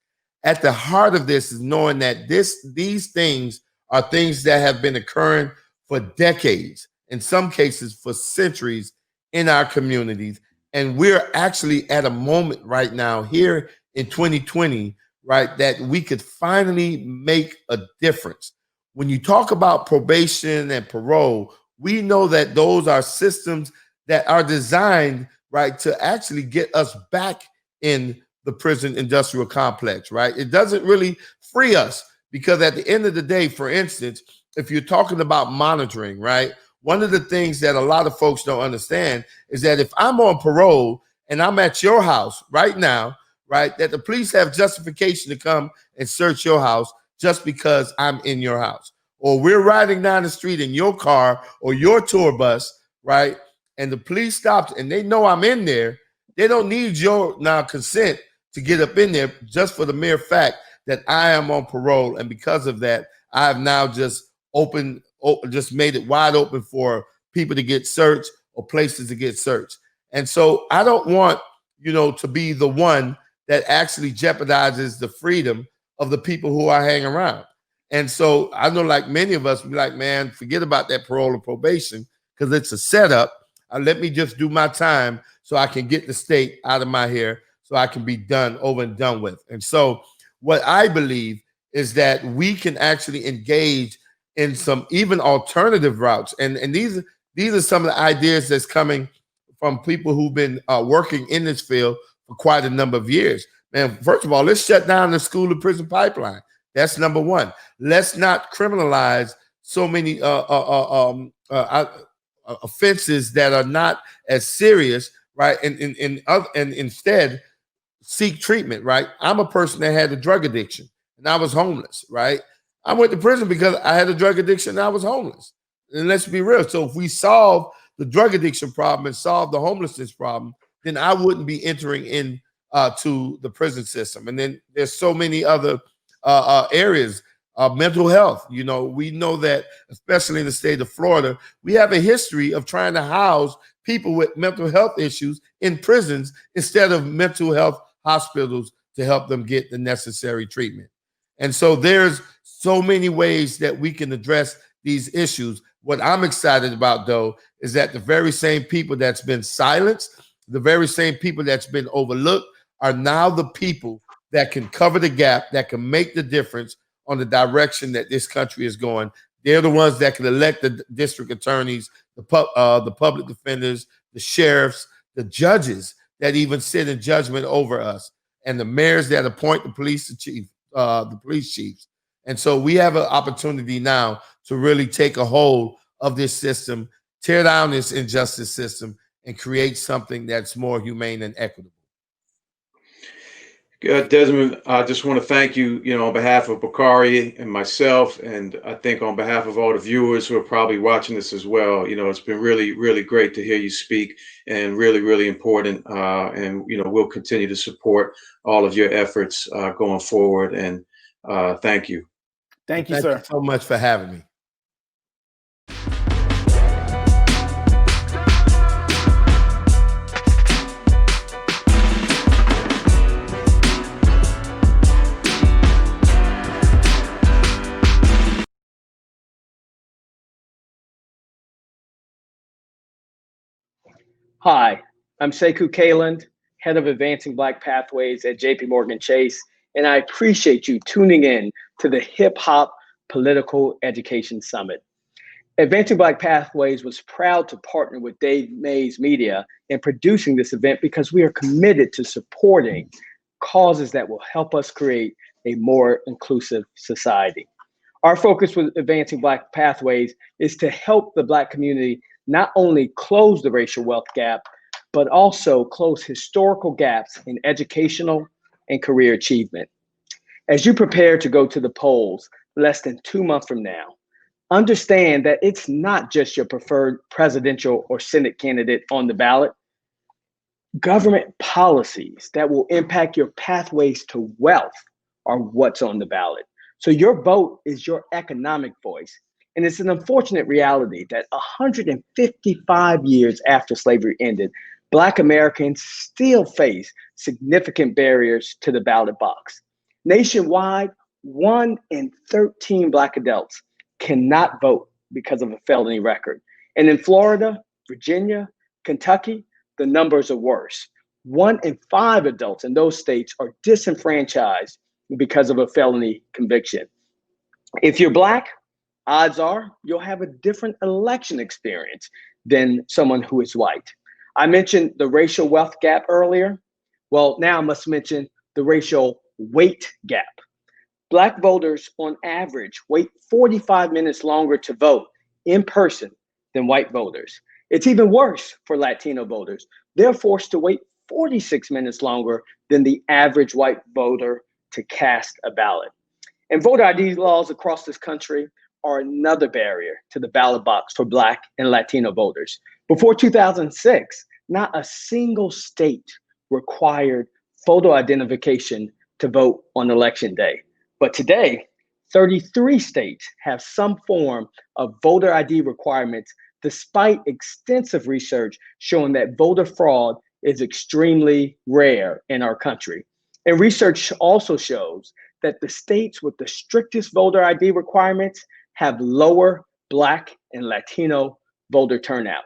At the heart of this is knowing that these things are things that have been occurring for decades, in some cases for centuries in our communities. And we're actually at a moment right now here in 2020, right, that we could finally make a difference. When you talk about probation and parole, we know that those are systems that are designed, right, to actually get us back in the prison industrial complex, right? It doesn't really free us because at the end of the day, for instance, if you're talking about monitoring, right, one of the things that a lot of folks don't understand is that if I'm on parole and I'm at your house right now, right, that the police have justification to come and search your house just because I'm in your house. Or we're riding down the street in your car or your tour bus, right, and the police stops and they know I'm in there. They don't need your consent to get up in there just for the mere fact that I am on parole. And because of that, I have now just made it wide open for people to get searched or places to get searched. And so I don't want, to be the one that actually jeopardizes the freedom of the people who I hang around. And so I know, like many of us, be like, man, forget about that parole or probation because it's a setup. Let me just do my time so I can get the state out of my hair so I can be done over and done with. And so what I believe is that we can actually engage in some even alternative routes. And these are some of the ideas that's coming from people who've been working in this field for quite a number of years. Man, first of all, let's shut down the school to prison pipeline. That's number one. Let's not criminalize so many offenses that are not as serious, right? And instead seek treatment, right? I'm a person that had a drug addiction and I was homeless, right? I went to prison because I had a drug addiction and I was homeless. And let's be real. So if we solve the drug addiction problem and solve the homelessness problem, then I wouldn't be entering in to the prison system. And then there's so many other areas of mental health. You know, we know that, especially in the state of Florida, we have a history of trying to house people with mental health issues in prisons instead of mental health hospitals to help them get the necessary treatment. And so there's so many ways that we can address these issues. What I'm excited about, though, is that the very same people that's been silenced, the very same people that's been overlooked, are now the people that can cover the gap, that can make the difference on the direction that this country is going. They're the ones that can elect the district attorneys, the public defenders, the sheriffs, the judges that even sit in judgment over us, and the mayors that appoint the police chiefs. And so we have an opportunity now to really take a hold of this system, tear down this injustice system, and create something that's more humane and equitable. Desmond, I just want to thank you, on behalf of Bakari and myself, and I think on behalf of all the viewers who are probably watching this as well. It's been really, really great to hear you speak, and really, really important. And we'll continue to support all of your efforts going forward. And thank you. Thank you, sir. Thank you so much for having me. Hi, I'm Sekou Kaalund, head of Advancing Black Pathways at JPMorgan Chase, and I appreciate you tuning in to the Hip Hop Political Education Summit. Advancing Black Pathways was proud to partner with Dave Mays Media in producing this event because we are committed to supporting causes that will help us create a more inclusive society. Our focus with Advancing Black Pathways is to help the Black community not only close the racial wealth gap, but also close historical gaps in educational and career achievement. As you prepare to go to the polls less than 2 months from now, understand that it's not just your preferred presidential or Senate candidate on the ballot. Government policies that will impact your pathways to wealth are what's on the ballot. So your vote is your economic voice. And it's an unfortunate reality that 155 years after slavery ended, Black Americans still face significant barriers to the ballot box. Nationwide, 1 in 13 Black adults cannot vote because of a felony record. And in Florida, Virginia, Kentucky, the numbers are worse. 1 in 5 adults in those states are disenfranchised because of a felony conviction. If you're Black, odds are you'll have a different election experience than someone who is white. I mentioned the racial wealth gap earlier. Well, now I must mention the racial weight gap. Black voters on average wait 45 minutes longer to vote in person than white voters. It's even worse for Latino voters. They're forced to wait 46 minutes longer than the average white voter to cast a ballot. And voter ID laws across this country are another barrier to the ballot box for Black and Latino voters. Before 2006, not a single state required photo identification to vote on election day. But today, 33 states have some form of voter ID requirements, despite extensive research showing that voter fraud is extremely rare in our country. And research also shows that the states with the strictest voter ID requirements have lower Black and Latino voter turnout.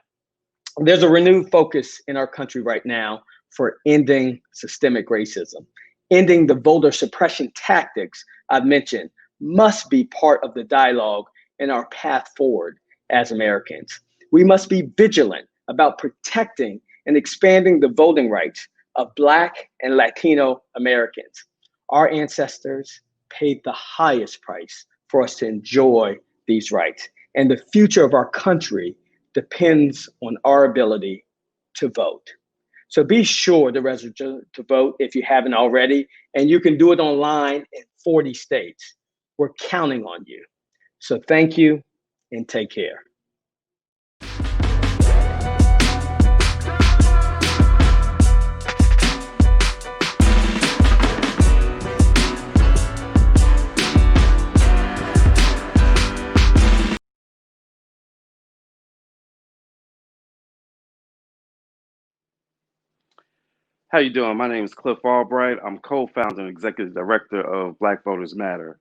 There's a renewed focus in our country right now for ending systemic racism. Ending the voter suppression tactics I've mentioned must be part of the dialogue in our path forward as Americans. We must be vigilant about protecting and expanding the voting rights of Black and Latino Americans. Our ancestors paid the highest price for us to enjoy these rights, and the future of our country depends on our ability to vote. So be sure to register to vote if you haven't already, and you can do it online in 40 states. We're counting on you. So thank you and take care. How you doing? My name is Cliff Albright. I'm co-founder and executive director of Black Voters Matter.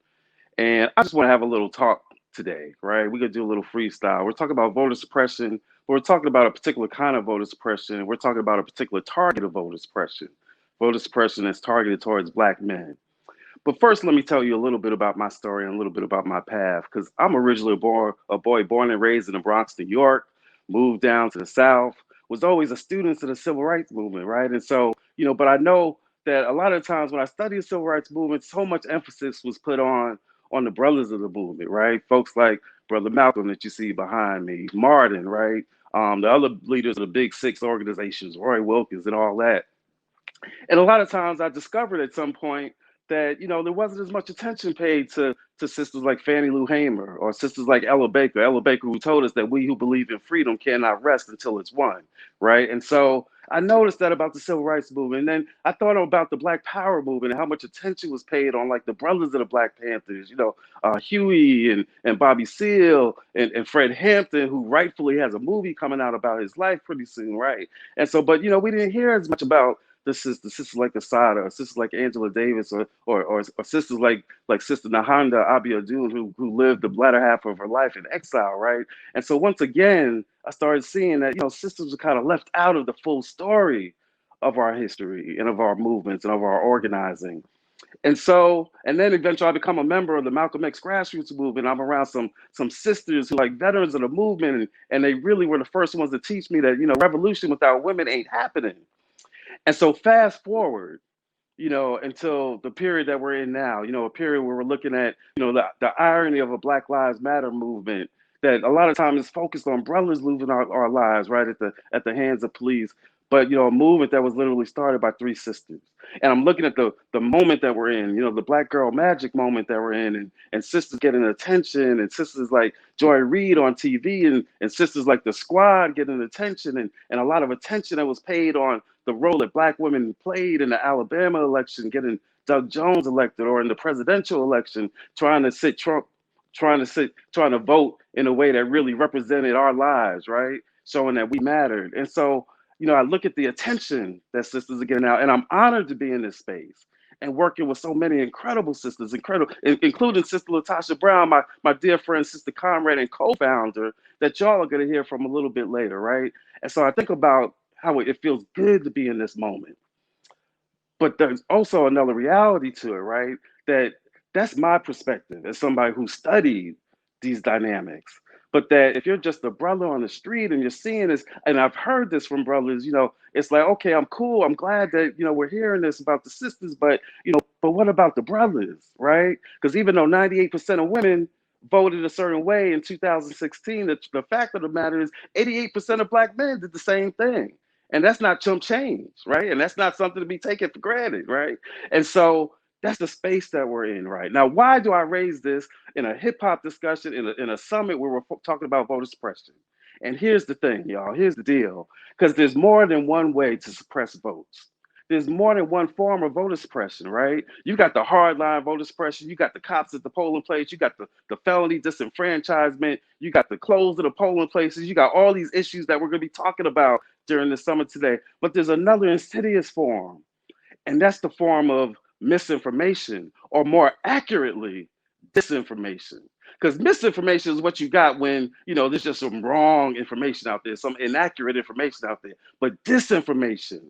And I just want to have a little talk today, right? We're going to do a little freestyle. We're talking about voter suppression, but we're talking about a particular kind of voter suppression. We're talking about a particular target of voter suppression. Voter suppression is targeted towards Black men. But first, let me tell you a little bit about my story and a little bit about my path, because I'm originally a boy born and raised in the Bronx, New York, moved down to the South, was always a student of the civil rights movement, right? And so, but I know that a lot of times when I studied the civil rights movement, so much emphasis was put on the brothers of the movement, right? Folks like Brother Malcolm that you see behind me, Martin, right? The other leaders of the Big Six organizations, Roy Wilkins and all that. And a lot of times I discovered at some point that, there wasn't as much attention paid to sisters like Fannie Lou Hamer or sisters like Ella Baker who told us that we who believe in freedom cannot rest until it's won, right? And so I noticed that about the civil rights movement. And then I thought about the Black Power movement and how much attention was paid on like the brothers of the Black Panthers, Huey and Bobby Seale and Fred Hampton, who rightfully has a movie coming out about his life pretty soon, right? And so, but we didn't hear as much about the sisters like Assata, or sisters like Angela Davis, or sisters like Sister Nahanda Abiodun, who lived the latter half of her life in exile, right? And so once again, I started seeing that sisters are kind of left out of the full story of our history and of our movements and of our organizing. And then eventually I become a member of the Malcolm X grassroots movement. I'm around some sisters who like veterans of the movement, and they really were the first ones to teach me that revolution without women ain't happening. And so fast forward, until the period that we're in now, a period where we're looking at, the irony of a Black Lives Matter movement that a lot of times is focused on brothers losing our lives, right, at the hands of police. But, a movement that was literally started by 3 sisters. And I'm looking at the moment that we're in, the Black Girl Magic moment that we're in, and sisters getting attention, and sisters like Joy Reid on TV, and sisters like The Squad getting attention, and a lot of attention that was paid on the role that Black women played in the Alabama election, getting Doug Jones elected, or in the presidential election, trying to vote in a way that really represented our lives, right? Showing that we mattered. And so, I look at the attention that sisters are getting out, and I'm honored to be in this space and working with so many incredible sisters, including Sister Latosha Brown, my dear friend, sister comrade, and co-founder, that y'all are going to hear from a little bit later, right? And so I think about how it feels good to be in this moment. But there's also another reality to it, right? That's my perspective as somebody who studied these dynamics. But that if you're just a brother on the street and you're seeing this, and I've heard this from brothers, it's like, okay, I'm cool. I'm glad that, we're hearing this about the sisters, but what about the brothers, right? Because even though 98% of women voted a certain way in 2016, the fact of the matter is 88% of Black men did the same thing. And that's not chump change, right? And that's not something to be taken for granted, right? And so that's the space that we're in right now. Why do I raise this in a hip hop discussion, in a summit where we're talking about voter suppression? And here's the thing, y'all. Here's the deal. Because there's more than one way to suppress votes. There's more than one form of voter suppression, right? You got the hardline voter suppression. You got the cops at the polling place. You got the felony disenfranchisement. You got the close of the polling places. You got all these issues that we're going to be talking about during the summit today. But there's another insidious form, and that's the form of misinformation, or more accurately, disinformation. Because misinformation is what you got when, there's just some wrong information out there, some inaccurate information out there. But disinformation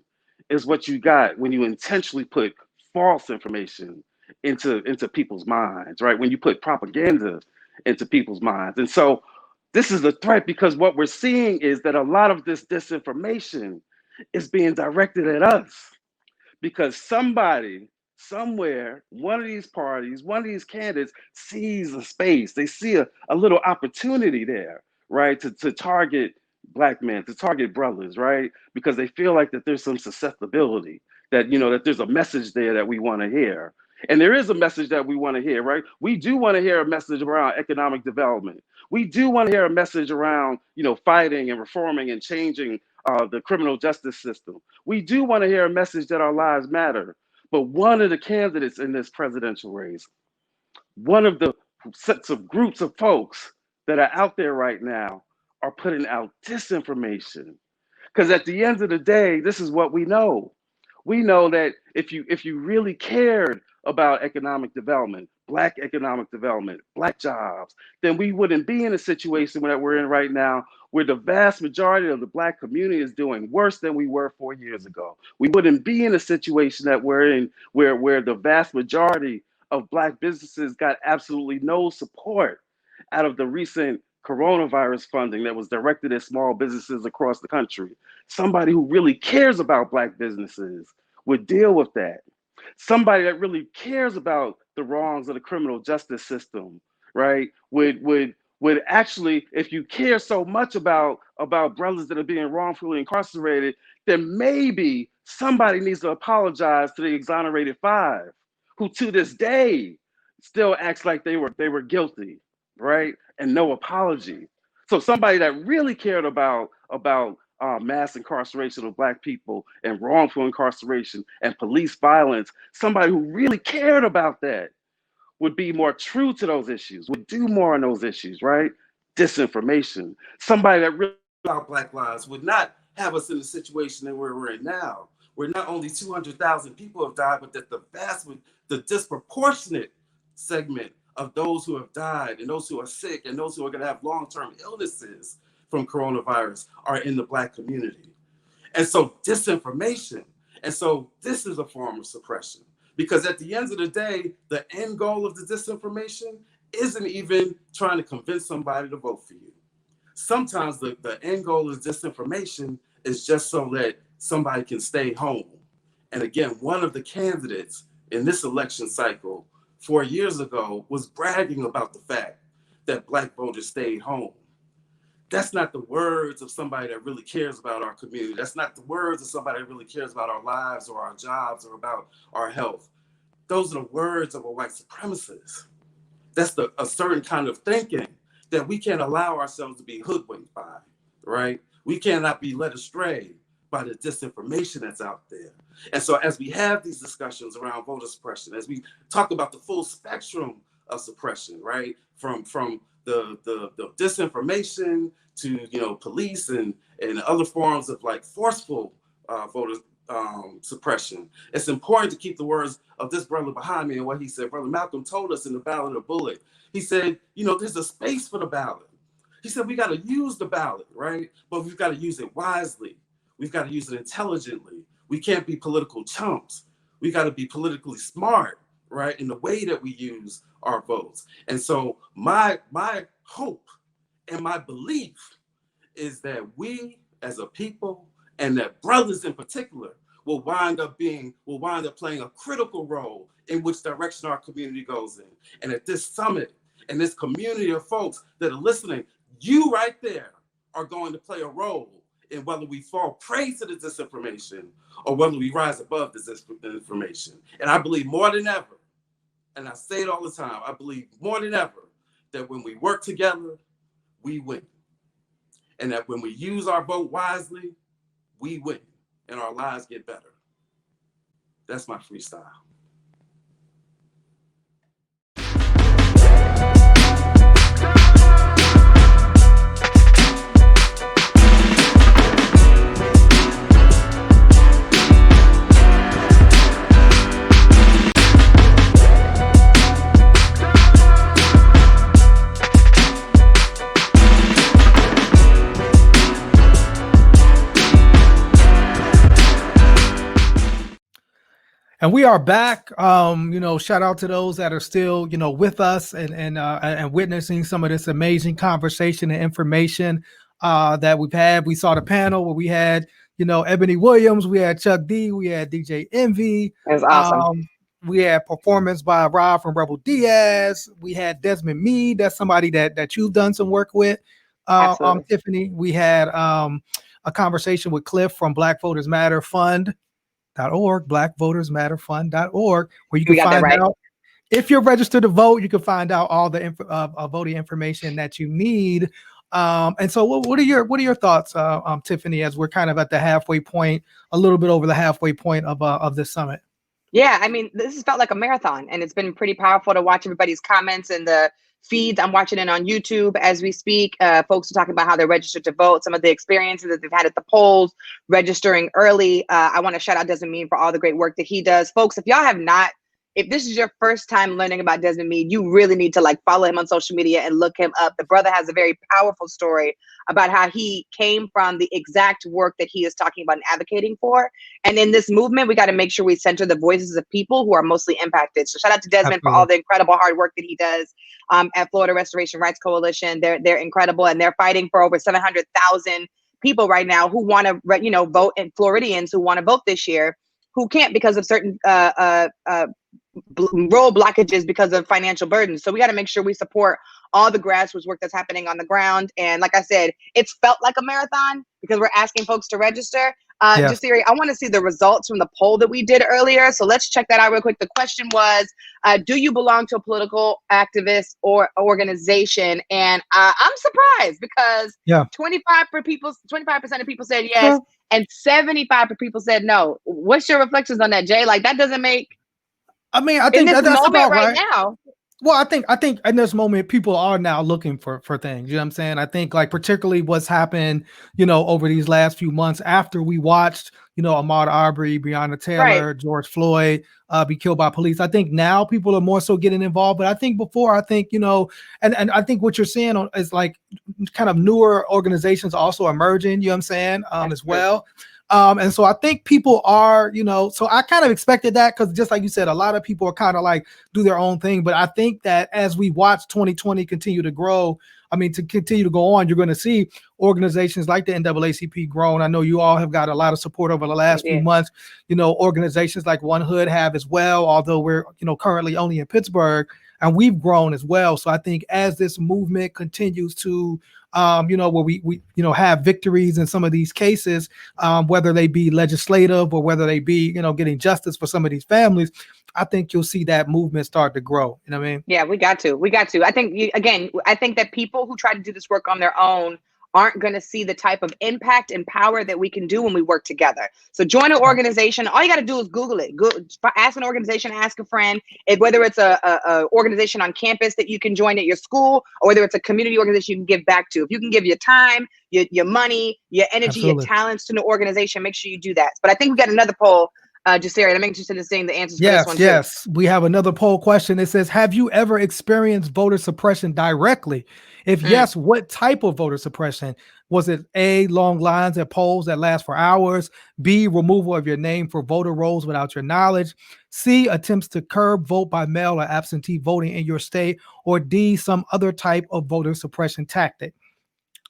is what you got when you intentionally put false information into people's minds, right? When you put propaganda into people's minds. And so this is a threat, because what we're seeing is that a lot of this disinformation is being directed at us, because somebody, somewhere, one of these parties, one of these candidates sees a space. They see a little opportunity there, right? To target Black men, to target brothers, right? Because they feel like that there's some susceptibility, that, that there's a message there that we want to hear. And there is a message that we want to hear, right? We do want to hear a message around economic development. We do want to hear a message around, fighting and reforming and changing the criminal justice system. We do want to hear a message that our lives matter. But one of the candidates in this presidential race, one of the sets of groups of folks that are out there right now are putting out disinformation. Because at the end of the day, this is what we know. We know that if you really cared about economic development, Black economic development, Black jobs, then we wouldn't be in a situation that we're in right now, where the vast majority of the Black community is doing worse than we were 4 years ago. We wouldn't be in a situation that we're in where the vast majority of Black businesses got absolutely no support out of the recent coronavirus funding that was directed at small businesses across the country. Somebody who really cares about Black businesses would deal with that. Somebody that really cares about the wrongs of the criminal justice system, right, would actually, if you care so much about brothers that are being wrongfully incarcerated, then maybe somebody needs to apologize to the exonerated 5, who to this day still acts like they were guilty, right, and no apology. So somebody that really cared about mass incarceration of Black people and wrongful incarceration and police violence, somebody who really cared about that would be more true to those issues, would do more on those issues, right? Disinformation. Somebody that really about Black lives would not have us in the situation that we're in now, where not only 200,000 people have died, but that the disproportionate segment of those who have died and those who are sick and those who are going to have long-term illnesses from coronavirus are in the Black community. And so disinformation. And so this is a form of suppression, because at the end of the day, the end goal of the disinformation isn't even trying to convince somebody to vote for you. Sometimes the end goal of disinformation is just so that somebody can stay home. And again, one of the candidates in this election cycle 4 years ago was bragging about the fact that Black voters stayed home. That's not the words of somebody that really cares about our community. That's not the words of somebody that really cares about our lives or our jobs or about our health. Those are the words of a white supremacist. That's a certain kind of thinking that we can't allow ourselves to be hoodwinked by, right? We cannot be led astray by the disinformation that's out there. And so as we have these discussions around voter suppression, as we talk about the full spectrum of suppression, right? From the disinformation to police and other forms of like forceful voter suppression. It's important to keep the words of this brother behind me and what he said. Brother Malcolm told us in the Ballot of Bullet. He said, there's a space for the ballot. He said we got to use the ballot, right? But we've got to use it wisely. We've got to use it intelligently. We can't be political chumps. We got to be politically smart, right, in the way that we use our votes. And so my hope and my belief is that we as a people, and that brothers in particular, will wind up playing a critical role in which direction our community goes in. And at this summit and this community of folks that are listening, you right there are going to play a role in whether we fall prey to the disinformation or whether we rise above the disinformation. And I believe more than ever, and I say it all the time, I believe more than ever that when we work together, we win. And that when we use our vote wisely, we win and our lives get better. That's my freestyle. And we are back. Shout out to those that are still, with us and witnessing some of this amazing conversation and information that we've had. We saw the panel where we had, Ebony Williams, we had Chuck D, we had DJ Envy. It was awesome. We had performance by Rob from Rebel Diaz. We had Desmond Meade. That's somebody that you've done some work with, Tiffany. We had a conversation with Cliff from Black Voters Matter Fund.org, blackvotersmatterfund.org, where you can find out if you're registered to vote. You can find out all the voting information that you need. And so what are your thoughts, Tiffany, as we're kind of at the halfway point, a little bit over the halfway point of this summit? Yeah, I mean, this has felt like a marathon, and it's been pretty powerful to watch everybody's comments and the feeds. I'm watching it on YouTube as we speak. Folks are talking about how they're registered to vote, some of the experiences that they've had at the polls, registering early. I want to shout out Desmond Meade for all the great work that he does. Folks, if y'all have not, if this is your first time learning about Desmond Meade, you really need to follow him on social media and look him up. The brother has a very powerful story about how he came from the exact work that he is talking about and advocating for. And in this movement, we got to make sure we center the voices of people who are mostly impacted. So shout out to Desmond for all the incredible hard work that he does at Florida Restoration Rights Coalition. They're incredible, and they're fighting for over 700,000 people right now who want to, vote, and Floridians who want to vote this year, who can't because of certain road blockages because of financial burdens. So we got to make sure we support all the grassroots work that's happening on the ground. And like I said, it's felt like a marathon because we're asking folks to register. Jasiri, I want to see the results from the poll that we did earlier. So let's check that out real quick. The question was, do you belong to a political activist or organization? And I'm surprised because 25% of people said yes, and 75% of people said no. What's your reflections on that, Jay? That doesn't make. I mean, I think that's about right now. Well, I think in this moment, people are now looking for things. You know what I'm saying? I think particularly what's happened, over these last few months after we watched, Ahmaud Arbery, Breonna Taylor, George Floyd be killed by police. I think now people are more so getting involved. But I think before, and I think what you're seeing is kind of newer organizations also emerging, you know what I'm saying, as well. And so I think people are, so I kind of expected that because just like you said, a lot of people are kind of do their own thing. But I think that as we watch 2020 continue to grow, to continue to go on, you're going to see organizations like the NAACP grow. And I know you all have got a lot of support over the last few months. Organizations like One Hood have as well, although we're, currently only in Pittsburgh, and we've grown as well. So I think as this movement continues to where we have victories in some of these cases, whether they be legislative or whether they be, getting justice for some of these families, I think you'll see that movement start to grow. You know what I mean? Yeah, we got to. I think, I think that people who try to do this work on their own aren't going to see the type of impact and power that we can do when we work together. So join an organization. All you got to do is Google it. Ask an organization, ask a friend, whether it's a organization on campus that you can join at your school, or whether it's a community organization you can give back to. If you can give your time, your money, your energy, your talents to an organization, make sure you do that. But I think we got another poll. Jasiri, I'm interested in seeing the answers for this one too. Yes, we have another poll question. It says, have you ever experienced voter suppression directly? If yes, what type of voter suppression? Was it A, long lines at polls that last for hours? B, removal of your name for voter rolls without your knowledge? C, attempts to curb vote by mail or absentee voting in your state? Or D, some other type of voter suppression tactic?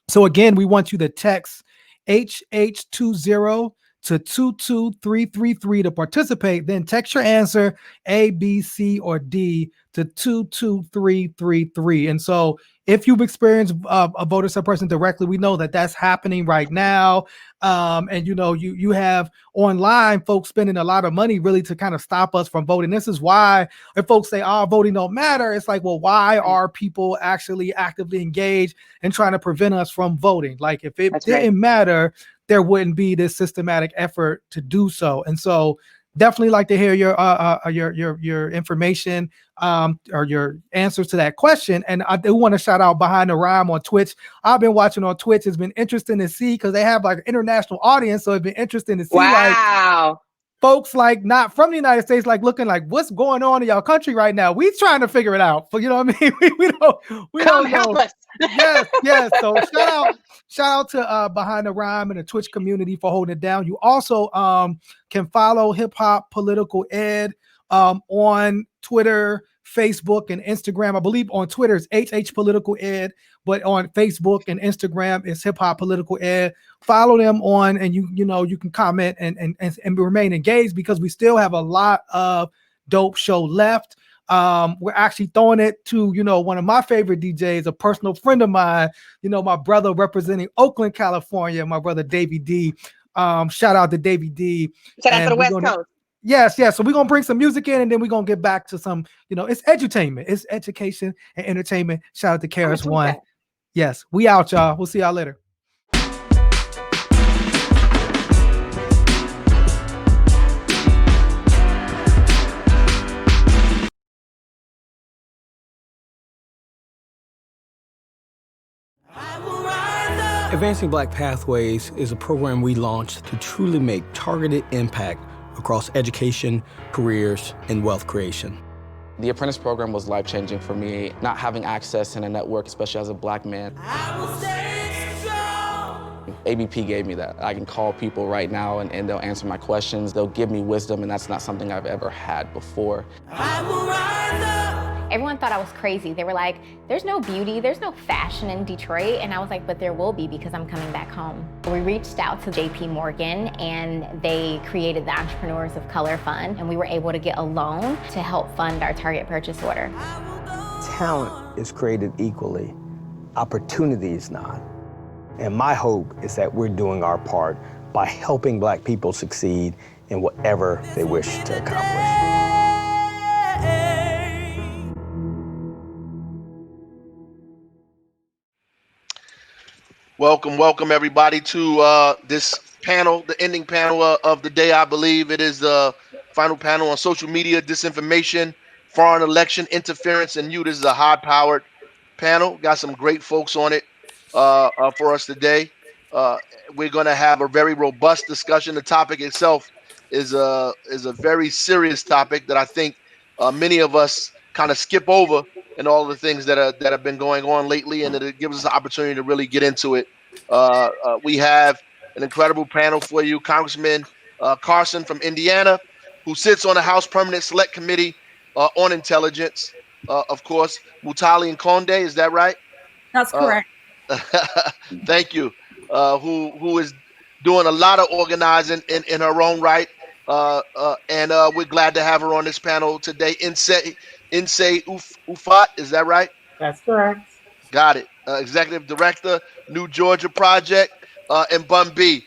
So again, we want you to text HH20 to 22333 to participate. Then text your answer A, B, C, or D to 22333. And so if you've experienced a voter suppression directly, we know that that's happening right now. And you have online folks spending a lot of money really to kind of stop us from voting. This is why if folks say, voting don't matter, it's like, well, why are people actually actively engaged and trying to prevent us from voting? Like if it didn't matter, there wouldn't be this systematic effort to do so. And so definitely like to hear your information or your answers to that question. And I do want to shout out Behind the Rhyme on Twitch. I've been watching on Twitch. It's been interesting to see because they have an international audience. So it's been interesting to see folks not from the United States, looking what's going on in y'all country right now. We trying to figure it out. You know what I mean? We don't know. Help us. Yes. So shout out to Behind the Rhyme and the Twitch community for holding it down. You also can follow Hip Hop Political Ed on Twitter, Facebook, and Instagram. I believe on Twitter it's HH Political Ed, but on Facebook and Instagram it's Hip Hop Political Ed. Follow them on, and you can comment and remain engaged, because we still have a lot of dope show left. We're actually throwing it to, one of my favorite DJs, a personal friend of mine, my brother representing Oakland, California, my brother Davey D. Shout out to Davey D. Shout out to the West Coast. Yes. So we're gonna bring some music in, and then we're gonna get back to some, it's edutainment, it's education and entertainment. Shout out to Karis One. Yes, we out, y'all. We'll see y'all later. Advancing Black Pathways is a program we launched to truly make targeted impact across education, careers, and wealth creation. The apprentice program was life-changing for me, not having access in a network, especially as a Black man. ABP gave me that. I can call people right now and they'll answer my questions. They'll give me wisdom, and that's not something I've ever had before. Everyone thought I was crazy. They were like, there's no beauty, there's no fashion in Detroit. And I was like, but there will be, because I'm coming back home. We reached out to JP Morgan, and they created the Entrepreneurs of Color Fund, and we were able to get a loan to help fund our target purchase order. Talent is created equally, opportunity is not. And my hope is that we're doing our part by helping Black people succeed in whatever they wish to accomplish. Welcome everybody to this panel, the ending panel of the day. I believe it is the final panel on social media, disinformation, foreign election interference, and you. This is a high-powered panel. Got some great folks on it for us today. We're going to have a very robust discussion. The topic itself is a very serious topic that I think many of us kind of skip over, and all the things that have been going on lately, and it gives us an opportunity to really get into it. We have an incredible panel for you. Congressman Carson from Indiana, who sits on the House Permanent Select Committee on Intelligence. Of course, Mutali and Conde, is that right? That's correct. Thank you. Who is doing a lot of organizing in her own right. And we're glad to have her on this panel today. Insay Ufat, is that right? That's correct. Got it. Executive Director, New Georgia Project, and Bun B.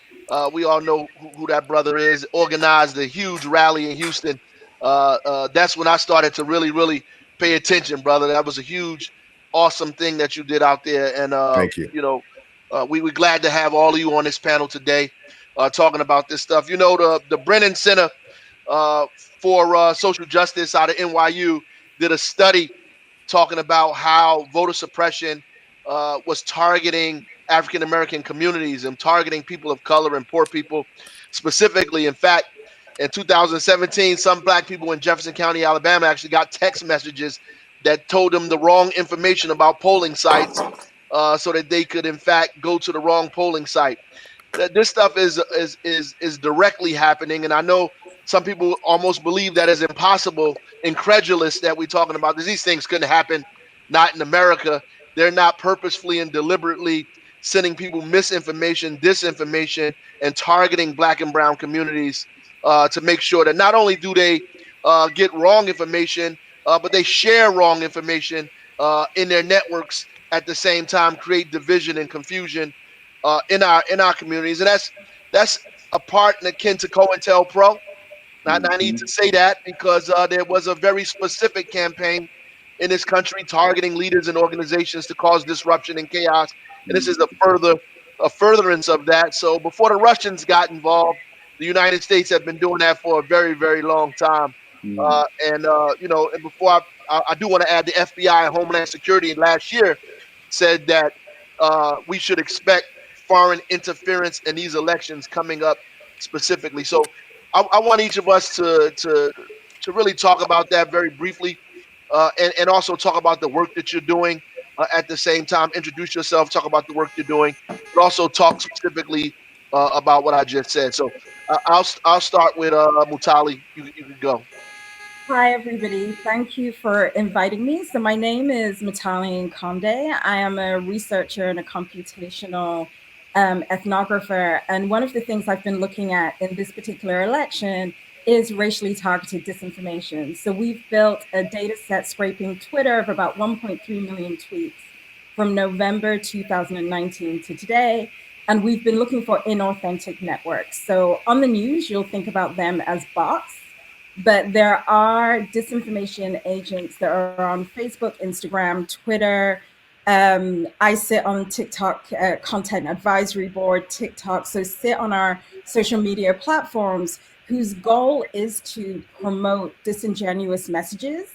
We all know who that brother is. Organized a huge rally in Houston. That's when I started to really pay attention, brother. That was a huge, awesome thing that you did out there. And thank you. We're glad to have all of you on this panel today, talking about this stuff. The Brennan Center for Social Justice out of NYU did a study talking about how voter suppression was targeting African American communities and targeting people of color and poor people specifically. In fact, in 2017, some Black people in Jefferson County, Alabama, actually got text messages that told them the wrong information about polling sites, so that they could, in fact, go to the wrong polling site. This stuff is directly happening, and I know some people almost believe that is impossible, incredulous that we're talking about this. These things couldn't happen, not in America. They're not purposefully and deliberately sending people misinformation, disinformation, and targeting Black and brown communities to make sure that not only do they get wrong information, but they share wrong information in their networks at the same time, create division and confusion in our communities. And that's a part akin to COINTELPRO. I need to say that because there was a very specific campaign in this country targeting leaders and organizations to cause disruption and chaos. And this is a furtherance of that. So before the Russians got involved, the United States have been doing that for a very, very long time. And before I do want to add, the FBI and Homeland Security last year said that we should expect foreign interference in these elections coming up specifically. So I want each of us to really talk about that very briefly, and also talk about the work that you're doing at the same time. Introduce yourself, talk about the work you're doing, but also talk specifically about what I just said. So I'll start with Mutali. You can go. Hi, everybody. Thank you for inviting me. So my name is Mutali Conde. I am a researcher and a computational ethnographer. And one of the things I've been looking at in this particular election is racially targeted disinformation. So we've built a data set scraping Twitter of about 1.3 million tweets from November 2019 to today. And we've been looking for inauthentic networks. So on the news, you'll think about them as bots. But there are disinformation agents that are on Facebook, Instagram, Twitter. I sit on TikTok content advisory board, TikTok. So sit on our social media platforms whose goal is to promote disingenuous messages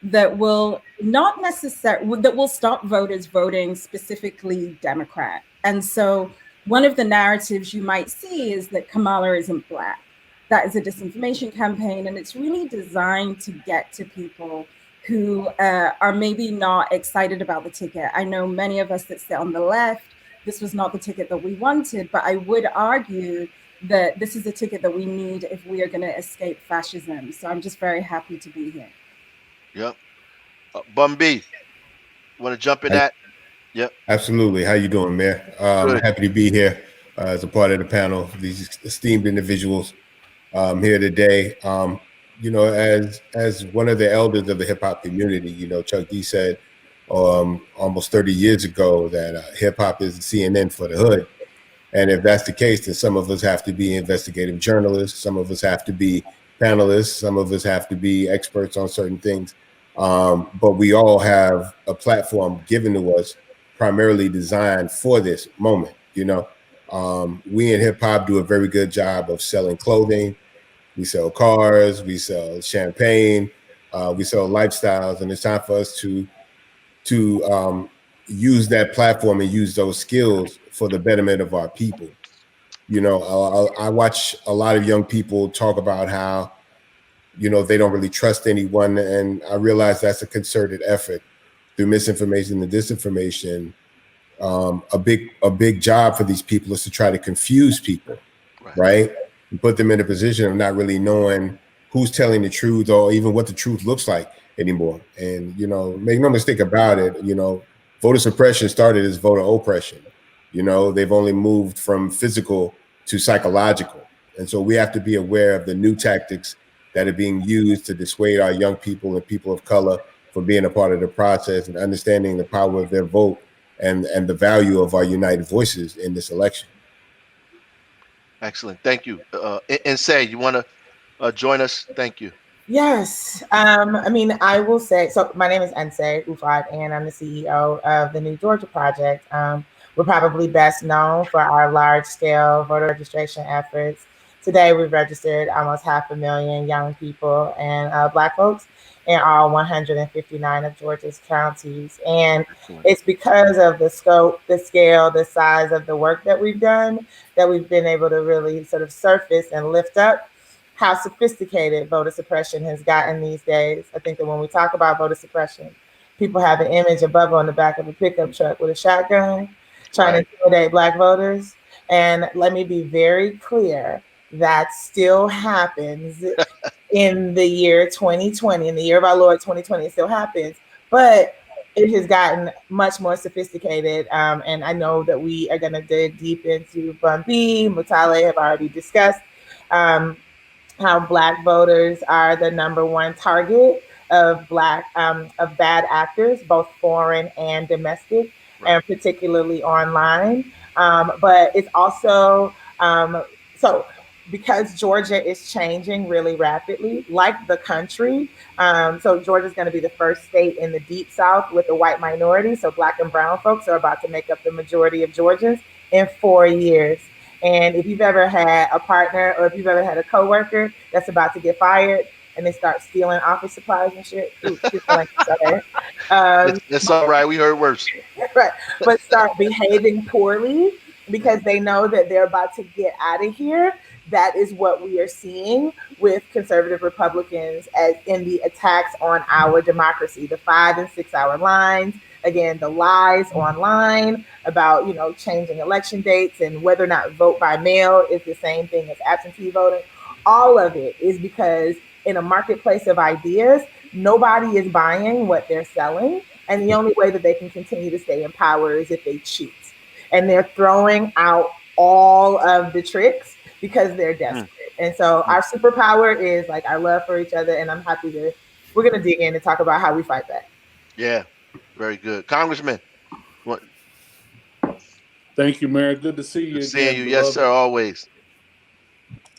that will not necessarily, that will stop voters voting specifically Democrat. And so one of the narratives you might see is that Kamala isn't Black. That is a disinformation campaign, and it's really designed to get to people who are maybe not excited about the ticket. I know many of us that sit on the left, this was not the ticket that we wanted, but I would argue that this is the ticket that we need if we are going to escape fascism. So I'm just very happy to be here. Yep. Bun B, want to jump in that? Yep. Absolutely. How you doing, Mayor? Happy to be here as a part of the panel. These esteemed individuals here today. You know, as one of the elders of the hip hop community, you know, Chuck D said almost 30 years ago that hip hop is the CNN for the hood. And if that's the case, then some of us have to be investigative journalists, some of us have to be panelists, some of us have to be experts on certain things. But we all have a platform given to us primarily designed for this moment. You know, we in hip hop do a very good job of selling clothing. We sell cars, we sell champagne, we sell lifestyles, and it's time for us to use that platform and use those skills for the betterment of our people. You know, I watch a lot of young people talk about how, you know, they don't really trust anyone, and I realize that's a concerted effort through misinformation and disinformation. A big job for these people is to try to confuse people, right? And put them in a position of not really knowing who's telling the truth or even what the truth looks like anymore. And, you know, make no mistake about it, you know, voter suppression started as voter oppression. You know, they've only moved from physical to psychological. And so we have to be aware of the new tactics that are being used to dissuade our young people and people of color from being a part of the process and understanding the power of their vote and the value of our united voices in this election. Excellent. Thank you. And say, you want to join us? Thank you. Yes. I mean, I will say, so my name is Nsé Ufad, and I'm the CEO of the New Georgia Project. We're probably best known for our large-scale voter registration efforts. Today, we've registered almost 500,000 young people and Black folks in all 159 of Georgia's counties. And it's because of the scope, the scale, the size of the work that we've done that we've been able to really sort of surface and lift up how sophisticated voter suppression has gotten these days. I think that when we talk about voter suppression, people have an image of Bubba on the back of a pickup truck with a shotgun trying to intimidate Black voters. And let me be very clear, that still happens in the year 2020, in the year of our Lord 2020, it still happens, but it has gotten much more sophisticated. And I know that we are going to dig deep into Bun B. Mutale have already discussed how Black voters are the #1 target of of bad actors, both foreign and domestic, and particularly online. But it's also, so because Georgia is changing really rapidly, like the country. So Georgia is going to be the first state in the Deep South with a white minority. So Black and brown folks are about to make up the majority of Georgians in 4 years. And if you've ever had a partner or if you've ever had a coworker that's about to get fired and they start stealing office supplies and shit, it's all right. We heard worse. Right. But start behaving poorly because they know that they're about to get out of here. That is what we are seeing with conservative Republicans as in the attacks on our democracy, the 5 and 6 hour lines, again, the lies online about, you know, changing election dates and whether or not vote by mail is the same thing as absentee voting. All of it is because in a marketplace of ideas, nobody is buying what they're selling. And the only way that they can continue to stay in power is if they cheat. And they're throwing out all of the tricks because they're desperate. And so our superpower is like our love for each other. And I'm happy to, we're going to dig in and talk about how we fight back. Yeah, very good. Congressman. What? Thank you, Mayor. Good to see you Good again. seeing you. Yes, sir. Always.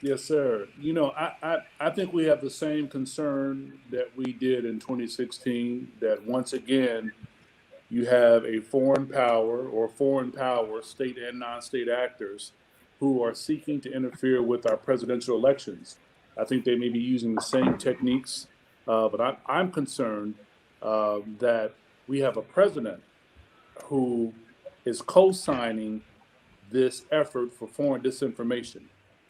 Yes, sir. You know, I think we have the same concern that we did in 2016, that once again, you have a foreign power or foreign power, state and non-state actors, who are seeking to interfere with our presidential elections. I think they may be using the same techniques, but I'm concerned that we have a president who is co-signing this effort for foreign disinformation.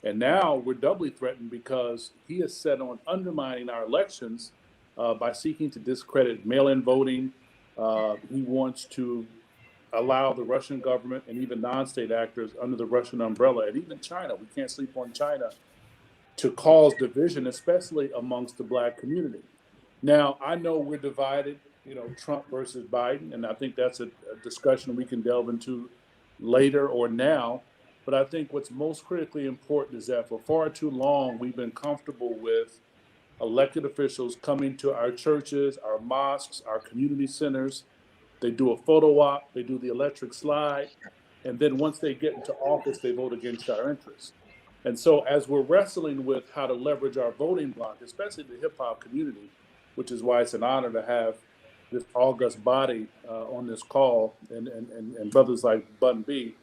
And now we're doubly threatened because he is set on undermining our elections by seeking to discredit mail-in voting. He wants to allow the Russian government and even non-state actors under the Russian umbrella, and even China, we can't sleep on China, to cause division, especially amongst the Black community. Now, I know we're divided, you know, Trump versus Biden, and I think that's a discussion we can delve into later or now. But I think what's most critically important is that for far too long, we've been comfortable with elected officials coming to our churches, our mosques, our community centers. They do a photo op, they do the electric slide, and then once they get into office, they vote against our interests. And so as we're wrestling with how to leverage our voting bloc, especially the hip hop community, which is why it's an honor to have this august body on this call and brothers like Bun B,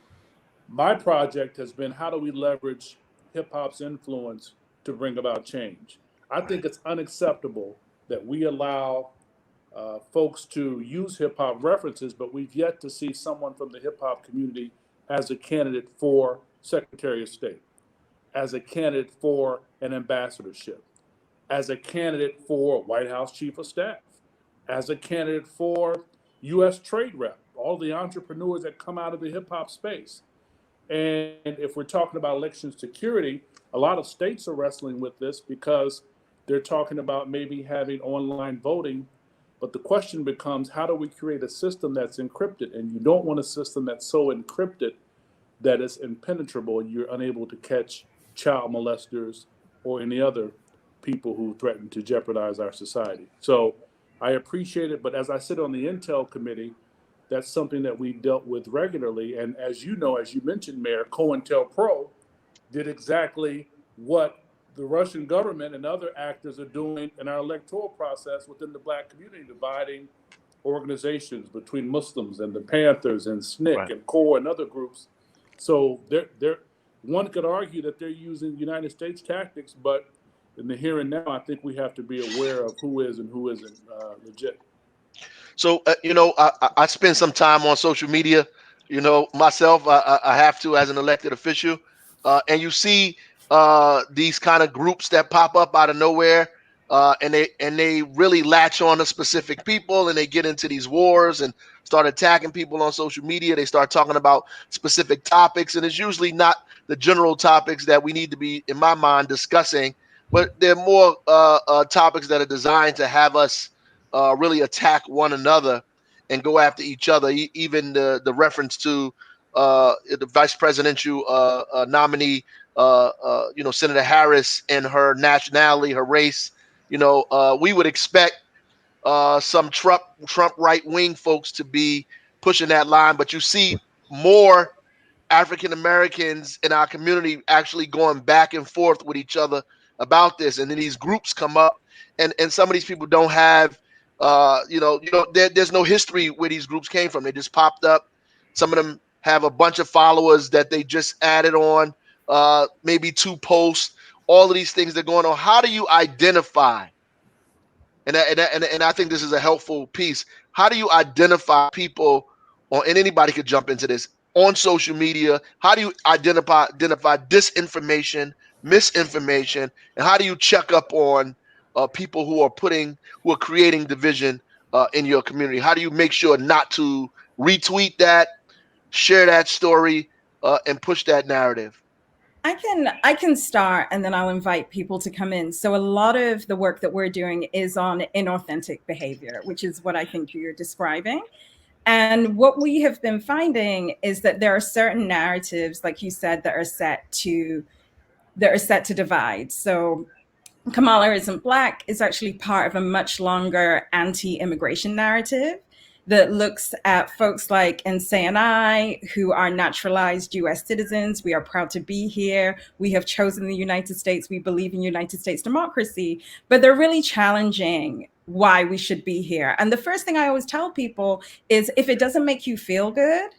my project has been, how do we leverage hip hop's influence to bring about change? I think it's unacceptable that we allow folks to use hip hop references, but we've yet to see someone from the hip hop community as a candidate for Secretary of State, as a candidate for an ambassadorship, as a candidate for White House Chief of Staff, as a candidate for U.S. Trade Rep, all the entrepreneurs that come out of the hip hop space. And if we're talking about election security, a lot of states are wrestling with this because they're talking about maybe having online voting. But the question becomes, how do we create a system that's encrypted? And you don't want a system that's so encrypted that it's impenetrable. You're unable to catch child molesters or any other people who threaten to jeopardize our society. So I appreciate it. But as I sit on the Intel committee, that's something that we dealt with regularly. And as you know, as you mentioned, Mayor, COINTELPRO did exactly what the Russian government and other actors are doing in our electoral process within the Black community, dividing organizations between Muslims and the Panthers and SNCC and CORE and other groups. So one could argue that they're using United States tactics, but in the here and now, I think we have to be aware of who is and who isn't legit. So, you know, I spend some time on social media, you know, myself, I have to as an elected official. And you see these kind of groups that pop up out of nowhere, and they really latch on to specific people, and they get into these wars and start attacking people on social media. They start talking about specific topics, and it's usually not the general topics that we need to be, in my mind, discussing, but they're more topics that are designed to have us really attack one another and go after each other. Even the reference to the vice presidential nominee, you know, Senator Harris, and her nationality, her race. You know, we would expect some Trump right wing folks to be pushing that line, but you see more African Americans in our community actually going back and forth with each other about this, and then these groups come up, and some of these people don't have. There's no history where these groups came from. They just popped up. Some of them have a bunch of followers that they just added on, maybe 2 posts. All of these things that are going on. How do you identify? And I think this is a helpful piece. How do you identify people, and anybody could jump into this, on social media? How do you identify disinformation, misinformation, and how do you check up on people who are creating division in your community? How do you make sure not to retweet that, share that story, and push that narrative? I can start, and then I'll invite people to come in. So a lot of the work that we're doing is on inauthentic behavior, which is what I think you're describing. And what we have been finding is that there are certain narratives, like you said, that are set to divide. So Kamala Isn't Black is actually part of a much longer anti-immigration narrative that looks at folks like Nsé and I, who are naturalized US citizens. We are proud to be here. We have chosen the United States. We believe in United States democracy, but they're really challenging why we should be here. And the first thing I always tell people is, if it doesn't make you feel good,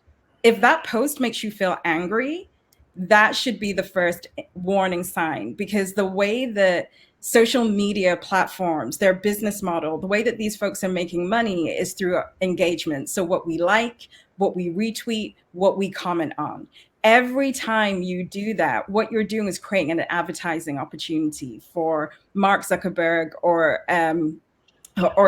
if that post makes you feel angry, that should be the first warning sign, because the way that social media platforms, their business model, the way that these folks are making money is through engagement. So what we like, what we retweet, what we comment on. Every time you do that, what you're doing is creating an advertising opportunity for Mark Zuckerberg or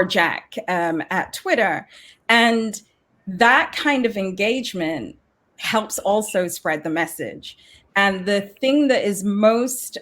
Jack at Twitter. And that kind of engagement helps also spread the message. And the thing that is most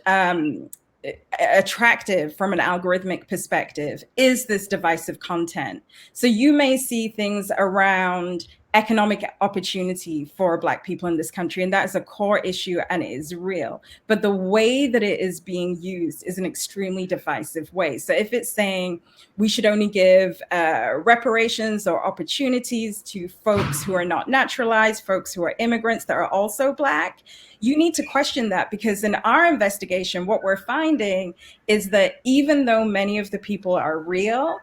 attractive from an algorithmic perspective is this divisive content. So you may see things around economic opportunity for Black people in this country, and that is a core issue and it is real. But the way that it is being used is an extremely divisive way. So if it's saying we should only give reparations or opportunities to folks who are not naturalized, folks who are immigrants that are also Black, you need to question that, because in our investigation, what we're finding is that even though many of the people are real,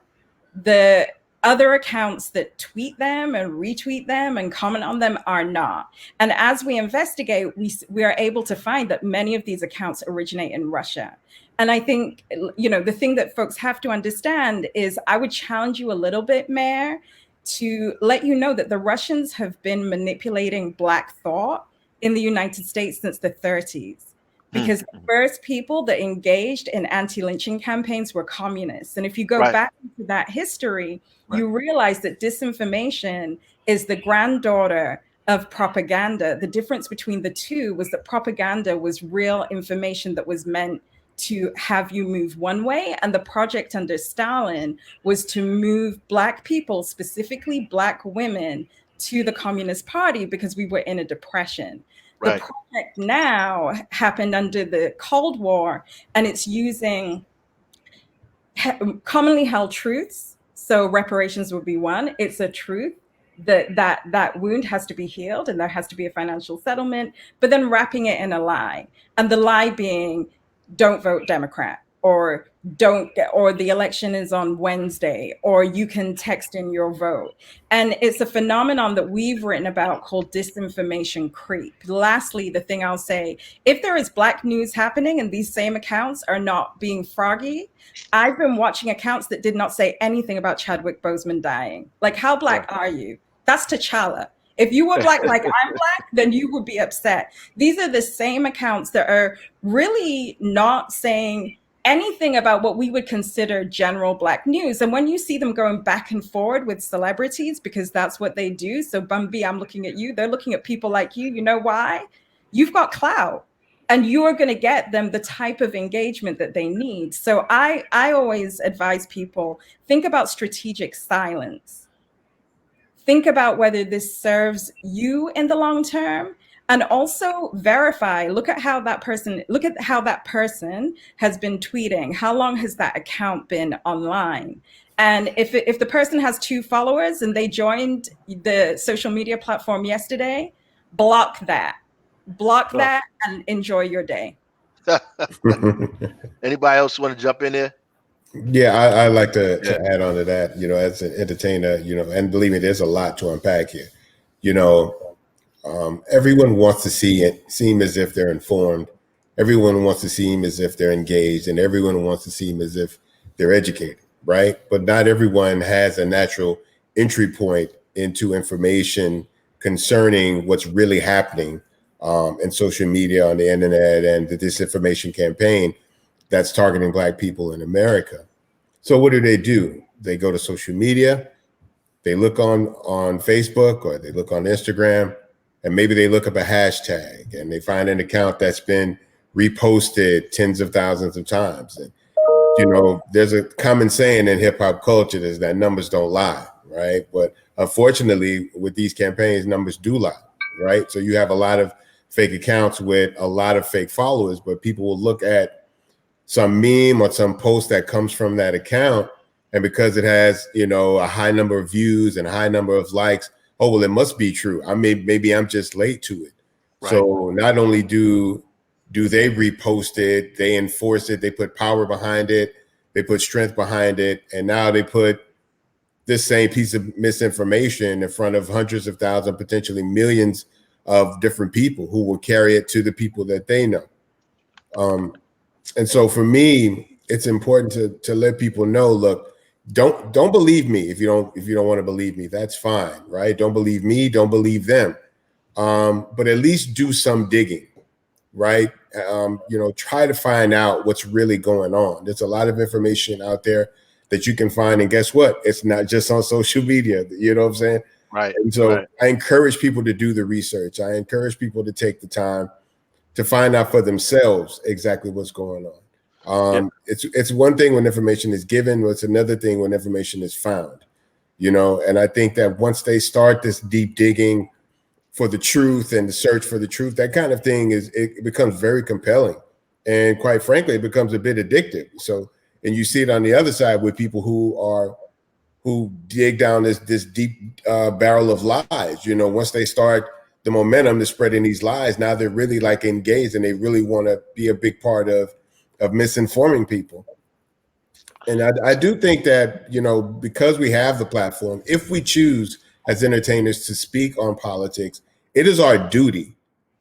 the other accounts that tweet them and retweet them and comment on them are not. And as we investigate, we are able to find that many of these accounts originate in Russia. And I think, the thing that folks have to understand is, I would challenge you a little bit, Mayor, to let you know that the Russians have been manipulating Black thought in the United States since the 30s. Because the first people that engaged in anti-lynching campaigns were communists. And if you go back into that history, you realize that disinformation is the granddaughter of propaganda. The difference between the two was that propaganda was real information that was meant to have you move one way. And the project under Stalin was to move Black people, specifically Black women, to the Communist Party because we were in a depression. The project now happened under the Cold War, and it's using commonly held truths. So reparations would be one. It's a truth that wound has to be healed and there has to be a financial settlement, but then wrapping it in a lie. And the lie being, don't vote Democrat, or the election is on Wednesday, or you can text in your vote. And it's a phenomenon that we've written about called disinformation creep. Lastly, the thing I'll say, if there is Black news happening and these same accounts are not being froggy, I've been watching accounts that did not say anything about Chadwick Boseman dying. Like, how Black are you? That's T'Challa. If you were Black like I'm Black, then you would be upset. These are the same accounts that are really not saying anything about what we would consider general Black news. And when you see them going back and forward with celebrities, because that's what they do. So Bun B, I'm looking at you. They're looking at people like you. You know why? You've got clout, and you are going to get them the type of engagement that they need. So I always advise people, think about strategic silence. Think about whether this serves you in the long term. And also verify, look at how that person has been tweeting. How long has that account been online? And if the person has 2 followers and they joined the social media platform yesterday, block that. Block that and enjoy your day. Anybody else want to jump in there? Yeah, I like to add on to that, as an entertainer, and believe me, there's a lot to unpack here. Everyone wants to seem as if they're informed. Everyone wants to seem as if they're engaged, and everyone wants to seem as if they're educated, right? But not everyone has a natural entry point into information concerning what's really happening in social media, on the internet, and the disinformation campaign that's targeting Black people in America. So what do? they go to social media, they look on Facebook or they look on Instagram, and maybe they look up a hashtag and they find an account that's been reposted tens of thousands of times. And, you know, there's a common saying in hip hop culture is that numbers don't lie, right? But unfortunately, with these campaigns, numbers do lie, right? So you have a lot of fake accounts with a lot of fake followers, but people will look at some meme or some post that comes from that account, and because it has, you know, a high number of views and a high number of likes, oh, well, it must be true. I mean, maybe I'm just late to it. Right. So not only do they repost it, they enforce it, they put power behind it, they put strength behind it, and now they put this same piece of misinformation in front of hundreds of thousands, potentially millions of different people who will carry it to the people that they know. And so for me, it's important to let people know, look, don't believe me if you don't want to believe me. That's fine, right? Don't believe me, don't believe them. But at least do some digging, right? You know, try to find out what's really going on. There's a lot of information out there that you can find, and guess what? It's not just on social media. You know what I'm saying? Right. And so I encourage people to do the research. I encourage people to take the time to find out for themselves exactly what's going on. It's one thing when information is given, but it's another thing when information is found, you know. And I think that once they start this deep digging for the truth and the search for the truth, that kind of thing it becomes very compelling, and quite frankly, it becomes a bit addictive. So, and you see it on the other side with people who dig down this deep barrel of lies. You know, once they start the momentum to spreading these lies, now they're really like engaged, and they really want to be a big part of misinforming people. And I do think that, you know, because we have the platform, if we choose as entertainers to speak on politics, it is our duty,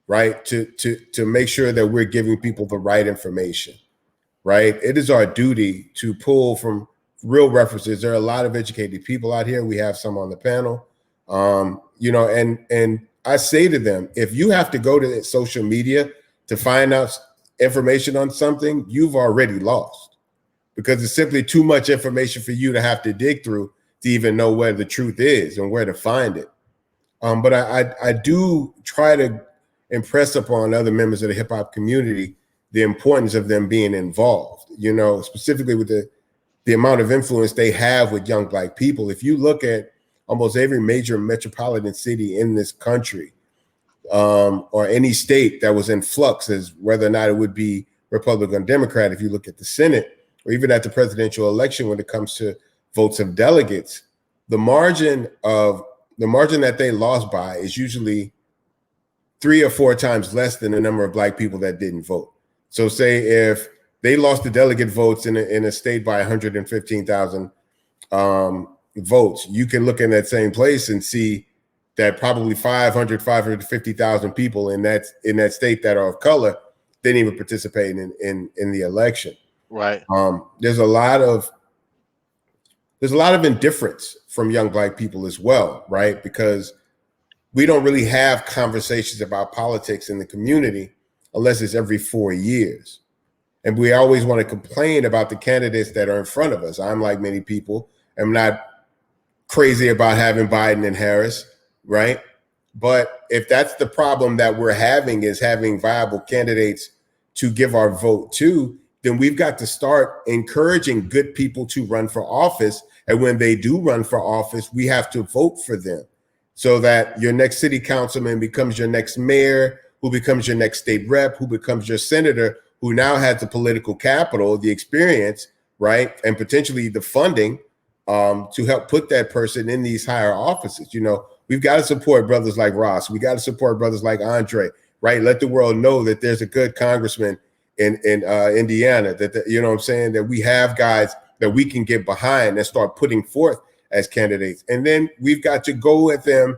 right, to make sure that we're giving people the right information, right? It is our duty to pull from real references. There are a lot of educated people out here. We have some on the panel, you know, and I say to them, if you have to go to social media to find out information on something, you've already lost, because it's simply too much information for you to have to dig through to even know where the truth is and where to find it. But I do try to impress upon other members of the hip hop community the importance of them being involved, you know, specifically with the amount of influence they have with young Black people. If you look at almost every major metropolitan city in this country, or any state that was in flux as whether or not it would be Republican or Democrat, if you look at the Senate or even at the presidential election, when it comes to votes of delegates, the margin that they lost by is usually 3 or 4 times less than the number of Black people that didn't vote. So say if they lost the delegate votes in a state by 115,000 votes, you can look in that same place and see that probably 550,000 people in that state that are of color didn't even participate in the election. Right. There's a lot of indifference from young Black people as well, right? Because we don't really have conversations about politics in the community unless it's every 4 years. And we always want to complain about the candidates that are in front of us. I'm, like many people, am not crazy about having Biden and Harris, right? But if that's the problem that we're having, is having viable candidates to give our vote to, then we've got to start encouraging good people to run for office. And when they do run for office, we have to vote for them, so that your next city councilman becomes your next mayor, who becomes your next state rep, who becomes your senator, who now has the political capital, the experience, right? And potentially the funding to help put that person in these higher offices. You know, we've got to support brothers like Ras. We got to support brothers like Andre, right? Let the world know that there's a good congressman in Indiana, that you know what I'm saying, that we have guys that we can get behind and start putting forth as candidates. And then we've got to go at them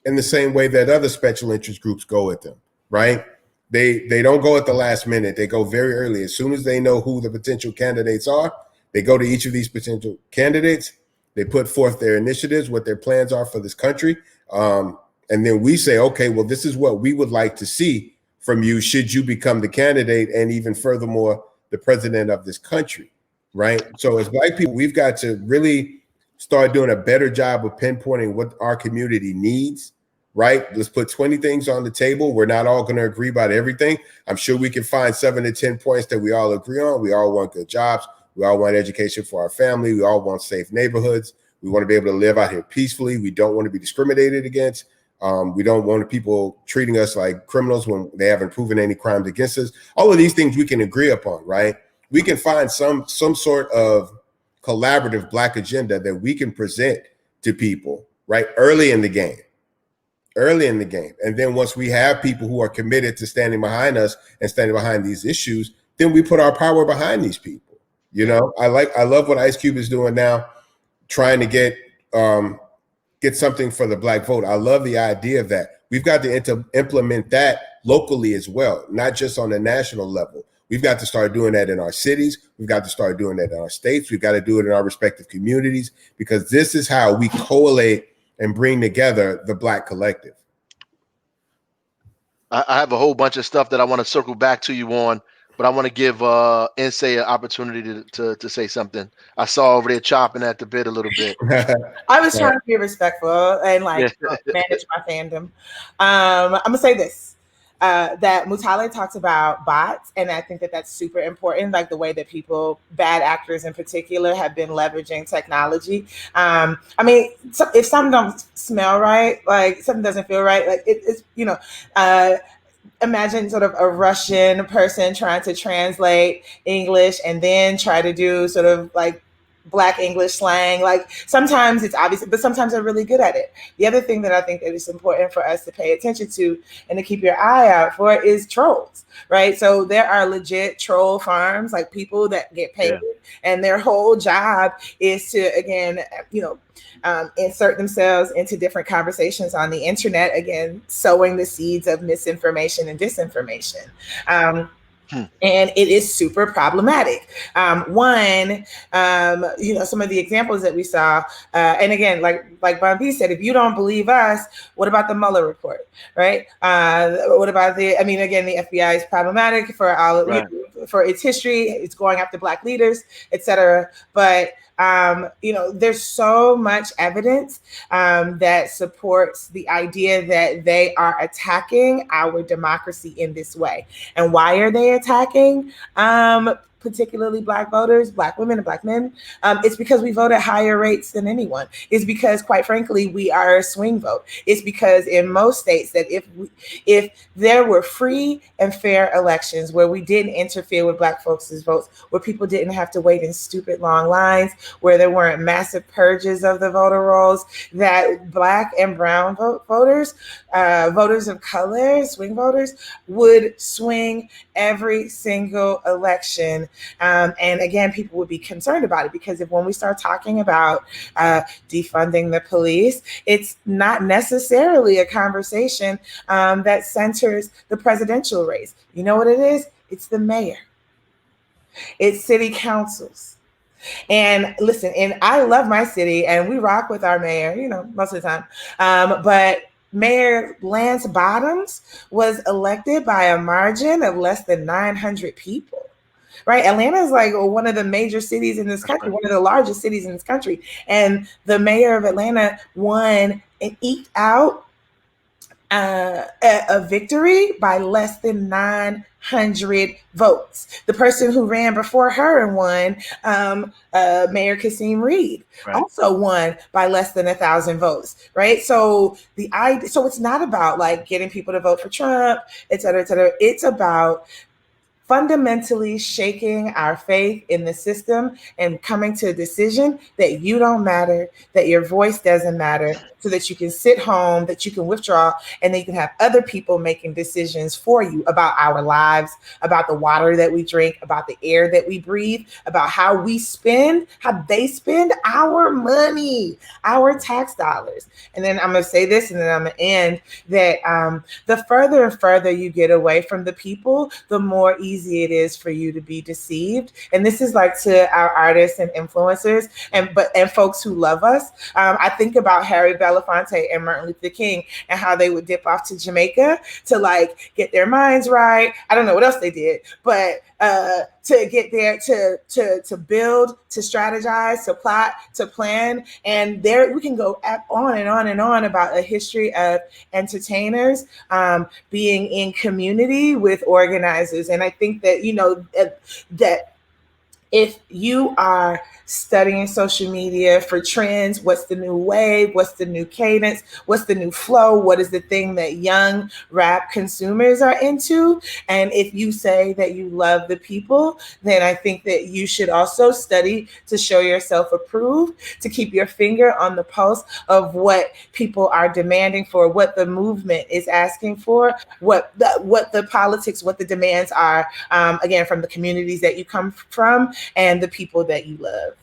in the same way that other special interest groups go at them, right? They don't go at the last minute. They go very early. As soon as they know who the potential candidates are, they go to each of these potential candidates. They put forth their initiatives, what their plans are for this country. And then we say, okay, well, this is what we would like to see from you should you become the candidate, and even furthermore, the president of this country, right? So as Black people, we've got to really start doing a better job of pinpointing what our community needs, right? Let's put 20 things on the table. We're not all going to agree about everything. I'm sure we can find 7 to 10 points that we all agree on. We all want good jobs. We all want education for our family. We all want safe neighborhoods. We want to be able to live out here peacefully. We don't want to be discriminated against. We don't want people treating us like criminals when they haven't proven any crimes against us. All of these things we can agree upon, right? We can find some sort of collaborative Black agenda that we can present to people, right? Early in the game. And then once we have people who are committed to standing behind us and standing behind these issues, then we put our power behind these people. You know, I love what Ice Cube is doing now, trying to get something for the Black vote. I love the idea of that. We've got to implement that locally as well, not just on the national level. We've got to start doing that in our cities. We've got to start doing that in our states. We've got to do it in our respective communities, because this is how we collate and bring together the Black collective. I have a whole bunch of stuff that I want to circle back to you on, but I want to give Nsé an opportunity to say something. I saw over there chopping at the bit a little bit. I was trying to be respectful and manage my fandom. I'm gonna say this, that Mutale talks about bots, and I think that that's super important, like the way that people, bad actors in particular, have been leveraging technology. I mean, if something don't smell right, like something doesn't feel right, like it's, you know, imagine sort of a Russian person trying to translate English and then try to do sort of like Black English slang. Like sometimes it's obvious, but sometimes they're really good at it. The other thing that I think that is important for us to pay attention to and to keep your eye out for is trolls, right? So there are legit troll farms, like people that get paid and their whole job is to, again, you know, insert themselves into different conversations on the internet, again, sowing the seeds of misinformation and disinformation. And it is super problematic. One, you know, some of the examples that we saw, and again, like Bun B said, if you don't believe us, what about the Mueller report, right? What about I mean, again, the FBI is problematic for for its history. It's going after Black leaders, et cetera. But you know, there's so much evidence that supports the idea that they are attacking our democracy in this way. And why are they attacking particularly Black voters, Black women and Black men? It's because we vote at higher rates than anyone. It's because, quite frankly, we are a swing vote. It's because in most states that if there were free and fair elections where we didn't interfere with Black folks' votes, where people didn't have to wait in stupid long lines, where there weren't massive purges of the voter rolls, that Black and brown voters, voters of color, swing voters, would swing every single election. And again, people would be concerned about it, because when we start talking about defunding the police, it's not necessarily a conversation that centers the presidential race. You know what it is? It's the mayor. It's city councils. And listen, and I love my city and we rock with our mayor, you know, most of the time. But Mayor Lance Bottoms was elected by a margin of less than 900 people. Right, Atlanta is like one of the major cities in this country, one of the largest cities in this country, and the mayor of Atlanta won and eked out a victory by less than 900 votes. The person who ran before her and won, Mayor Kasim Reed, also won by less than 1,000 votes. Right, so so it's not about like getting people to vote for Trump, et cetera, et cetera. It's about fundamentally shaking our faith in the system and coming to a decision that you don't matter, that your voice doesn't matter, so that you can sit home, that you can withdraw, and then you can have other people making decisions for you about our lives, about the water that we drink, about the air that we breathe, about how we spend, how they spend our money, our tax dollars. And then I'm going to say this, and then I'm going to end that the further and further you get away from the people, the more easy it is for you to be deceived. And this is like to our artists and influencers and folks who love us. I think about Harry Belafonte and Martin Luther King and how they would dip off to Jamaica to like get their minds right. I don't know what else they did, but to get there, to build, to strategize, to plot, to plan. And there we can go on and on and on about a history of entertainers being in community with organizers. And I think that, that if you are studying social media for trends, what's the new wave, what's the new cadence, what's the new flow, what is the thing that young rap consumers are into, and if you say that you love the people, then I think that you should also study to show yourself approved, to keep your finger on the pulse of what people are demanding for, what the movement is asking for, what the politics, what the demands are, again, from the communities that you come from and the people that you love.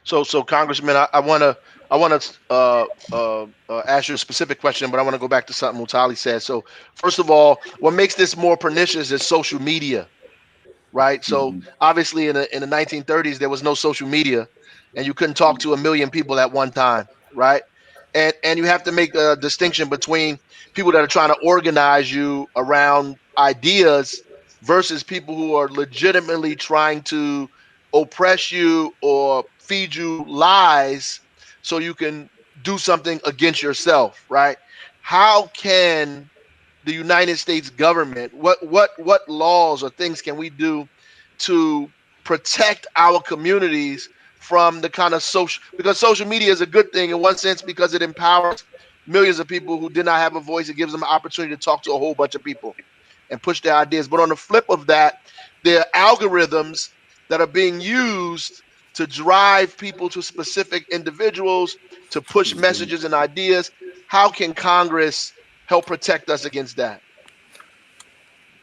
So Congressman, I want to ask you a specific question, but I want to go back to something Mutali said. So first of all, what makes this more pernicious is social media, right? So obviously in the 1930s there was no social media, and you couldn't talk to 1 million people at one time, right? And you have to make a distinction between people that are trying to organize you around ideas versus people who are legitimately trying to oppress you or feed you lies so you can do something against yourself, right? How can the United States government, what laws or things can we do to protect our communities from the kind of because social media is a good thing in one sense because it empowers millions of people who did not have a voice. It gives them an opportunity to talk to a whole bunch of people and push their ideas. But on the flip of that, there are algorithms that are being used to drive people to specific individuals, to push messages and ideas. How can Congress help protect us against that?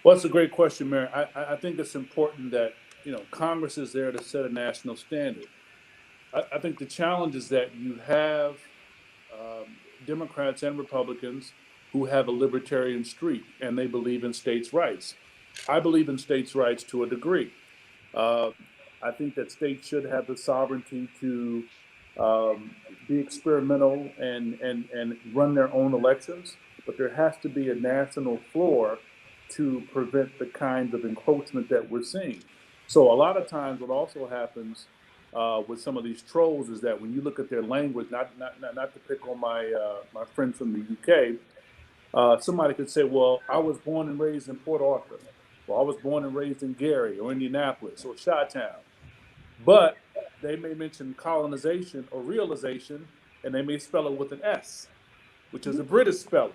Well, it's a great question, Mayor. I think it's important that, Congress is there to set a national standard. I think the challenge is that you have Democrats and Republicans who have a libertarian streak, and they believe in states' rights. I believe in states' rights to a degree. I think that states should have the sovereignty to be experimental and run their own elections, but there has to be a national floor to prevent the kinds of encroachment that we're seeing. So a lot of times what also happens with some of these trolls is that when you look at their language, not to pick on my friends from the UK, somebody could say, well, I was born and raised in Port Arthur. Well, I was born and raised in Gary or Indianapolis or Chi-Town. But they may mention colonization or realization, and they may spell it with an S, which is a British spelling.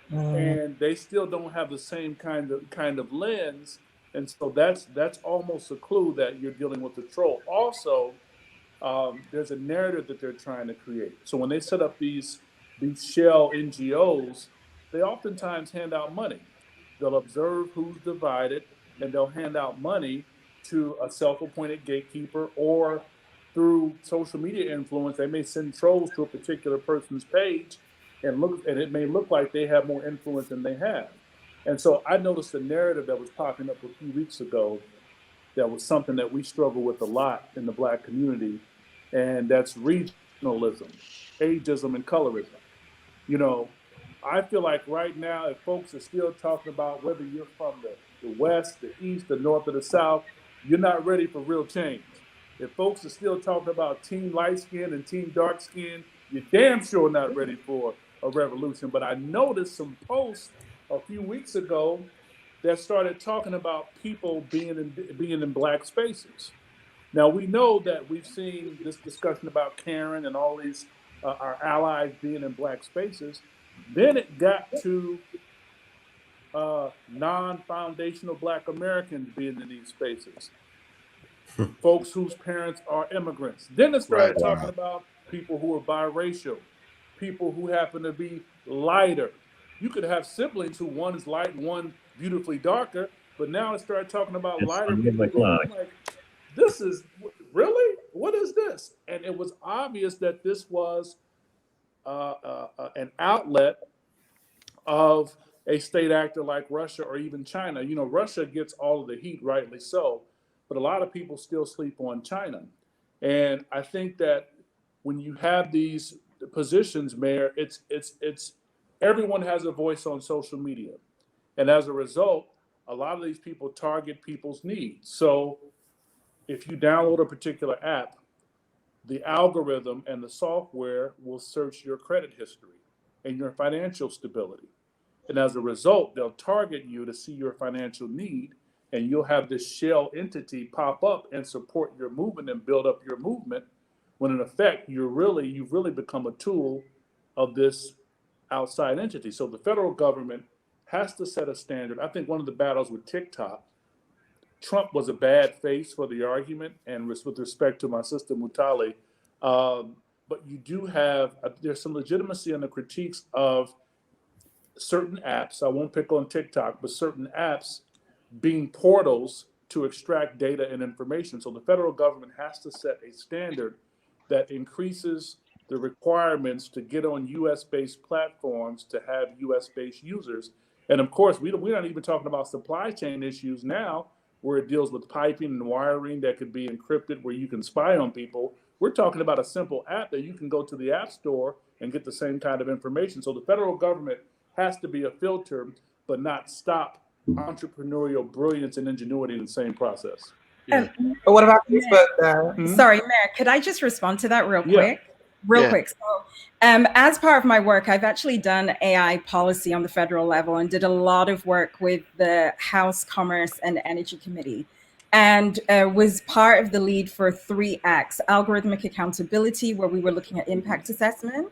And they still don't have the same kind of lens. And so that's almost a clue that you're dealing with a troll. Also, there's a narrative that they're trying to create. So when they set up these shell NGOs, they oftentimes hand out money. They'll observe who's divided, and they'll hand out money to a self-appointed gatekeeper, or through social media influence, they may send trolls to a particular person's page, and it may look like they have more influence than they have. And so I noticed a narrative that was popping up a few weeks ago that was something that we struggle with a lot in the Black community, and that's regionalism, ageism, and colorism. I feel like right now, if folks are still talking about whether you're from the West, the East, the North, or the South, you're not ready for real change. If folks are still talking about team light skin and team dark skin, you're damn sure not ready for a revolution. But I noticed some posts a few weeks ago that started talking about people being in Black spaces. Now, we know that we've seen this discussion about Karen and all these our allies being in Black spaces. Then it got to non-foundational Black Americans being in these spaces. Folks whose parents are immigrants. Then it started talking about people who are biracial, people who happen to be lighter. You could have siblings who one is light and one beautifully darker, but now it started talking about lighter people. I'm like, this is, really? What is this? And it was obvious that this was an outlet of a state actor like Russia or even China. Russia gets all of the heat, rightly so, but a lot of people still sleep on China. And I think that when you have these positions, Mayor, it's everyone has a voice on social media. And as a result, a lot of these people target people's needs. So if you download a particular app, the algorithm and the software will search your credit history and your financial stability. And as a result, they'll target you to see your financial need, and you'll have this shell entity pop up and support your movement and build up your movement, when in effect, you've really become a tool of this outside entity. So the federal government has to set a standard. I think one of the battles with TikTok, Trump was a bad face for the argument, and with respect to my sister Mutale, but you do have, there's some legitimacy in the critiques of certain apps. I won't pick on TikTok, but certain apps being portals to extract data and information. So the federal government has to set a standard that increases the requirements to get on US-based platforms to have US-based users. And of course, we're not even talking about supply chain issues now, where it deals with piping and wiring that could be encrypted, where you can spy on people. We're talking about a simple app that you can go to the App Store and get the same kind of information. So the federal government has to be a filter, but not stop entrepreneurial brilliance and ingenuity in the same process. But what about Facebook, though? Sorry, Mayor, could I just respond to that real quick? Quick. So, as part of my work, I've actually done AI policy on the federal level and did a lot of work with the House Commerce and Energy Committee, and was part of the lead for 3 acts: algorithmic accountability, where we were looking at impact assessment;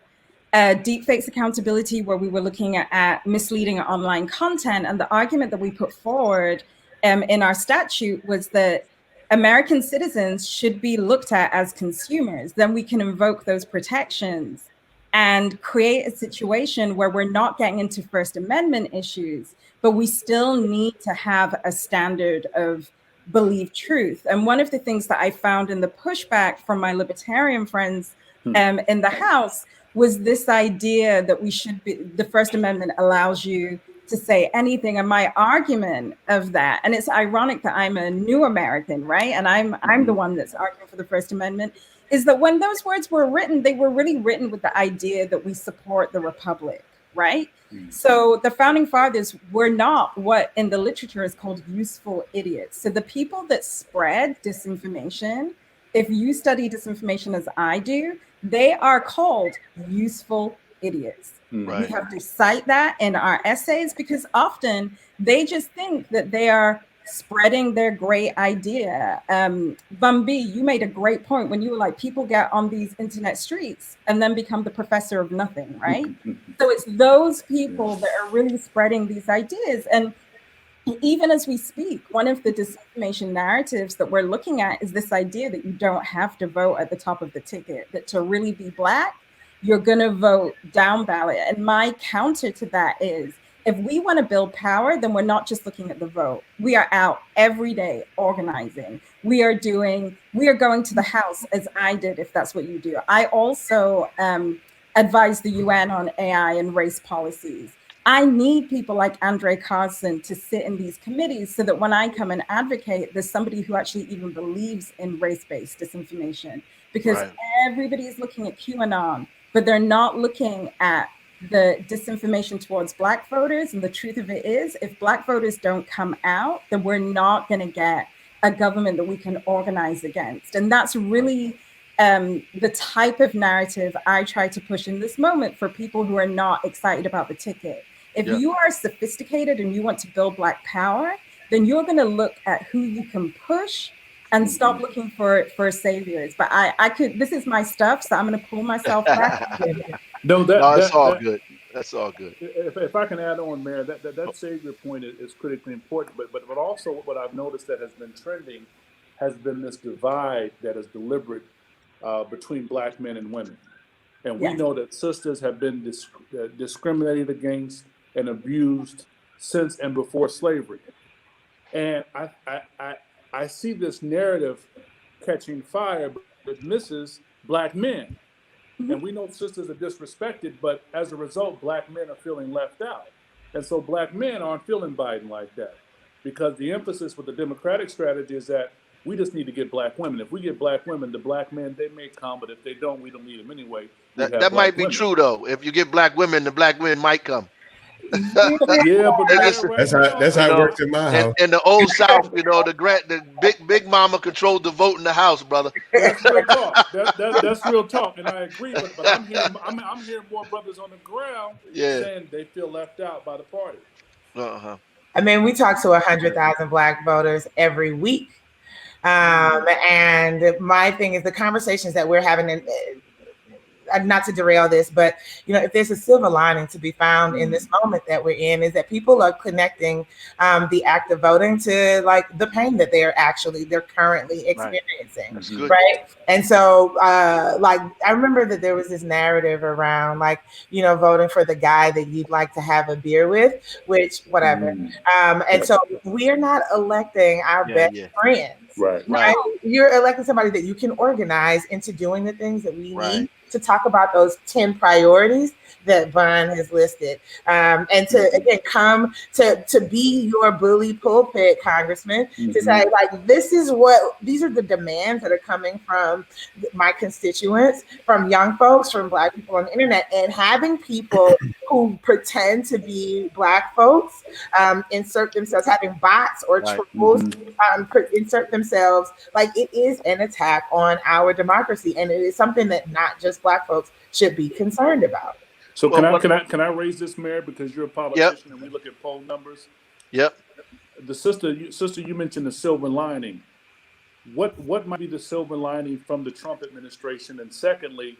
deepfakes accountability, where we were looking at misleading online content. And the argument that we put forward in our statute was that American citizens should be looked at as consumers. Then we can invoke those protections and create a situation where we're not getting into First Amendment issues, but we still need to have a standard of believed truth. And one of the things that I found in the pushback from my libertarian friends in the House was this idea that we should be, the First Amendment allows you to say anything. And my argument of that, and it's ironic that I'm a new American, right? And I'm the one that's arguing for the First Amendment, is that when those words were written, they were really written with the idea that we support the Republic, right? So the founding fathers were not what in the literature is called useful idiots. So the people that spread disinformation, if you study disinformation as I do, they are called useful idiots. Right. We have to cite that in our essays, because often they just think that they are spreading their great idea. Bun B, you made a great point when you were like, people get on these internet streets and then become the professor of nothing, right? So it's those people that are really spreading these ideas. And even as we speak, one of the disinformation narratives that we're looking at is this idea that you don't have to vote at the top of the ticket, that to really be Black, you're going to vote down ballot. And my counter to that is, if we want to build power, then we're not just looking at the vote. We are out every day organizing. We are going to the House, as I did, if that's what you do. I also advise the UN on AI and race policies. I need people like Andre Carson to sit in these committees so that when I come and advocate, there's somebody who actually even believes in race-based disinformation. Because everybody is looking at QAnon, but they're not looking at the disinformation towards Black voters. And the truth of it is, if Black voters don't come out, then we're not going to get a government that we can organize against. And that's really the type of narrative I try to push in this moment for people who are not excited about the ticket. If you are sophisticated and you want to build Black power, then you're going to look at who you can push and stop looking for saviors. But I could, this is my stuff, so I'm going to pull myself back. That's all good. That's all good. If I can add on, Mayor, that savior point is critically important. But also what I've noticed that has been trending has been this divide that is deliberate between Black men and women. And we know that sisters have been discriminated against and abused since and before slavery. And I see this narrative catching fire, but it misses Black men. And we know sisters are disrespected, but as a result, Black men are feeling left out. And so Black men aren't feeling Biden like that, because the emphasis with the Democratic strategy is that we just need to get Black women. If we get Black women, the Black men, they may come, but if they don't, we don't need them anyway. That might be true, though. If you get Black women, the Black men might come. Yeah, but that's how it works in my house. In the old South, the big mama controlled the vote in the house, brother. That's real talk. That's real talk, and I agree. But I'm hearing more brothers on the ground saying they feel left out by the party. I mean, we talk to 100,000 Black voters every week. And my thing is the conversations that we're having, not to derail this, but if there's a silver lining to be found in this moment that we're in, is that people are connecting the act of voting to like the pain that they're currently experiencing, right? And so like I remember that there was this narrative around like voting for the guy that you'd like to have a beer with, which whatever. And so we're not electing our best friends. Right. You're electing somebody that you can organize into doing the things that we need to talk about those 10 priorities that Bun has listed. And to again come to be your bully pulpit, Congressman, to say like these are the demands that are coming from my constituents, from young folks, from Black people on the internet, and having people who pretend to be Black folks insert themselves, having bots or trolls insert themselves, like it is an attack on our democracy, and it is something that not just Black folks should be concerned about. So can I raise this, Mayor, because you're a politician and we look at poll numbers? Yep. The sister, you mentioned the silver lining. What might be the silver lining from the Trump administration? And secondly,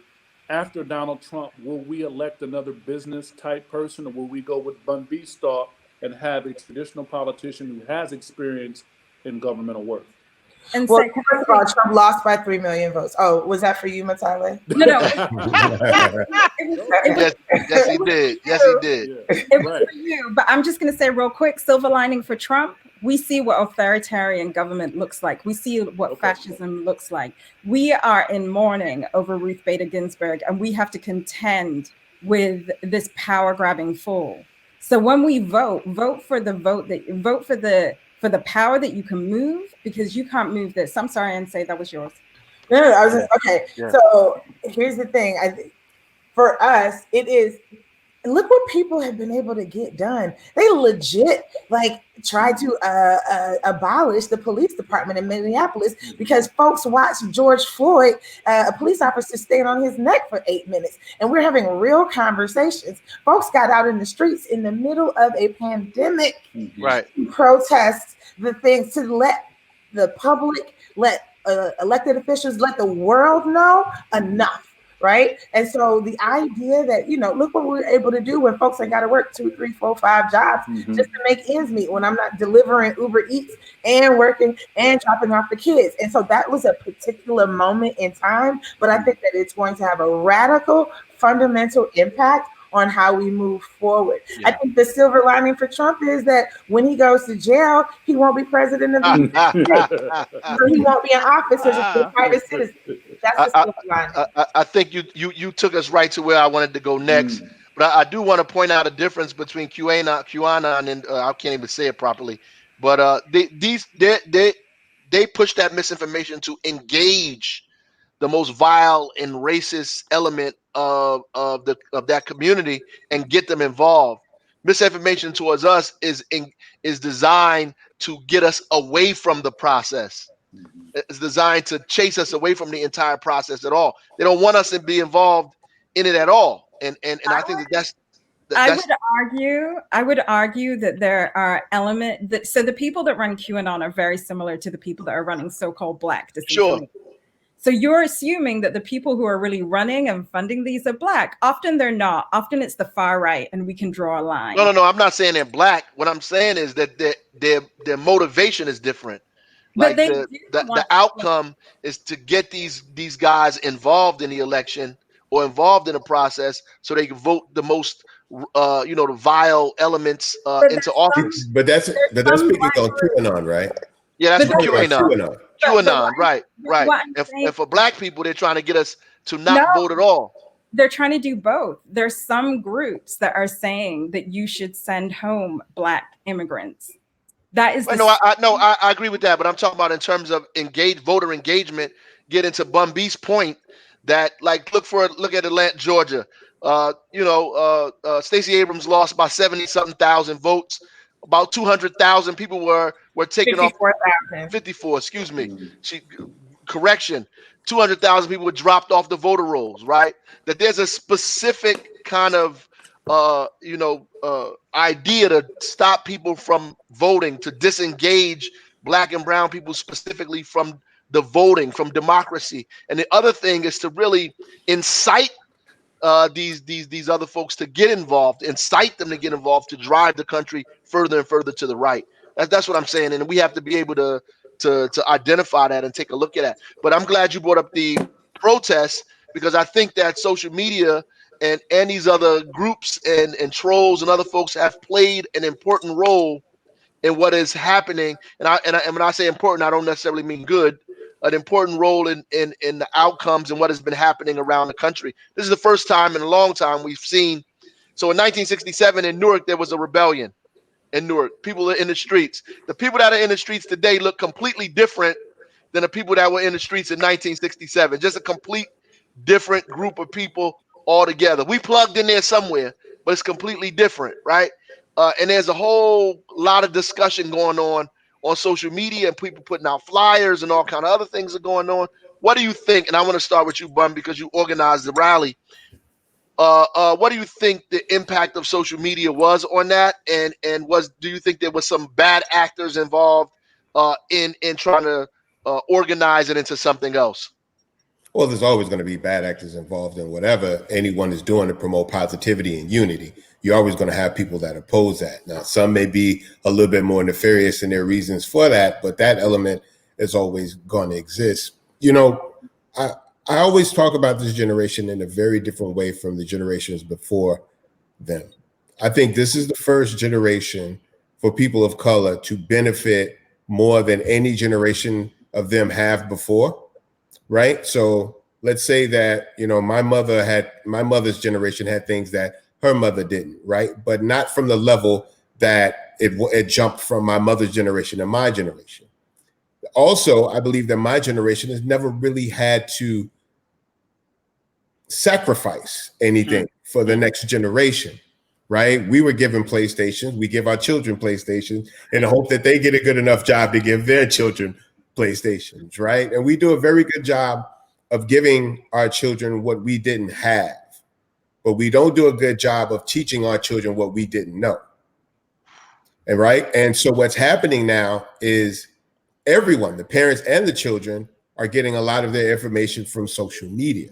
after Donald Trump, will we elect another business type person, or will we go with Bun B star and have a traditional politician who has experience in governmental work? And well, first of all, Trump lost by 3 million votes. Oh, was that for you, Matale? No. Yes, he did. It was for you, but I'm just going to say real quick, silver lining for Trump, we see what authoritarian government looks like. We see what fascism looks like. We are in mourning over Ruth Bader Ginsburg, and we have to contend with this power-grabbing fool. So when we vote for the power that you can move, because you can't move this. I'm sorry, and say that was yours. No, I was okay. Yeah. So here's the thing. For us, it is. Look what people have been able to get done. They legit tried to abolish the police department in Minneapolis because folks watched George Floyd, a police officer, stand on his neck for 8 minutes, and we're having real conversations. Folks got out in the streets in the middle of a pandemic, to protest the things, to let the public, let elected officials, let the world know enough. Right. And so the idea that, look what we were able to do when folks ain't got to work 2, 3, 4, 5 jobs just to make ends meet, when I'm not delivering Uber Eats and working and dropping off the kids. And so that was a particular moment in time. But I think that it's going to have a radical, fundamental impact on how we move forward. Yeah. I think the silver lining for Trump is that when he goes to jail, he won't be president of the United States. So he won't be in office as a private citizen. That's the silver lining. I think you took us right to where I wanted to go next. But I do want to point out a difference between QAnon and I can't even say it properly. But they push that misinformation to engage the most vile and racist element of that community and get them involved. Misinformation towards us is designed to get us away from the process. It's designed to chase us away from the entire process at all. They don't want us to be involved in it at all. And I think that's I would argue that there are elements that, so the people that run QAnon are very similar to the people that are running so-called Black disinformation. Sure. So you're assuming that the people who are really running and funding these are Black. Often they're not. Often it's the far right, and we can draw a line. No. I'm not saying they're Black. What I'm saying is that their motivation is different. Like the outcome is to get these guys involved in the election or involved in the process so they can vote the most the vile elements into office. But that's speaking on QAnon, right? Yeah, that's QAnon. QAnon, right. And for Black people, they're trying to get us to not vote at all. They're trying to do both. There's some groups that are saying that you should send home Black immigrants. That is I agree with that, but I'm talking about in terms of voter engagement. Get into Bun B's point that look at Atlanta, Georgia. Stacey Abrams lost by 70-something thousand votes. About 200,000 people were taken off. 54,000. 54, excuse me. Correction. 200,000 people were dropped off the voter rolls, right? That there's a specific kind of idea to stop people from voting, to disengage Black and brown people specifically from the voting, from democracy. And the other thing is to really incite these other folks to get involved, incite them to get involved, to drive the country further and further to the right. That's what I'm saying, and we have to be able to identify that and take a look at that. But I'm glad you brought up the protests, because I think that social media and these other groups and trolls and other folks have played an important role in what is happening. And when I say important, I don't necessarily mean good. An important role in the outcomes and what has been happening around the country. This is the first time in a long time we've seen. So in 1967 in Newark, there was a rebellion in Newark. People are in the streets. The people that are in the streets today look completely different than the people that were in the streets in 1967. Just a complete different group of people altogether. We plugged in there somewhere, but it's completely different, right? And there's a whole lot of discussion going on social media, and people putting out flyers and all kind of other things are going on. What do you think? And I want to start with you, Bun, because you organized the rally. What do you think the impact of social media was on that? And do you think there was some bad actors involved in trying to organize it into something else? Well, there's always going to be bad actors involved in whatever anyone is doing to promote positivity and unity. You're always going to have people that oppose that. Now, some may be a little bit more nefarious in their reasons for that, but that element is always going to exist. I always talk about this generation in a very different way from the generations before them. I think this is the first generation for people of color to benefit more than any generation of them have before, right? So let's say that, my mother's generation had things that her mother didn't, right? But not from the level that it jumped from my mother's generation and my generation. Also, I believe that my generation has never really had to sacrifice anything for the next generation, right? We were given PlayStations. We give our children PlayStations in the hope that they get a good enough job to give their children PlayStations, right? And we do a very good job of giving our children what we didn't have, but we don't do a good job of teaching our children what we didn't know. And right. And so what's happening now is everyone, the parents and the children, are getting a lot of their information from social media,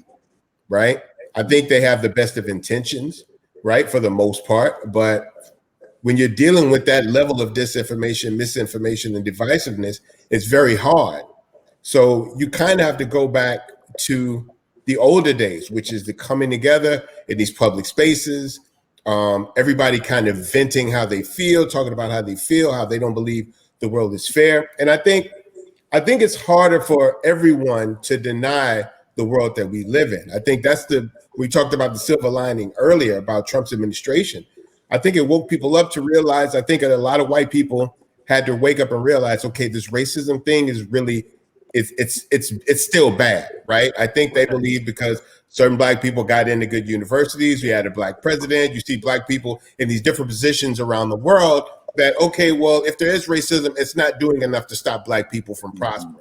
right? I think they have the best of intentions, right, for the most part. But when you're dealing with that level of disinformation, misinformation, and divisiveness, it's very hard. So you kind of have to go back to the older days, which is the coming together in these public spaces, everybody kind of venting how they feel, talking about how they feel, how they don't believe the world is fair. And I think it's harder for everyone to deny the world that we live in. I think we talked about the silver lining earlier about Trump's administration. I think it woke people up to realize, I think a lot of white people had to wake up and realize, okay, this racism thing is really, it's still bad, right? I think they believe because certain black people got into good universities, we had a black president, you see black people in these different positions around the world, that, okay, well, if there is racism, it's not doing enough to stop black people from prospering,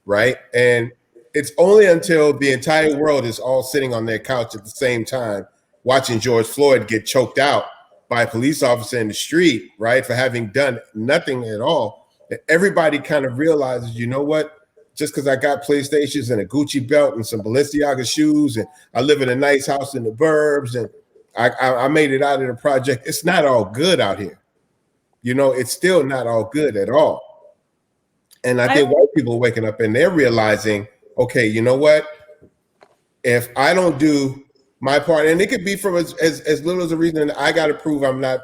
right? And it's only until the entire world is all sitting on their couch at the same time, watching George Floyd get choked out by a police officer in the street, right, for having done nothing at all, that everybody kind of realizes, you know what? Just because I got PlayStations and a Gucci belt and some Balenciaga shoes and I live in a nice house in the burbs and I made it out of the project, it's not all good out here. It's still not all good at all. And I think white people are waking up and they're realizing, okay, you know what? If I don't do my part, and it could be from as little as a reason that I got to prove I'm not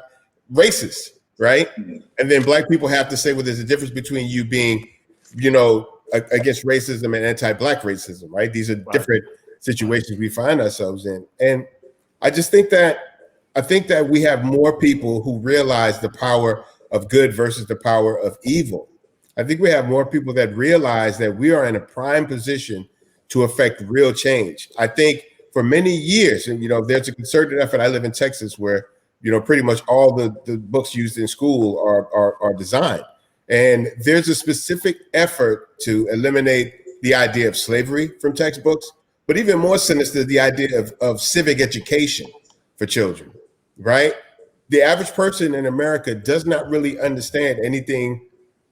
racist, right? And then black people have to say, well, there's a difference between you being, against racism and anti-black racism, right? These are different situations we find ourselves in. And I just think that we have more people who realize the power of good versus the power of evil. I think we have more people that realize that we are in a prime position to affect real change. I think for many years, and there's a concerted effort. I live in Texas where pretty much all the books used in school are designed, and there's a specific effort to eliminate the idea of slavery from textbooks, but even more sinister, the idea of civic education for children, right? The average person in America does not really understand anything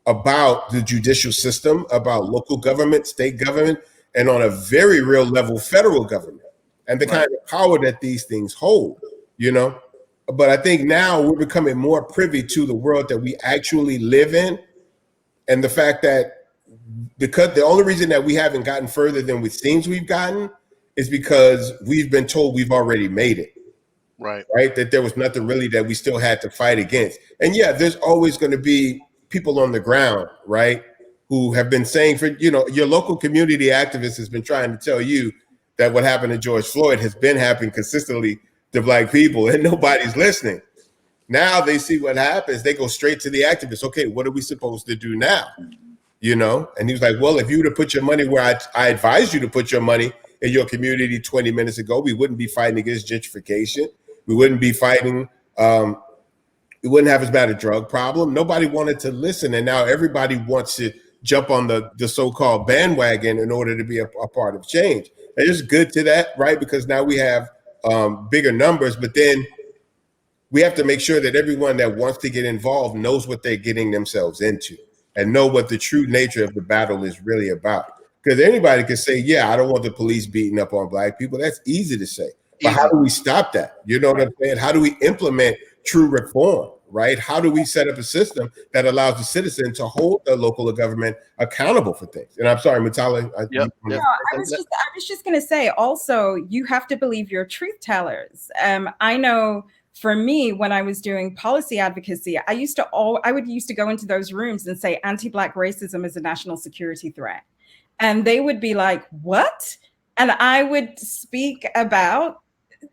about the judicial system, about local government, state government, and on a very real level, federal government, and the kind of power that these things hold, But I think now we're becoming more privy to the world that we actually live in, and the fact that because the only reason that we haven't gotten further than it seems we've gotten is because we've been told we've already made it. Right. That there was nothing really that we still had to fight against. And yeah, there's always going to be people on the ground, right, who have been saying your local community activist has been trying to tell you that what happened to George Floyd has been happening consistently to Black people, and nobody's listening. Now they see what happens. They go straight to the activists. Okay, what are we supposed to do now? And he was like, well, if you were to put your money where I advised you to put your money in your community 20 minutes ago, we wouldn't be fighting against gentrification. We wouldn't be fighting. We wouldn't have as bad a drug problem. Nobody wanted to listen. And now everybody wants to jump on the so-called bandwagon in order to be a part of change. And it's good to that, right? Because now we have bigger numbers, but then we have to make sure that everyone that wants to get involved knows what they're getting themselves into and know what the true nature of the battle is really about. Because anybody can say, yeah, I don't want the police beating up on Black people. That's easy to say. But how do we stop that? You know what I'm saying? How do we implement true reform, right? How do we set up a system that allows the citizen to hold the local government accountable for things? And I'm sorry, Matala. I was just going to say, also, you have to believe your truth tellers. I know for me, when I was doing policy advocacy, I used to go into those rooms and say anti-Black racism is a national security threat. And they would be like, what? And I would speak about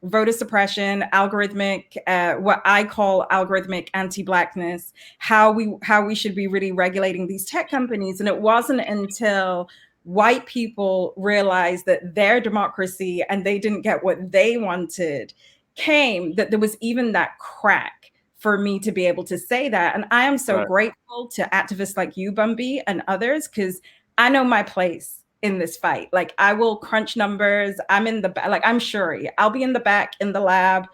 voter suppression, algorithmic, what I call algorithmic anti-Blackness, how we should be really regulating these tech companies. And it wasn't until white people realized that their democracy and they didn't get what they wanted came that there was even that crack for me to be able to say that. And I am so grateful to activists like you, Bun B, and others, because I know my place in this fight. Like, I will crunch numbers. I'm in the back, like I'm Shuri. I'll be in the back in the lab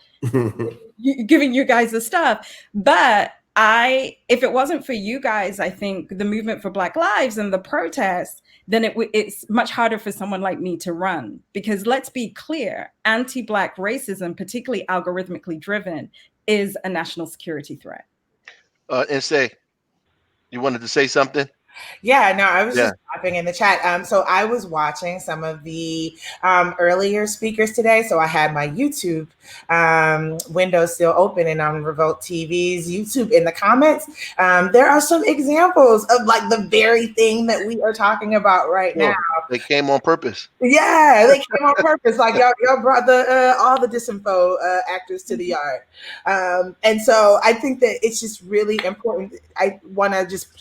giving you guys the stuff. But if it wasn't for you guys, I think the movement for Black Lives and the protests, then it's much harder for someone like me to run. Because let's be clear, anti-Black racism, particularly algorithmically driven, is a national security threat. And say, you wanted to say something? Yeah, no, I was just typing in the chat. So I was watching some of the earlier speakers today. So I had my YouTube window still open, and on Revolt TV's YouTube in the comments, there are some examples of like the very thing that we are talking about right now. They came on purpose. Yeah, they came on purpose. Like y'all brought all the disinfo actors to the yard. And so I think that it's just really important. I want to just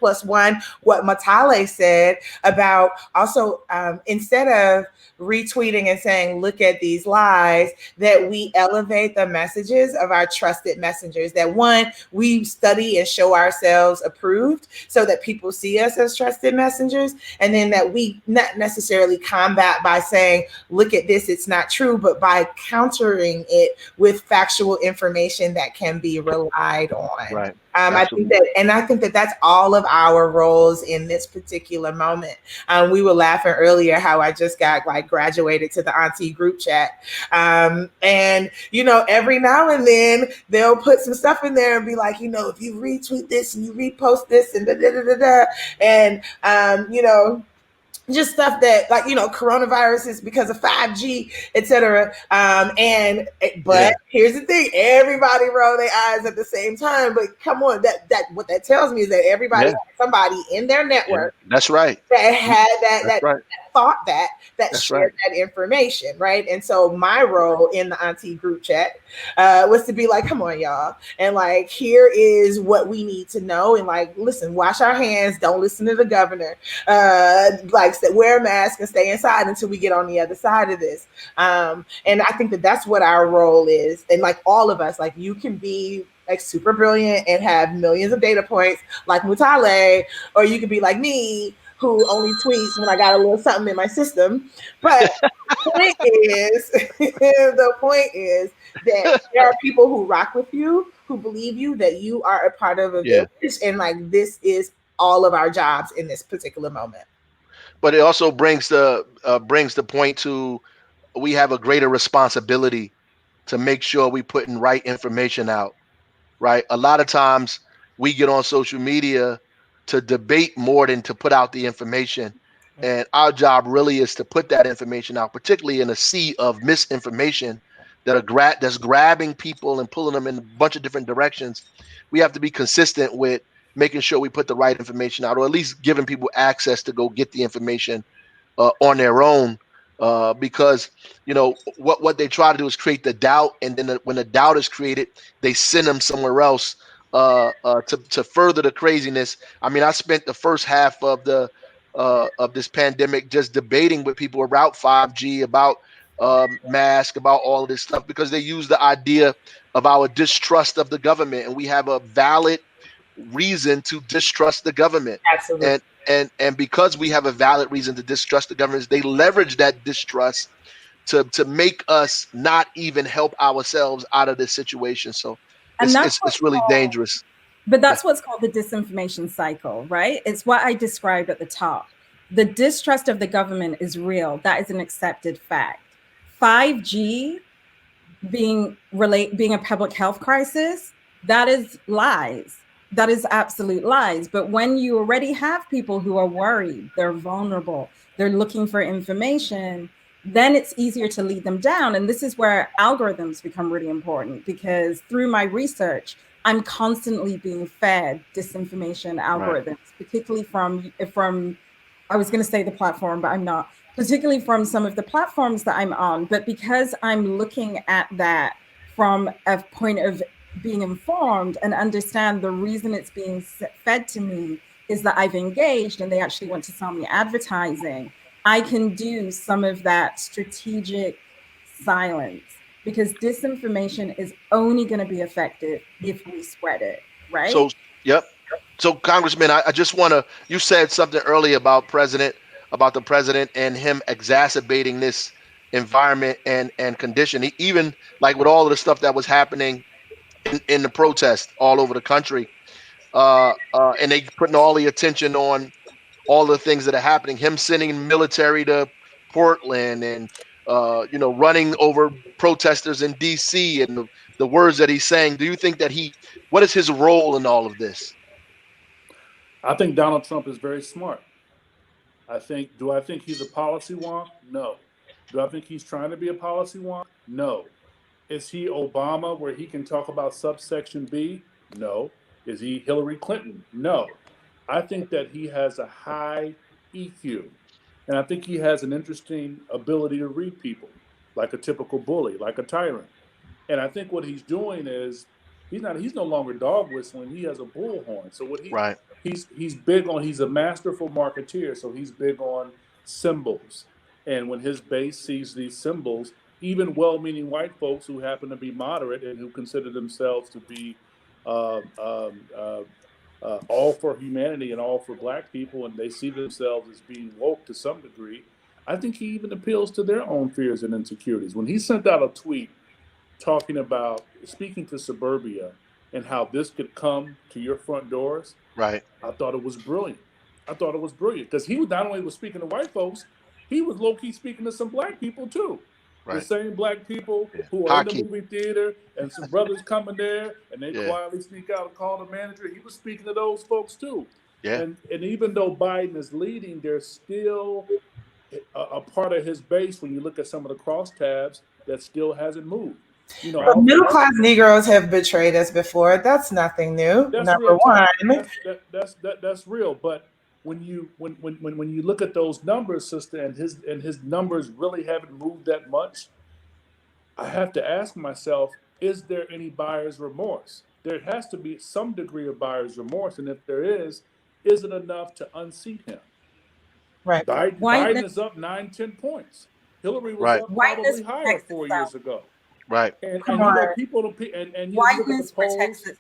plus one, what Matale said about also instead of retweeting and saying, look at these lies, that we elevate the messages of our trusted messengers, that one, we study and show ourselves approved so that people see us as trusted messengers. And then that we not necessarily combat by saying, look at this, it's not true, but by countering it with factual information that can be relied on. Right. I think that that's all of our roles in this particular moment. We were laughing earlier how I just got graduated to the auntie group chat. And, every now and then they'll put some stuff in there and be like, if you retweet this and you repost this and and, just stuff that coronavirus is because of 5G, etc. But here's the thing: everybody roll their eyes at the same time. But come on, that what that tells me is that everybody had somebody in their network. That's right. That had that thought that That's shared that information, right? And so my role in the auntie group chat was to be like, come on, y'all, and like, here is what we need to know, and like, listen, wash our hands, don't listen to the governor, like wear a mask and stay inside until we get on the other side of this. And I think that that's what our role is, and like all of us, like you can be like super brilliant and have millions of data points like Mutale, or you could be like me, who only tweets when I got a little something in my system. But the point is that there are people who rock with you, who believe you, that you are a part of a village, and like this is all of our jobs in this particular moment. But it also brings the point to, we have a greater responsibility to make sure we putting right information out. Right. A lot of times we get on social media to debate more than to put out the information. And our job really is to put that information out, particularly in a sea of misinformation that's grabbing people and pulling them in a bunch of different directions. We have to be consistent with making sure we put the right information out, or at least giving people access to go get the information on their own. Because what they try to do is create the doubt, and then when the doubt is created, they send them somewhere else to further the craziness. I mean, I spent the first half of this pandemic just debating with people about 5G, about mask, about all of this stuff, because they use the idea of our distrust of the government, and we have a valid reason to distrust the government. Absolutely. And because we have a valid reason to distrust the government, they leverage that distrust to make us not even help ourselves out of this situation. So it's really dangerous. But that's what's called the disinformation cycle, right? It's what I described at the top. The distrust of the government is real. That is an accepted fact. 5G being a public health crisis, that is lies. That is absolute lies. But when you already have people who are worried, they're vulnerable, they're looking for information, then it's easier to lead them down. And this is where algorithms become really important, because through my research, I'm constantly being fed disinformation algorithms, particularly from, I was going to say the platform, but I'm not, particularly from some of the platforms that I'm on. But because I'm looking at that from a point of being informed and understand the reason it's being fed to me is that I've engaged and they actually want to sell me advertising, I can do some of that strategic silence, because disinformation is only going to be effective if we spread it, right? So, yep. So, Congressman, I just want to, you said something earlier about the president and him exacerbating this environment and condition. Even like with all of the stuff that was happening in the protest all over the country, and they putting all the attention on all the things that are happening, him sending military to Portland and running over protesters in DC, and the words that he's saying. Do you think that what is his role in all of this? I think Donald Trump is very smart. Do I think he's a policy wonk? No. Do I think he's trying to be a policy wonk? No. Is he Obama, where he can talk about subsection B? No. Is he Hillary Clinton? No. I think that he has a high EQ, and I think he has an interesting ability to read people, like a typical bully, like a tyrant. And I think what he's doing is he's no longer dog whistling. He has a bullhorn. So he's big on, he's a masterful marketeer. So he's big on symbols. And when his base sees these symbols, even well-meaning white folks who happen to be moderate and who consider themselves to be all for humanity and all for Black people, and they see themselves as being woke to some degree, I think he even appeals to their own fears and insecurities. When he sent out a tweet talking about speaking to suburbia and how this could come to your front doors, right? I thought it was brilliant. Because he was not only was speaking to white folks, he was low-key speaking to some Black people too. Right. The same Black people who are in the movie theater, and some brothers coming there, and they quietly sneak out and call the manager. He was speaking to those folks too. Yeah. And even though Biden is leading, there's still a part of his base, when you look at some of the crosstabs, that still hasn't moved. But middle-class Negroes have betrayed us before. That's nothing new. That's Number one. That's real. But when you look at those numbers, sister, and his numbers really haven't moved that much, I have to ask myself, is there any buyer's remorse? There has to be some degree of buyer's remorse, and if there is it enough to unseat him? Right. Biden is up 9-10 points. Hillary was up probably higher 4 years ago. Right. And you know, people and you look at the polls, itself.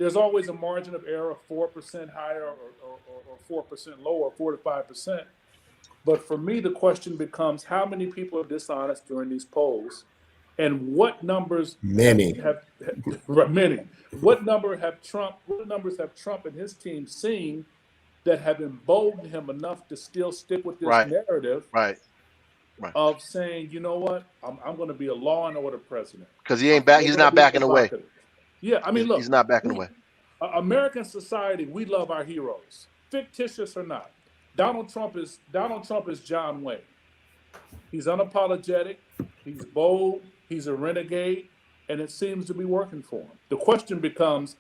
there's always a margin of error, 4% higher or 4% lower, 4 to 5%. But for me, the question becomes, how many people are dishonest during these polls, and what numbers? Many. Many. What numbers have Trump and his team seen that have emboldened him enough to still stick with this narrative? Right. Of saying, you know what, I'm going to be a law and order president. Because he ain't back. He's not backing away. Yeah, I mean, look, he's not backing away. American society, we love our heroes, fictitious or not. Donald Trump is John Wayne. He's unapologetic. He's bold. He's a renegade, and it seems to be working for him. The question becomes,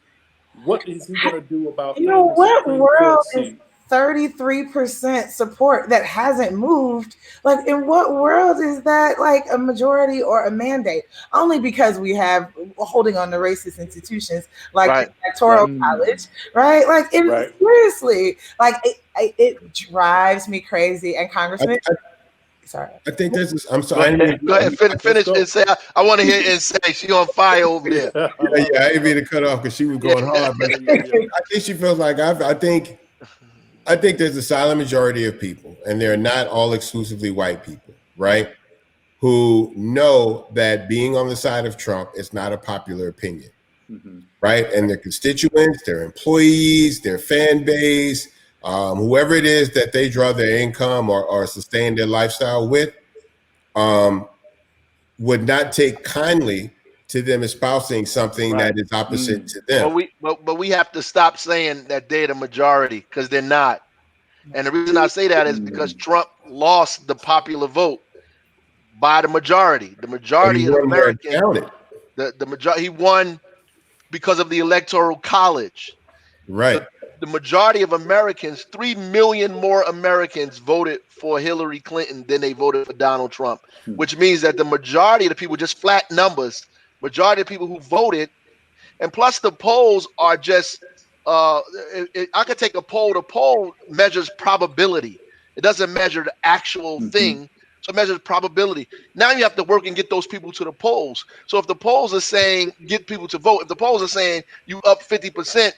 what is he going to do about? What world is 33% support that hasn't moved? Like, in what world is that like a majority or a mandate? Only because we have holding on to racist institutions like the Electoral College, right? Like, seriously, like it drives me crazy. And Congressman, sorry, I think this is. I'm sorry. Go ahead, finish and say. I want to hear and say she on fire over there. Yeah, I didn't mean to cut off because she was going hard. But I think she feels like I think there's a silent majority of people, and they're not all exclusively white people, right? Who know that being on the side of Trump is not a popular opinion, right? And their constituents, their employees, their fan base, whoever it is that they draw their income or sustain their lifestyle with, would not take kindly to them espousing something that is opposite to them. But we have to stop saying that they're the majority, because they're not. And the reason I say that is because Trump lost the vote by the majority. The majority of Americans, the majority, he won because of the Electoral College. Right. The majority of Americans, 3 million more Americans voted for Hillary Clinton than they voted for Donald Trump, which means that the majority of the people, just flat numbers, majority of people who voted, and plus the polls are just, I could take a poll. The poll measures probability. It doesn't measure the actual thing. So it measures probability. Now you have to work and get those people to the polls. So if the polls are saying get people to vote, if the polls are saying you up 50%,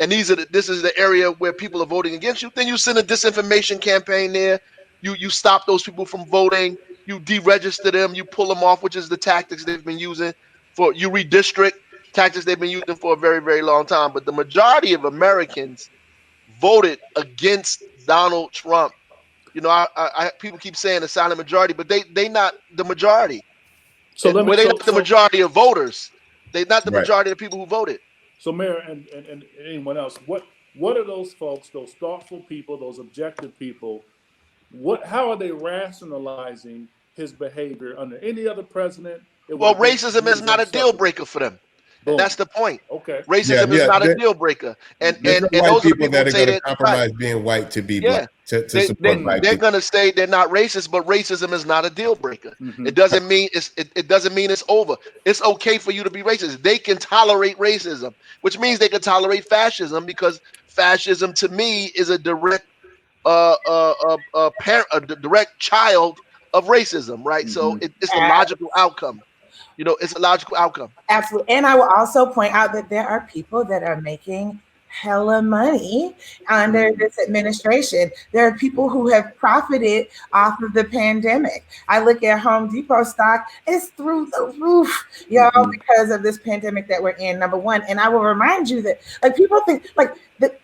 and this is the area where people are voting against you, then you send a disinformation campaign there. You stop those people from voting. You deregister them. You pull them off, which is the tactics they've been using. You redistrict, tactics they've been using for a very, very long time. But the majority of Americans voted against Donald Trump. You know, people keep saying the silent majority, but they not the majority. So they're not the majority of voters. They're not the majority of people who voted. So, Mayor, and anyone else, what are those folks, those thoughtful people, those objective people? How are they rationalizing his behavior under any other president? Well, racism is not a deal breaker for them. And that's the point. Okay. Racism is not a deal breaker. And those people that are going to compromise being white to be black, to support black they're people. going to say they're not racist, but racism is not a deal breaker. It doesn't mean it doesn't mean it's over. It's okay for you to be racist. They can tolerate racism, which means they can tolerate fascism, because fascism to me is a direct direct child of racism, right? So it's a logical outcome. You know, it's a logical outcome. Absolutely. And I will also point out that there are people that are making hella money under this administration. There are people who have profited off of the pandemic. I look at Home Depot stock, it's through the roof, y'all, because of this pandemic that we're in, number one. And I will remind you that, like, people think, like, the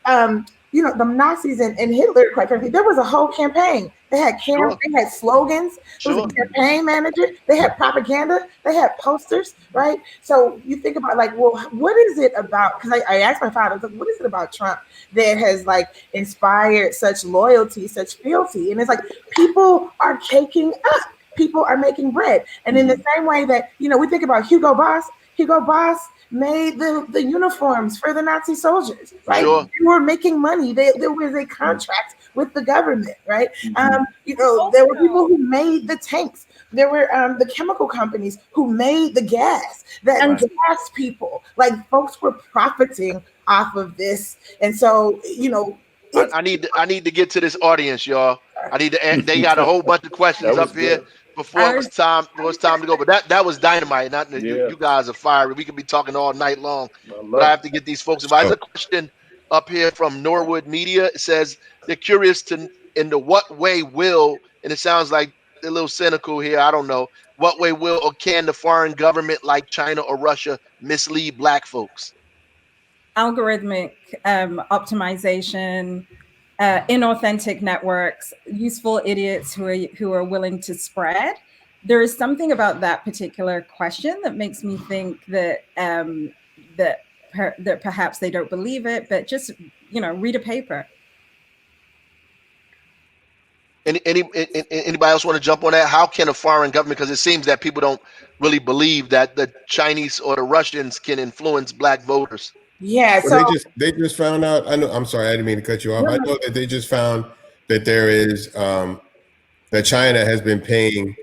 the Nazis and Hitler, quite frankly, there was a whole campaign. They had they had slogans. There was a campaign manager. They had propaganda. They had posters, right? So you think about, like, well, what is it about? Because I asked my father, I was like, what is it about Trump that has, like, inspired such loyalty, such fealty? And it's like, people are caking up. People are making bread. And in the same way that, we think about Hugo Boss, Hugo Boss made the uniforms for the Nazi soldiers, right? Sure. They were making money. There was a contract with the government, right? You know, there were people who made the tanks. There were the chemical companies who made the gas that gassed people. Like, folks were profiting off of this, and so, you know, I need to get to this audience, y'all. I need to. They got a whole bunch of questions up here before it's time to go. But that was dynamite. You guys are fiery. We could be talking all night long. But I have to get these folks involved. There's a question up here from Norwood Media. It says they're curious into what way will, and it sounds like a little cynical here, I don't know, what way will or can the foreign government like China or Russia mislead Black folks? Algorithmic optimization, inauthentic networks, useful idiots who are willing to spread. There is something about that particular question that makes me think that that perhaps they don't believe it, but just, you know, read a paper. Anybody else want to jump on that? How can a foreign government, because it seems that people don't really believe that the Chinese or the Russians can influence Black voters. Yeah, well, they just found out. I know. I'm sorry, I didn't mean to cut you off. I know that they just found that there is that China has been paying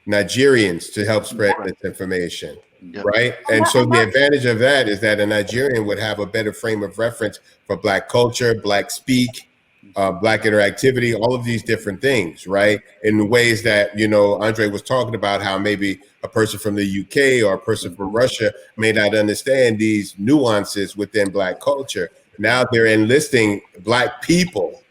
Nigerians to help spread this information, right? And so the advantage of that is that a Nigerian would have a better frame of reference for Black culture, Black speak, Black interactivity, all of these different things, right? In ways that, you know, Andre was talking about, how maybe a person from the UK or a person from Russia may not understand these nuances within Black culture. Now they're enlisting Black people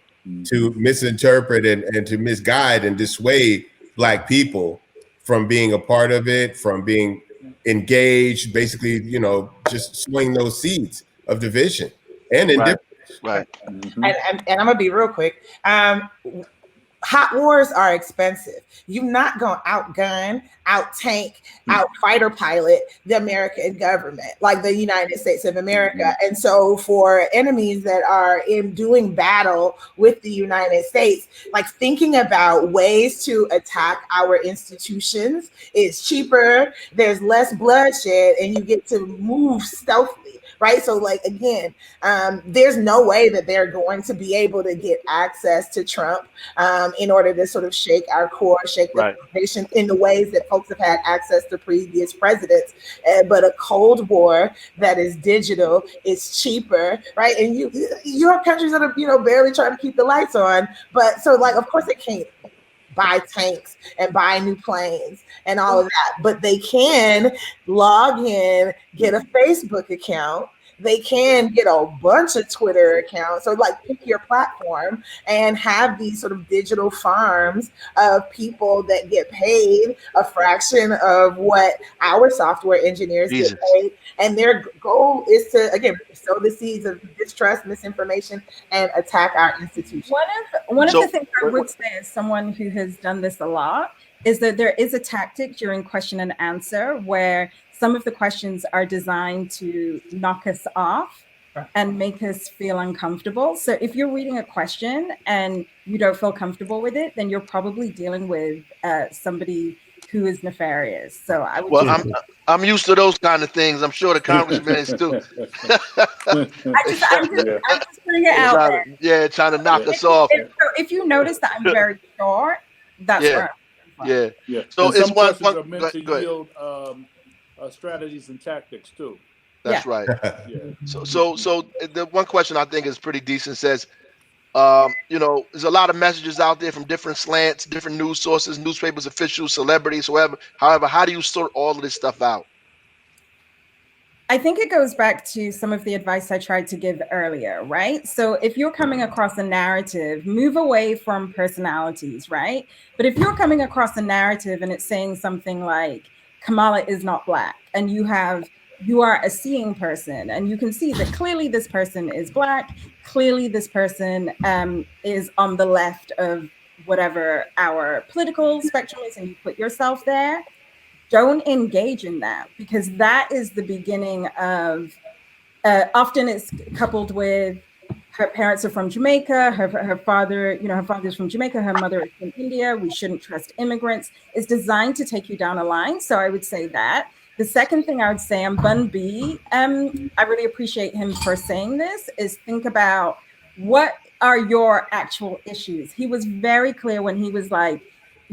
to misinterpret and to misguide and dissuade Black people from being a part of it, from being engaged, basically, you know, just swing those seeds of division and indifference. Right. And I'm gonna be real quick. Hot wars are expensive. You're not gonna outgun, out-tank, out-fighter pilot the American government, like the United States of America. And so for enemies that are doing battle with the United States, like, thinking about ways to attack our institutions is cheaper, there's less bloodshed, and you get to move stealthily, right? So, like, again, there's no way that they're going to be able to get access to Trump in order to sort of shake our core, shake the foundation in the ways that folks have had access to previous presidents. But a Cold War that is digital is cheaper, right? And you have countries that are, you know, barely trying to keep the lights on. But so, like, of course they can't buy tanks and buy new planes and all of that, but they can log in, get a Facebook account, they can get a bunch of Twitter accounts, or like pick your platform and have these sort of digital farms of people that get paid a fraction of what our software engineers get paid. And their goal is to, again, sow the seeds of distrust, misinformation, and attack our institutions. One of the things I would say, as someone who has done this a lot, is that there is a tactic during question and answer where some of the questions are designed to knock us off and make us feel uncomfortable. So if you're reading a question and you don't feel comfortable with it, then you're probably dealing with somebody who is nefarious. So I would. Well, I'm used to those kind of things. I'm sure the congressman is too. I'm just putting it out there. Yeah, trying to knock us off. So if you notice that I'm very short, that's where. Yeah. So it's some questions are meant to yield strategies and tactics too. That's right. So the one question I think is pretty decent says, you know, there's a lot of messages out there from different slants, different news sources, newspapers, officials, celebrities, whoever. However, how do you sort all of this stuff out? I think it goes back to some of the advice I tried to give earlier, right? So if you're coming across a narrative, move away from personalities, right? But if you're coming across a narrative and it's saying something like Kamala is not Black, and you are a seeing person and you can see that clearly this person is Black, clearly this person is on the left of whatever our political spectrum is, and you put yourself there, don't engage in that, because that is the beginning of, often it's coupled with her parents are from Jamaica, her father, you know, her father's from Jamaica, her mother is from India, we shouldn't trust immigrants. It's designed to take you down a line. So I would say that. The second thing I would say on Bun B, I really appreciate him for saying this, is think about what are your actual issues. He was very clear when he was like,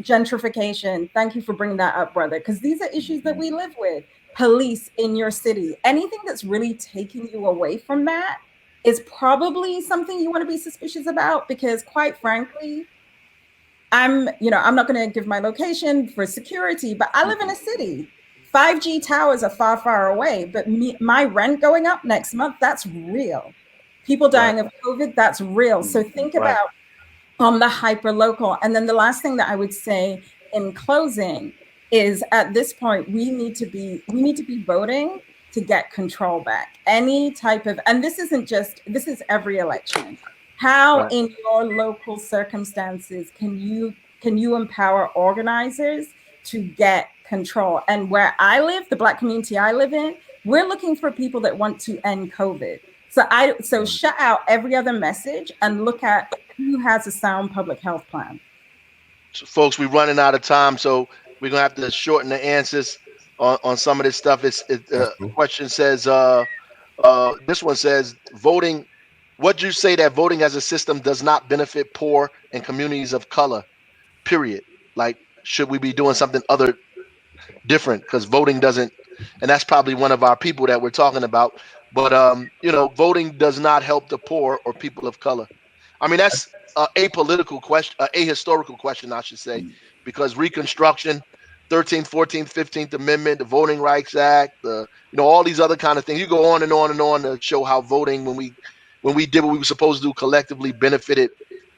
gentrification. Thank you for bringing that up, brother, because these are issues that we live with. Police in your city. Anything that's really taking you away from that is probably something you want to be suspicious about, because quite frankly, I'm not going to give my location for security, but I live in a city. 5G towers are far, far away, but my rent going up next month, that's real. People dying of COVID, that's real. So think about the hyper local. And then the last thing that I would say in closing is, at this point, we need to be voting to get control back. Any type of, and this is every election. How in your local circumstances can you empower organizers to get control? And where I live, the Black community I live in, we're looking for people that want to end COVID. So shut out every other message and look at who has a sound public health plan. So folks, we're running out of time, so we're gonna have to shorten the answers on some of this stuff. Question says, this one says, voting. What do you say that voting as a system does not benefit poor and communities of color? Period. Like, should we be doing something different? Because voting doesn't, and that's probably one of our people that we're talking about. But voting does not help the poor or people of color. I mean, that's a apolitical question, a ahistorical question, I should say, because Reconstruction, 13th, 14th, 15th Amendment, the Voting Rights Act, all these other kind of things. You go on and on and on to show how voting, when we did what we were supposed to do collectively, benefited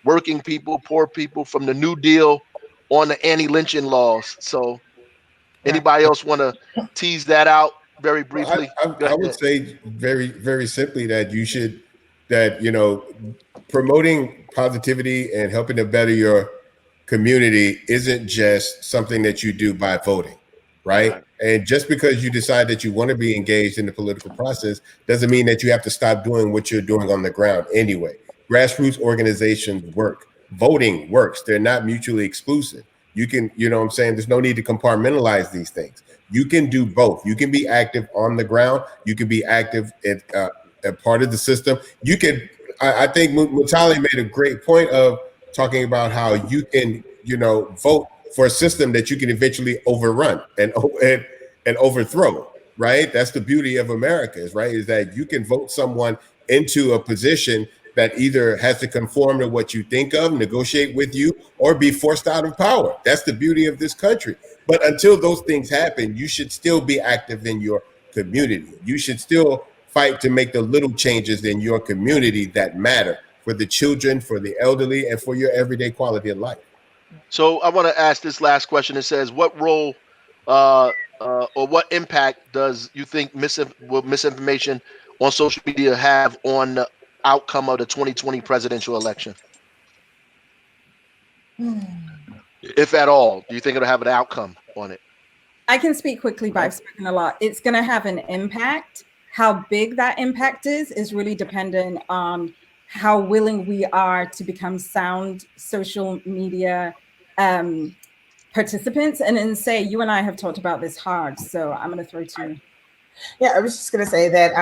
working people, poor people, from the New Deal on the anti-lynching laws. So anybody else want to tease that out very briefly? I would say very, very simply that promoting positivity and helping to better your community isn't just something that you do by voting, right? And just because you decide that you want to be engaged in the political process doesn't mean that you have to stop doing what you're doing on the ground anyway. Grassroots organizations work. Voting works. They're not mutually exclusive. You can, there's no need to compartmentalize these things. You can do both. You can be active on the ground. You can be active at part of the system. You can, I think Mutali made a great point of talking about how you can, vote for a system that you can eventually overrun and overthrow, right? That's the beauty of America, is that you can vote someone into a position that either has to conform to what you think of, negotiate with you, or be forced out of power. That's the beauty of this country. But until those things happen, you should still be active in your community. You should still fight to make the little changes in your community that matter for the children, for the elderly, and for your everyday quality of life. So I want to ask this last question. It says, what role or what impact does you think misinformation on social media have on the outcome of the 2020 presidential election? If at all, do you think it'll have an outcome on it? I can speak quickly, but I've spoken a lot. It's going to have an impact. How big that impact is really dependent on how willing we are to become sound social media participants. And then say, you and I have talked about this hard, so I'm going to throw to you. Yeah, I was just going to say that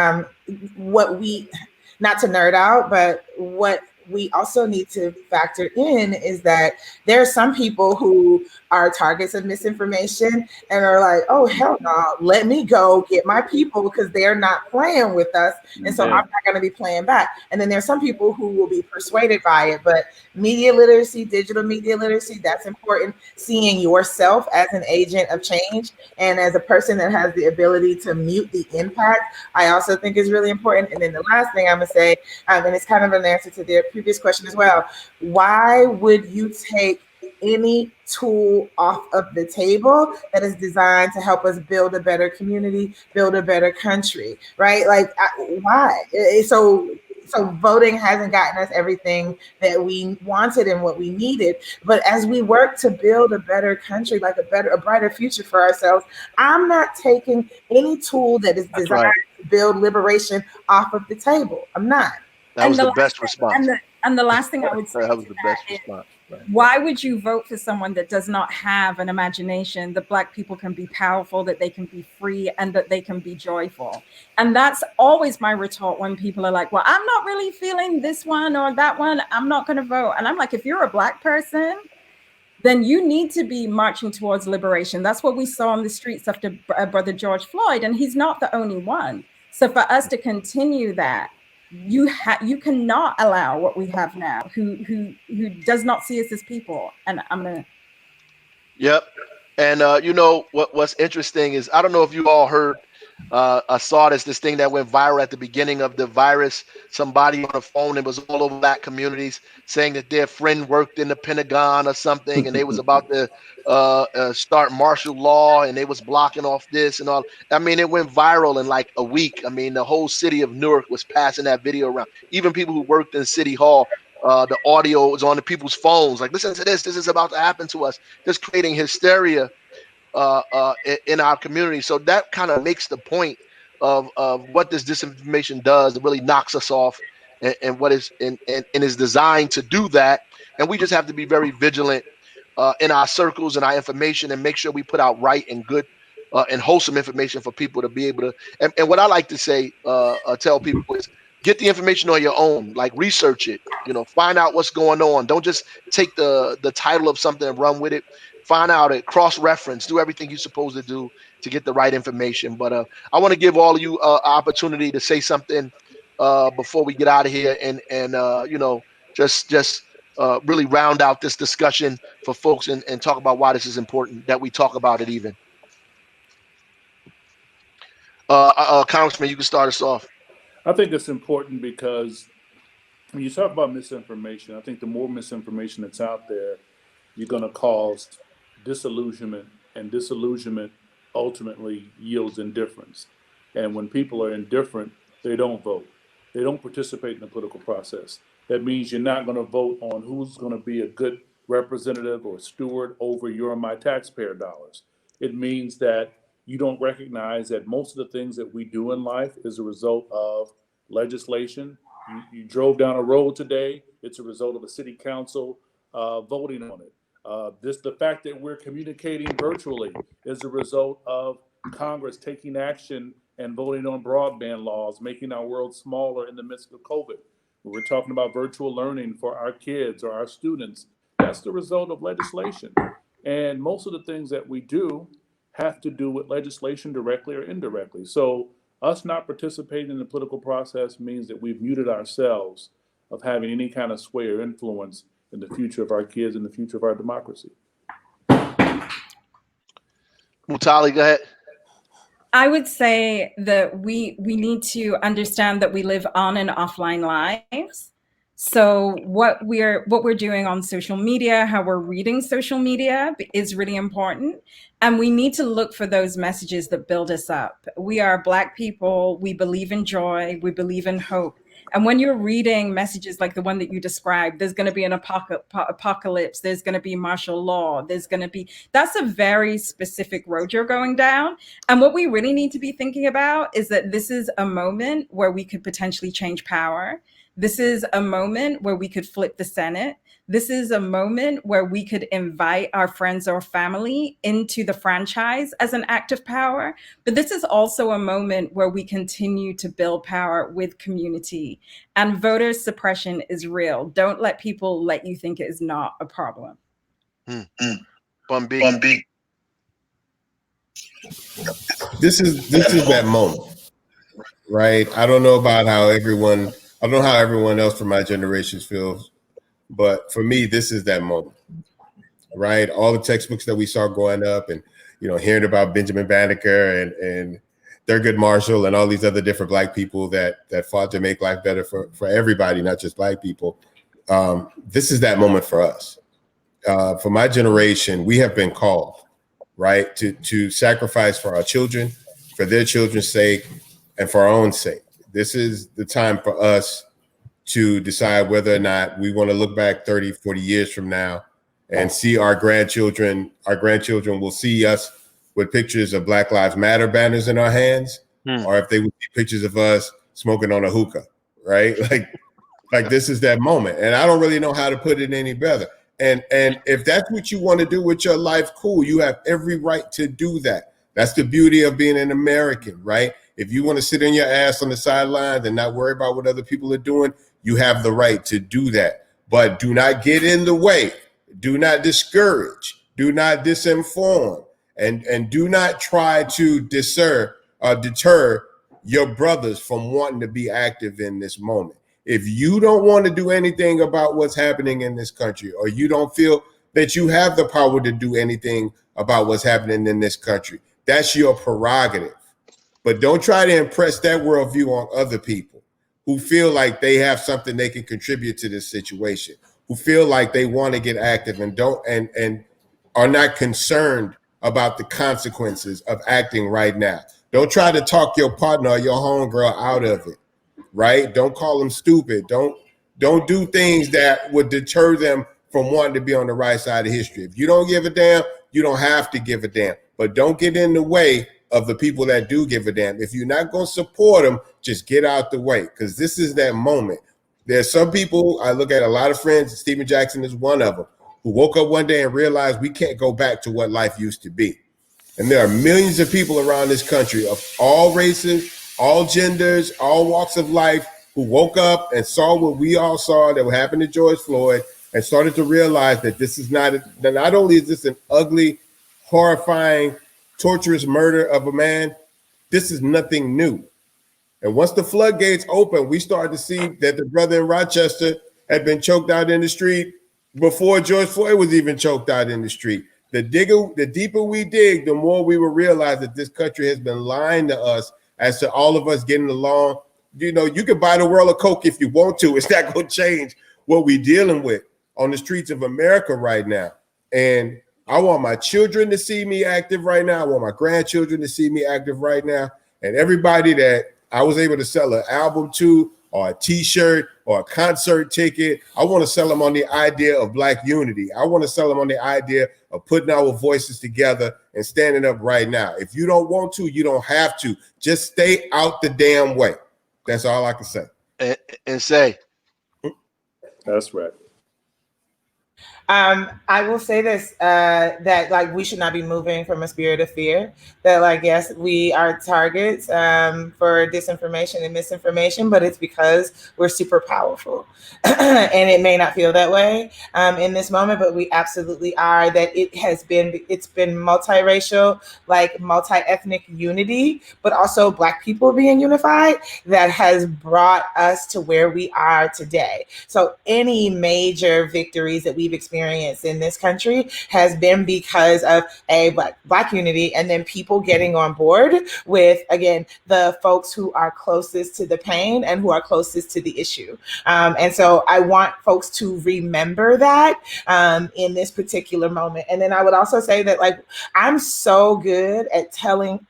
not to nerd out, but what we also need to factor in is that there are some people who are targets of misinformation and are like, oh, hell no, let me go get my people because they're not playing with us. And so I'm not going to be playing back. And then there's some people who will be persuaded by it. But media literacy, digital media literacy, that's important. Seeing yourself as an agent of change and as a person that has the ability to mute the impact, I also think is really important. And then the last thing I'm going to say, and it's kind of an answer to the previous question as well, why would you take any tool off of the table that is designed to help us build a better community, build a better country, right? Like, why? So voting hasn't gotten us everything that we wanted and what we needed. But as we work to build a better country, like a brighter future for ourselves, I'm not taking any tool that is designed to build liberation off of the table. I'm not. That was the best response. And the last thing I would say that was to the that best is, response. Right. why would you vote for someone that does not have an imagination that Black people can be powerful, that they can be free, and that they can be joyful? And that's always my retort when people are like, well, I'm not really feeling this one or that one, I'm not going to vote. And I'm like, if you're a Black person, then you need to be marching towards liberation. That's what we saw on the streets after Brother George Floyd, and he's not the only one. So for us to continue that, you cannot allow what we have now, who does not see us as people. And I'm gonna. Yep. And you know what's interesting is, I don't know if you all heard, I saw this thing that went viral at the beginning of the virus. Somebody on the phone, it was all over Black communities, saying that their friend worked in the Pentagon or something, and they was about to start martial law, and they was blocking off this and all. I mean, it went viral in like a week. I mean, the whole city of Newark was passing that video around. Even people who worked in City Hall, the audio was on the people's phones. Like, listen to this. This is about to happen to us. Just creating hysteria in our community. So that kind of makes the point of what this disinformation does. It really knocks us off, and what is and is designed to do that. And we just have to be very vigilant in our circles and our information, and make sure we put out right and good and wholesome information for people to be able to. And what I like to say, tell people is, get the information on your own. Like, research it. You know, find out what's going on. Don't just take the title of something and run with it. Find out it, cross-reference, do everything you're supposed to do to get the right information. But I want to give all of you an opportunity to say something before we get out of here, and you know, just really round out this discussion for folks, and talk about why this is important that we talk about it even. Congressman, you can start us off. I think it's important because when you talk about misinformation, I think the more misinformation that's out there, you're going to cause disillusionment, and disillusionment ultimately yields indifference. And when people are indifferent, they don't vote. They don't participate in the political process. That means you're not going to vote on who's going to be a good representative or steward over your and my taxpayer dollars. It means that you don't recognize that most of the things that we do in life is a result of legislation. You drove down a road today, it's a result of a city council voting on it. The fact that we're communicating virtually is a result of Congress taking action and voting on broadband laws, making our world smaller in the midst of COVID. We're talking about virtual learning for our kids or our students. That's the result of legislation. And most of the things that we do have to do with legislation directly or indirectly. So us not participating in the political process means that we've muted ourselves of having any kind of sway or influence in the future of our kids and the future of our democracy. Mutali, go ahead. I would say that we need to understand that we live on and offline lives. So what we're doing on social media, how we're reading social media is really important. And we need to look for those messages that build us up. We are Black people. We believe in joy. We believe in hope. And when you're reading messages like the one that you described, there's going to be an apocalypse, there's going to be martial law, that's a very specific road you're going down. And what we really need to be thinking about is that this is a moment where we could potentially change power. This is a moment where we could flip the Senate. This is a moment where we could invite our friends or family into the franchise as an act of power. But this is also a moment where we continue to build power with community. And voter suppression is real. Don't let people let you think it is not a problem. Bun B. This is that moment, right? I don't know how everyone else from my generation feels, but for me, this is that moment, right? All the textbooks that we saw growing up, and hearing about Benjamin Banneker and Thurgood Marshall and all these other different Black people that fought to make life better for everybody, not just Black people. This is that moment for us. For my generation, we have been called, right, to sacrifice for our children, for their children's sake, and for our own sake. This is the time for us to decide whether or not we want to look back 30, 40 years from now and see our grandchildren. Our grandchildren will see us with pictures of Black Lives Matter banners in our hands, or if they would see pictures of us smoking on a hookah, right? Like, Like this is that moment. And I don't really know how to put it any better. And if that's what you want to do with your life, cool. You have every right to do that. That's the beauty of being an American, right? If you want to sit on your ass on the sidelines and not worry about what other people are doing, you have the right to do that. But do not get in the way. Do not discourage. Do not disinform. And do not try to deter your brothers from wanting to be active in this moment. If you don't want to do anything about what's happening in this country, or you don't feel that you have the power to do anything about what's happening in this country, that's your prerogative. But don't try to impress that worldview on other people who feel like they have something they can contribute to this situation, who feel like they want to get active and are not concerned about the consequences of acting right now. Don't try to talk your partner or your homegirl out of it, right? Don't call them stupid. Don't do things that would deter them from wanting to be on the right side of history. If you don't give a damn, you don't have to give a damn. But don't get in the way of the people that do give a damn. If you're not going to support them, just get out the way, because this is that moment. There's some people, I look at a lot of friends, Stephen Jackson is one of them, who woke up one day and realized we can't go back to what life used to be. And there are millions of people around this country of all races, all genders, all walks of life, who woke up and saw what we all saw that happened to George Floyd and started to realize that this is not only is this an ugly, horrifying, torturous murder of a man, this is nothing new. And once the floodgates open, we started to see that the brother in Rochester had been choked out in the street before George Floyd was even choked out in the street. The deeper we dig, the more we will realize that this country has been lying to us as to all of us getting along. You know, you can buy the world of Coke if you want to. It's not going to change what we're dealing with on the streets of America right now. And I want my children to see me active right now. I want my grandchildren to see me active right now. And everybody that I was able to sell an album to, or a t-shirt, or a concert ticket, I want to sell them on the idea of Black unity. I want to sell them on the idea of putting our voices together and standing up right now. If you don't want to, you don't have to. Just stay out the damn way. That's all I can say. And say. That's right. I will say this, that like we should not be moving from a spirit of fear. That like, yes, we are targets for disinformation and misinformation, but it's because we're super powerful. And it may not feel that way in this moment, but we absolutely are. That it's been multiracial, like multi-ethnic unity, but also Black people being unified that has brought us to where we are today. So any major victories that we've experienced in this country has been because of Black unity, and then people getting on board with, again, the folks who are closest to the pain and who are closest to the issue. And so I want folks to remember that in this particular moment. And then I would also say that like I'm so good at telling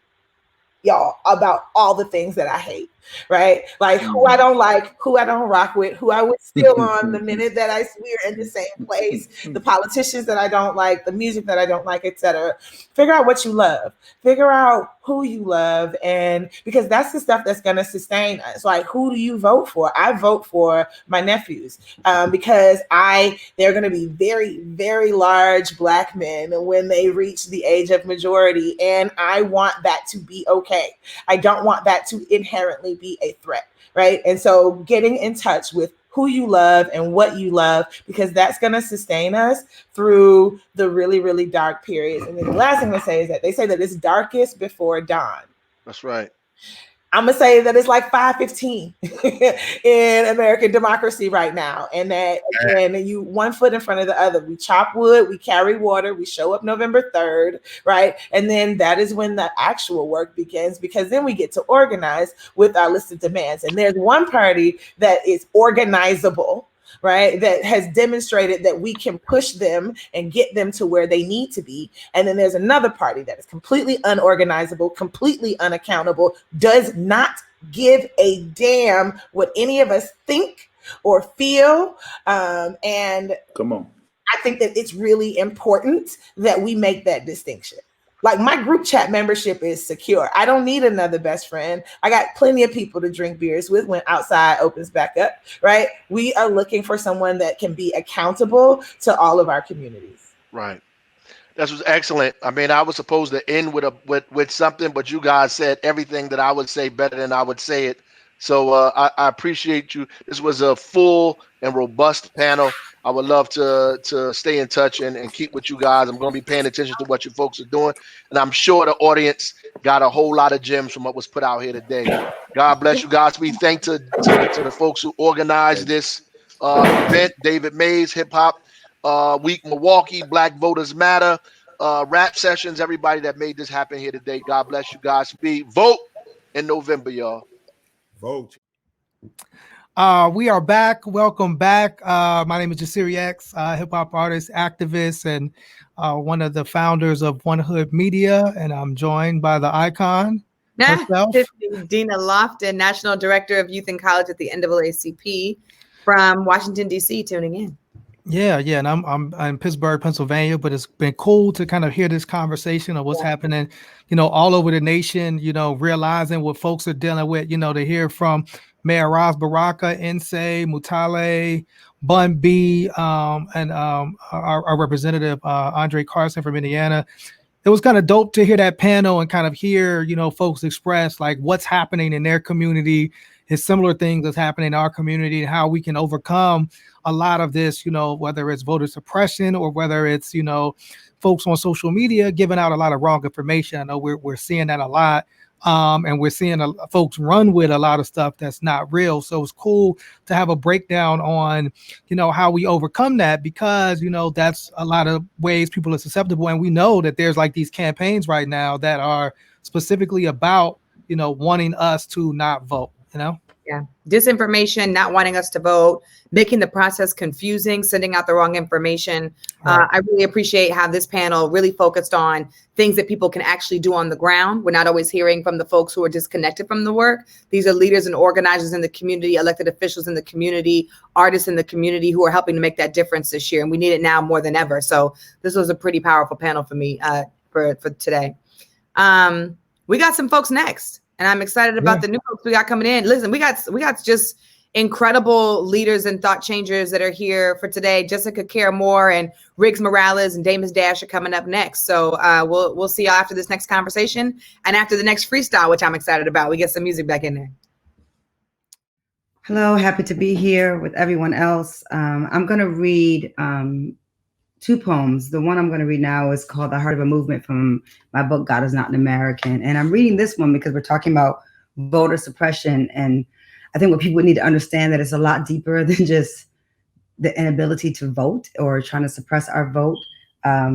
y'all about all the things that I hate. Right? Like who I don't like, who I don't rock with, who I would steal on the minute that we're in the same place, the politicians that I don't like, the music that I don't like, etc. Figure out what you love. Figure out who you love, and because that's the stuff that's going to sustain us. Like, who do you vote for? I vote for my nephews because they're going to be very, very large Black men when they reach the age of majority, and I want that to be okay. I don't want that to inherently be a threat, right? And so getting in touch with who you love and what you love, because that's going to sustain us through the really, really dark periods. And then the last thing to say is that they say that it's darkest before dawn. That's right. I'm gonna say that it's like 5:15 in American democracy right now, and that again, you one foot in front of the other. We chop wood, we carry water, we show up November 3rd, right? And then that is when the actual work begins, because then we get to organize with our list of demands. And there's one party that is organizable, right, that has demonstrated that we can push them and get them to where they need to be. And then there's another party that is completely unorganizable, completely unaccountable, does not give a damn what any of us think or feel. And come on. I think that it's really important that we make that distinction. Like my group chat membership is secure. I don't need another best friend. I got plenty of people to drink beers with when outside opens back up, right? We are looking for someone that can be accountable to all of our communities. Right. That was excellent. I mean, I was supposed to end with something, but you guys said everything that I would say better than I would say it. So I appreciate you. This was a full and robust panel. I would love to stay in touch and keep with you guys. I'm going to be paying attention to what you folks are doing. And I'm sure the audience got a whole lot of gems from what was put out here today. God bless you guys. We thank to the folks who organized this event, David Mays, Hip Hop Week Milwaukee, Black Voters Matter, Rap Sessions, everybody that made this happen here today. God bless you guys. Vote in November, y'all. Vote. We are back. Welcome back. My name is Jasiri X, hip hop artist, activist, and one of the founders of One Hood Media. And I'm joined by the icon herself, Tiffany Loftin, National Director of Youth and College at the NAACP from Washington, D.C., tuning in. Yeah, and I'm in Pittsburgh, Pennsylvania, but it's been cool to kind of hear this conversation of what's happening, all over the nation, realizing what folks are dealing with, to hear from Mayor Ras Baraka, Nsé, Mutale, Bun B, and our representative, Andre Carson from Indiana. It was kind of dope to hear that panel and kind of hear, folks express like what's happening in their community, is similar things that's happening in our community, and how we can overcome a lot of this, whether it's voter suppression or whether it's, folks on social media giving out a lot of wrong information. I know we're seeing that a lot. And we're seeing folks run with a lot of stuff that's not real. So it's cool to have a breakdown on, how we overcome that, because, that's a lot of ways people are susceptible. And we know that there's like these campaigns right now that are specifically about, wanting us to not vote, Yeah. Disinformation, not wanting us to vote, making the process confusing, sending out the wrong information. Right. I really appreciate how this panel really focused on things that people can actually do on the ground. We're not always hearing from the folks who are disconnected from the work. These are leaders and organizers in the community, elected officials in the community, artists in the community who are helping to make that difference this year. And we need it now more than ever. So this was a pretty powerful panel for me for today. We got some folks next. And I'm excited about the new folks we got coming in. Listen, we got just incredible leaders and thought changers that are here for today. Jessica Care Moore and Riggs Morales and Damus Dash are coming up next. So we'll see y'all after this next conversation and after the next freestyle, which I'm excited about. We get some music back in there. Hello, happy to be here with everyone else. I'm going to read two poems. The one I'm going to read now is called The Heart of a Movement from my book, God is Not an American. And I'm reading this one because we're talking about voter suppression. And I think what people need to understand that it's a lot deeper than just the inability to vote or trying to suppress our vote,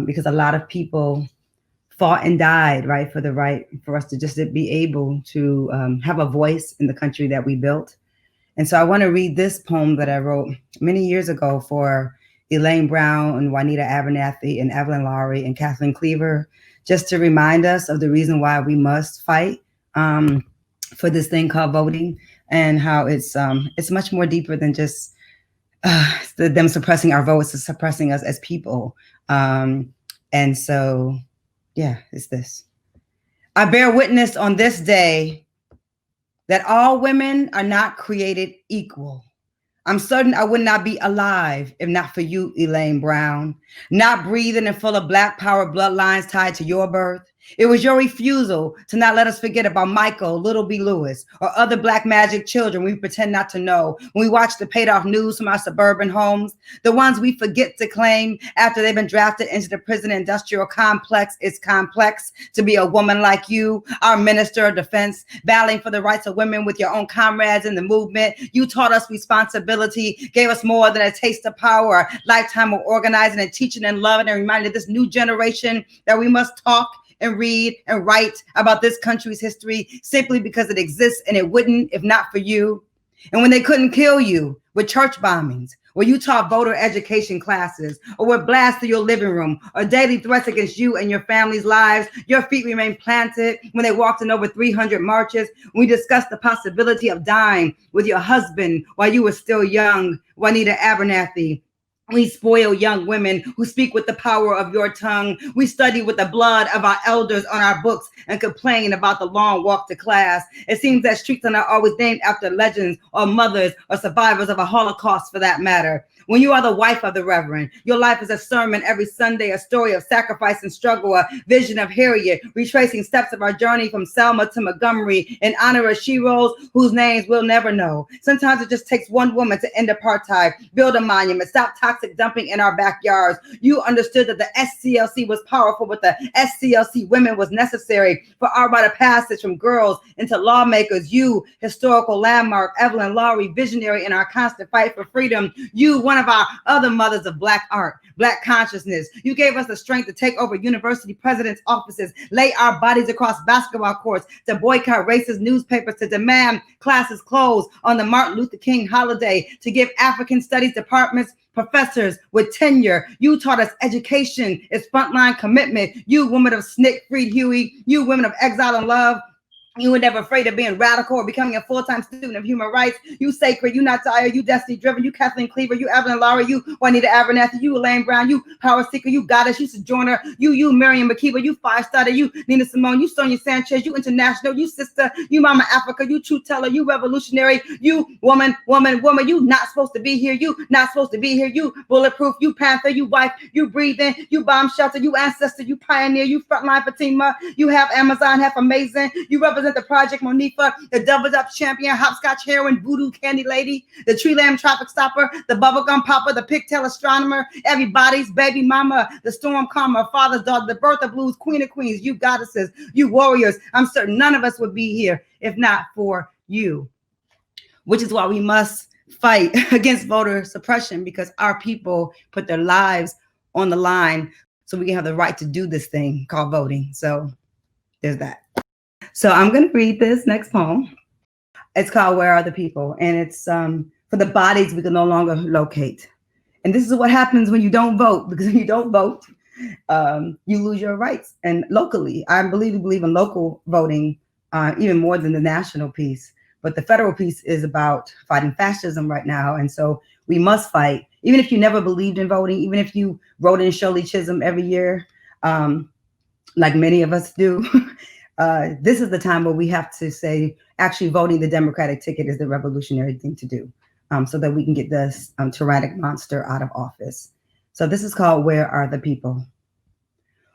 because a lot of people fought and died, right, for the right for us to just be able to have a voice in the country that we built. And so I want to read this poem that I wrote many years ago for Elaine Brown and Juanita Abernathy and Evelyn Lowry and Kathleen Cleaver, just to remind us of the reason why we must fight for this thing called voting, and how it's much more deeper than just them suppressing our votes, it's suppressing us as people. And so, yeah, it's this. I bear witness on this day that all women are not created equal. I'm certain I would not be alive if not for you, Elaine Brown, not breathing and full of Black power bloodlines tied to your birth. It was your refusal to not let us forget about Michael, Little B. Lewis, or other Black magic children we pretend not to know when we watch the paid-off news from our suburban homes, the ones we forget to claim after they've been drafted into the prison industrial complex. It's complex to be a woman like you, our Minister of Defense, battling for the rights of women with your own comrades in the movement. You taught us responsibility, gave us more than a taste of power, a lifetime of organizing and teaching and loving, and reminded this new generation that we must talk and read and write about this country's history simply because it exists, and it wouldn't if not for you. And when they couldn't kill you with church bombings, where you taught voter education classes, or with blasts through your living room, or daily threats against you and your family's lives, your feet remained planted when they walked in over 300 marches. We discussed the possibility of dying with your husband while you were still young, Juanita Abernathy. We spoil young women who speak with the power of your tongue. We study with the blood of our elders on our books and complain about the long walk to class. It seems that streets are not always named after legends or mothers or survivors of a Holocaust, for that matter. When you are the wife of the Reverend, your life is a sermon every Sunday, a story of sacrifice and struggle, a vision of Harriet, retracing steps of our journey from Selma to Montgomery in honor of sheroes whose names we'll never know. Sometimes it just takes one woman to end apartheid, build a monument, stop toxic dumping in our backyards. You understood that the SCLC was powerful, but the SCLC women was necessary for our rite of passage from girls into lawmakers. You, historical landmark, Evelyn Lowry, visionary in our constant fight for freedom. You, one of our other mothers of Black art, Black consciousness. You gave us the strength to take over university presidents' offices, lay our bodies across basketball courts, to boycott racist newspapers, to demand classes closed on the Martin Luther King holiday, to give African studies departments professors with tenure. You taught us education is frontline commitment. You women of SNCC, Freed Huey, you women of Exile and Love, you were never afraid of being radical or becoming a full-time student of human rights. You sacred, you not tired, you destiny driven, you Kathleen Cleaver, you Evelyn Lowry, you Juanita Abernathy, you Elaine Brown, you power seeker, you goddess, you sojourner, you Miriam Makeba, you five-starter, you Nina Simone, you Sonia Sanchez, you international, you sister, you Mama Africa, you truth teller, you revolutionary, you woman, you not supposed to be here, you not supposed to be here, you bulletproof, you panther, you wife, you breathing, you bomb shelter, you ancestor, you pioneer, you frontline Fatima, you have Amazon, half amazing, you represent the Project Monifa, the Doubled Up Champion, Hopscotch Heroine, Voodoo Candy Lady, the Tree Lamb Traffic Stopper, the Bubblegum Popper, the Pigtail Astronomer, everybody's baby mama, the Storm Calmer, Father's Daughter, the Birth of Blues, Queen of Queens, you goddesses, you warriors. I'm certain none of us would be here if not for you, which is why we must fight against voter suppression, because our people put their lives on the line so we can have the right to do this thing called voting. So there's that. So I'm going to read this next poem. It's called Where Are the People? And it's for the bodies we can no longer locate. And this is what happens when you don't vote, because when you don't vote, you lose your rights. And locally, I believe in local voting even more than the national piece. But the federal piece is about fighting fascism right now. And so we must fight. Even if you never believed in voting, even if you wrote in Shirley Chisholm every year, like many of us do, this is the time where we have to say, actually voting the Democratic ticket is the revolutionary thing to do, so that we can get this tyrannic monster out of office. So this is called Where Are the People?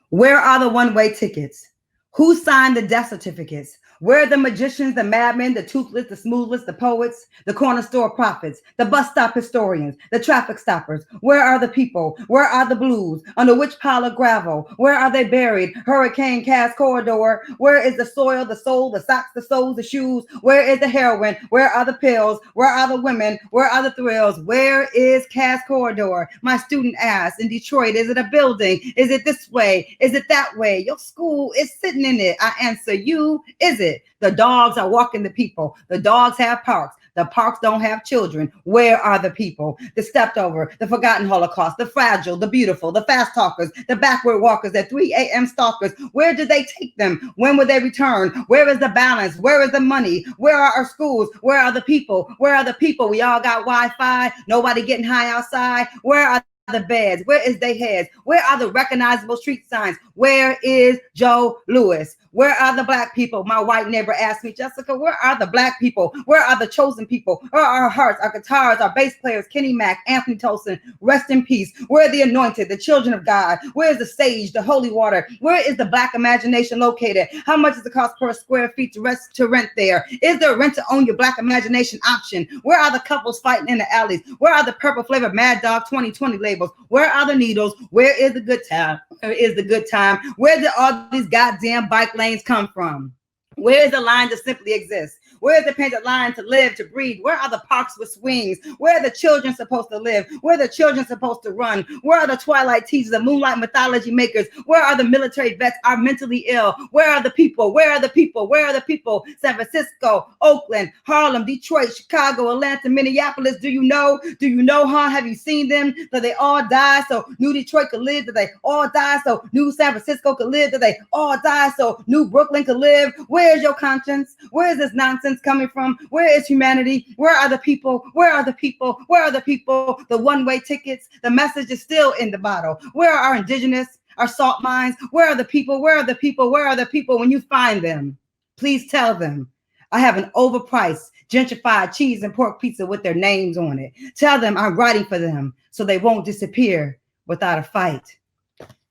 Where are the one-way tickets? Who signed the death certificates? Where are the magicians, the madmen, the toothless, the smoothless, the poets, the corner store prophets, the bus stop historians, the traffic stoppers? Where are the people? Where are the blues? Under which pile of gravel? Where are they buried? Hurricane Cast Corridor. Where is the soil, the soul, the socks, the soles, the shoes? Where is the heroin? Where are the pills? Where are the women? Where are the thrills? Where is Cast Corridor? My student asked, in Detroit, is it a building? Is it this way? Is it that way? Your school is sitting in it. I answer you, is it? The dogs are walking the people. The dogs have parks. The parks don't have children. Where are the people? The stepped over, the forgotten Holocaust, the fragile, the beautiful, the fast talkers, the backward walkers, the 3 a.m. stalkers. Where did they take them? When will they return? Where is the balance? Where is the money? Where are our schools? Where are the people? Where are the people? We all got Wi-Fi. Nobody getting high outside. Where are the beds? Where is their heads? Where are the recognizable street signs? Where is Joe Louis? Where are the black people? My white neighbor asked me, Jessica, where are the black people? Where are the chosen people? Where are our hearts, our guitars, our bass players, Kenny Mack, Anthony Tolson, rest in peace. Where are the anointed, the children of God? Where is the sage, the holy water? Where is the black imagination located? How much does it cost per square feet to rent there? Is there rent to own your black imagination option? Where are the couples fighting in the alleys? Where are the purple flavored Mad Dog 2020 labels? Where are the needles? Where is the good time? Where is the good time? Where did all these goddamn bike lanes come from? Where is the line to simply exist? Where is the painted line to live, to breathe? Where are the parks with swings? Where are the children supposed to live? Where are the children supposed to run? Where are the twilight teachers, the moonlight mythology makers? Where are the military vets, our mentally ill? Where are the people? Where are the people? Where are the people? San Francisco, Oakland, Harlem, Detroit, Chicago, Atlanta, Minneapolis. Do you know? Do you know, huh? Have you seen them? Did they all die so New Detroit could live? Did they all die so New San Francisco could live? Did they all die so New Brooklyn could live? Where's your conscience? Where is this nonsense? nonsense coming from? Where is humanity? Where are the people? Where are the people? Where are the people? The one-way tickets. The message is still in the bottle. Where are our indigenous, our salt mines? Where are the people? Where are the people? Where are the people? When you find them, please tell them I have an overpriced, gentrified cheese and pork pizza with their names on it. Tell them I'm writing for them so they won't disappear without a fight.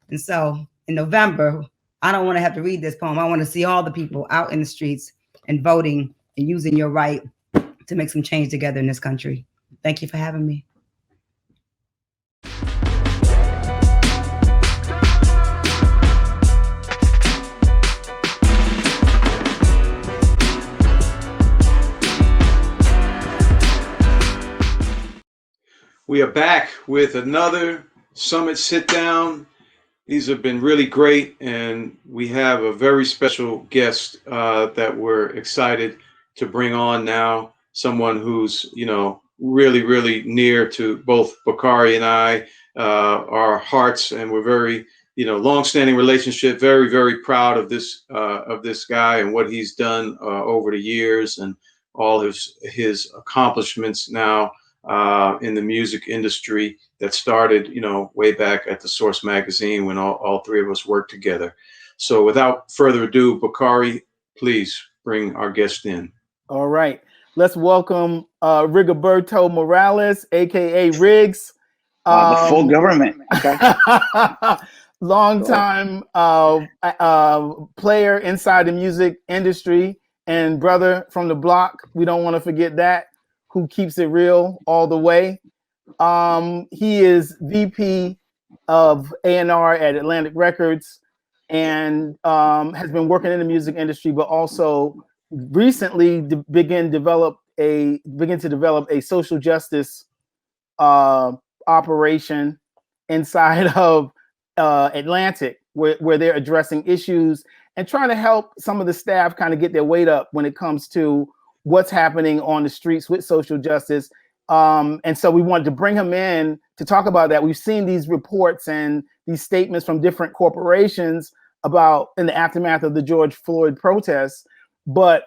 And so in November, I don't want to have to read this poem. I want to see all the people out in the streets and voting and using your right to make some change together in this country. Thank you for having me. We are back with another Summit Sit Down. These have been really great, and we have a very special guest that we're excited to bring on now. Someone who's, really, really near to both Bakari and I, our hearts, and we're very, long-standing relationship. Very, very proud of this guy and what he's done over the years, and all his accomplishments now in the music industry that started, way back at the Source magazine when all three of us worked together. So without further ado, Bakari, please bring our guest in. All right. Let's welcome Rigoberto Morales, aka Riggs. The full government. Okay. Longtime player inside the music industry and brother from the block. We don't want to forget that, who keeps it real all the way. He is VP of A&R at Atlantic Records and has been working in the music industry, but also recently began to develop a social justice operation inside of Atlantic, where they're addressing issues and trying to help some of the staff kind of get their weight up when it comes to what's happening on the streets with social justice. And so we wanted to bring him in to talk about that. We've seen these reports and these statements from different corporations about in the aftermath of the George Floyd protests, but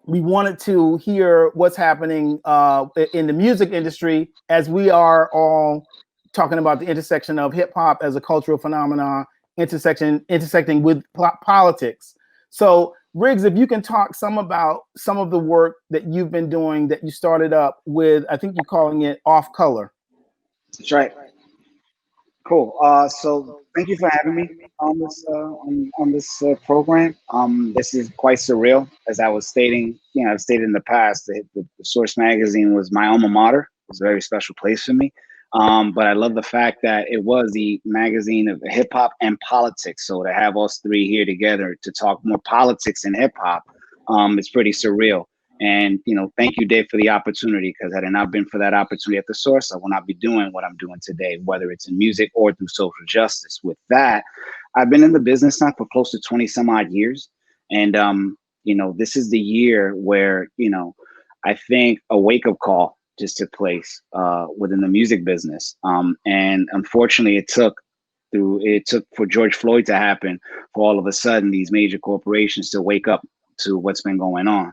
we wanted to hear what's happening in the music industry as we are all talking about the intersection of hip hop as a cultural phenomenon, intersecting with politics. So Riggs, if you can talk some about some of the work that you've been doing that you started up with, I think you're calling it Off Color. That's right. Cool. So thank you for having me on this program. This is quite surreal. As I was stating, I've stated in the past that the Source magazine was my alma mater. It was a very special place for me. But I love the fact that it was the magazine of hip hop and politics. So to have us three here together to talk more politics and hip hop, it's pretty surreal. And, thank you, Dave, for the opportunity, because had it not been for that opportunity at the Source, I will not be doing what I'm doing today, whether it's in music or through social justice. With that, I've been in the business now for close to 20 some odd years. And, this is the year where, I think a wake up call just took place within the music business. And unfortunately, it took for George Floyd to happen for all of a sudden these major corporations to wake up to what's been going on.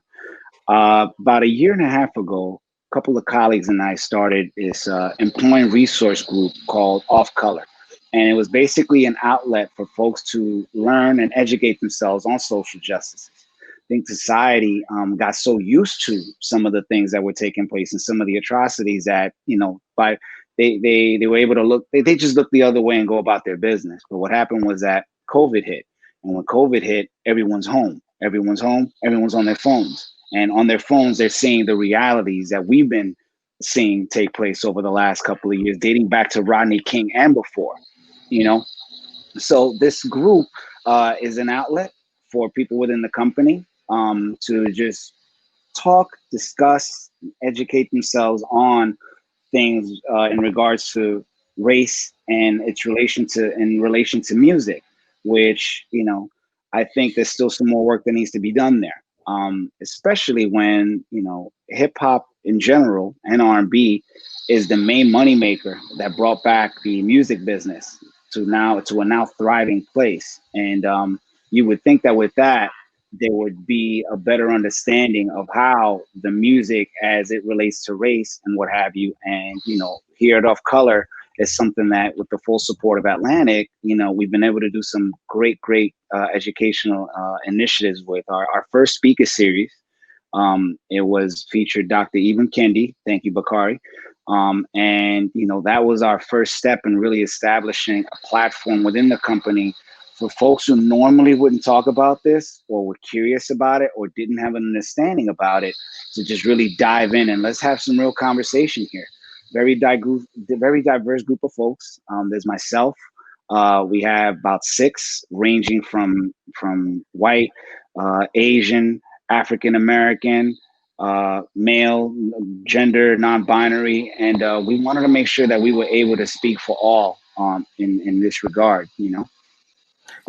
About a year and a half ago, a couple of colleagues and I started this employee resource group called Off Color. And it was basically an outlet for folks to learn and educate themselves on social justice. I think society got so used to some of the things that were taking place and some of the atrocities that, they were able to look, they just looked the other way and go about their business. But what happened was that COVID hit. And when COVID hit, everyone's home. Everyone's home, everyone's on their phones. And on their phones, they're seeing the realities that we've been seeing take place over the last couple of years, dating back to Rodney King and before, So this group is an outlet for people within the company to just talk, discuss, educate themselves on things in regards to race and its relation to music, which, I think there's still some more work that needs to be done there. Especially when, hip hop in general and R&B is the main moneymaker that brought back the music business to a now thriving place. And you would think that with that, there would be a better understanding of how the music as it relates to race and what have you. And, you know, Here at Off Color is something that with the full support of Atlantic, you know, we've been able to do some great educational initiatives with our first speaker series. It was featured Dr. Eben Kendi. Thank you, Bakari. And, you know, that was our first step in really establishing a platform within the company for folks who normally wouldn't talk about this or were curious about it or didn't have an understanding about it, to just really dive in and let's have some real conversation here. Very diverse group of folks. There's myself. We have about 6, ranging from white, Asian, African American, male, gender, non-binary, and we wanted to make sure that we were able to speak for all in this regard, you know.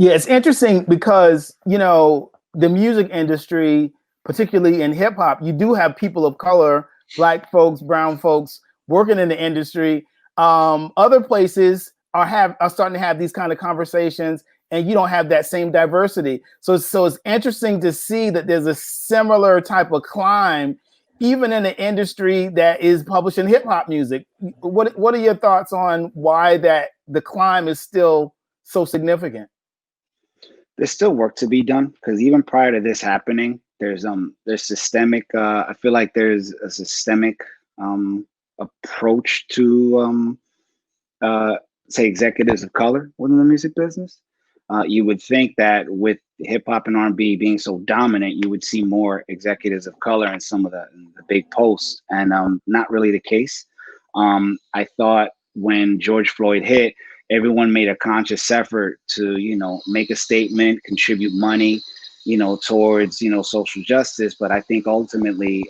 Yeah, it's interesting because, you know, the music industry, particularly in hip hop, you do have people of color, black folks, brown folks working in the industry. Other places are starting to have these kind of conversations, and you don't have that same diversity. So it's interesting to see that there's a similar type of climb, even in the industry that is publishing hip hop music. What are your thoughts on why that the climb is still so significant? There's still work to be done, because even prior to this happening, there's systemic. I feel like there's a systemic approach to say executives of color within the music business. You would think that with hip hop and R&B being so dominant, you would see more executives of color in some of the big posts, and not really the case. I thought when George Floyd hit, everyone made a conscious effort to, you know, make a statement, contribute money, you know, towards, you know, social justice. But I think ultimately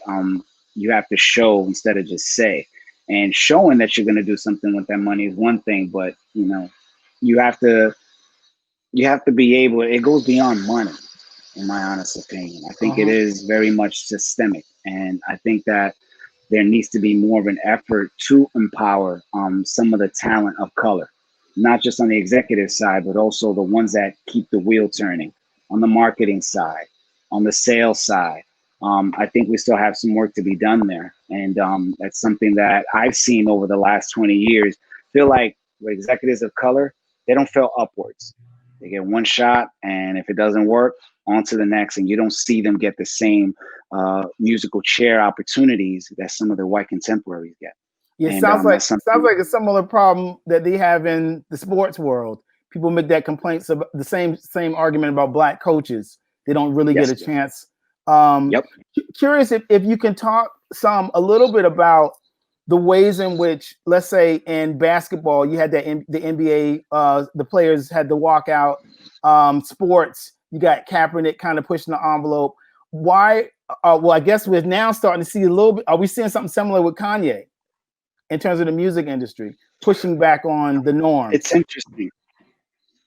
you have to show instead of just say. And showing that you're going to do something with that money is one thing, but, you know, you have to be able, it goes beyond money, in my honest opinion. I think it is very much systemic. And I think that there needs to be more of an effort to empower some of the talent of color, not just on the executive side, but also the ones that keep the wheel turning, on the marketing side, on the sales side. I think we still have some work to be done there. And that's something that I've seen over the last 20 years. Feel like with executives of color, they don't fail upwards. They get one shot, and if it doesn't work, on to the next. And you don't see them get the same musical chair opportunities that some of their white contemporaries get. Yeah, And, sounds like a similar problem that they have in the sports world. People make that complaints about the same argument about black coaches. They don't really get a chance. Curious if you can talk a little bit about the ways in which, let's say in basketball, you had the NBA, the players had to walk out. Sports, you got Kaepernick kind of pushing the envelope. Why? Well, I guess we're now starting to see a little bit. Are we seeing something similar with Kanye in terms of the music industry pushing back on the norm? It's interesting.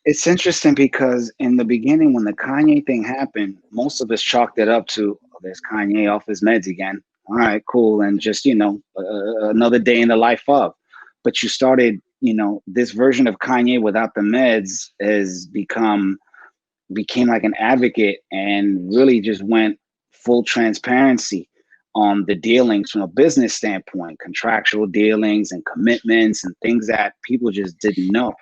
It's interesting because in the beginning, when the Kanye thing happened, most of us chalked it up to, oh, there's Kanye off his meds again. All right, cool. And just, you know, another day in the life of. But you started, you know, this version of Kanye without the meds became like an advocate and really just went full transparency on the dealings from a business standpoint, contractual dealings and commitments and things that people just didn't know.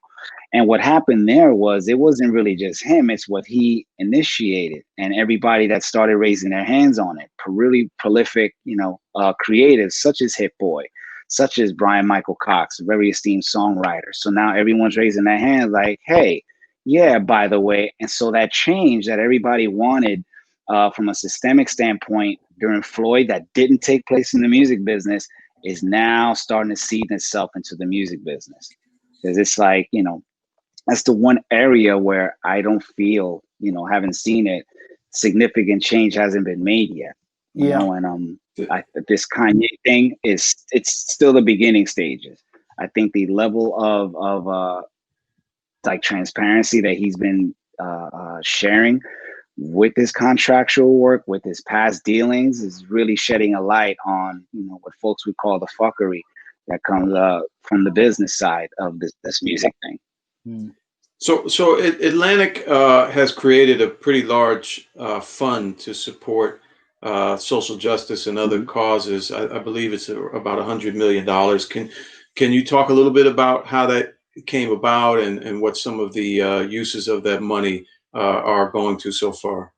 And what happened there was, it wasn't really just him, it's what he initiated, and everybody that started raising their hands on it. Really prolific, you know, creatives such as Hit Boy, such as Brian Michael Cox, a very esteemed songwriter. So now everyone's raising their hands like, hey, yeah, by the way. And so that change that everybody wanted from a systemic standpoint during Floyd that didn't take place in the music business is now starting to seed itself into the music business. Because it's like, you know, that's the one area where I don't feel, you know, haven't seen it, significant change hasn't been made yet. You know, and this Kanye thing it's still the beginning stages. I think the level of like transparency that he's been sharing with his contractual work, with his past dealings, is really shedding a light on, you know, what folks would call the fuckery that comes from the business side of this music thing. So Atlantic has created a pretty large fund to support social justice and other causes. I believe it's about $100 million. Can you talk a little bit about how that came about and what some of the uses of that money are going to so far?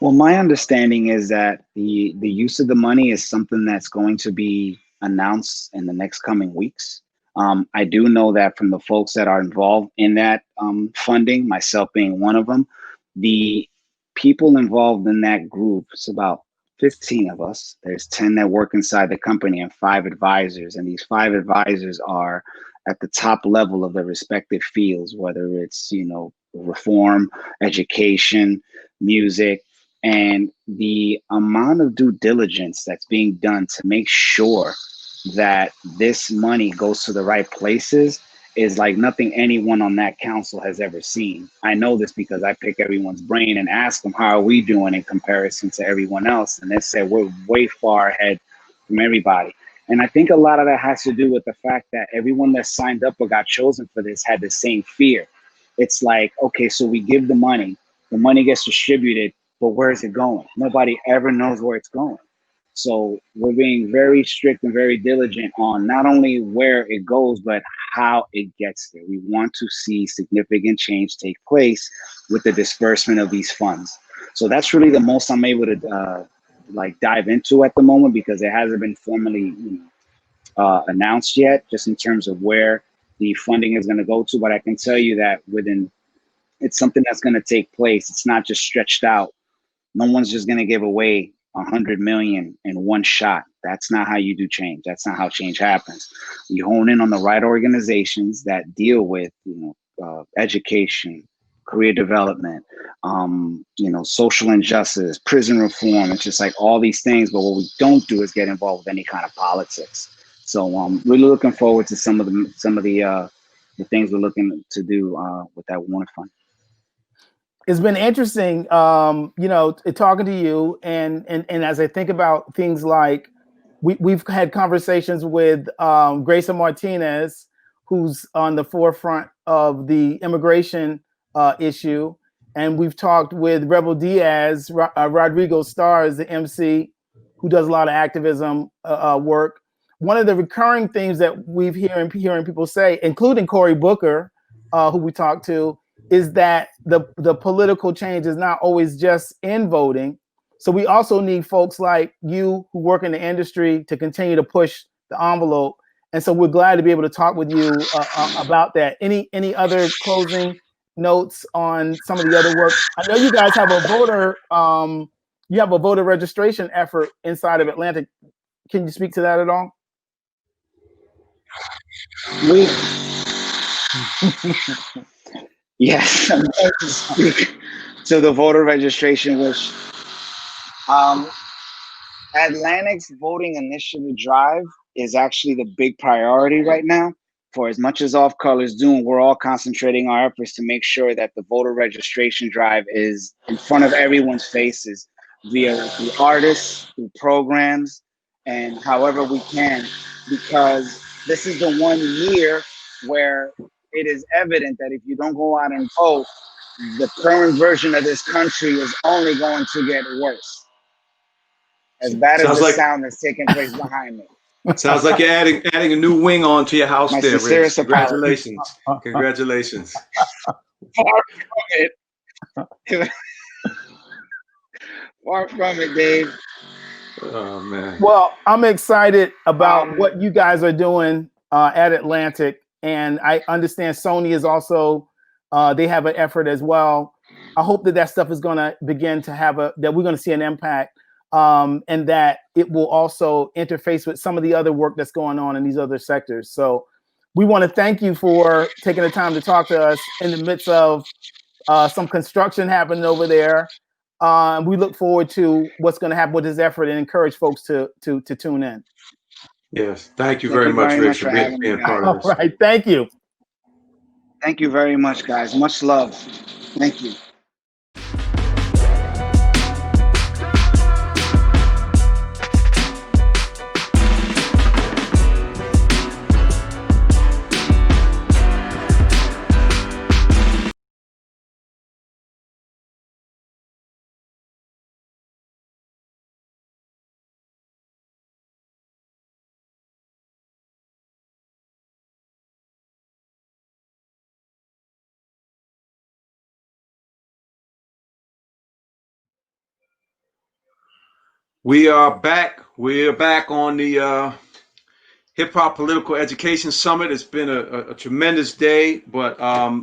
Well, my understanding is that the use of the money is something that's going to be announced in the next coming weeks. I do know that from the folks that are involved in that funding, myself being one of them, the people involved in that group, it's about 15 of us. There's 10 that work inside the company and 5 advisors. And these 5 advisors are at the top level of their respective fields, whether it's, reform, education, music, and the amount of due diligence that's being done to make sure that this money goes to the right places is like nothing anyone on that council has ever seen. I know this because I pick everyone's brain and ask them, how are we doing in comparison to everyone else? And they said, we're way far ahead from everybody. And I think a lot of that has to do with the fact that everyone that signed up or got chosen for this had the same fear. It's like, okay, so we give the money gets distributed, but where is it going? Nobody ever knows where it's going. So we're being very strict and very diligent on not only where it goes, but how it gets there. We want to see significant change take place with the disbursement of these funds. So that's really the most I'm able to dive into at the moment, because it hasn't been formally announced yet, just in terms of where the funding is going to go to. But I can tell you that it's something that's going to take place. It's not just stretched out. No one's just going to give away $100 million in one shot. That's not how you do change. That's not how change happens. You hone in on the right organizations that deal with, education, career development, social injustice, prison reform. It's just like all these things. But what we don't do is get involved with any kind of politics. So really looking forward to some of the things we're looking to do with that one fund. It's been interesting, talking to you, and as I think about things like we've had conversations with Grayson Martinez, who's on the forefront of the immigration issue, and we've talked with Rebel Diaz, Rodrigo Stars, the MC, who does a lot of activism work. One of the recurring themes that we've hearing people say, including Cory Booker, who we talked to, is that the political change is not always just in voting. So we also need folks like you who work in the industry to continue to push the envelope. And so we're glad to be able to talk with you about that. Any other closing notes on some of the other work? I know you guys have a voter registration effort inside of Atlantic. Can you speak to that at all? Yes, I'm going to speak to the voter registration, which Atlantic's voting initiative drive is actually the big priority right now. For as much as Off Color is doing, we're all concentrating our efforts to make sure that the voter registration drive is in front of everyone's faces via the artists, through programs, and however we can, because this is the one year where it is evident that if you don't go out and vote, the current version of this country is only going to get worse. As bad as the sound that's taking place behind me. Sounds like you're adding a new wing onto your house there, Rich. Congratulations. Congratulations. Far from it, Dave. Oh, man. Well, I'm excited about what you guys are doing at Atlantic. And I understand Sony is also, they have an effort as well. I hope that stuff is going to begin to that we're going to see an impact, and that it will also interface with some of the other work that's going on in these other sectors. So we want to thank you for taking the time to talk to us in the midst of some construction happening over there. We look forward to what's going to happen with this effort and encourage folks to tune in. Yes, thank you very much, Rich, for being part of this. All right, thank you. Thank you very much, guys. Much love. Thank you. We are back. We're back on the Hip Hop Political Education Summit. It's been a tremendous day, but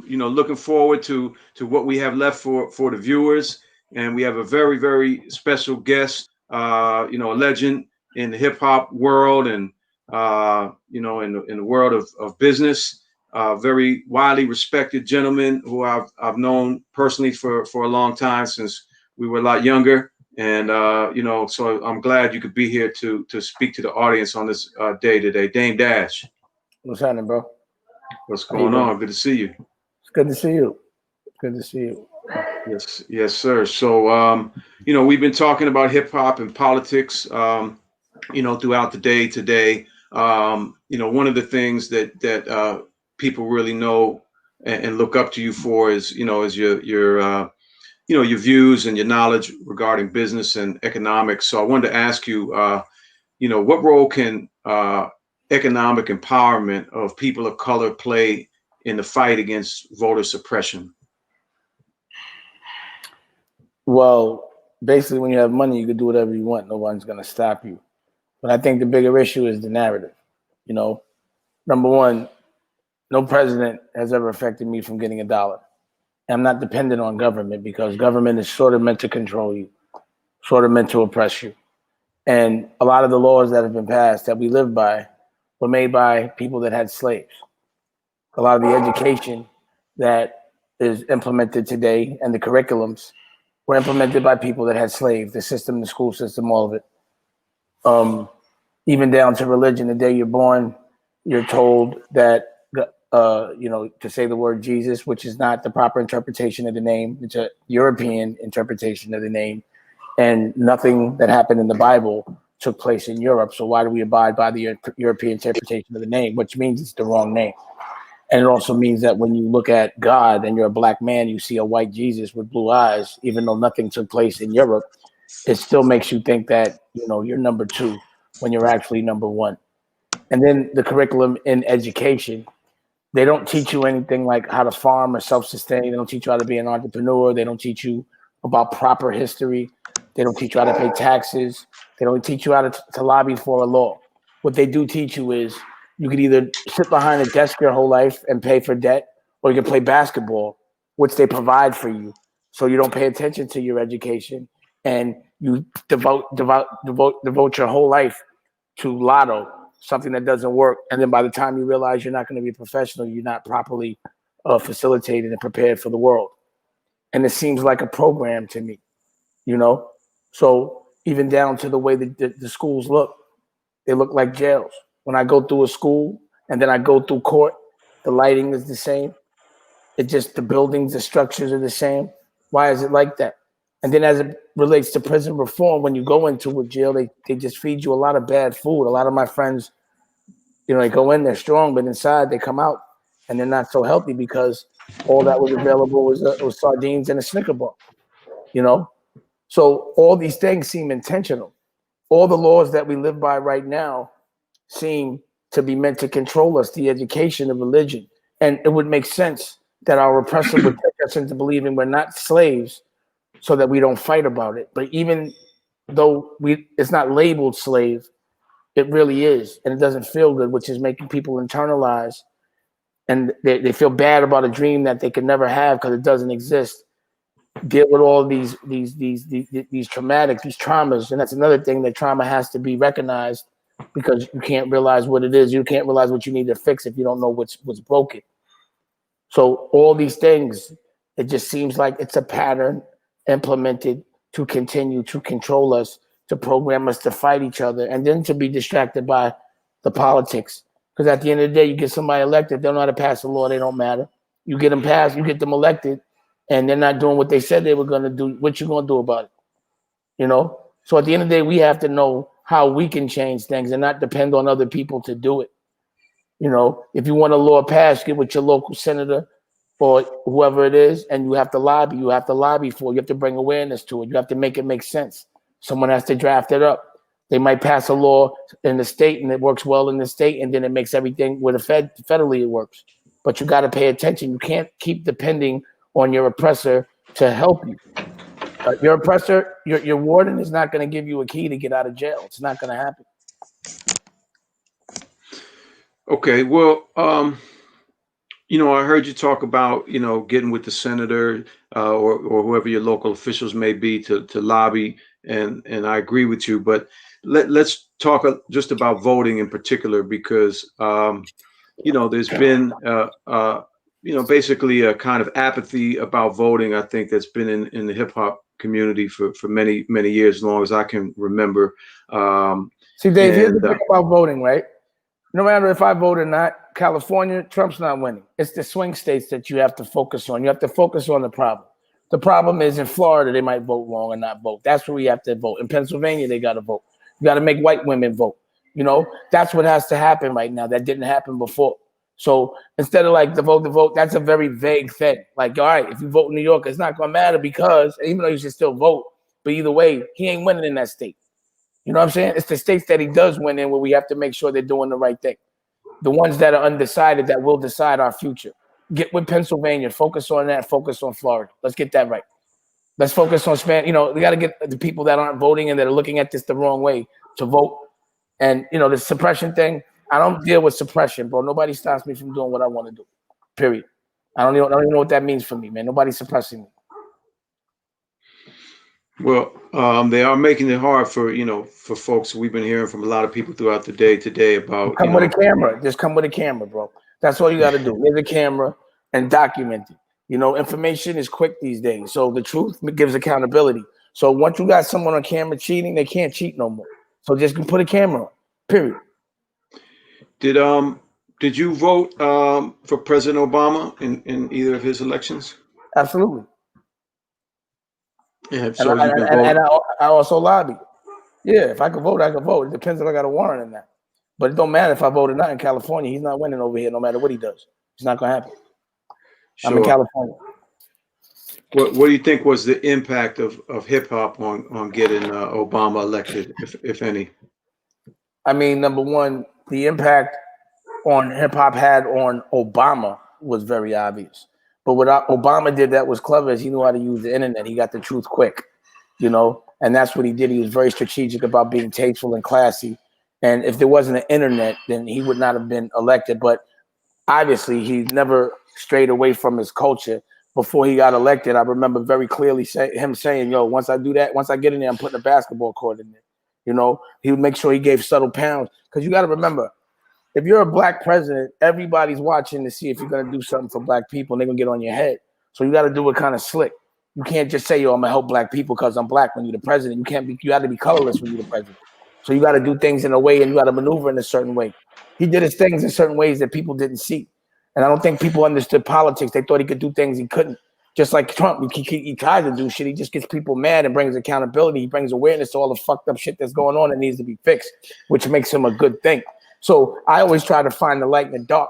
looking forward to what we have left for the viewers. And we have a very, very special guest, a legend in the hip hop world and in the world of business. Very widely respected gentleman who I've known personally for a long time, since we were a lot younger. And so I'm glad you could be here to speak to the audience on this day today. Dame Dash. What's happening, bro? What's going on? Good to see you. It's good to see you. Good to see you. Yes, sir. So we've been talking about hip hop and politics throughout the day today. One of the things that people really know and look up to you for is your views and your knowledge regarding business and economics. So I wanted to ask you, what role can economic empowerment of people of color play in the fight against voter suppression? Well, basically, when you have money, you can do whatever you want. No one's going to stop you. But I think the bigger issue is the narrative. Number one, no president has ever affected me from getting $1. I'm not dependent on government, because government is sort of meant to control you, sort of meant to oppress you. And a lot of the laws that have been passed that we live by were made by people that had slaves. A lot of the education that is implemented today and the curriculums were implemented by people that had slaves, the system, the school system, all of it. Even down to religion, the day you're born, you're told that to say the word Jesus, which is not the proper interpretation of the name. It's a European interpretation of the name. And nothing that happened in the Bible took place in Europe. So why do we abide by the European interpretation of the name, which means it's the wrong name? And it also means that when you look at God and you're a black man, you see a white Jesus with blue eyes, even though nothing took place in Europe, it still makes you think that, you're number 2 when you're actually number 1. And then the curriculum in education, they don't teach you anything like how to farm or self-sustain. They don't teach you how to be an entrepreneur. They don't teach you about proper history. They don't teach you how to pay taxes. They don't teach you how to lobby for a law. What they do teach you is you can either sit behind a desk your whole life and pay for debt, or you can play basketball, which they provide for you. So you don't pay attention to your education, and you devote your whole life to lotto, something that doesn't work. And then by the time you realize you're not going to be a professional, you're not properly facilitated and prepared for the world. And it seems like a program to me, So even down to the way that the schools look, they look like jails. When I go through a school and then I go through court, the lighting is the same. The buildings, the structures are the same. Why is it like that? And then as it relates to prison reform, when you go into a jail, they just feed you a lot of bad food. A lot of my friends, they go in, they're strong, but inside they come out and they're not so healthy, because all that was available was sardines and a Snicker bar, So all these things seem intentional. All the laws that we live by right now seem to be meant to control us, the education, the religion. And it would make sense that our oppressor would take us into believing we're not slaves, so that we don't fight about it. But even though it's not labeled slave, it really is. And it doesn't feel good, which is making people internalize. And they feel bad about a dream that they can never have because it doesn't exist. Deal with all these traumas. And that's another thing, that trauma has to be recognized, because you can't realize what it is. You can't realize what you need to fix if you don't know what's broken. So all these things, it just seems like it's a pattern implemented to continue to control us, to program us to fight each other, and then to be distracted by the politics. Because at the end of the day, you get somebody elected, they don't know how to pass a law, they don't matter. You get them passed, you get them elected, and they're not doing what they said they were going to do. What you going to do about it? So at the end of the day, we have to know how we can change things and not depend on other people to do it. If you want a law passed, get with your local senator or whoever it is, and you have to lobby. You have to lobby for it. You have to bring awareness to it. You have to make it make sense. Someone has to draft it up. They might pass a law in the state and it works well in the state, and then it makes everything with federally it works. But you got to pay attention. You can't keep depending on your oppressor to help you. Your oppressor, your warden is not going to give you a key to get out of jail. It's not going to happen. Okay, well, I heard you talk about, getting with the senator or whoever your local officials may be to lobby, and I agree with you. But let's talk just about voting in particular, because there's been basically a kind of apathy about voting. I think that's been in the hip hop community for many years, as long as I can remember. See, Dave, here's the thing about voting, right? No matter if I vote or not, California, Trump's not winning. It's the swing states that you have to focus on. You have to focus on the problem. The problem is in Florida, they might vote wrong or not vote. That's where we have to vote. In Pennsylvania, they got to vote. You got to make white women vote. That's what has to happen right now. That didn't happen before. So instead of like the vote, that's a very vague thing. Like, all right, if you vote in New York, it's not going to matter because even though you should still vote, but either way, he ain't winning in that state. You know what I'm saying? It's the states that he does win in where we have to make sure they're doing the right thing. The ones that are undecided that will decide our future. Get with Pennsylvania, focus on that, focus on Florida. Let's get that right. Let's focus on we got to get the people that aren't voting and that are looking at this the wrong way to vote. And, the suppression thing, I don't deal with suppression, bro. Nobody stops me from doing what I want to do, period. I don't even know what that means for me, man. Nobody's suppressing me. Well, they are making it hard for folks. We've been hearing from a lot of people throughout the day today about come with a camera. Just come with a camera, bro. That's all you got to do. Get a camera and document it. Information is quick these days. So the truth gives accountability. So once you got someone on camera cheating, they can't cheat no more. So just put a camera on. Period. Did you vote for President Obama in either of his elections? Absolutely. Yeah, so I also lobby. Yeah, if I could vote, I could vote. It depends if I got a warrant in that. But it don't matter if I vote or not in California. He's not winning over here no matter what he does. It's not going to happen. Sure. I'm in California. What do you think was the impact of hip hop on getting Obama elected, if any? I mean, number one, the impact on hip hop had on Obama was very obvious. But what Obama did that was clever is he knew how to use the internet. He got the truth quick, and that's what he did. He was very strategic about being tasteful and classy. And if there wasn't an internet, then he would not have been elected. But obviously, he never strayed away from his culture. Before he got elected, I remember very clearly him saying, once I do that, once I get in there, I'm putting a basketball court in there. He would make sure he gave subtle pounds. Because you got to remember, if you're a black president, everybody's watching to see if you're going to do something for black people, and they're going to get on your head. So you got to do it kind of slick. You can't just say, I'm going to help black people because I'm black when you're the president. You got to be colorless when you're the president. So you got to do things in a way, and you got to maneuver in a certain way. He did his things in certain ways that people didn't see. And I don't think people understood politics. They thought he could do things he couldn't. Just like Trump, he tries to do shit. He just gets people mad and brings accountability. He brings awareness to all the fucked up shit that's going on that needs to be fixed, which makes him a good thing. So I always try to find the light in the dark.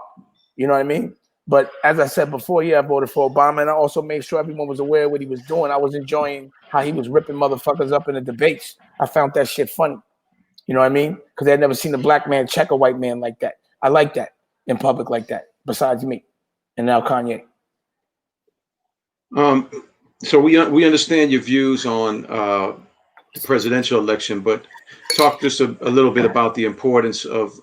You know what I mean? But as I said before, I voted for Obama, and I also made sure everyone was aware of what he was doing. I was enjoying how he was ripping motherfuckers up in the debates. I found that shit funny. You know what I mean? Because I had never seen a black man check a white man like that. I like that in public like that, besides me and now Kanye. So we understand your views on the presidential election, but talk just a little bit about the importance of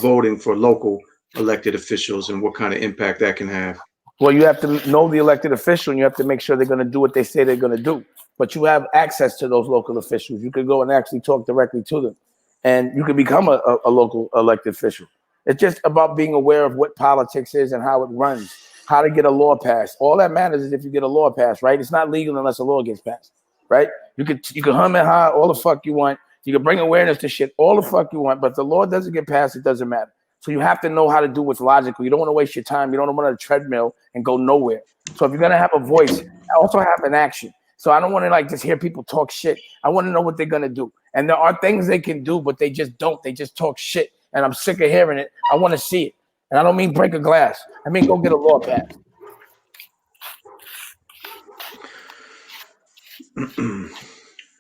voting for local elected officials and what kind of impact that can have. Well, you have to know the elected official, and you have to make sure they're going to do what they say they're going to do. But you have access to those local officials. You could go and actually talk directly to them, and you can become a local elected official. It's just about being aware of what politics is and how it runs, how to get a law passed. All that matters is if you get a law passed, right? It's not legal unless a law gets passed, right? You can hum and ha all the fuck you want. You can bring awareness to shit all the fuck you want, but if the law doesn't get passed, it doesn't matter. So you have to know how to do what's logical. You don't want to waste your time. You don't want to treadmill and go nowhere. So if you're going to have a voice, also have an action. So I don't want to just hear people talk shit. I want to know what they're going to do. And there are things they can do, but they just don't. They just talk shit. And I'm sick of hearing it. I want to see it. And I don't mean break a glass. I mean go get a law passed.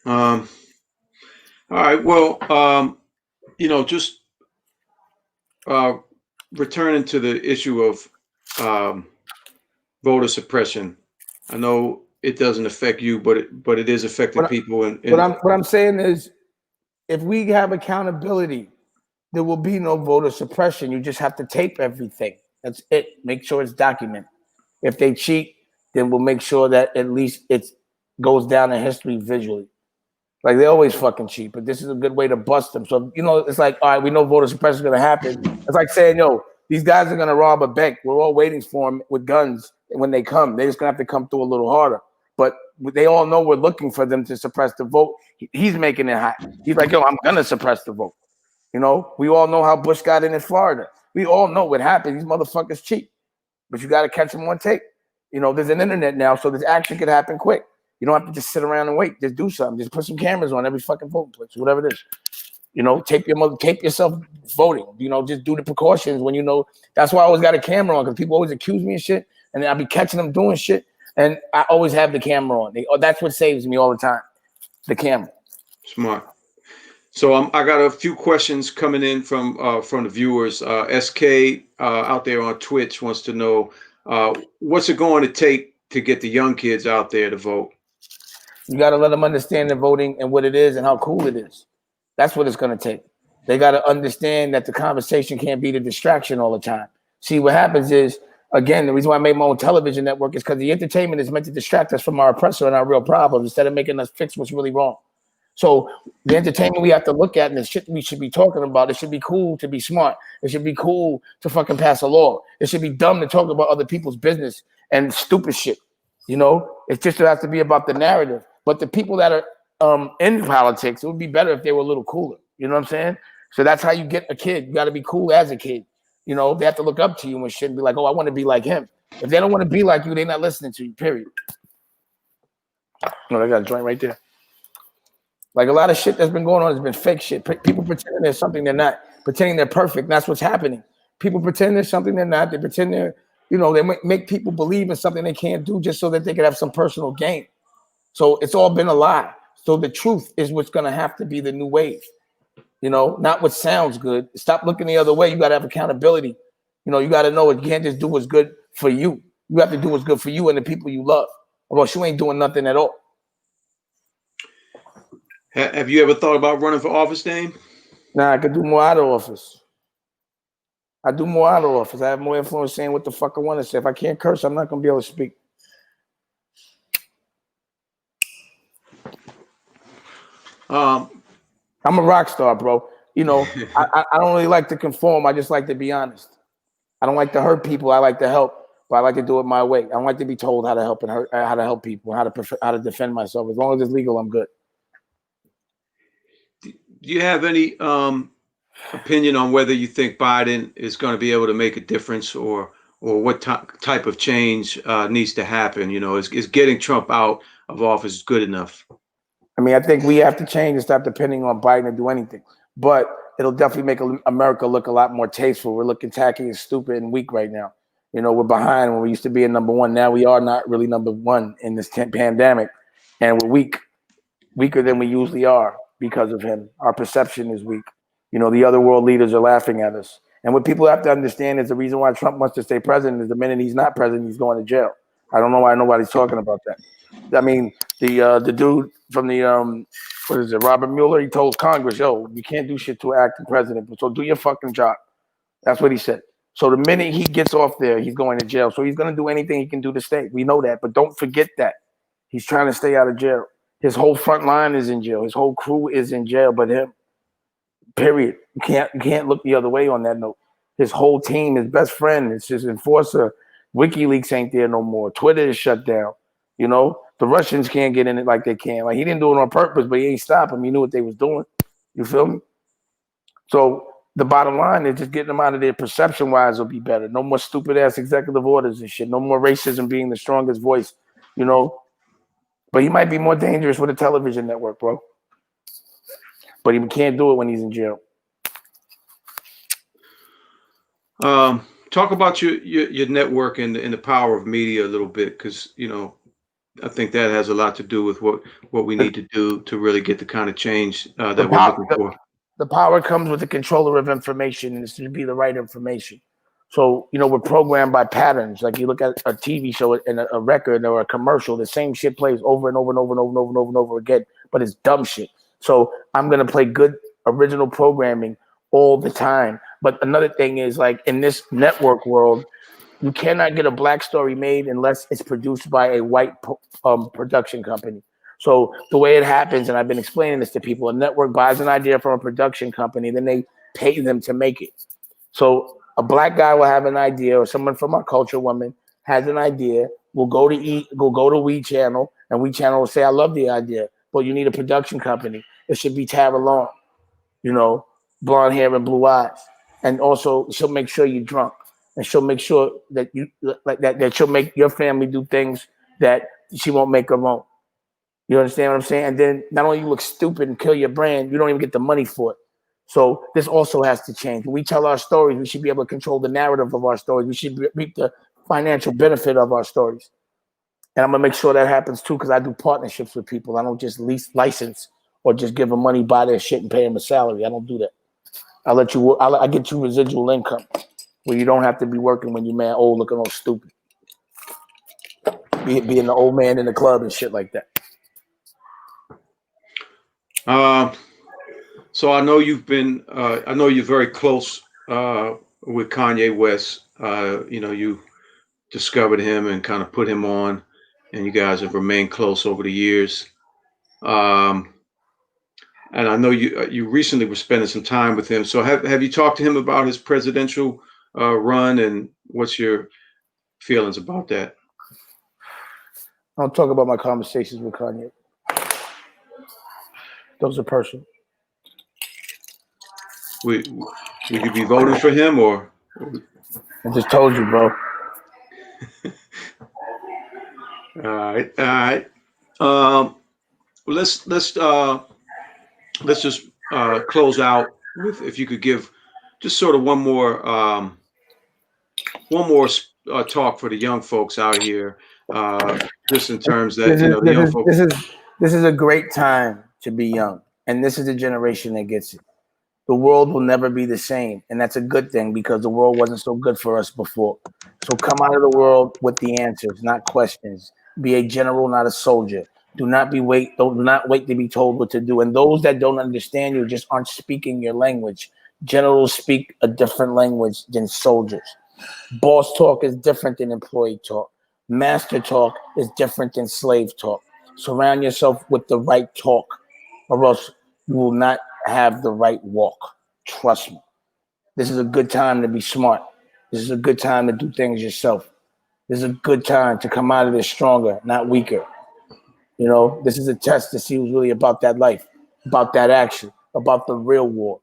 All right. Well, just returning to the issue of voter suppression. I know it doesn't affect you, but it is affecting people. And what I'm saying is, if we have accountability, there will be no voter suppression. You just have to tape everything. That's it. Make sure it's documented. If they cheat, then we'll make sure that at least it goes down in history visually. Like, they always fucking cheat, but this is a good way to bust them. So, you know, it's like, all right, we know voter suppression is going to happen. It's like saying, yo, these guys are going to rob a bank. We're all waiting for them with guns. And when they come, they're just going to have to come through a little harder. But they all know we're looking for them to suppress the vote. He's making it hot. He's like, yo, I'm going to suppress the vote. You know, we all know how Bush got in Florida. We all know what happened. These motherfuckers cheat. But you got to catch them on tape. You know, there's an internet now, so this action could happen quick. You don't have to just sit around and wait. Just do something. Just put some cameras on every fucking voting place, whatever it is. You know, tape yourself voting. You know, just do the precautions when you know. That's why I always got a camera on, because people always accuse me of shit, and then I'll be catching them doing shit, and I always have the camera on. That's what saves me all the time, the camera. Smart. So I got a few questions coming in from the viewers. SK out there on Twitch wants to know what's it going to take to get the young kids out there to vote? You got to let them understand the voting and what it is and how cool it is. That's what it's going to take. They got to understand that the conversation can't be the distraction all the time. See, what happens is, again, the reason why I made my own television network is because the entertainment is meant to distract us from our oppressor and our real problems instead of making us fix what's really wrong. So the entertainment we have to look at and the shit we should be talking about, it should be cool to be smart. It should be cool to fucking pass a law. It should be dumb to talk about other people's business and stupid shit. You know, it just has to be about the narrative. But the people that are in politics, it would be better if they were a little cooler. You know what I'm saying? So that's how you get a kid. You got to be cool as a kid. You know, they have to look up to you and shit and be like, oh, I want to be like him. If they don't want to be like you, they're not listening to you, period. No, I got a joint right there. Like, a lot of shit that's been going on has been fake shit. People pretending there's something they're not, pretending they're perfect. That's what's happening. People pretend there's something they're not. They pretend they're, you know, they make people believe in something they can't do just so that they can have some personal gain. So it's all been a lie. So the truth is what's going to have to be the new wave. You know, not what sounds good. Stop looking the other way. You got to have accountability. You know, you got to know you can't just do what's good for you. You have to do what's good for you and the people you love. Or else you ain't doing nothing at all. Have you ever thought about running for office, Dame? Nah, I could do more out of office. I do more out of office. I have more influence saying what the fuck I want to say. If I can't curse, I'm not going to be able to speak. I'm a rock star, bro. You know, I don't really like to conform. I just like to be honest. I don't like to hurt people. I like to help, but I like to do it my way. I don't like to be told how to help and how to help people, how to defend myself. As long as it's legal, I'm good. Do you have any opinion on whether you think Biden is going to be able to make a difference, or what type of change needs to happen? You know, is getting Trump out of office good enough? I mean, I think we have to change and stop depending on Biden to do anything. But it'll definitely make America look a lot more tasteful. We're looking tacky and stupid and weak right now. You know, we're behind when we used to be in number one. Now we are not really number one in this pandemic. And we're weak, weaker than we usually are because of him. Our perception is weak. You know, the other world leaders are laughing at us. And what people have to understand is the reason why Trump wants to stay president is the minute he's not president, he's going to jail. I don't know why nobody's talking about that. I mean, the dude from the what is it, Robert Mueller, he told Congress, yo, you can't do shit to acting president, so do your fucking job. That's what he said. So the minute he gets off there, he's going to jail. So he's going to do anything he can do to stay. We know that, but don't forget that. He's trying to stay out of jail. His whole front line is in jail. His whole crew is in jail, but him. Period. You can't look the other way on that note. His whole team, his best friend, it's his enforcer. WikiLeaks ain't there no more. Twitter is shut down. You know, the Russians can't get in it like they can. Like, he didn't do it on purpose, but he ain't stop them. He knew what they was doing. You feel me? So the bottom line is just getting them out of there perception-wise will be better. No more stupid-ass executive orders and shit. No more racism being the strongest voice, you know. But he might be more dangerous with a television network, bro. But he can't do it when he's in jail. Talk about your network and the power of media a little bit, because, you know, I think that has a lot to do with what we need to do to really get the kind of change that we're looking for. The power comes with the controller of information, and it should be the right information. So, you know, we're programmed by patterns. Like you look at a TV show and a record or a commercial, the same shit plays over and over and over and over and over and over and over again, but it's dumb shit. So I'm going to play good original programming all the time. But another thing is, like, in this network world, you cannot get a black story made unless it's produced by a white production company. So the way it happens, and I've been explaining this to people, a network buys an idea from a production company, then they pay them to make it. So a black guy will have an idea, or someone from our culture, woman, has an idea, will go to We Channel, and We Channel will say, I love the idea, but you need a production company. It should be Tara Long, you know, blonde hair and blue eyes. And also she'll make sure you're drunk. And she'll make sure that you like that she'll make your family do things that she won't make alone. You understand what I'm saying? And then not only you look stupid and kill your brand, you don't even get the money for it. So this also has to change. When we tell our stories, we should be able to control the narrative of our stories. We should reap the financial benefit of our stories. And I'm gonna make sure that happens too, because I do partnerships with people. I don't just license or just give them money, buy their shit, and pay them a salary. I don't do that. I get you residual income, where you don't have to be working when you're mad old, looking all stupid. Being the old man in the club and shit like that. So I know you've been, I know you're very close with Kanye West. You know, you discovered him and kind of put him on, and you guys have remained close over the years. And I know you recently were spending some time with him. So have you talked to him about his presidential run, and what's your feelings about that? I don't talk about my conversations with Kanye. Those are personal. Would you be voting for him, or? I just told you, bro. All right. Let's just close out with, if you could give just sort of one more talk for the young folks out here, just in terms that the young folks. This is a great time to be young, and this is the generation that gets it. The world will never be the same, and that's a good thing, because the world wasn't so good for us before. So come out of the world with the answers, not questions. Be a general, not a soldier. Do not wait to be told what to do. And those that don't understand you just aren't speaking your language. Generals speak a different language than soldiers. Boss talk is different than employee talk. Master talk is different than slave talk. Surround yourself with the right talk, or else you will not have the right walk. Trust me. This is a good time to be smart. This is a good time to do things yourself. This is a good time to come out of this stronger, not weaker. You know, this is a test to see who's really about that life, about that action, about the real war.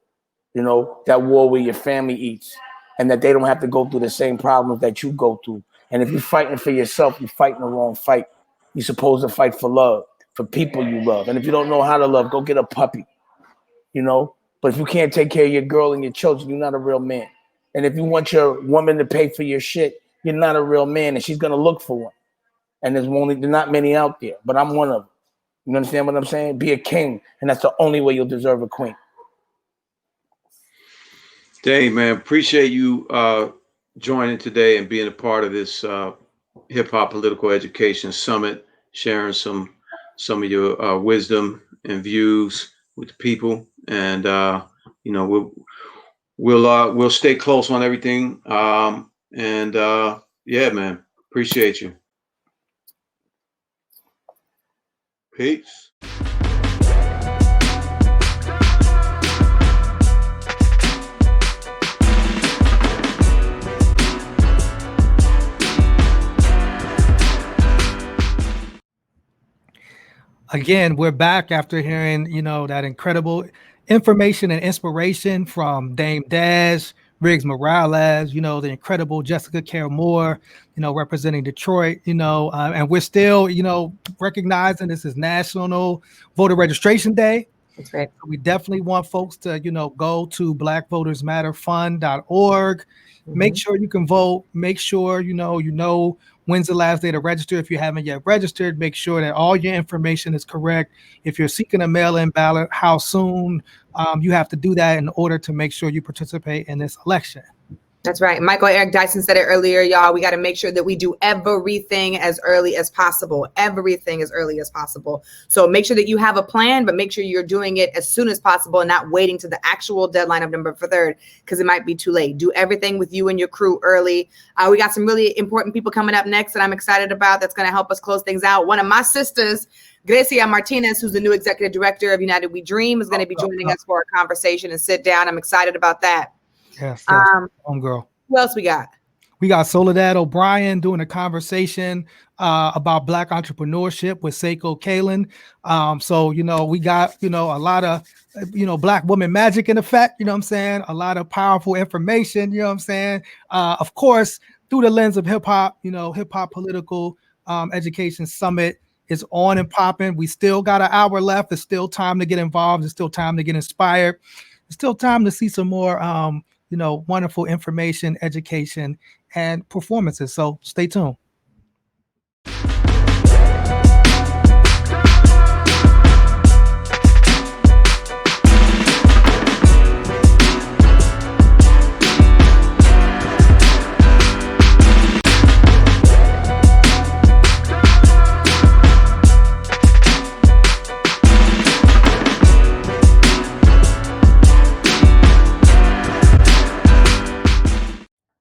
You know, that war where your family eats, and that they don't have to go through the same problems that you go through. And if you're fighting for yourself, you're fighting the wrong fight. You're supposed to fight for love, for people you love. And if you don't know how to love, go get a puppy. You know, but if you can't take care of your girl and your children, you're not a real man. And if you want your woman to pay for your shit, you're not a real man, and she's gonna look for one. And there's not many out there, but I'm one of them. You understand what I'm saying? Be a king, and that's the only way you'll deserve a queen. Dang, man, appreciate you joining today and being a part of this Hip Hop Political Education Summit, sharing some of your wisdom and views with the people. And you know, we'll stay close on everything. Yeah, man, appreciate you. Peace. Again, we're back after hearing, that incredible information and inspiration from Dame Dash, Riggs Morales, the incredible Jessica Care Moore, representing Detroit, and we're still, recognizing this is National Voter Registration Day. That's right. We definitely want folks to, go to blackvotersmatterfund.org. Make sure you can vote. Make sure, you know when's the last day to register. If you haven't yet registered, make sure that all your information is correct. If you're seeking a mail-in ballot, how soon you have to do that in order to make sure you participate in this election. That's right. Michael Eric Dyson said it earlier, y'all. We got to make sure that we do everything as early as possible. Everything as early as possible. So make sure that you have a plan, but make sure you're doing it as soon as possible and not waiting to the actual deadline of November 3rd, because it might be too late. Do everything with you and your crew early. We got some really important people coming up next that I'm excited about that's going to help us close things out. One of my sisters, Grecia Martinez, who's the new executive director of United We Dream, is going to be joining us for a conversation and sit down. I'm excited about that. Yes, homegirl. Who else we got? We got Soledad O'Brien doing a conversation about Black entrepreneurship with Sekou Kaalund. So, we got, a lot of, Black woman magic in effect, you know what I'm saying? A lot of powerful information, you know what I'm saying? Of course, through the lens of hip hop, Hip Hop Political Education Summit is on and popping. We still got an hour left. There's still time to get involved. There's still time to get inspired. There's still time to see some more, wonderful information, education, and performances. So stay tuned.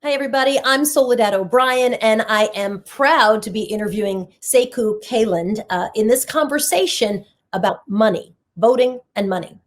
Hi, everybody. I'm Soledad O'Brien, and I am proud to be interviewing Sekou Kaalund in this conversation about money, voting and money.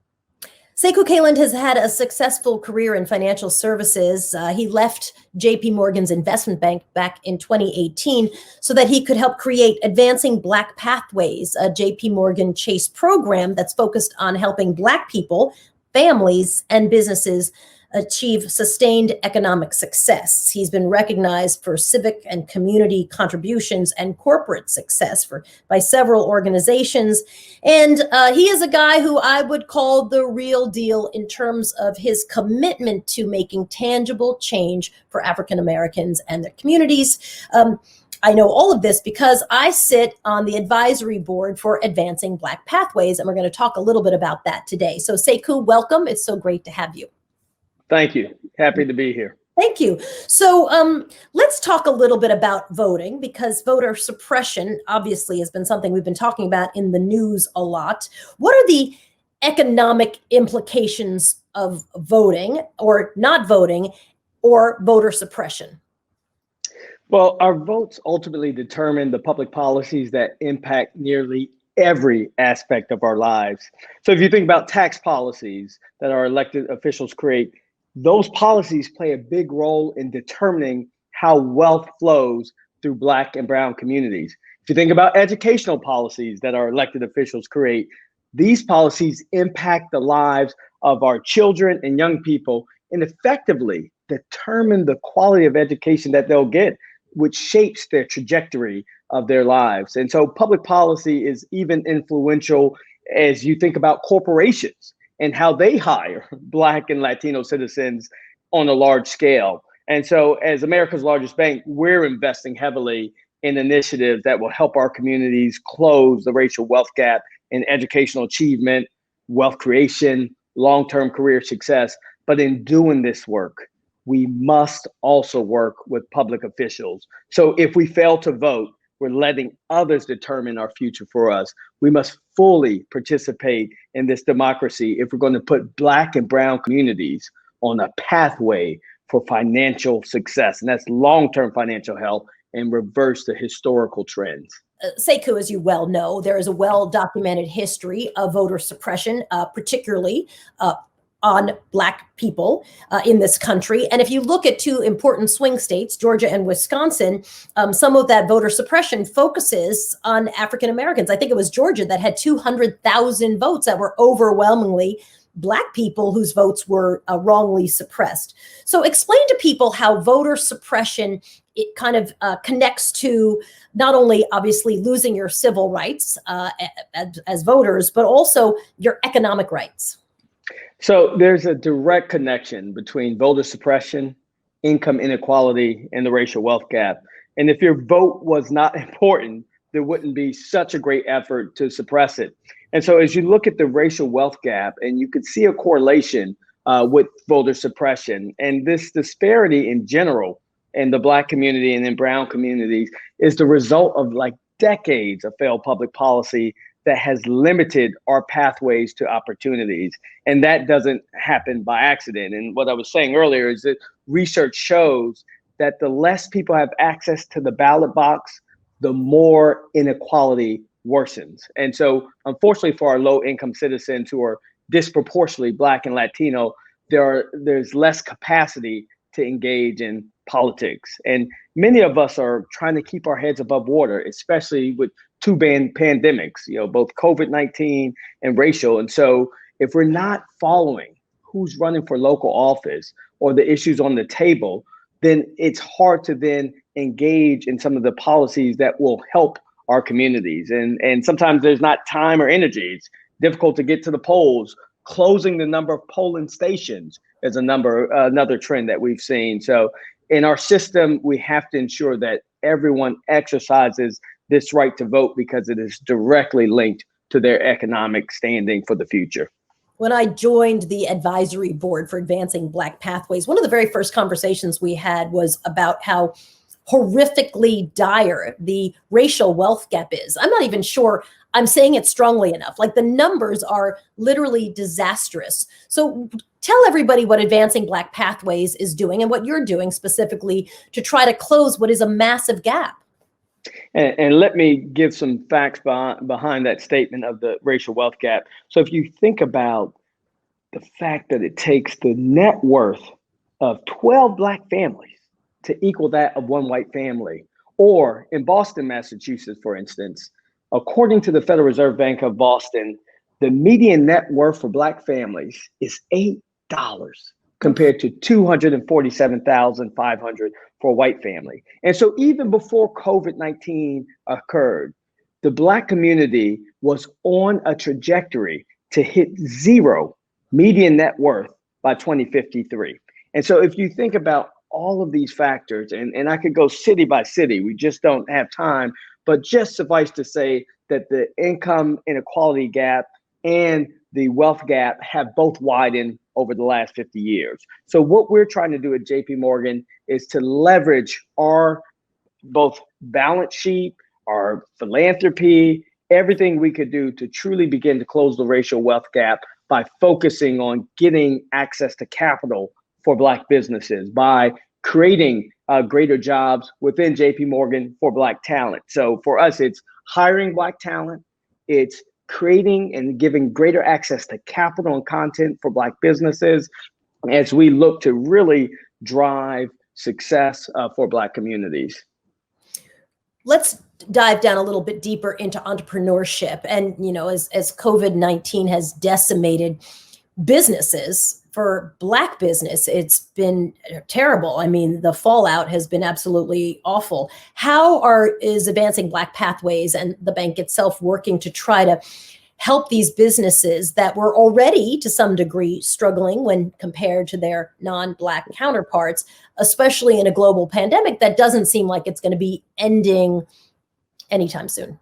Sekou Kaalund has had a successful career in financial services. He left JP Morgan's investment bank back in 2018 so that he could help create Advancing Black Pathways, a JP Morgan Chase program that's focused on helping Black people, families, and businesses achieve sustained economic success. He's been recognized for civic and community contributions and corporate success by several organizations. And he is a guy who I would call the real deal in terms of his commitment to making tangible change for African Americans and their communities. I know all of this because I sit on the advisory board for Advancing Black Pathways, and we're going to talk a little bit about that today. So Sekou, welcome. It's so great to have you. Thank you. Happy to be here. Thank you. So let's talk a little bit about voting, because voter suppression obviously has been something we've been talking about in the news a lot. What are the economic implications of voting or not voting or voter suppression? Well, our votes ultimately determine the public policies that impact nearly every aspect of our lives. So if you think about tax policies that our elected officials create, those policies play a big role in determining how wealth flows through Black and Brown communities. If you think about educational policies that our elected officials create, these policies impact the lives of our children and young people and effectively determine the quality of education that they'll get, which shapes their trajectory of their lives. And so public policy is even influential as you think about corporations and how they hire Black and Latino citizens on a large scale. And so as America's largest bank, we're investing heavily in initiatives that will help our communities close the racial wealth gap in educational achievement, wealth creation, long-term career success. But in doing this work, we must also work with public officials. So if we fail to vote, we're letting others determine our future for us. We must fully participate in this democracy if we're going to put Black and Brown communities on a pathway for financial success. And that's long-term financial health and reverse the historical trends. Sekou, as you well know, there is a well-documented history of voter suppression, particularly on Black people in this country. And if you look at two important swing states, Georgia and Wisconsin, some of that voter suppression focuses on African Americans. I think it was Georgia that had 200,000 votes that were overwhelmingly Black people whose votes were wrongly suppressed. So explain to people how voter suppression, it kind of connects to not only obviously losing your civil rights as voters, but also your economic rights. So there's a direct connection between voter suppression, income inequality, and the racial wealth gap. And if your vote was not important, there wouldn't be such a great effort to suppress it. And so as you look at the racial wealth gap, and you could see a correlation with voter suppression. And this disparity in general in the Black community and in brown communities is the result of like decades of failed public policy that has limited our pathways to opportunities. And that doesn't happen by accident. And what I was saying earlier is that research shows that the less people have access to the ballot box, the more inequality worsens. And so unfortunately for our low income citizens who are disproportionately Black and Latino, there's less capacity to engage in politics. And many of us are trying to keep our heads above water, especially with two pandemics, both COVID-19 and racial. And so if we're not following who's running for local office or the issues on the table, then it's hard to then engage in some of the policies that will help our communities. And sometimes there's not time or energy. It's difficult to get to the polls. Closing the number of polling stations is another trend that we've seen. So in our system, we have to ensure that everyone exercises this right to vote because it is directly linked to their economic standing for the future. When I joined the advisory board for Advancing Black Pathways, one of the very first conversations we had was about how horrifically dire the racial wealth gap is. I'm not even sure I'm saying it strongly enough. Like, the numbers are literally disastrous. So tell everybody what Advancing Black Pathways is doing and what you're doing specifically to try to close what is a massive gap. And let me give some facts behind that statement of the racial wealth gap. So if you think about the fact that it takes the net worth of 12 Black families to equal that of one white family, or in Boston, Massachusetts, for instance, according to the Federal Reserve Bank of Boston, the median net worth for Black families is $8 compared to $247,500 for a white family. And so even before COVID-19 occurred, the Black community was on a trajectory to hit zero median net worth by 2053. And so if you think about all of these factors, and I could go city by city, we just don't have time, but just suffice to say that the income inequality gap and the wealth gap have both widened over the last 50 years. So what we're trying to do at JP Morgan is to leverage our both balance sheet, our philanthropy, everything we could do to truly begin to close the racial wealth gap by focusing on getting access to capital for Black businesses, by creating greater jobs within JP Morgan for Black talent. So for us, it's hiring Black talent, it's creating and giving greater access to capital and content for Black businesses as we look to really drive success for Black communities. Let's dive down a little bit deeper into entrepreneurship. And, as COVID-19 has decimated businesses, for Black business, it's been terrible. I mean, the fallout has been absolutely awful. How is Advancing Black Pathways and the bank itself working to try to help these businesses that were already, to some degree, struggling when compared to their non-Black counterparts, especially in a global pandemic that doesn't seem like it's going to be ending anytime soon?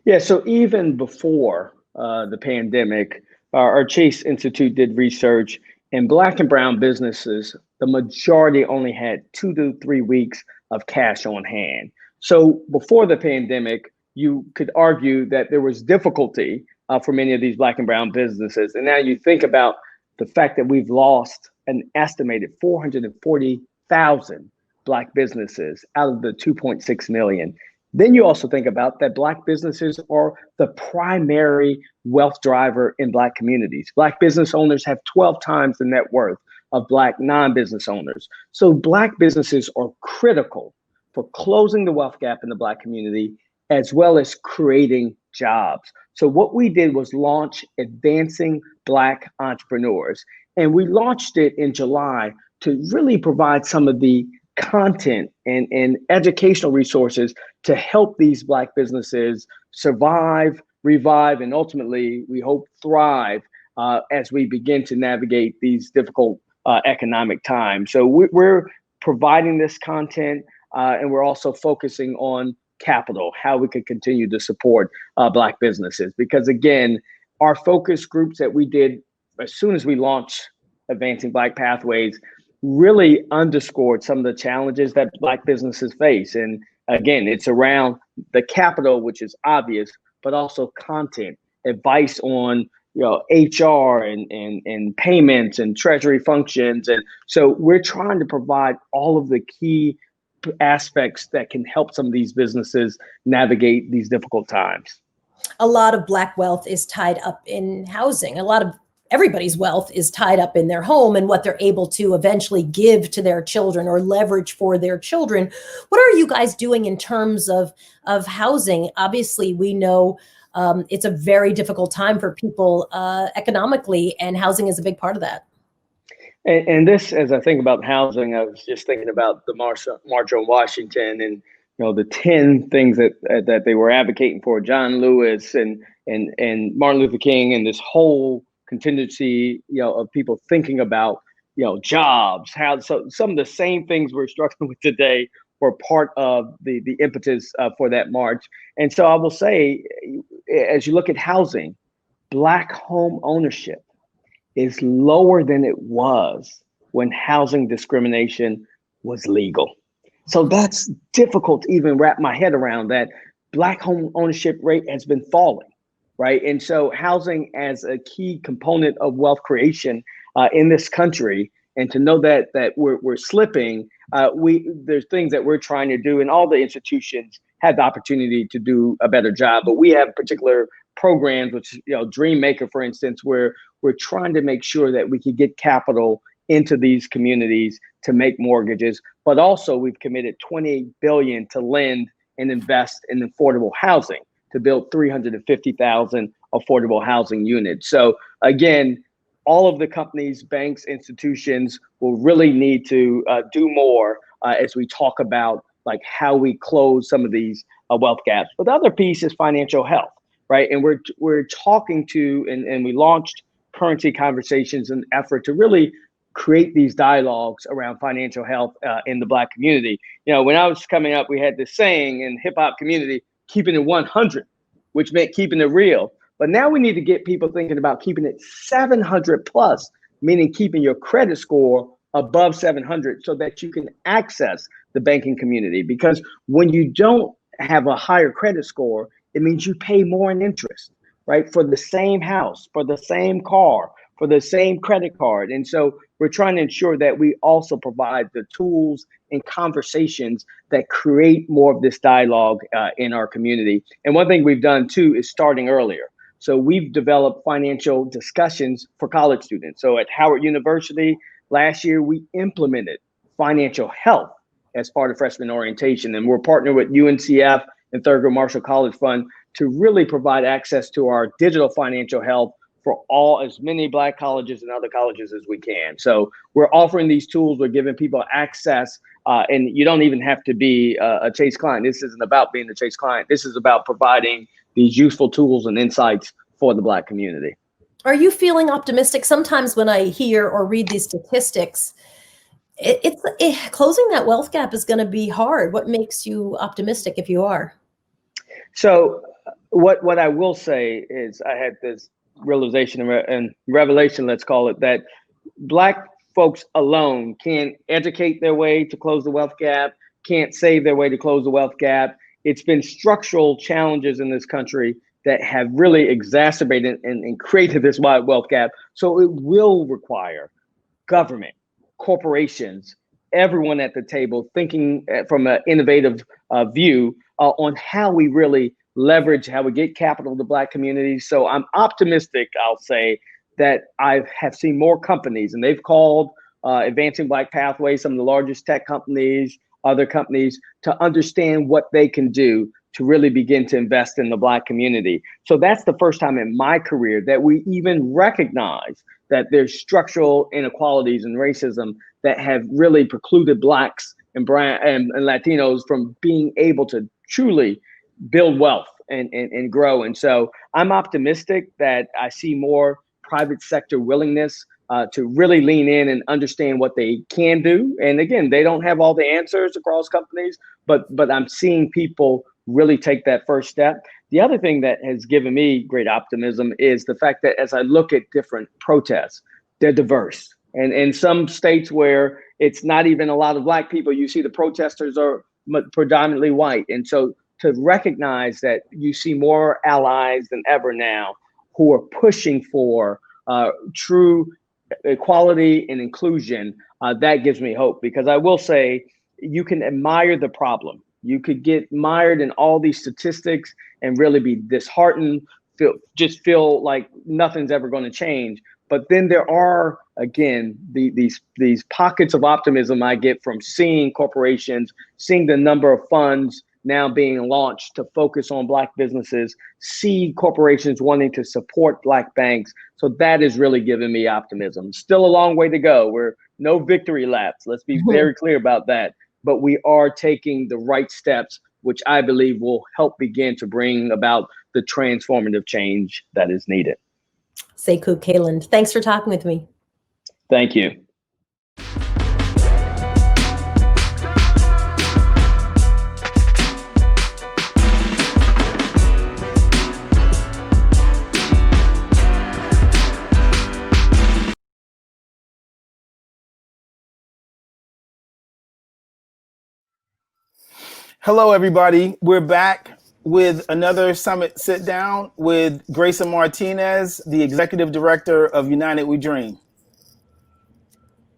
Yeah, so even before the pandemic, our Chase Institute did research, and Black and brown businesses, the majority only had 2 to 3 weeks of cash on hand. So before the pandemic, you could argue that there was difficulty for many of these Black and brown businesses. And now you think about the fact that we've lost an estimated 440,000 Black businesses out of the 2.6 million. Then you also think about that Black businesses are the primary wealth driver in Black communities. Black business owners have 12 times the net worth of Black non-business owners. So Black businesses are critical for closing the wealth gap in the Black community, as well as creating jobs. So what we did was launch Advancing Black Entrepreneurs. And we launched it in July to really provide some of the content and educational resources to help these Black businesses survive, revive, and ultimately, we hope, thrive as we begin to navigate these difficult economic times. So we're providing this content, and we're also focusing on capital, how we could continue to support Black businesses. Because again, our focus groups that we did as soon as we launched Advancing Black Pathways really underscored some of the challenges that Black businesses face. And again, it's around the capital, which is obvious, but also content, advice on HR and payments and treasury functions. And so we're trying to provide all of the key aspects that can help some of these businesses navigate these difficult times. A lot of Black wealth is tied up in housing. A lot of everybody's wealth is tied up in their home and what they're able to eventually give to their children or leverage for their children. What are you guys doing in terms of housing? Obviously, we know it's a very difficult time for people economically, and housing is a big part of that. And this, as I think about housing, I was just thinking about the March on Washington, and the 10 things that they were advocating for, John Lewis and Martin Luther King, and this whole contingency, of people thinking about, jobs, how so some of the same things we're struggling with today were part of the impetus for that march. And so I will say, as you look at housing, Black home ownership is lower than it was when housing discrimination was legal. So that's difficult to even wrap my head around, that Black home ownership rate has been falling, right? And so housing as a key component of wealth creation in this country, and to know that we're slipping, there's things that we're trying to do, and all the institutions have the opportunity to do a better job. But we have particular programs, which, Dream Maker, for instance, where we're trying to make sure that we can get capital into these communities to make mortgages. But also we've committed $28 billion to lend and invest in affordable housing, to build 350,000 affordable housing units. So again, all of the companies, banks, institutions will really need to do more as we talk about how we close some of these wealth gaps. But the other piece is financial health, right? And we're talking to, and we launched Currency Conversations, in an effort to really create these dialogues around financial health in the Black community. When I was coming up, we had this saying in hip hop community, keeping it 100, which meant keeping it real. But now we need to get people thinking about keeping it 700 plus, meaning keeping your credit score above 700 so that you can access the banking community. Because when you don't have a higher credit score, it means you pay more in interest, right? For the same house, for the same car, for the same credit card. And so we're trying to ensure that we also provide the tools and conversations that create more of this dialogue in our community. And one thing we've done too is starting earlier. So we've developed financial discussions for college students. So at Howard University last year, we implemented financial health as part of freshman orientation. And we're partnered with UNCF and Thurgood Marshall College Fund to really provide access to our digital financial health for as many Black colleges and other colleges as we can. So we're offering these tools, we're giving people access, and you don't even have to be a Chase client. This isn't about being a Chase client. This is about providing these useful tools and insights for the Black community. Are you feeling optimistic? Sometimes when I hear or read these statistics, closing that wealth gap is going to be hard. What makes you optimistic if you are? So what I will say is, I had this realization and revelation, let's call it, that Black folks alone can't educate their way to close the wealth gap, can't save their way to close the wealth gap. It's been structural challenges in this country that have really exacerbated and created this wide wealth gap. So it will require government, corporations, everyone at the table thinking from an innovative view on how we really leverage, how we get capital to Black communities. So I'm optimistic, I'll say, that I have seen more companies, and they've called Advancing Black Pathways, some of the largest tech companies, other companies, to understand what they can do to really begin to invest in the Black community. So that's the first time in my career that we even recognize that there's structural inequalities and racism that have really precluded Blacks and Latinos from being able to truly build wealth and grow. And so I'm optimistic that I see more private sector willingness to really lean in and understand what they can do. And again, they don't have all the answers across companies, but I'm seeing people really take that first step. The other thing that has given me great optimism is the fact that as I look at different protests, they're diverse, And in some states where it's not even a lot of Black people, you see the protesters are predominantly white. And so to recognize that you see more allies than ever now who are pushing for true equality and inclusion, that gives me hope. Because I will say, you can admire the problem. You could get mired in all these statistics and really be disheartened, feel like nothing's ever going to change. But then there are, again, these pockets of optimism I get from seeing corporations, seeing the number of funds now being launched to focus on Black businesses, see corporations wanting to support Black banks. So that is really giving me optimism. Still a long way to go. We're no victory laps. Let's be very clear about that. But we are taking the right steps, which I believe will help begin to bring about the transformative change that is needed. Sekou Kaalund, thanks for talking with me. Thank you. Hello, everybody. We're back with another summit sit down with Grayson Martinez, the executive director of United We Dream.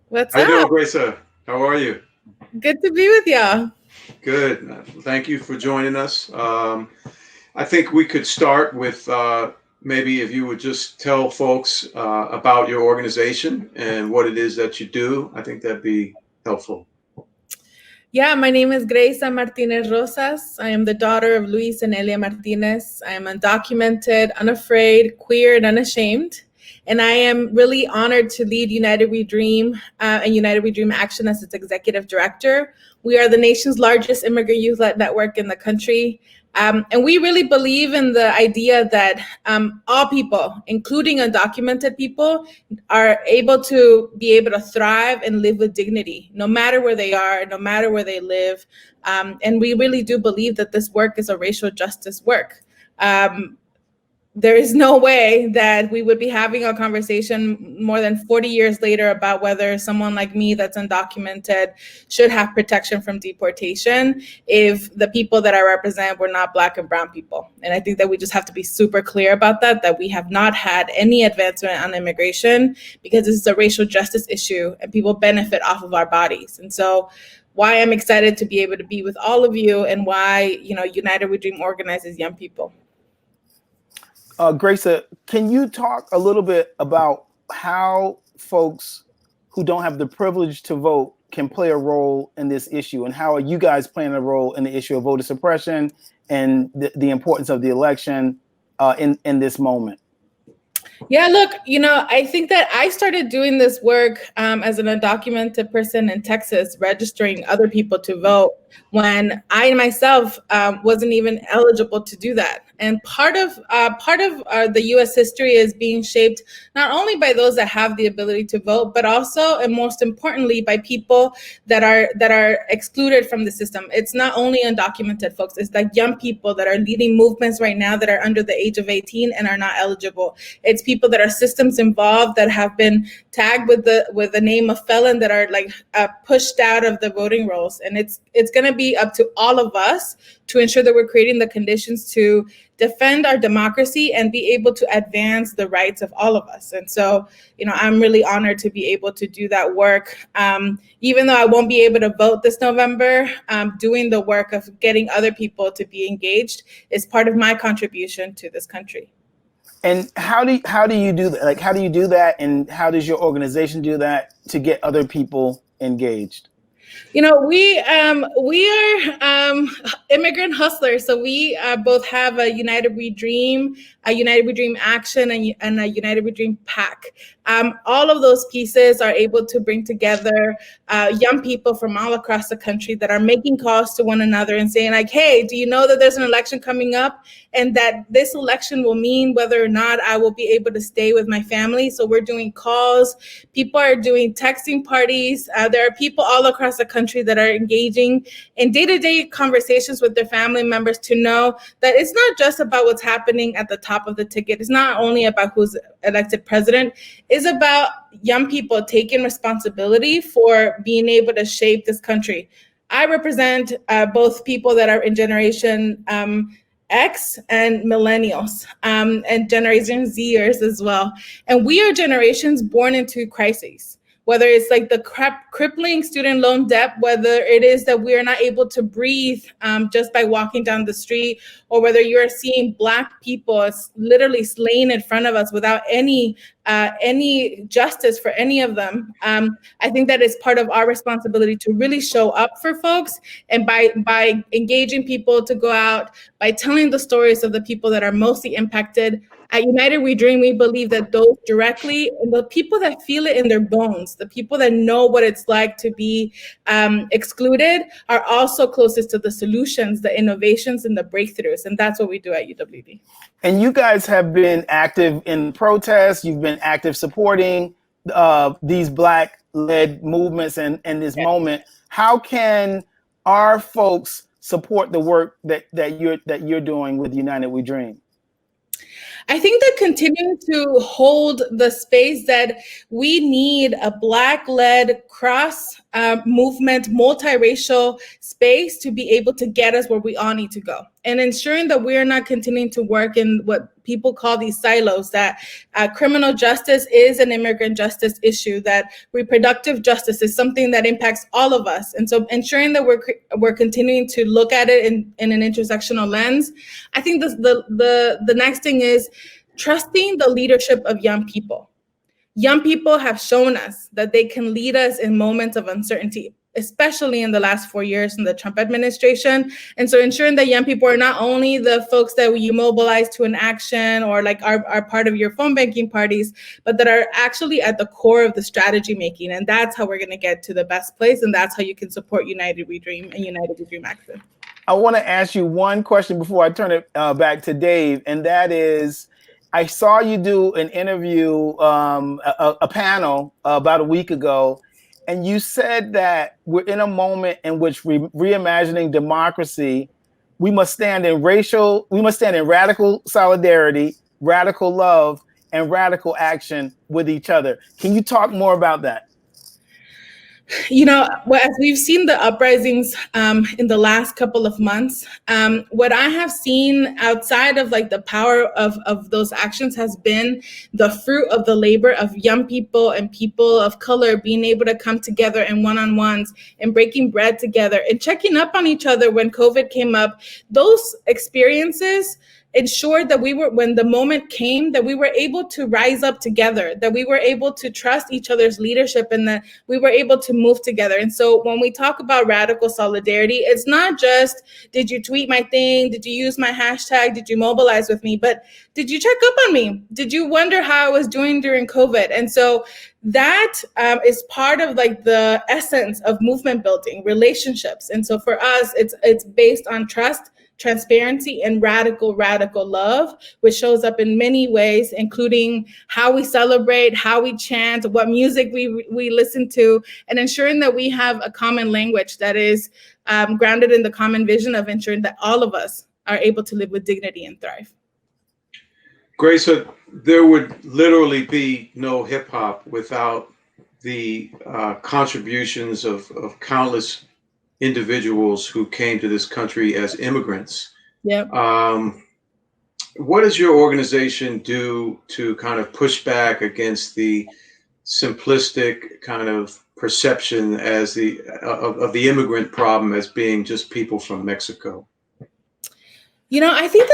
What's How up? you doing, Grayson? How are you? Good to be with y'all. Good. Thank you for joining us. I think we could start with maybe if you would just tell folks about your organization and what it is that you do. I think that'd be helpful. Yeah, my name is Grayson Martinez Rosas. I am the daughter of Luis and Elia Martinez. I am undocumented, unafraid, queer, and unashamed. And I am really honored to lead United We Dream and United We Dream Action as its executive director. We are the nation's largest immigrant youth-led network in the country. And we really believe in the idea that all people, including undocumented people, are able to thrive and live with dignity, no matter where they are, no matter where they live. And we really do believe that this work is a racial justice work. There is no way that we would be having a conversation more than 40 years later about whether someone like me that's undocumented should have protection from deportation if the people that I represent were not Black and brown people. And I think that we just have to be super clear about that we have not had any advancement on immigration because this is a racial justice issue and people benefit off of our bodies. And so why I'm excited to be able to be with all of you and why, United We Dream organizes young people. Grayson, can you talk a little bit about how folks who don't have the privilege to vote can play a role in this issue, and how are you guys playing a role in the issue of voter suppression and the importance of the election in this moment? Yeah, look, I think that I started doing this work as an undocumented person in Texas, registering other people to vote when I myself wasn't even eligible to do that. And part of the U.S. history is being shaped not only by those that have the ability to vote, but also, and most importantly, by people that are excluded from the system. It's not only undocumented folks; it's like young people that are leading movements right now that are under the age of 18 and are not eligible. It's people that are systems involved that have been tagged with the name of felon that are pushed out of the voting rolls. And it's going to be up to all of us to ensure that we're creating the conditions to defend our democracy and be able to advance the rights of all of us. And so, I'm really honored to be able to do that work. Even though I won't be able to vote this November, doing the work of getting other people to be engaged is part of my contribution to this country. And how do you do that? How do you do that, and how does your organization do that to get other people engaged? We are immigrant hustlers. So we both have a United We Dream, a United We Dream Action, and a United We Dream PAC. All of those pieces are able to bring together young people from all across the country that are making calls to one another and saying hey, do you know that there's an election coming up and that this election will mean whether or not I will be able to stay with my family? So we're doing calls. People are doing texting parties. There are people all across the country that are engaging in day-to-day conversations with their family members to know that it's not just about what's happening at the top of the ticket. It's not only about who's elected president is about young people taking responsibility for being able to shape this country. I represent both people that are in Generation X and millennials, and Generation Zers as well. And we are generations born into crises, whether it's like the crippling student loan debt, whether it is that we are not able to breathe just by walking down the street, or whether you're seeing Black people literally slain in front of us without any justice for any of them. I think that is part of our responsibility to really show up for folks, and by engaging people to go out, by telling the stories of the people that are mostly impacted. At United We Dream, we believe that those directly, and the people that feel it in their bones, the people that know what it's like to be excluded, are also closest to the solutions, the innovations, and the breakthroughs. And that's what we do at UWD. And you guys have been active in protests. You've been active supporting these Black-led movements and this moment. How can our folks support the work that you're doing with United We Dream? I think that continuing to hold the space that we need a Black-led cross movement, multiracial space to be able to get us where we all need to go. And ensuring that we are not continuing to work in what people call these silos, that criminal justice is an immigrant justice issue, that reproductive justice is something that impacts all of us. And so ensuring that we're continuing to look at it in an intersectional lens. I think the next thing is trusting the leadership of young people. Young people have shown us that they can lead us in moments of uncertainty, especially in the last 4 years in the Trump administration. And so ensuring that young people are not only the folks that you mobilize to an action or like are part of your phone banking parties, but that are actually at the core of the strategy making. And that's how we're going to get to the best place. And that's how you can support United We Dream and United We Dream Action. I want to ask you one question before I turn it back to Dave. And that is, I saw you do an interview, a panel about a week ago, and you said that we're in a moment in which reimagining democracy, we must stand in radical solidarity, radical love, and radical action with each other. Can you talk more about that? You know, as we've seen the uprisings in the last couple of months, what I have seen outside of like the power of those actions has been the fruit of the labor of young people and people of color being able to come together in one-on-ones and breaking bread together and checking up on each other when COVID came up. Those experiences ensured that when the moment came, that we were able to rise up together, that we were able to trust each other's leadership, and that we were able to move together. And so when we talk about radical solidarity, it's not just, did you tweet my thing? Did you use my hashtag? Did you mobilize with me? But did you check up on me? Did you wonder how I was doing during COVID? And so that is part of like the essence of movement building, relationships. And so for us, it's based on trust, transparency, and radical love, which shows up in many ways, including how we celebrate, how we chant, what music we listen to, and ensuring that we have a common language that is grounded in the common vision of ensuring that all of us are able to live with dignity and thrive. Grace, there would literally be no hip hop without the contributions of countless individuals who came to this country as immigrants. Yep. What does your organization do to kind of push back against the simplistic kind of perception as of the immigrant problem as being just people from Mexico? You know, I think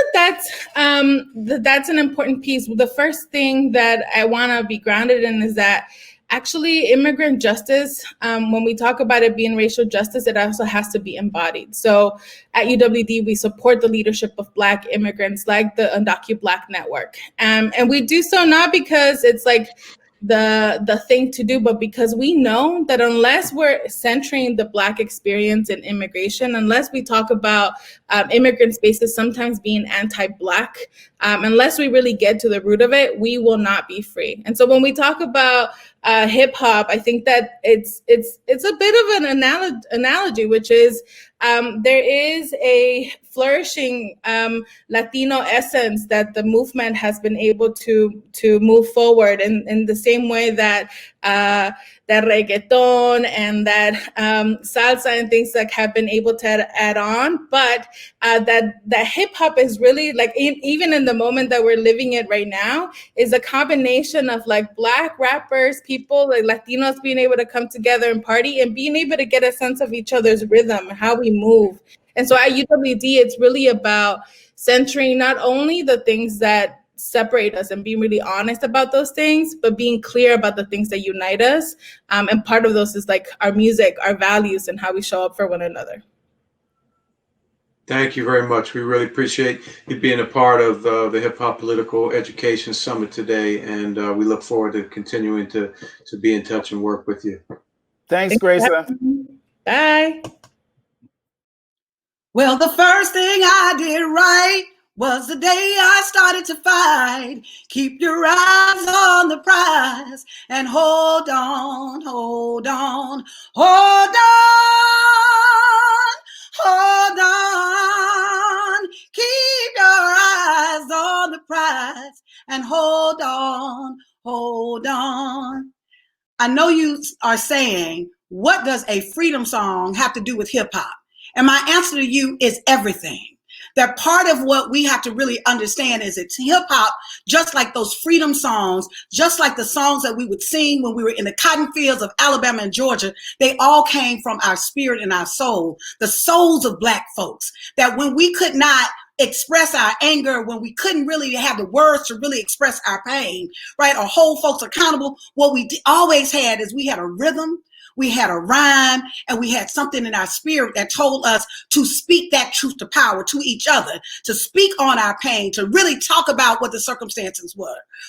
that's an important piece. The first thing that I want to be grounded in is that actually, immigrant justice, when we talk about it being racial justice, it also has to be embodied. So at UWD, we support the leadership of Black immigrants like the Undocumented Black Network. And we do so not because it's like the thing to do, but because we know that unless we're centering the Black experience in immigration, unless we talk about immigrant spaces sometimes being anti-Black, unless we really get to the root of it, we will not be free. And so when we talk about hip hop, I think that it's a bit of an analogy, which is there is a flourishing Latino essence that the movement has been able to move forward in the same way that that reggaeton and that salsa and things like have been able to add on, but that hip hop is really like even in the moment that we're living it right now is a combination of like Black rappers, people like Latinos being able to come together and party and being able to get a sense of each other's rhythm, how we move. And so at UWD, it's really about centering not only the things that separate us and being really honest about those things, but being clear about the things that unite us. And part of those is like our music, our values, and how we show up for one another. Thank you very much. We really appreciate you being a part of the Hip Hop Political Education Summit today, and we look forward to continuing to be in touch and work with you. Thanks, Graysa. Bye. Well, the first thing I did right was the day I started to fight. Keep your eyes on the prize and hold on, hold on, hold on, hold on. Keep your eyes on the prize and hold on, hold on. I know you are saying, what does a freedom song have to do with hip hop? And my answer to you is everything. That part of what we have to really understand is it's hip hop, just like those freedom songs, just like the songs that we would sing when we were in the cotton fields of Alabama and Georgia, they all came from our spirit and our soul, the souls of Black folks. That when we could not express our anger, when we couldn't really have the words to really express our pain, right, or hold folks accountable, what we always had is we had a rhythm, we had a rhyme, and we had something in our spirit that told us to speak that truth to power to each other, to speak on our pain, to really talk about what the circumstances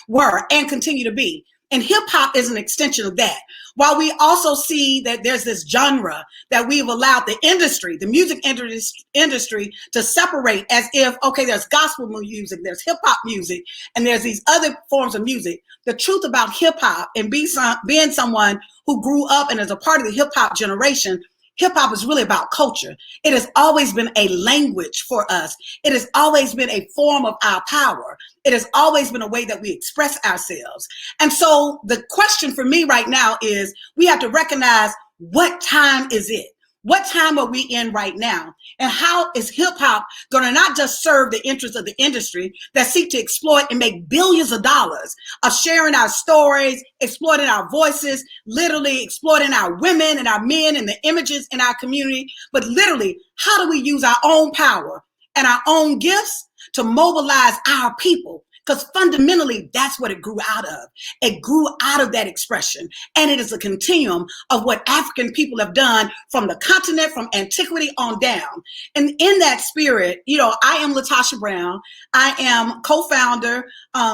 were and continue to be. And hip hop is an extension of that. While we also see that there's this genre that we've allowed the industry, the music industry to separate as if, okay, there's gospel music, there's hip hop music, and there's these other forms of music. The truth about hip hop and being someone who grew up and is a part of the hip hop generation, hip hop is really about culture. It has always been a language for us. It has always been a form of our power. It has always been a way that we express ourselves. And so the question for me right now is we have to recognize, what time is it? What time are we in right now? And how is hip hop going to not just serve the interests of the industry that seek to exploit and make billions of dollars of sharing our stories, exploiting our voices, literally exploiting our women and our men and the images in our community, but literally, how do we use our own power and our own gifts to mobilize our people? Because fundamentally, that's what it grew out of. It grew out of that expression. And it is a continuum of what African people have done from the continent, from antiquity on down. And in that spirit, you know, I am Latosha Brown. I am co-founder,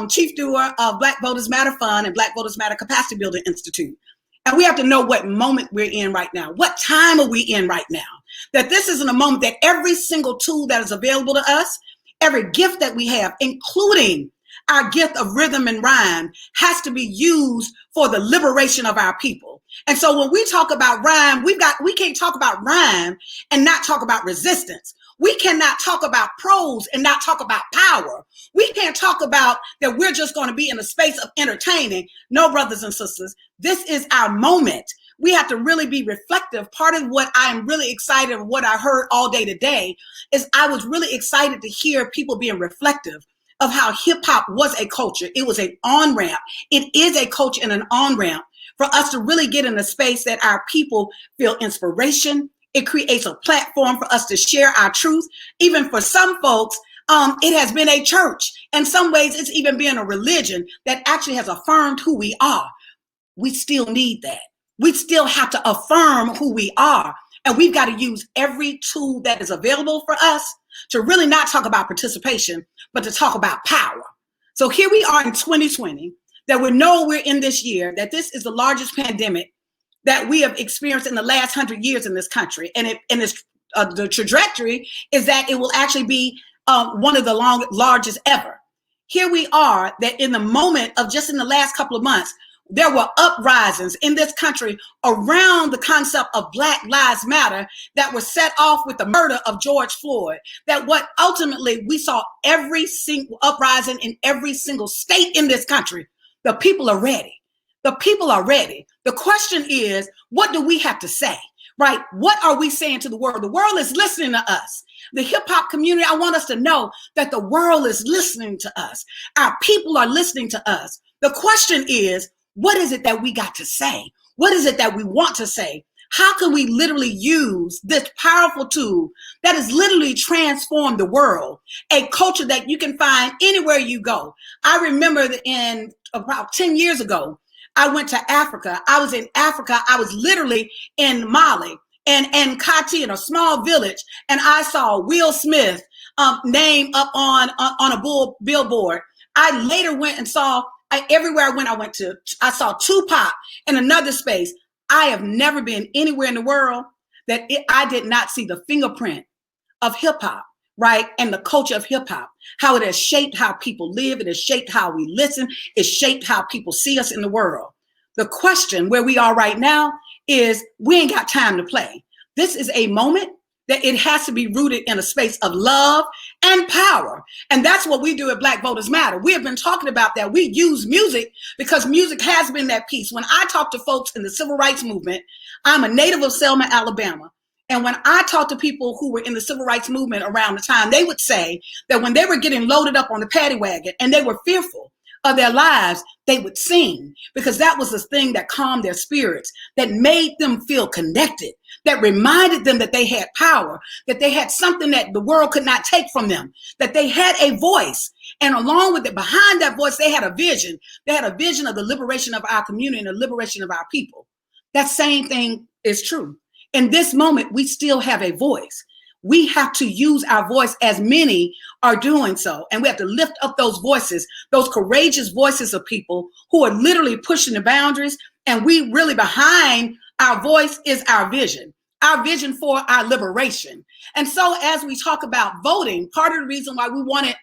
chief doer of Black Voters Matter Fund and Black Voters Matter Capacity Building Institute. And we have to know what moment we're in right now. What time are we in right now? That this isn't a moment that every single tool that is available to us, every gift that we have, including our gift of rhythm and rhyme, has to be used for the liberation of our people. And so when we talk about rhyme, we can't talk about rhyme and not talk about resistance. We cannot talk about prose and not talk about power. We can't talk about that we're just going to be in a space of entertaining. No, brothers and sisters, this is our moment. We have to really be reflective. Part of what I'm really excited of what I heard all day today is I was really excited to hear people being reflective of how hip hop was a culture. It was an on-ramp. It is a culture and an on-ramp for us to really get in a space that our people feel inspiration. It creates a platform for us to share our truth. Even for some folks, it has been a church. In some ways, it's even been a religion that actually has affirmed who we are. We still need that. We still have to affirm who we are. And we've got to use every tool that is available for us to really not talk about participation, but to talk about power. So here we are in 2020, that we know we're in this year, that this is the largest pandemic that we have experienced in the last 100 years in this country. And the trajectory is that it will actually be one of the largest ever. Here we are, that in the moment of just in the last couple of months, there were uprisings in this country around the concept of Black Lives Matter that were set off with the murder of George Floyd, that what ultimately we saw every single uprising in every single state in this country. The people are ready. The people are ready. The question is, what do we have to say, right? What are we saying to the world? The world is listening to us. The hip hop community, I want us to know that the world is listening to us. Our people are listening to us. The question is, what is it that we got to say? What is it that we want to say? How can we literally use this powerful tool that has literally transformed the world, a culture that you can find anywhere you go? I remember that in about 10 years ago, I went to Africa. I was in Africa. I was literally in Mali and Kati, in a small village, and I saw Will Smith name up on a billboard. I later went and saw, everywhere I went to, I saw Tupac in another space. I have never been anywhere in the world that I did not see the fingerprint of hip hop, right? And the culture of hip hop, how it has shaped how people live. It has shaped how we listen. It's shaped how people see us in the world. The question where we are right now is we ain't got time to play. This is a moment that it has to be rooted in a space of love and power. And that's what we do at Black Voters Matter. We have been talking about that. We use music because music has been that piece. When I talk to folks in the civil rights movement, I'm a native of Selma, Alabama. And when I talk to people who were in the civil rights movement around the time, they would say that when they were getting loaded up on the paddy wagon and they were fearful of their lives, they would sing, because that was the thing that calmed their spirits, that made them feel connected, that reminded them that they had power, that they had something that the world could not take from them, that they had a voice. And along with it, behind that voice, they had a vision. They had a vision of the liberation of our community and the liberation of our people. That same thing is true. In this moment, we still have a voice. We have to use our voice, as many are doing so. And we have to lift up those voices, those courageous voices of people who are literally pushing the boundaries. And we really, behind our voice is our vision for our liberation. And so as we talk about voting, part of the reason why we wanted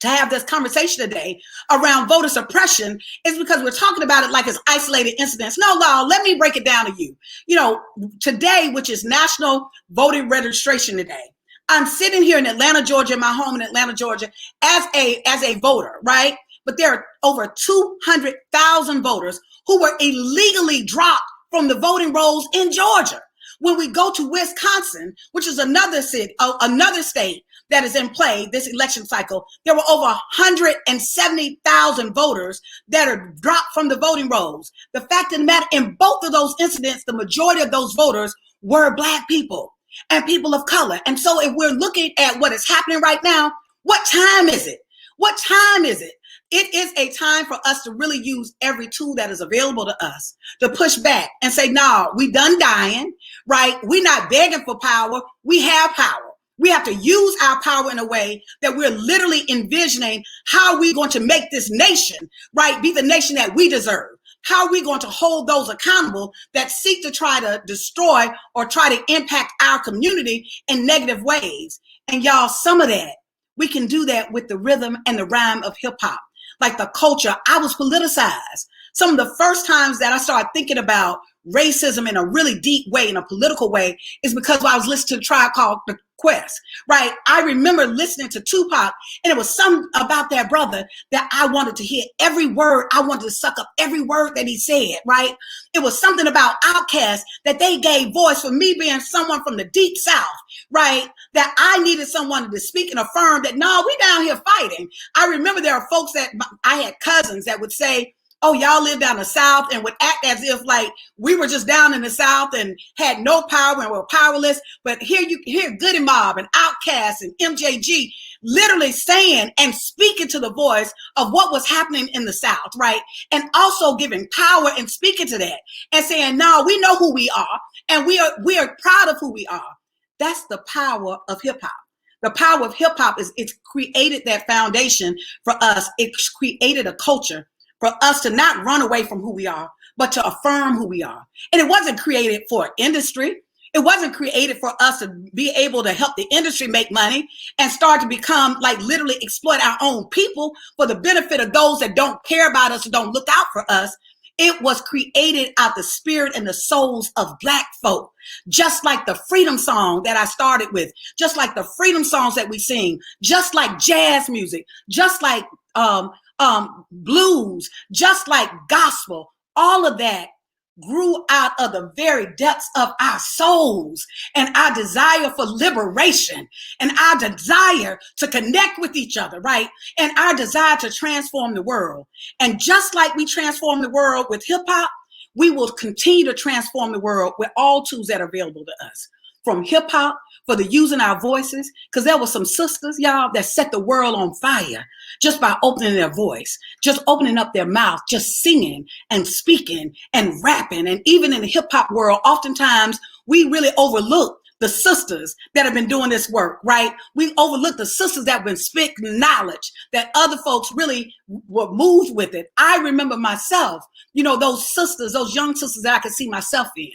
to have this conversation today around voter suppression is because we're talking about it like it's isolated incidents. No, Law, let me break it down to you. You know, today, which is National Voting Registration Day, I'm sitting here in Atlanta, Georgia, in my home in Atlanta, Georgia, as a voter, right? But there are over 200,000 voters who were illegally dropped from the voting rolls in Georgia. When we go to Wisconsin, which is another state that is in play this election cycle, there were over 170,000 voters that are dropped from the voting rolls. The fact of the matter, in both of those incidents, the majority of those voters were Black people and people of color. And so if we're looking at what is happening right now, what time is it? What time is it? It is a time for us to really use every tool that is available to us to push back and say, no, we done dying, right? We're not begging for power. We have power. We have to use our power in a way that we're literally envisioning how we're going to make this nation, right, be the nation that we deserve. How are we going to hold those accountable that seek to try to destroy or try to impact our community in negative ways? And y'all, some of that, we can do that with the rhythm and the rhyme of hip hop. Like the culture, I was politicized. Some of the first times that I started thinking about racism in a really deep way, in a political way, is because I was listening to a Tribe Called Quest, right? I remember listening to Tupac, and it was something about that brother that I wanted to hear every word. I wanted to suck up every word that he said, right? It was something about Outkast that they gave voice, for me being someone from the deep South, right? That I needed someone to speak and affirm that, no, we down here fighting. I remember there are folks that I had cousins that would say, oh, y'all live down the South, and would act as if like we were just down in the South and had no power and were powerless. But here you hear Goody Mob and Outkast and MJG literally saying and speaking to the voice of what was happening in the South, right? And also giving power and speaking to that and saying, no, we know who we are, and we are proud of who we are. That's the power of hip hop. The power of hip hop is it's created that foundation for us. It's created a culture for us to not run away from who we are, but to affirm who we are. And it wasn't created for industry. It wasn't created for us to be able to help the industry make money and start to become like literally exploit our own people for the benefit of those that don't care about us or don't look out for us. It was created out the spirit and the souls of Black folk, just like the freedom song that I started with, just like the freedom songs that we sing, just like jazz music, just like blues, just like gospel. All of that grew out of the very depths of our souls and our desire for liberation and our desire to connect with each other, right? And our desire to transform the world. And just like we transform the world with hip hop, we will continue to transform the world with all tools that are available to us. From hip hop, for the using our voices, because there were some sisters, y'all, that set the world on fire just by opening their voice, just opening up their mouth, just singing and speaking and rapping. And even in the hip hop world, oftentimes we really overlook the sisters that have been doing this work, right? We overlook the sisters that have been spitting knowledge that other folks really were moved with it. I remember myself, you know, those sisters, those young sisters that I could see myself in.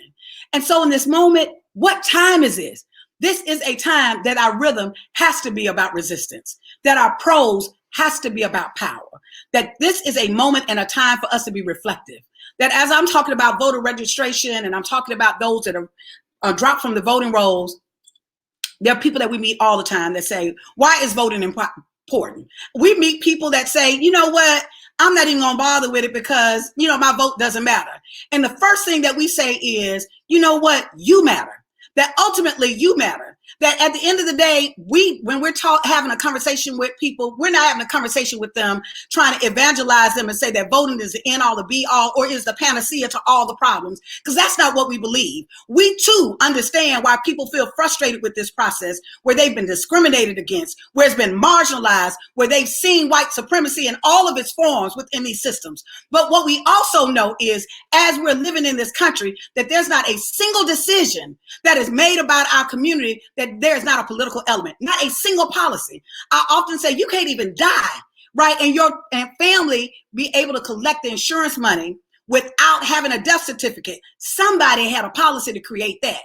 And so in this moment, what time is this? This is a time that our rhythm has to be about resistance, that our prose has to be about power, that this is a moment and a time for us to be reflective, that as I'm talking about voter registration and I'm talking about those that are dropped from the voting rolls, there are people that we meet all the time that say, why is voting important? We meet people that say, you know what? I'm not even gonna bother with it because, you know, my vote doesn't matter. And the first thing that we say is, you know what? You matter. That ultimately you matter. That at the end of the day, when we're having a conversation with people, we're not having a conversation with them trying to evangelize them and say that voting is the end all, the be all, or is the panacea to all the problems, because that's not what we believe. We too understand why people feel frustrated with this process, where they've been discriminated against, where it's been marginalized, where they've seen white supremacy in all of its forms within these systems. But what we also know is, as we're living in this country, that there's not a single decision that is made about our community that there's not a political element, not a single policy. I often say you can't even die, right? And your family be able to collect the insurance money without having a death certificate. Somebody had a policy to create that.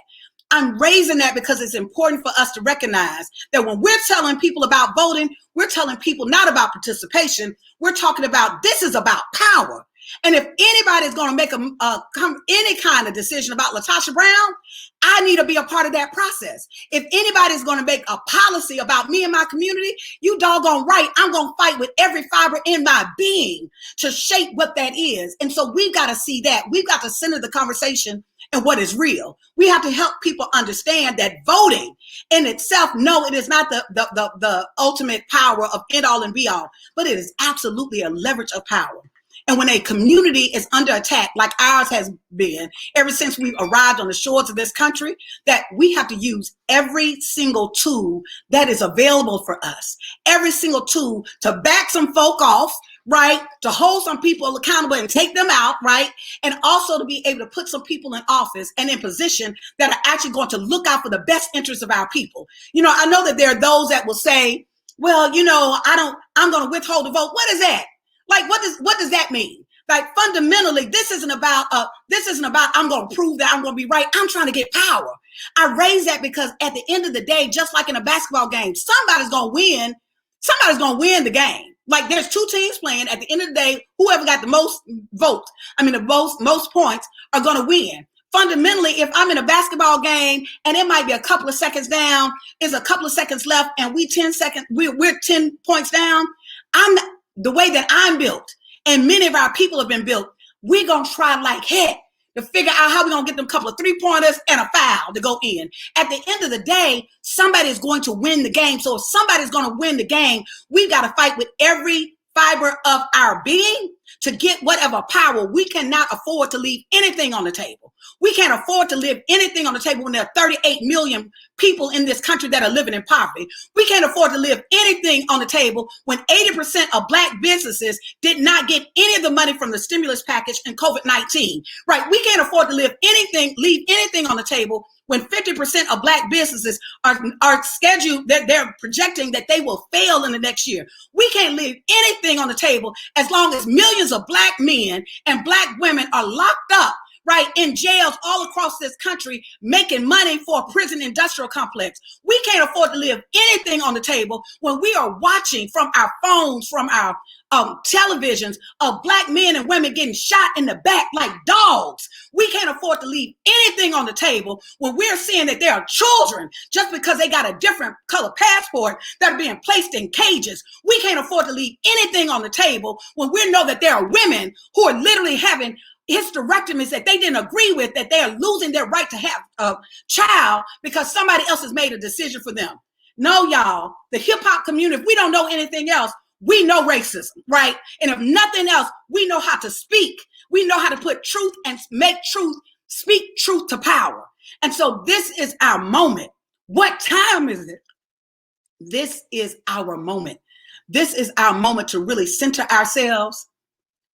I'm raising that because it's important for us to recognize that when we're telling people about voting, we're telling people not about participation. We're talking about this is about power. And if anybody's going to make any kind of decision about Latosha Brown, I need to be a part of that process. If anybody's going to make a policy about me and my community, you doggone right, I'm going to fight with every fiber in my being to shape what that is. And so we've got to see that. We've got to center the conversation and what is real. We have to help people understand that voting in itself, no, it is not the ultimate power of end all and be all, but it is absolutely a leverage of power. And when a community is under attack, like ours has been ever since we arrived on the shores of this country, that we have to use every single tool that is available for us, every single tool to back some folk off, right? To hold some people accountable and take them out, right? And also to be able to put some people in office and in position that are actually going to look out for the best interests of our people. You know, I know that there are those that will say, well, you know, I'm going to withhold the vote. What is that? Like, what does that mean? Like, fundamentally, this isn't about I'm going to prove that I'm going to be right. I'm trying to get power. I raise that because at the end of the day, just like in a basketball game, somebody's going to win. Somebody's going to win the game. Like, there's two teams playing. At the end of the day, whoever got the most votes, the most points are going to win. Fundamentally, if I'm in a basketball game and it might be a couple of seconds down, it's a couple of seconds left, and we're 10 points down. The way that I'm built, and many of our people have been built, we're going to try like heck to figure out how we're going to get them a couple of 3-pointers and a foul to go in. At the end of the day, somebody is going to win the game. So if somebody's going to win the game, we've got to fight with every fiber of our being to get whatever power. We cannot afford to leave anything on the table. We can't afford to leave anything on the table when there are 38 million people in this country that are living in poverty. We can't afford to leave anything on the table when 80% of Black businesses did not get any of the money from the stimulus package in COVID-19, right? We can't afford to leave anything on the table when 50% of Black businesses are scheduled, that they're projecting that they will fail in the next year. We can't leave anything on the table as long as millions of Black men and Black women are locked up, right, in jails all across this country, making money for a prison industrial complex. We can't afford to leave anything on the table when we are watching from our phones, from our televisions of Black men and women getting shot in the back like dogs. We can't afford to leave anything on the table when we're seeing that there are children, just because they got a different color passport, that are being placed in cages. We can't afford to leave anything on the table when we know that there are women who are literally having hysterectomies that they didn't agree with, that they are losing their right to have a child because somebody else has made a decision for them. No, y'all, the hip hop community, if we don't know anything else, we know racism, right? And if nothing else, we know how to speak. We know how to put truth and make truth, speak truth to power. And so this is our moment. What time is it? This is our moment. This is our moment to really center ourselves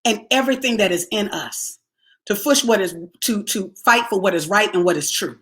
and everything that is in us, to push what is, to fight for what is right and what is true.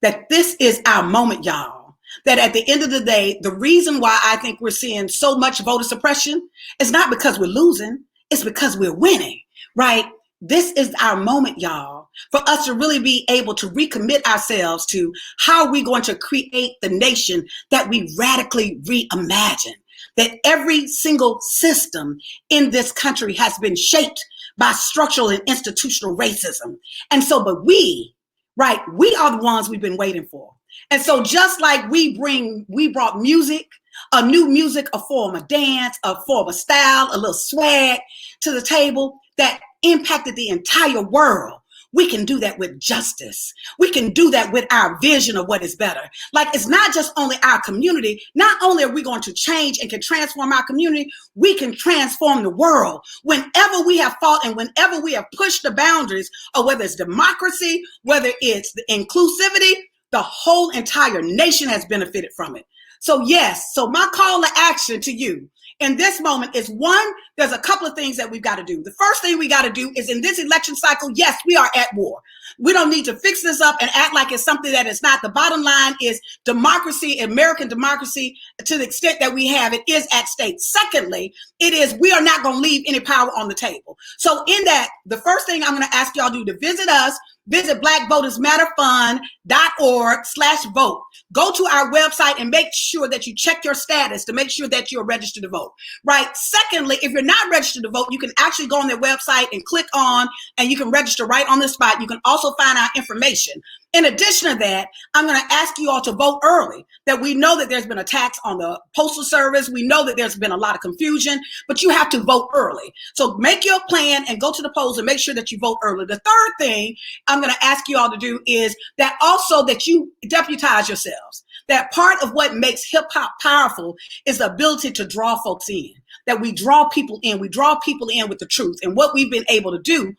That this is our moment, y'all. That at the end of the day, the reason why I think we're seeing so much voter suppression is not because we're losing, it's because we're winning, right? This is our moment, y'all, for us to really be able to recommit ourselves to how we're going to create the nation that we radically reimagine. That every single system in this country has been shaped by structural and institutional racism. And so, but we, right, we are the ones we've been waiting for. And so just like we brought music, a new music, a form of dance, a form of style, a little swag to the table that impacted the entire world, we can do that with justice. We can do that with our vision of what is better. Like, it's not just only our community. Not only are we going to change and can transform our community, we can transform the world. Whenever we have fought and whenever we have pushed the boundaries of whether it's democracy, whether it's the inclusivity, the whole entire nation has benefited from it. So yes, so my call to action to you in this moment is, one, there's a couple of things that we've got to do. The first thing we got to do is, in this election cycle, yes, we are at war. We don't need to fix this up and act like it's something that it's not. The bottom line is democracy, American democracy, to the extent that we have it, is at stake. Secondly, it is, we are not going to leave any power on the table. So in that, the first thing I'm going to ask y'all to do to visit us, visit blackvotersmatterfund.org/vote. Go to our website and make sure that you check your status to make sure that you're registered to vote, right? Secondly, if you're not registered to vote, you can actually go on their website and click on, and you can register right on the spot. You can also find out information. In addition to that, I'm going to ask you all to vote early, that we know that there's been attacks on the postal service. We know that there's been a lot of confusion, but you have to vote early. So make your plan and go to the polls and make sure that you vote early. The third thing I'm going to ask you all to do is that also that you deputize yourselves. That part of what makes hip hop powerful is the ability to draw folks in, that we draw people in. We draw people in with the truth. And what we've been able to do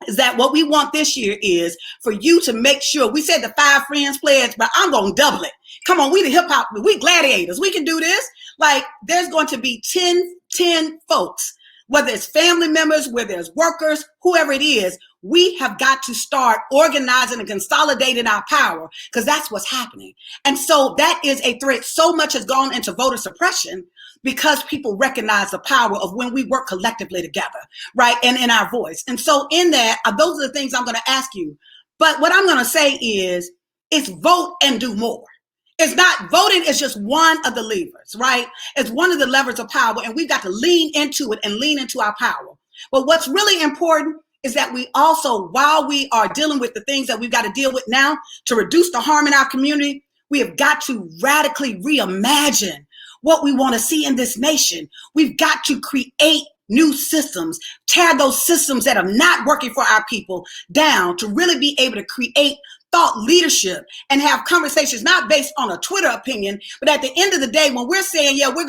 is that what we want this year is for you to make sure, we said the 5 friends pledge, but I'm going to double it. Come on, we the hip hop, we gladiators. We can do this. Like, there's going to be 10 folks, whether it's family members, whether it's workers, whoever it is. We have got to start organizing and consolidating our power, because that's what's happening. And so that is a threat. So much has gone into voter suppression because people recognize the power of when we work collectively together, right? And in our voice. And so in that, those are the things I'm going to ask you. But what I'm going to say is, it's vote and do more. It's not, voting is just one of the levers, right? It's one of the levers of power, and we've got to lean into it and lean into our power. But what's really important is that we also, while we are dealing with the things that we've got to deal with now to reduce the harm in our community, we have got to radically reimagine what we want to see in this nation. We've got to create new systems, tear those systems that are not working for our people down, to really be able to create thought leadership and have conversations not based on a Twitter opinion, but at the end of the day, when we're saying, yeah, we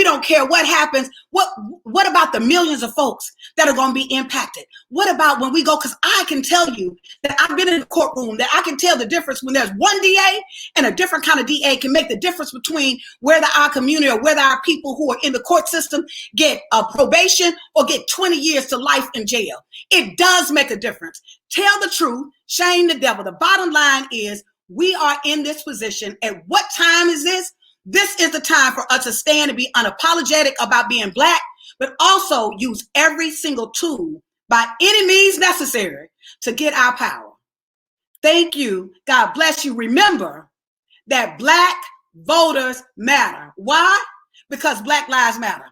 don't care what happens, what about the millions of folks that are going to be impacted? What about when we go, because I can tell you that I've been in the courtroom, that I can tell the difference when there's one DA and a different kind of DA can make the difference between whether our community or whether our people who are in the court system get a probation or get 20 years to life in jail. It does make a difference. Tell the truth, shame the devil. The bottom line is, we are in this position. At what time is this? This is the time for us to stand and be unapologetic about being Black, but also use every single tool by any means necessary to get our power. Thank you. God bless you. Remember that Black voters matter. Why? Because Black lives matter.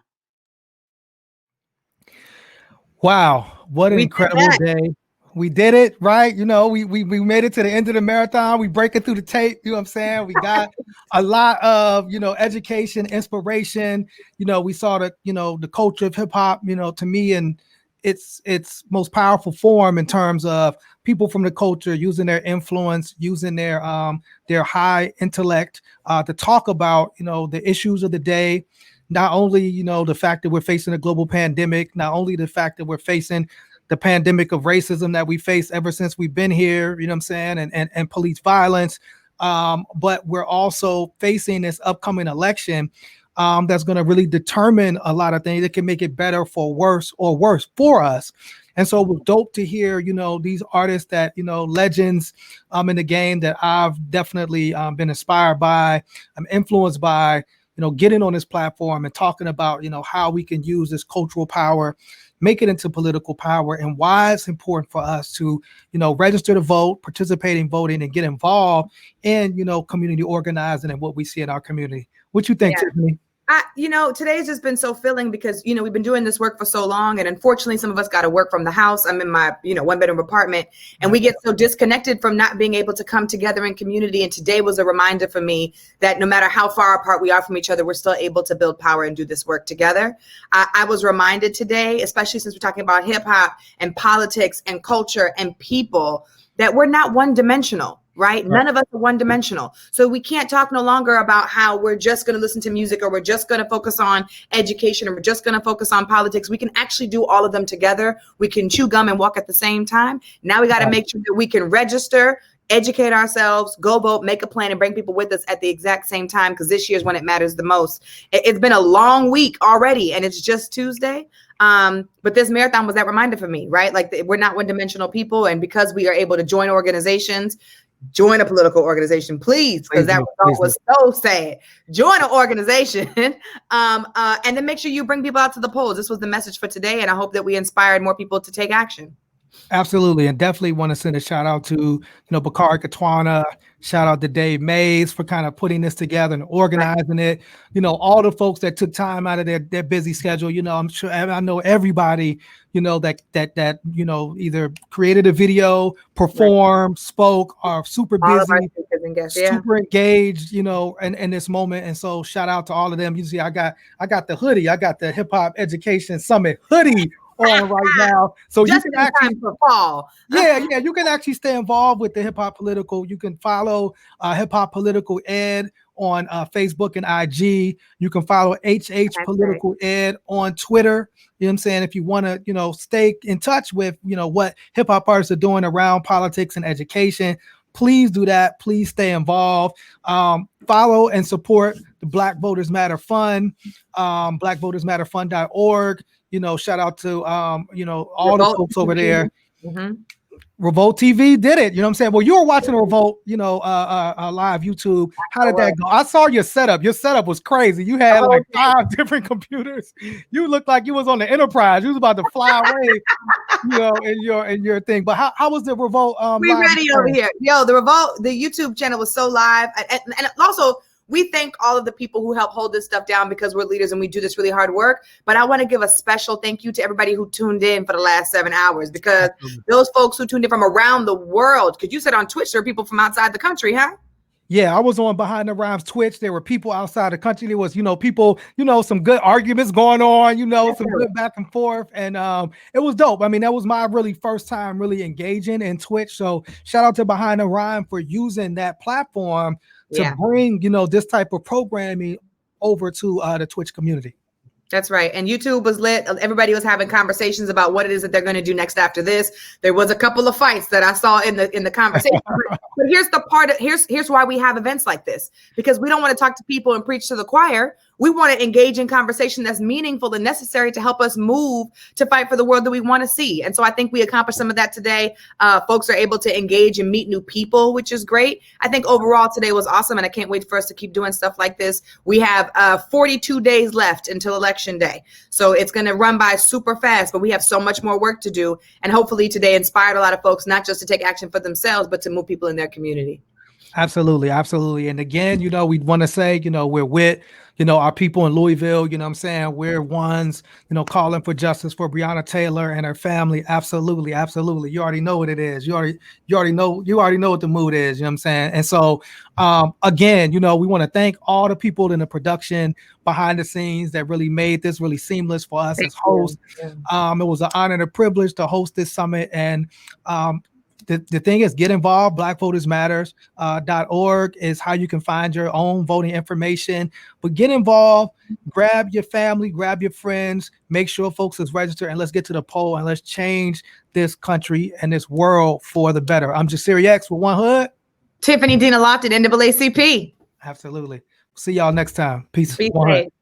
Wow, what an incredible day. We did it, right? You know, we made it to the end of the marathon. We break it through the tape. You know what I'm saying? We got a lot of, you know, education, inspiration. You know, we saw the, you know, the culture of hip hop, you know, to me, and its most powerful form in terms of people from the culture using their influence, using their high intellect to talk about, you know, the issues of the day. Not only, you know, the fact that we're facing a global pandemic, not only the fact that we're facing the pandemic of racism that we face ever since we've been here, you know what I'm saying, and police violence, but we're also facing this upcoming election that's going to really determine a lot of things that can make it better for worse or worse for us. And so it was dope to hear, you know, these artists that, you know, legends in the game that I've definitely been inspired by, I'm influenced by, you know, getting on this platform and talking about, you know, how we can use this cultural power, make it into political power, and why it's important for us to, you know, register to vote, participate in voting, and get involved in, you know, community organizing and what we see in our community. What you think, Tiffany? You know, today's just been so filling because, you know, we've been doing this work for so long. And unfortunately, some of us got to work from the house. I'm in my, you know, 1-bedroom apartment, and we get so disconnected from not being able to come together in community. And today was a reminder for me that no matter how far apart we are from each other, we're still able to build power and do this work together. I was reminded today, especially since we're talking about hip hop and politics and culture and people, that we're not one dimensional. Right? None of us are one dimensional. So we can't talk no longer about how we're just going to listen to music, or we're just going to focus on education, or we're just going to focus on politics. We can actually do all of them together. We can chew gum and walk at the same time. Now we got to make sure that we can register, educate ourselves, go vote, make a plan, and bring people with us at the exact same time, because this year is when it matters the most. It's been a long week already, and it's just Tuesday. But this marathon was that reminder for me, right? Like, we're not one-dimensional people, and because we are able to join organizations, join a political organization, please, because that result was so sad. Join an organization, and then make sure you bring people out to the polls. This was the message for today, and I hope that we inspired more people to take action. Absolutely, and definitely want to send a shout out to, you know, Bakari Katwana. Shout out to Dave Mays for kind of putting this together and organizing it. You know, all the folks that took time out of their busy schedule. You know, I'm sure I know everybody, you know, that you know, either created a video, performed, spoke, are super busy, super engaged, you know, in this moment. And so shout out to all of them. You see, I got the hoodie, I got the Hip Hop Education Summit hoodie on right now, so just you can actually for fall. you can actually stay involved with the Hip Hop Political. You can follow Hip Hop Political Ed on Facebook and IG. You can follow HH Political Ed on Twitter. You know what I'm saying? If you want to, you know, stay in touch with, you know, what hip hop artists are doing around politics and education, please do that. Please stay involved. Follow and support the Black Voters Matter Fund, blackvotersmatterfund.org. You know, shout out to, you know, all the folks over there. Revolt TV did it. You know what I'm saying? Well, you were watching Revolt, you know, live YouTube. How did that go? I saw your setup. Your setup was crazy. You had like 5 different computers. You looked like you was on the Enterprise. You was about to fly away, you know, in your thing. But how was the Revolt? We ready over here. Yo, the Revolt, the YouTube channel was so live. And also, we thank all of the people who help hold this stuff down, because we're leaders and we do this really hard work. But I want to give a special thank you to everybody who tuned in for the last 7 hours, because those folks who tuned in from around the world, because you said on Twitch there are people from outside the country, huh? Yeah, I was on Behind the Rhymes Twitch. There were people outside the country. There was, you know, people, you know, some good arguments going on, you know, some good back and forth. And it was dope. I mean, that was my really first time really engaging in Twitch. So shout out to Behind the Rhyme for using that platform to bring, you know, this type of programming over to the Twitch community. That's right. And YouTube was lit. Everybody was having conversations about what it is that they're going to do next after this. There was a couple of fights that I saw in the conversation. But here's the part. Here's why we have events like this, because we don't want to talk to people and preach to the choir. We want to engage in conversation that's meaningful and necessary to help us move to fight for the world that we want to see. And so I think we accomplished some of that today. Folks are able to engage and meet new people, which is great. I think overall today was awesome, and I can't wait for us to keep doing stuff like this. We have 42 days left until Election Day. So it's going to run by super fast, but we have so much more work to do. And hopefully today inspired a lot of folks, not just to take action for themselves, but to move people in their community. Absolutely. Absolutely. And again, you know, we want to say, you know, we're with, you know, our people in Louisville, you know what I'm saying? We're ones, you know, calling for justice for Breonna Taylor and her family. Absolutely. Absolutely. You already know what it is. You already know what the mood is, you know what I'm saying? And so, again, you know, we want to thank all the people in the production behind the scenes that really made this really seamless for us as hosts. It was an honor and a privilege to host this summit. And, the thing is, get involved. BlackVotersMatters.org is how you can find your own voting information. But get involved, grab your family, grab your friends, make sure folks is registered, and let's get to the poll and let's change this country and this world for the better. I'm Jasiri X with One Hood. Tiffany Loftin, NAACP. Absolutely. See y'all next time. Peace. Be One safe. Hood.